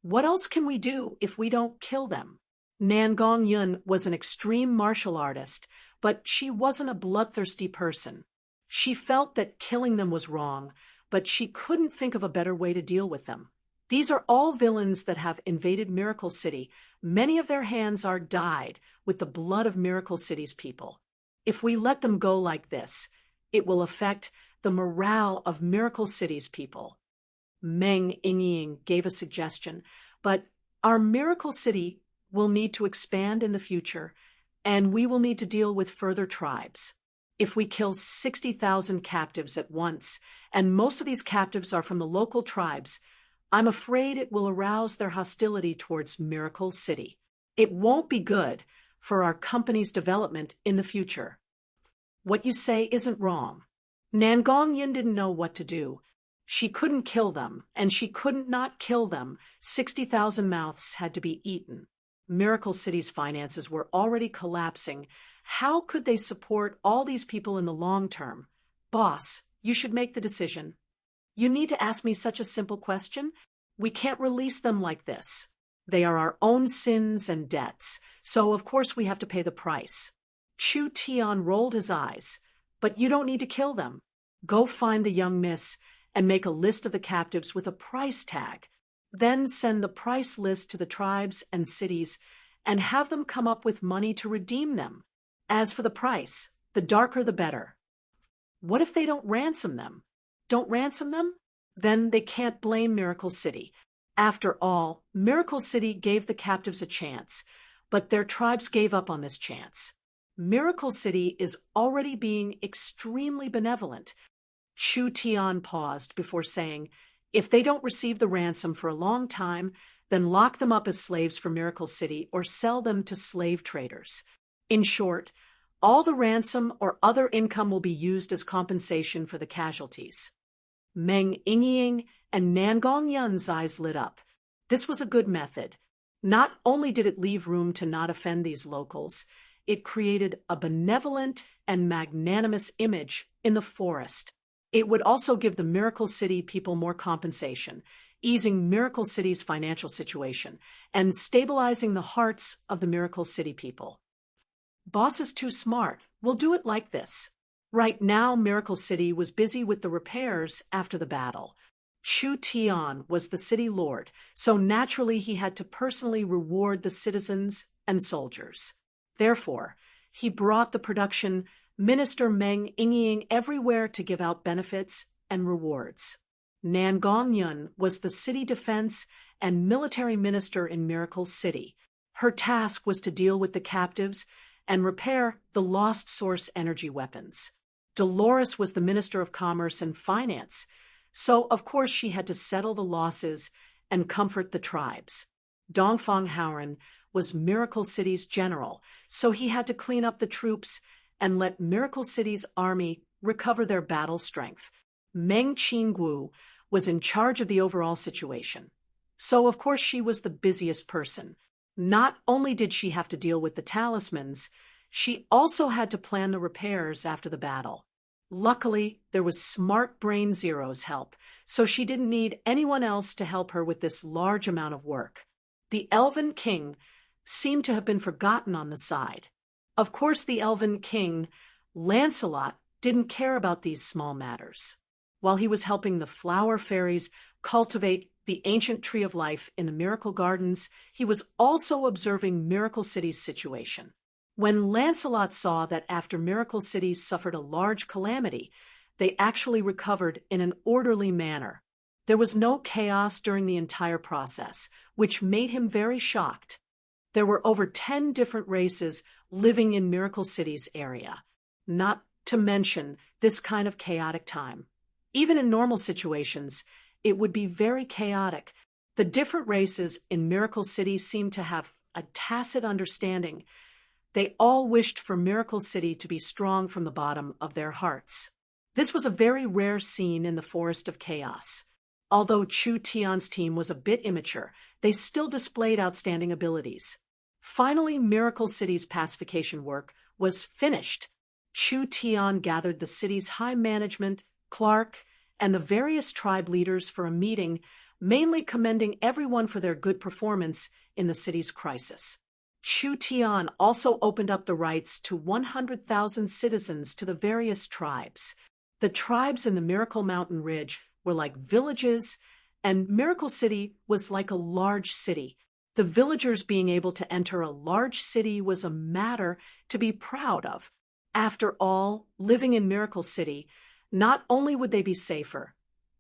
S1: What else can we do if we don't kill them?" Nan Gongyun was an extreme martial artist, but she wasn't a bloodthirsty person. She felt that killing them was wrong, but she couldn't think of a better way to deal with them. These are all villains that have invaded Miracle City. Many of their hands are dyed with the blood of Miracle City's people. If we let them go like this, it will affect the morale of Miracle City's people. Meng Yingying gave a suggestion, but our Miracle City will need to expand in the future, and we will need to deal with further tribes. If we kill 60,000 captives at once, and most of these captives are from the local tribes, I'm afraid it will arouse their hostility towards Miracle City. It won't be good for our company's development in the future. What you say isn't wrong. Nan Gongyun didn't know what to do. She couldn't kill them, and she couldn't not kill them. 60,000 mouths had to be eaten. Miracle City's finances were already collapsing. How could they support all these people in the long term? "Boss, you should make the decision." "You need to ask me such a simple question? We can't release them like this. They are our own sins and debts, so of course we have to pay the price." Chu Tian rolled his eyes. "But you don't need to kill them. Go find the young miss and make a list of the captives with a price tag. Then send the price list to the tribes and cities and have them come up with money to redeem them. As for the price, the darker the better." "What if they don't ransom them?" "Don't ransom them? Then they can't blame Miracle City. After all, Miracle City gave the captives a chance, but their tribes gave up on this chance. Miracle City is already being extremely benevolent." Chu Tian paused before saying, "If they don't receive the ransom for a long time, then lock them up as slaves for Miracle City or sell them to slave traders. In short, all the ransom or other income will be used as compensation for the casualties." Meng Yingying and Nan Gongyun's eyes lit up. This was a good method. Not only did it leave room to not offend these locals, it created a benevolent and magnanimous image in the forest. It would also give the Miracle City people more compensation, easing Miracle City's financial situation and stabilizing the hearts of the Miracle City people. "Boss is too smart. We'll do it like this." Right now, Miracle City was busy with the repairs after the battle. Chu Tian was the city lord, so naturally he had to personally reward the citizens and soldiers. Therefore, he brought the production Minister Meng Yingying everywhere to give out benefits and rewards. Nan Gongyun was the city defense and military minister in Miracle City. Her task was to deal with the captives and repair the lost source energy weapons. Dolores was the Minister of Commerce and Finance, so of course she had to settle the losses and comfort the tribes. Dongfang Haoren was Miracle City's general, so he had to clean up the troops and let Miracle City's army recover their battle strength. Meng Qingguo was in charge of the overall situation. So of course she was the busiest person. Not only did she have to deal with the talismans, she also had to plan the repairs after the battle. Luckily, there was Smart Brain Zero's help, so she didn't need anyone else to help her with this large amount of work. The Elven King seemed to have been forgotten on the side. Of course, the Elven King, Lancelot, didn't care about these small matters. While he was helping the flower fairies cultivate the ancient tree of life in the Miracle Gardens, he was also observing Miracle City's situation. When Lancelot saw that after Miracle City suffered a large calamity, they actually recovered in an orderly manner. There was no chaos during the entire process, which made him very shocked. There were over 10 different races living in Miracle City's area, not to mention this kind of chaotic time. Even in normal situations, it would be very chaotic. The different races in Miracle City seemed to have a tacit understanding. They all wished for Miracle City to be strong from the bottom of their hearts. This was a very rare scene in the Forest of Chaos. Although Chu Tian's team was a bit immature, they still displayed outstanding abilities. Finally, Miracle City's pacification work was finished. Chu Tian gathered the city's high management, Clark, and the various tribe leaders for a meeting, mainly commending everyone for their good performance in the city's crisis. Chu Tian also opened up the rights to 100,000 citizens to the various tribes. The tribes in the Miracle Mountain Ridge were like villages, and Miracle City was like a large city. The villagers being able to enter a large city was a matter to be proud of. After all, living in Miracle City, not only would they be safer,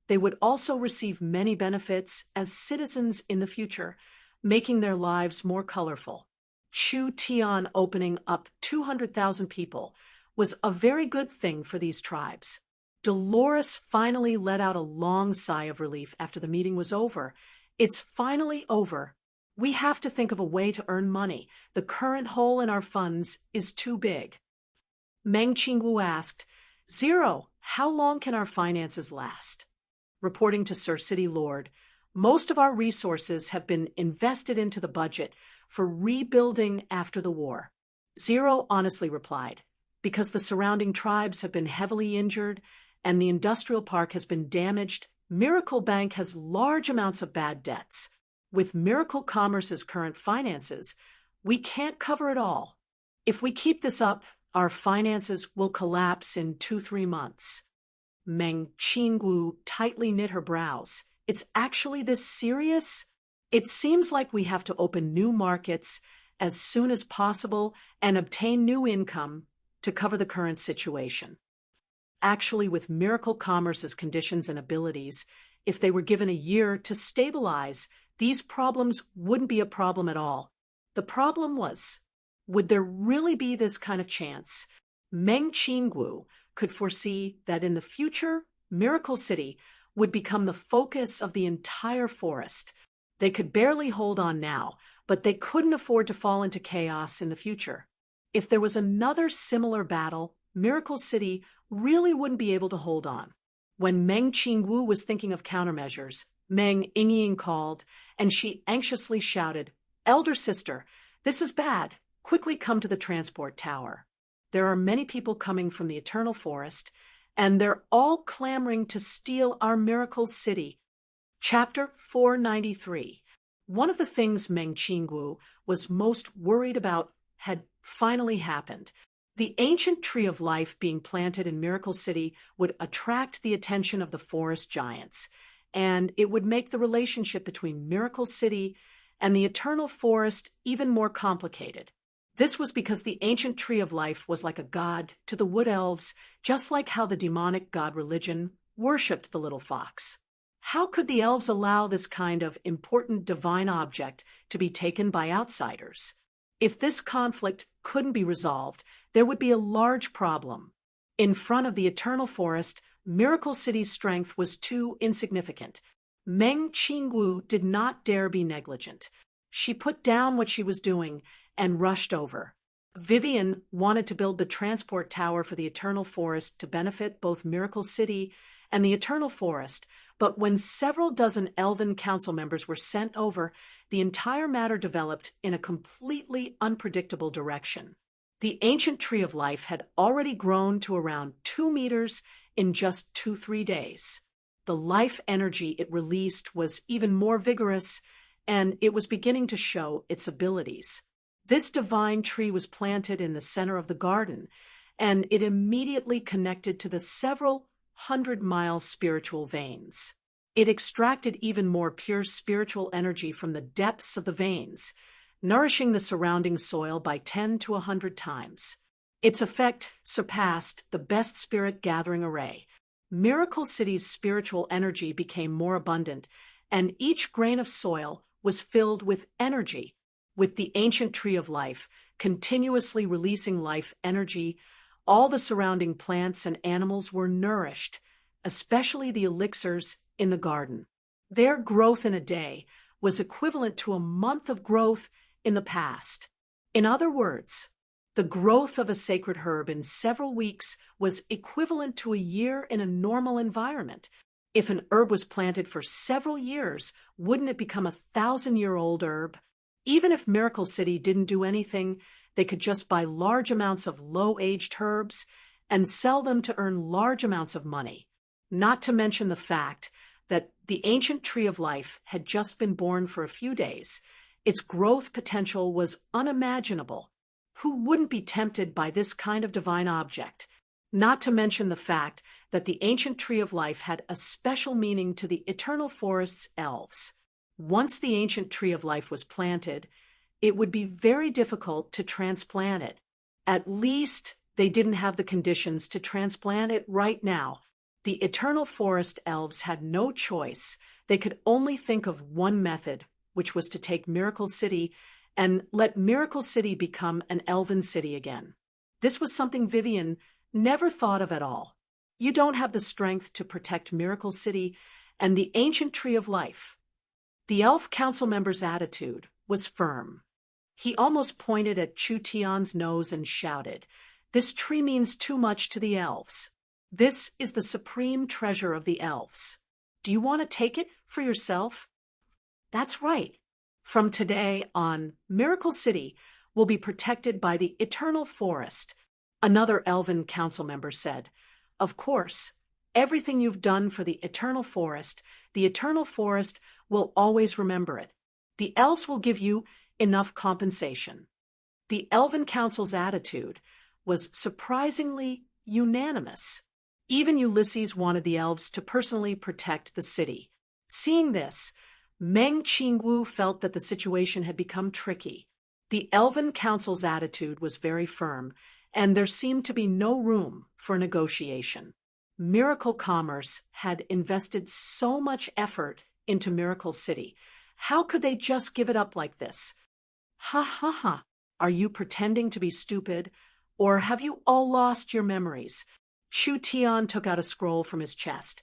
S1: they would also receive many benefits as citizens in the future, making their lives more colorful. Chu Tian opening up 200,000 people was a very good thing for these tribes. Dolores finally let out a long sigh of relief after the meeting was over. It's finally over. We have to think of a way to earn money. The current hole in our funds is too big. Meng Qingwu asked, Zero, how long can our finances last? Reporting to Sir City Lord, most of our resources have been invested into the budget for rebuilding after the war. Zero honestly replied, because the surrounding tribes have been heavily injured and the industrial park has been damaged, Miracle Bank has large amounts of bad debts. With Miracle Commerce's current finances, we can't cover it all. If we keep this up, our finances will collapse in 2-3 months. Meng Qingwu tightly knit her brows. It's actually this serious? It seems like we have to open new markets as soon as possible and obtain new income to cover the current situation. Actually, with Miracle Commerce's conditions and abilities, if they were given a year to stabilize, these problems wouldn't be a problem at all. The problem was, would there really be this kind of chance? Meng Qingwu could foresee that in the future, Miracle City would become the focus of the entire forest. They could barely hold on now, but they couldn't afford to fall into chaos in the future. If there was another similar battle, Miracle City really wouldn't be able to hold on. When Meng Qingwu was thinking of countermeasures, Meng Yingying called, and she anxiously shouted, Elder sister, this is bad. Quickly come to the transport tower. There are many people coming from the Eternal Forest, and they're all clamoring to steal our Miracle City. Chapter 493. One of the things Meng Qingwu was most worried about had finally happened. The ancient tree of life being planted in Miracle City would attract the attention of the forest giants, and it would make the relationship between Miracle City and the Eternal Forest even more complicated. This was because the ancient tree of life was like a god to the wood elves, just like how the demonic god religion worshipped the little fox. How could the elves allow this kind of important divine object to be taken by outsiders? If this conflict couldn't be resolved, there would be a large problem. In front of the eternal forest, Miracle City's strength was too insignificant. Meng Qingwu did not dare be negligent. She put down what she was doing and rushed over. Vivian wanted to build the transport tower for the Eternal Forest to benefit both Miracle City and the Eternal Forest, but when several dozen elven council members were sent over, the entire matter developed in a completely unpredictable direction. The ancient tree of life had already grown to around 2 meters in just 2-3 days. The life energy it released was even more vigorous, and it was beginning to show its abilities. This divine tree was planted in the center of the garden, and it immediately connected to the several hundred-mile spiritual veins. It extracted even more pure spiritual energy from the depths of the veins, nourishing the surrounding soil by 10 to 100 times. Its effect surpassed the best spirit gathering array. Miracle City's spiritual energy became more abundant, and each grain of soil was filled with energy. With the ancient tree of life continuously releasing life energy, all the surrounding plants and animals were nourished, especially the elixirs in the garden. Their growth in a day was equivalent to a month of growth in the past. In other words, the growth of a sacred herb in several weeks was equivalent to a year in a normal environment. If an herb was planted for several years, wouldn't it become a 1,000-year-old herb? Even if Miracle City didn't do anything, they could just buy large amounts of low-aged herbs and sell them to earn large amounts of money. Not to mention the fact that the ancient tree of life had just been born for a few days. Its growth potential was unimaginable. Who wouldn't be tempted by this kind of divine object? Not to mention the fact that the ancient tree of life had a special meaning to the Eternal Forest's elves. Once the ancient tree of life was planted, it would be very difficult to transplant it. At least they didn't have the conditions to transplant it right now. The Eternal Forest elves had no choice. They could only think of one method, which was to take Miracle City and let Miracle City become an elven city again. This was something Vivian never thought of at all. You don't have the strength to protect Miracle City and the ancient tree of life. The elf council member's attitude was firm. He almost pointed at Chu Tian's nose and shouted, "This tree means too much to the elves. This is the supreme treasure of the elves. Do you want to take it for yourself?" That's right. From today on, Miracle City will be protected by the Eternal Forest. Another elven council member said, "Of course, everything you've done for the Eternal Forest will always remember it. The elves will give you enough compensation." The Elven Council's attitude was surprisingly unanimous. Even Ulysses wanted the elves to personally protect the city. Seeing this, Meng Qingwu felt that the situation had become tricky. The Elven Council's attitude was very firm, and there seemed to be no room for negotiation. Miracle Commerce had invested so much effort into Miracle City. How could they just give it up like this? Ha ha ha. Are you pretending to be stupid, or have you all lost your memories? Chu Tian took out a scroll from his chest.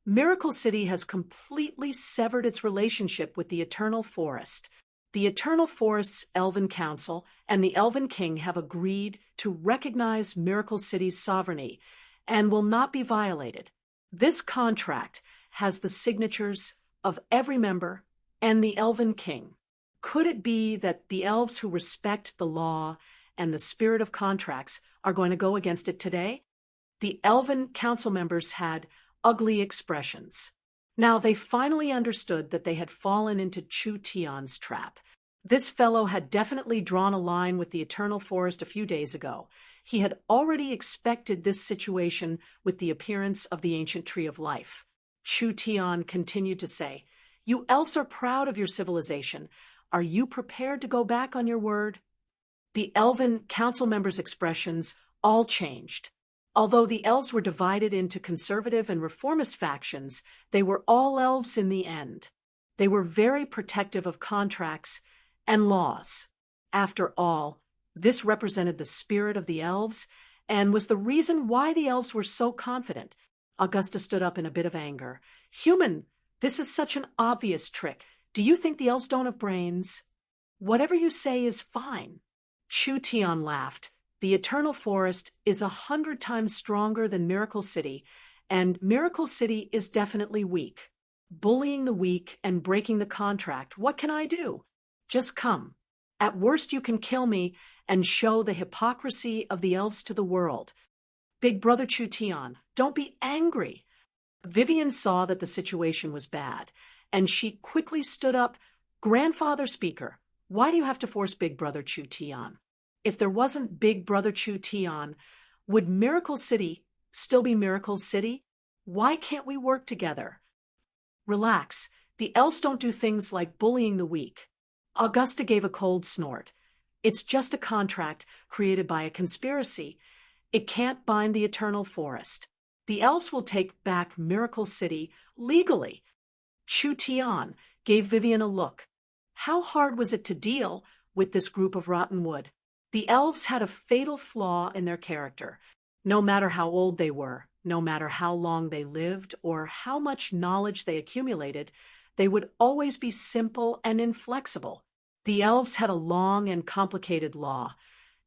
S1: Miracle City has completely severed its relationship with the Eternal Forest. The Eternal Forest's Elven Council and the Elven King have agreed to recognize Miracle City's sovereignty and will not be violated. This contract has the signatures of every member and the Elven King. Could it be that the elves who respect the law and the spirit of contracts are going to go against it today? The Elven Council members had ugly expressions. Now they finally understood that they had fallen into Chu Tian's trap. This fellow had definitely drawn a line with the Eternal Forest a few days ago. He had already expected this situation with the appearance of the ancient tree of life. Chu Tian continued to say, "You elves are proud of your civilization. Are you prepared to go back on your word?" The Elven Council members' expressions all changed. Although the elves were divided into conservative and reformist factions, they were all elves in the end. They were very protective of contracts and laws. After all, this represented the spirit of the elves and was the reason why the elves were so confident. Augusta stood up in a bit of anger. Human, this is such an obvious trick. Do you think the elves don't have brains? Whatever you say is fine. Shu Tian laughed. The Eternal Forest is 100 times stronger than Miracle City, and Miracle City is definitely weak. Bullying the weak and breaking the contract, what can I do? Just come. At worst you can kill me and show the hypocrisy of the elves to the world. Big Brother Chu Tian, don't be angry. Vivian saw that the situation was bad, and she quickly stood up. Grandfather Speaker, why do you have to force Big Brother Chu Tian? If there wasn't Big Brother Chu Tian, would Miracle City still be Miracle City? Why can't we work together? Relax. The elves don't do things like bullying the weak. Augusta gave a cold snort. It's just a contract created by a conspiracy. It can't bind the Eternal Forest. The elves will take back Miracle City legally. Chu Tian gave Vivian a look. How hard was it to deal with this group of rotten wood? The elves had a fatal flaw in their character. No matter how old they were, no matter how long they lived, or how much knowledge they accumulated, they would always be simple and inflexible. The elves had a long and complicated law.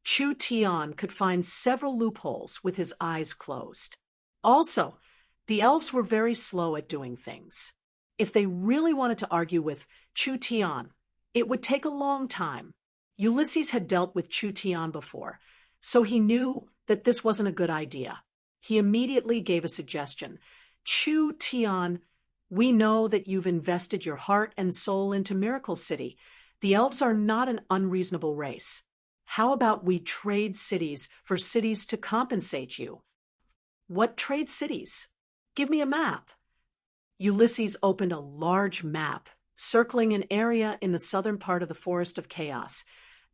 S1: Chu Tian could find several loopholes with his eyes closed. Also, the elves were very slow at doing things. If they really wanted to argue with Chu Tian, it would take a long time. Ulysses had dealt with Chu Tian before, so he knew that this wasn't a good idea. He immediately gave a suggestion. Chu Tian, we know that you've invested your heart and soul into Miracle City. The elves are not an unreasonable race. How about we trade cities for cities to compensate you? What trade cities? Give me a map. Ulysses opened a large map, circling an area in the southern part of the Forest of Chaos.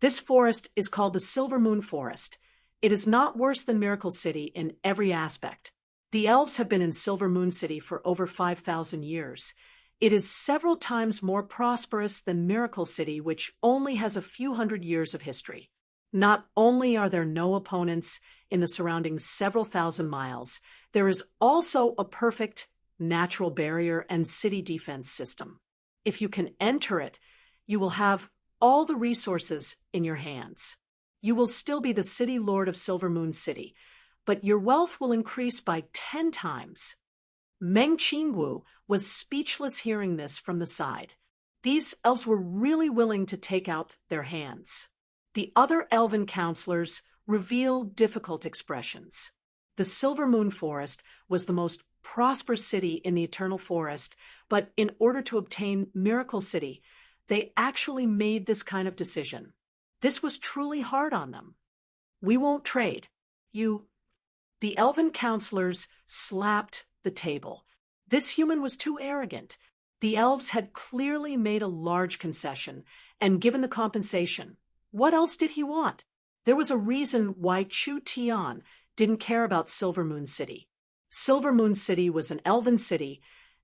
S1: This forest is called the Silver Moon Forest. It is not worse than Miracle City in every aspect. The elves have been in Silver Moon City for over 5,000 years. It is several times more prosperous than Miracle City, which only has a few hundred years of history. Not only are there no opponents in the surrounding several thousand miles, there is also a perfect natural barrier and city defense system. If you can enter it, you will have all the resources in your hands. You will still be the city lord of Silver Moon City, but your wealth will increase by 10 times. Meng Qingwu was speechless hearing this from the side. These elves were really willing to take out their hands. The other elven counselors revealed difficult expressions. The Silver Moon Forest was the most prosperous city in the Eternal Forest, but in order to obtain Miracle City, they actually made this kind of decision. This was truly hard on them. We won't trade. The elven counselors slapped the table. This human was too arrogant. The elves had clearly made a large concession and given the compensation. What else did he want? There was a reason why Chu Tian didn't care about Silver Moon City. Silver Moon City was an elven city,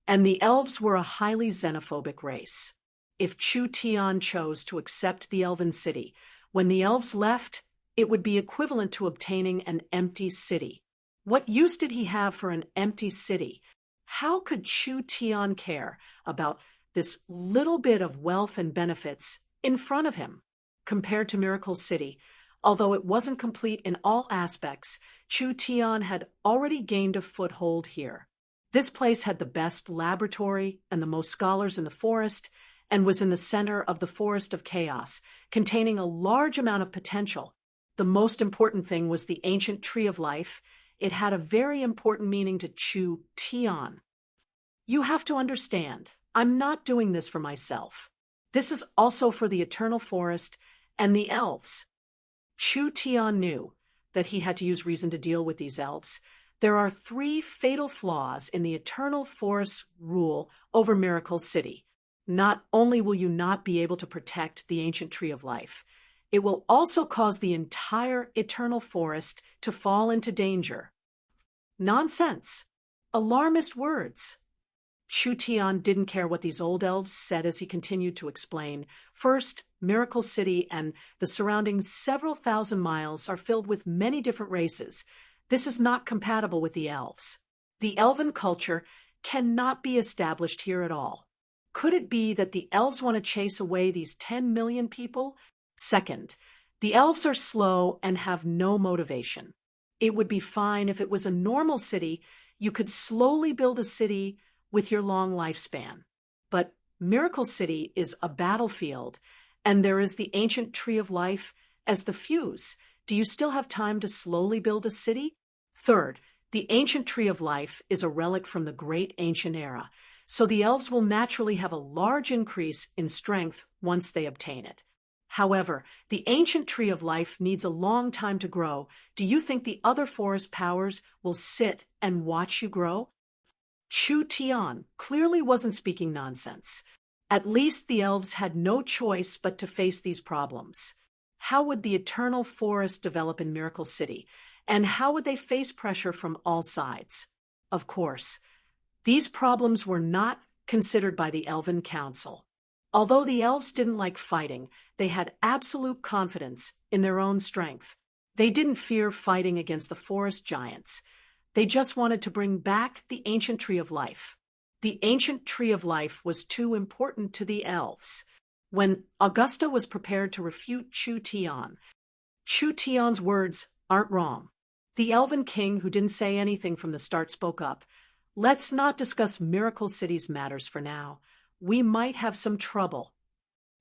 S1: and the elves were a highly xenophobic race. If Chu Tian chose to accept the elven city, when the elves left, it would be equivalent to obtaining an empty city. What use did he have for an empty city? How could Chu Tian care about this little bit of wealth and benefits in front of him? Compared to Miracle City, although it wasn't complete in all aspects, Chu Tian had already gained a foothold here. This place had the best laboratory and the most scholars in the forest, and was in the center of the Forest of Chaos, containing a large amount of potential. The most important thing was the ancient Tree of Life. It had a very important meaning to Chu Tian. You have to understand, I'm not doing this for myself. This is also for the Eternal Forest and the elves. Chu Tian knew that he had to use reason to deal with these elves. There are 3 fatal flaws in the Eternal Forest's rule over Miracle City. Not only will you not be able to protect the ancient Tree of Life, it will also cause the entire Eternal Forest to fall into danger. Nonsense. Alarmist words. Chu Tian didn't care what these old elves said as he continued to explain. First, Miracle City and the surrounding several thousand miles are filled with many different races. This is not compatible with the elves. The elven culture cannot be established here at all. Could it be that the elves want to chase away these 10 million people? Second, the elves are slow and have no motivation. It would be fine if it was a normal city. You could slowly build a city with your long lifespan. But Miracle City is a battlefield, and there is the ancient tree of life as the fuse. Do you still have time to slowly build a city? Third, the ancient tree of life is a relic from the great ancient era, so the elves will naturally have a large increase in strength once they obtain it. However, the ancient tree of life needs a long time to grow. Do you think the other forest powers will sit and watch you grow? Chu Tian clearly wasn't speaking nonsense. At least the elves had no choice but to face these problems. How would the eternal forest develop in Miracle City? And how would they face pressure from all sides? Of course, these problems were not considered by the Elven Council. Although the elves didn't like fighting, they had absolute confidence in their own strength. They didn't fear fighting against the forest giants. They just wanted to bring back the ancient tree of life. The ancient tree of life was too important to the elves. When Augusta was prepared to refute Chu Tian's words aren't wrong. The Elven King, who didn't say anything from the start, spoke up. Let's not discuss Miracle City's matters for now. We might have some trouble.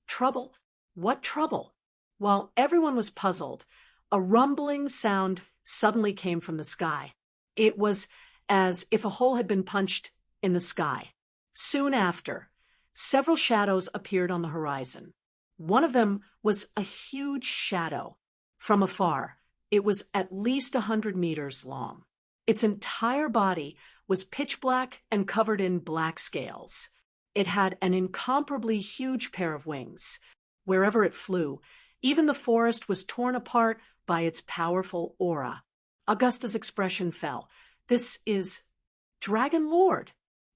S1: Trouble? What trouble? While everyone was puzzled, a rumbling sound suddenly came from the sky. It was as if a hole had been punched in the sky. Soon after, several shadows appeared on the horizon. One of them was a huge shadow. From afar, it was at least 100 meters long. Its entire body was pitch black and covered in black scales. It had an incomparably huge pair of wings. Wherever it flew, even the forest was torn apart by its powerful aura. Augusta's expression fell. This is Dragon Lord.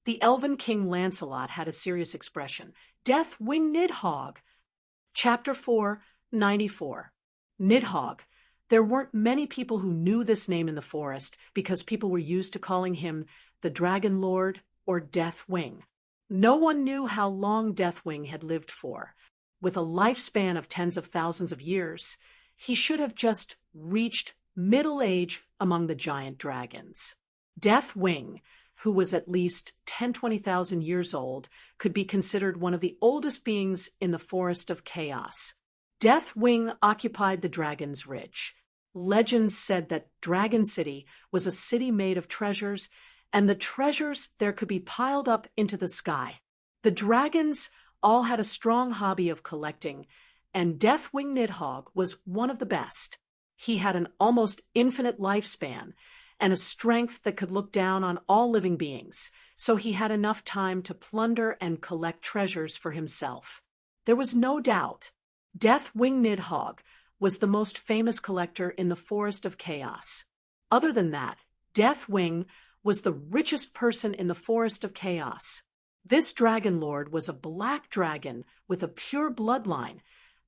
S1: The Elven King Lancelot had a serious expression. Death-winged Nidhogg. Chapter 4, 94. Nidhogg. There weren't many people who knew this name in the forest because people were used to calling him the Dragon Lord or Deathwing. No one knew how long Deathwing had lived for. With a lifespan of tens of thousands of years, he should have just reached middle age among the giant dragons. Deathwing, who was at least 20,000 years old, could be considered one of the oldest beings in the Forest of Chaos. Deathwing occupied the Dragon's Ridge. Legends said that Dragon City was a city made of treasures, and the treasures there could be piled up into the sky. The dragons all had a strong hobby of collecting, and Deathwing Nidhogg was one of the best. He had an almost infinite lifespan and a strength that could look down on all living beings, so he had enough time to plunder and collect treasures for himself. There was no doubt Deathwing Nidhogg was the most famous collector in the Forest of Chaos. Other than that, Deathwing was the richest person in the Forest of Chaos. This Dragon Lord was a black dragon with a pure bloodline,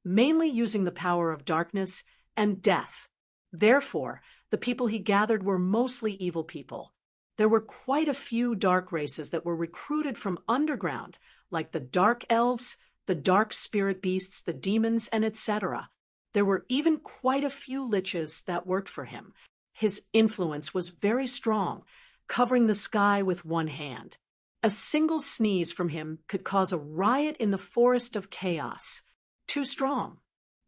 S1: mainly using the power of darkness and death. Therefore, the people he gathered were mostly evil people. There were quite a few dark races that were recruited from underground, like the Dark Elves, the Dark Spirit Beasts, the Demons, and etc. There were even quite a few liches that worked for him. His influence was very strong, covering the sky with one hand. A single sneeze from him could cause a riot in the Forest of Chaos. Too strong.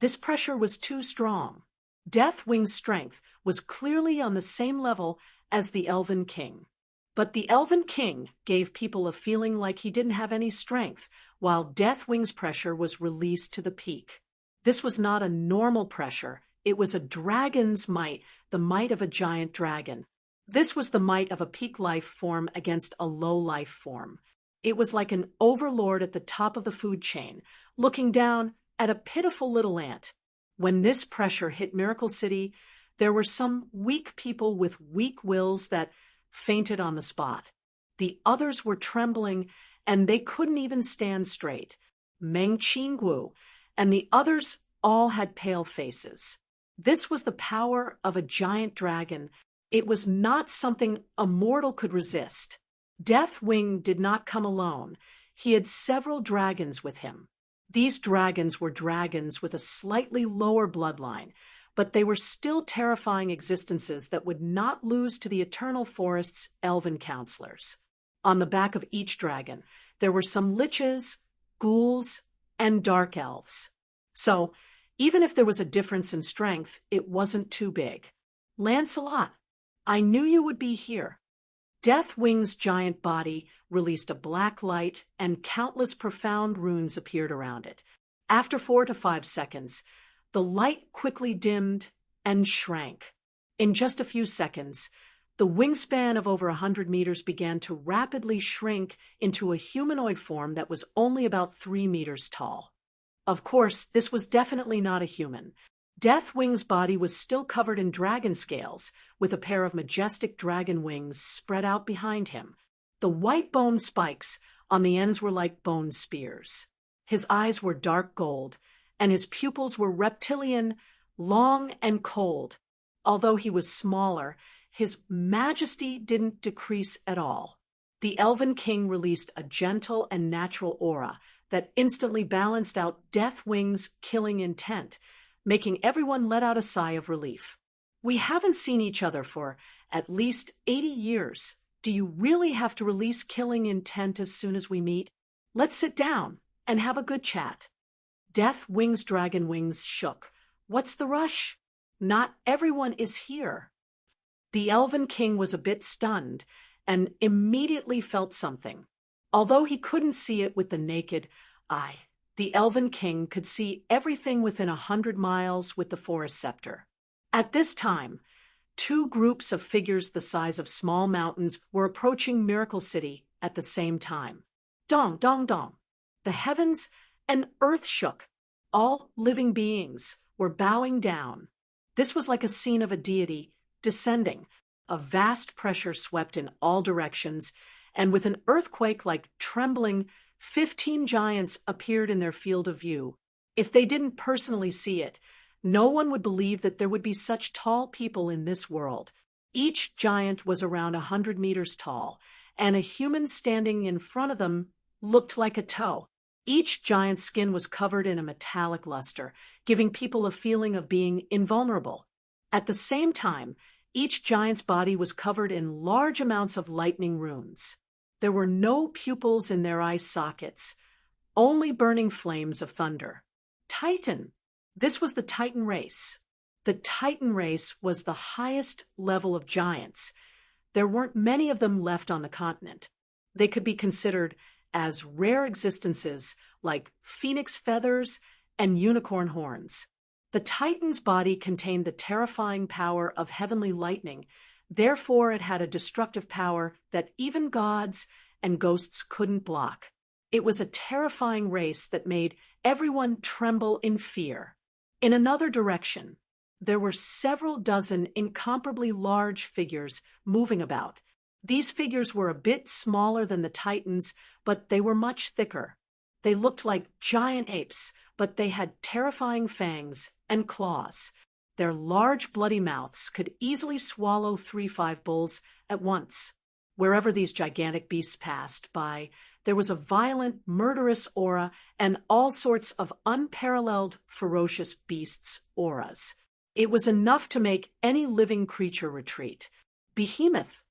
S1: This pressure was too strong. Deathwing's strength was clearly on the same level as the Elven King. But the Elven King gave people a feeling like he didn't have any strength, while Deathwing's pressure was released to the peak. This was not a normal pressure. It was a dragon's might, the might of a giant dragon. This was the might of a peak life form against a low life form. It was like an overlord at the top of the food chain, looking down at a pitiful little ant. When this pressure hit Miracle City, there were some weak people with weak wills that fainted on the spot. The others were trembling, and they couldn't even stand straight. Meng Qinggu and the others all had pale faces. This was the power of a giant dragon. It was not something a mortal could resist. Deathwing did not come alone. He had several dragons with him. These dragons were dragons with a slightly lower bloodline, but they were still terrifying existences that would not lose to the Eternal Forest's elven counselors. On the back of each dragon, there were some liches, ghouls, and dark elves. So, even if there was a difference in strength, it wasn't too big. Lancelot, I knew you would be here. Deathwing's giant body released a black light, and countless profound runes appeared around it. After 4 to 5 seconds, the light quickly dimmed and shrank. In just a few seconds, the wingspan of over 100 meters began to rapidly shrink into a humanoid form that was only about 3 meters tall. Of course, this was definitely not a human. Deathwing's body was still covered in dragon scales, with a pair of majestic dragon wings spread out behind him. The white bone spikes on the ends were like bone spears. His eyes were dark gold, and his pupils were reptilian, long and cold. Although he was smaller, his majesty didn't decrease at all. The Elven King released a gentle and natural aura that instantly balanced out Deathwing's killing intent, making everyone let out a sigh of relief. We haven't seen each other for at least 80 years. Do you really have to release killing intent as soon as we meet? Let's sit down and have a good chat. Deathwing's dragon wings shook. What's the rush? Not everyone is here. The Elven King was a bit stunned and immediately felt something. Although he couldn't see it with the naked eye, the Elven King could see everything within 100 miles with the Forest Scepter. At this time, 2 groups of figures the size of small mountains were approaching Miracle City at the same time. Dong, dong, dong. The heavens and earth shook. All living beings were bowing down. This was like a scene of a deity descending. A vast pressure swept in all directions, and with an earthquake like trembling, 15 giants appeared in their field of view. If they didn't personally see it, no one would believe that there would be such tall people in this world. Each giant was around 100 meters tall, and a human standing in front of them looked like a toe. Each giant's skin was covered in a metallic luster, giving people a feeling of being invulnerable. At the same time, each giant's body was covered in large amounts of lightning runes. There were no pupils in their eye sockets, only burning flames of thunder. Titan. This was the Titan race. The Titan race was the highest level of giants. There weren't many of them left on the continent. They could be considered as rare existences like phoenix feathers and unicorn horns. The Titan's body contained the terrifying power of heavenly lightning. Therefore, it had a destructive power that even gods and ghosts couldn't block. It was a terrifying race that made everyone tremble in fear. In another direction, there were several dozen incomparably large figures moving about. These figures were a bit smaller than the Titans, but they were much thicker. They looked like giant apes, but they had terrifying fangs and claws. Their large bloody mouths could easily swallow 3-5 bulls at once. Wherever these gigantic beasts passed by, there was a violent, murderous aura and all sorts of unparalleled, ferocious beasts' auras. It was enough to make any living creature retreat. Behemoth.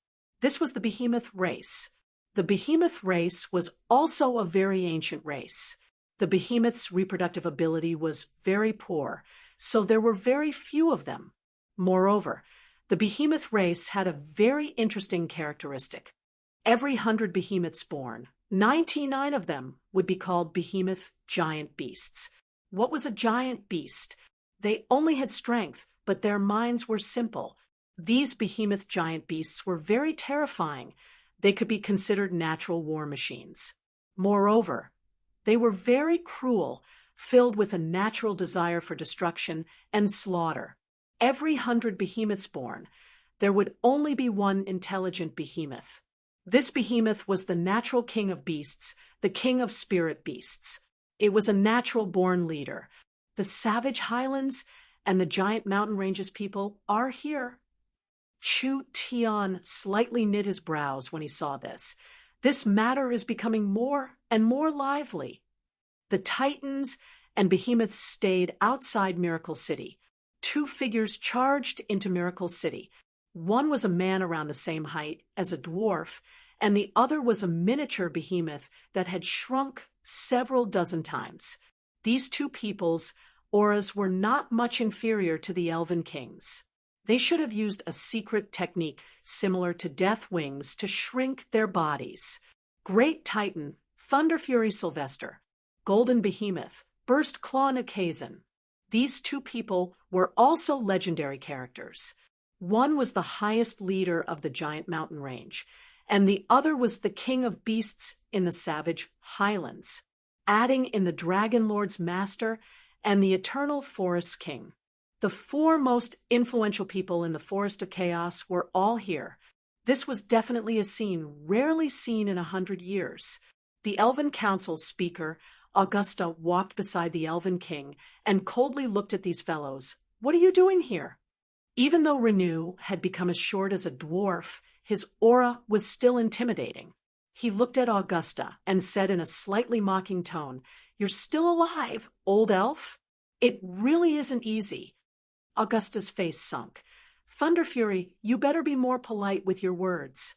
S1: This was the Behemoth race. The Behemoth race was also a very ancient race. The Behemoth's reproductive ability was very poor, so there were very few of them. Moreover, the Behemoth race had a very interesting characteristic. Every 100 behemoths born, 99 of them would be called Behemoth giant beasts. What was a giant beast? They only had strength, but their minds were simple. These Behemoth giant beasts were very terrifying. They could be considered natural war machines. Moreover, they were very cruel, filled with a natural desire for destruction and slaughter. Every 100 behemoths born, there would only be one intelligent behemoth. This behemoth was the natural king of beasts, the king of spirit beasts. It was a natural-born leader. The savage highlands and the giant mountain ranges people are here. Chu Tian slightly knit his brows when he saw this. This matter is becoming more and more lively. The Titans and behemoths stayed outside Miracle City. Two figures charged into Miracle City. One was a man around the same height as a dwarf, and the other was a miniature behemoth that had shrunk several dozen times. These two peoples' auras were not much inferior to the Elven Kings. They should have used a secret technique similar to Death Wings to shrink their bodies. Great Titan, Thunder Fury Sylvester, Golden Behemoth, Burst Claw Nikazan. These two people were also legendary characters. One was the highest leader of the giant mountain range, and the other was the king of beasts in the savage highlands, adding in the Dragon Lord's master and the eternal forest king. The four most influential people in the Forest of Chaos were all here. This was definitely a scene rarely seen in 100 years. The Elven Council's speaker, Augusta, walked beside the Elven King and coldly looked at these fellows. "What are you doing here?" Even though Renew had become as short as a dwarf, his aura was still intimidating. He looked at Augusta and said in a slightly mocking tone, "You're still alive, old elf? It really isn't easy." Augusta's face sunk. "Thunder Fury, you better be more polite with your words."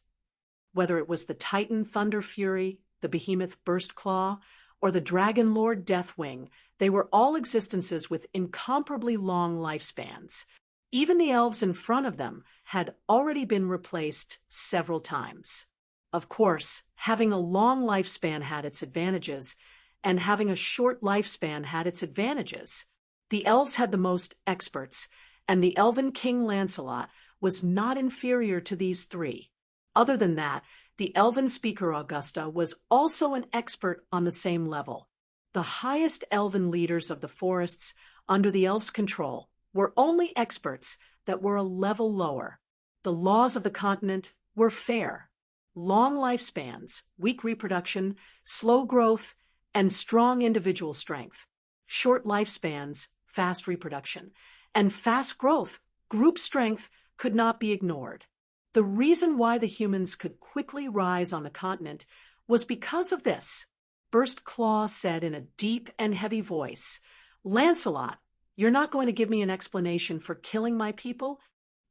S1: Whether it was the Titan Thunder Fury, the behemoth Burst Claw, or the Dragon Lord Deathwing, they were all existences with incomparably long lifespans. Even the elves in front of them had already been replaced several times. Of course, having a long lifespan had its advantages, and having a short lifespan had its advantages. The elves had the most experts, and the Elven King Lancelot was not inferior to these three. Other than that, the Elven speaker Augusta was also an expert on the same level. The highest Elven leaders of the forests under the elves' control were only experts that were a level lower. The laws of the continent were fair. Long lifespans, weak reproduction, slow growth, and strong individual strength. Short lifespans, fast reproduction, and fast growth, group strength could not be ignored. The reason why the humans could quickly rise on the continent was because of this. Burst Claw said in a deep and heavy voice, "Lancelot, you're not going to give me an explanation for killing my people?"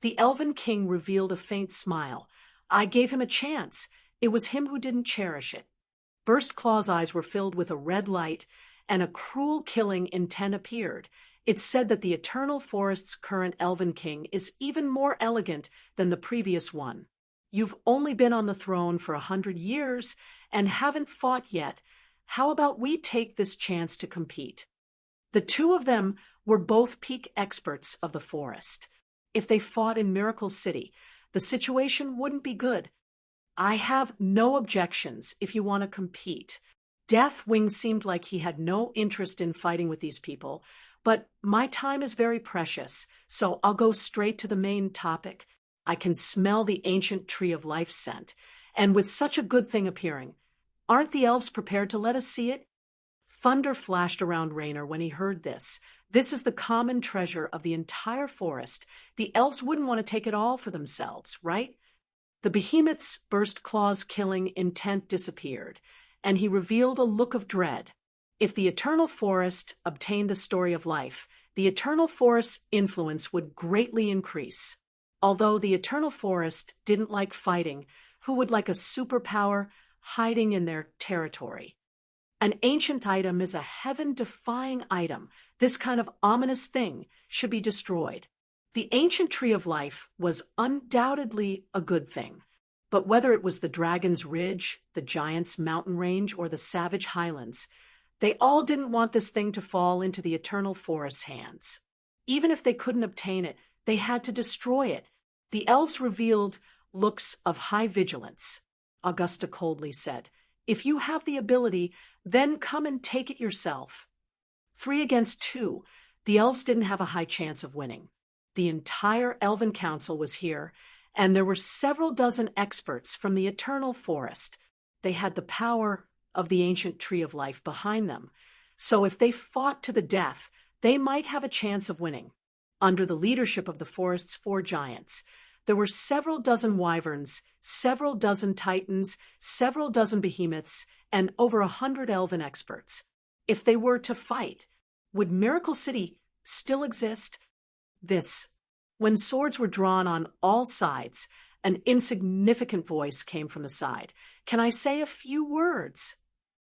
S1: The Elven King revealed a faint smile. "I gave him a chance. It was him who didn't cherish it." Burst Claw's eyes were filled with a red light, and a cruel killing intent appeared. It said that the Eternal Forest's current Elven King is even more elegant than the previous one. "You've only been on the throne for 100 years and haven't fought yet. How about we take this chance to compete?" The two of them were both peak experts of the forest. If they fought in Miracle City, the situation wouldn't be good. "I have no objections if you want to compete." Deathwing seemed like he had no interest in fighting with these people, but my time is very precious, so I'll go straight to the main topic. I can smell the ancient tree of life scent, and with such a good thing appearing, aren't the elves prepared to let us see it? Thunder flashed around Raynor when he heard this. This is the common treasure of the entire forest. The elves wouldn't want to take it all for themselves, right? The behemoth's Burst Claw's killing intent disappeared, and he revealed a look of dread. If the Eternal Forest obtained the Story of Life, the Eternal Forest's influence would greatly increase. Although the Eternal Forest didn't like fighting, who would like a superpower hiding in their territory? An ancient item is a heaven-defying item. This kind of ominous thing should be destroyed. The ancient Tree of Life was undoubtedly a good thing. But whether it was the Dragon's Ridge, the Giant's Mountain Range, or the Savage Highlands, they all didn't want this thing to fall into the Eternal Forest's hands. Even if they couldn't obtain it, they had to destroy it. The elves revealed looks of high vigilance. Augusta coldly said, "If you have the ability, then come and take it yourself." 3 against 2, the elves didn't have a high chance of winning. The entire Elven Council was here, and there were several dozen experts from the eternal forest. They had the power of the ancient tree of life behind them, so if they fought to the death, they might have a chance of winning. Under the leadership of the forest's 4 giants, there were several dozen wyverns, several dozen titans, several dozen behemoths, and over 100 elven experts. If they were to fight, would Miracle City still exist? When swords were drawn on all sides, an insignificant voice came from the side. "Can I say a few words?"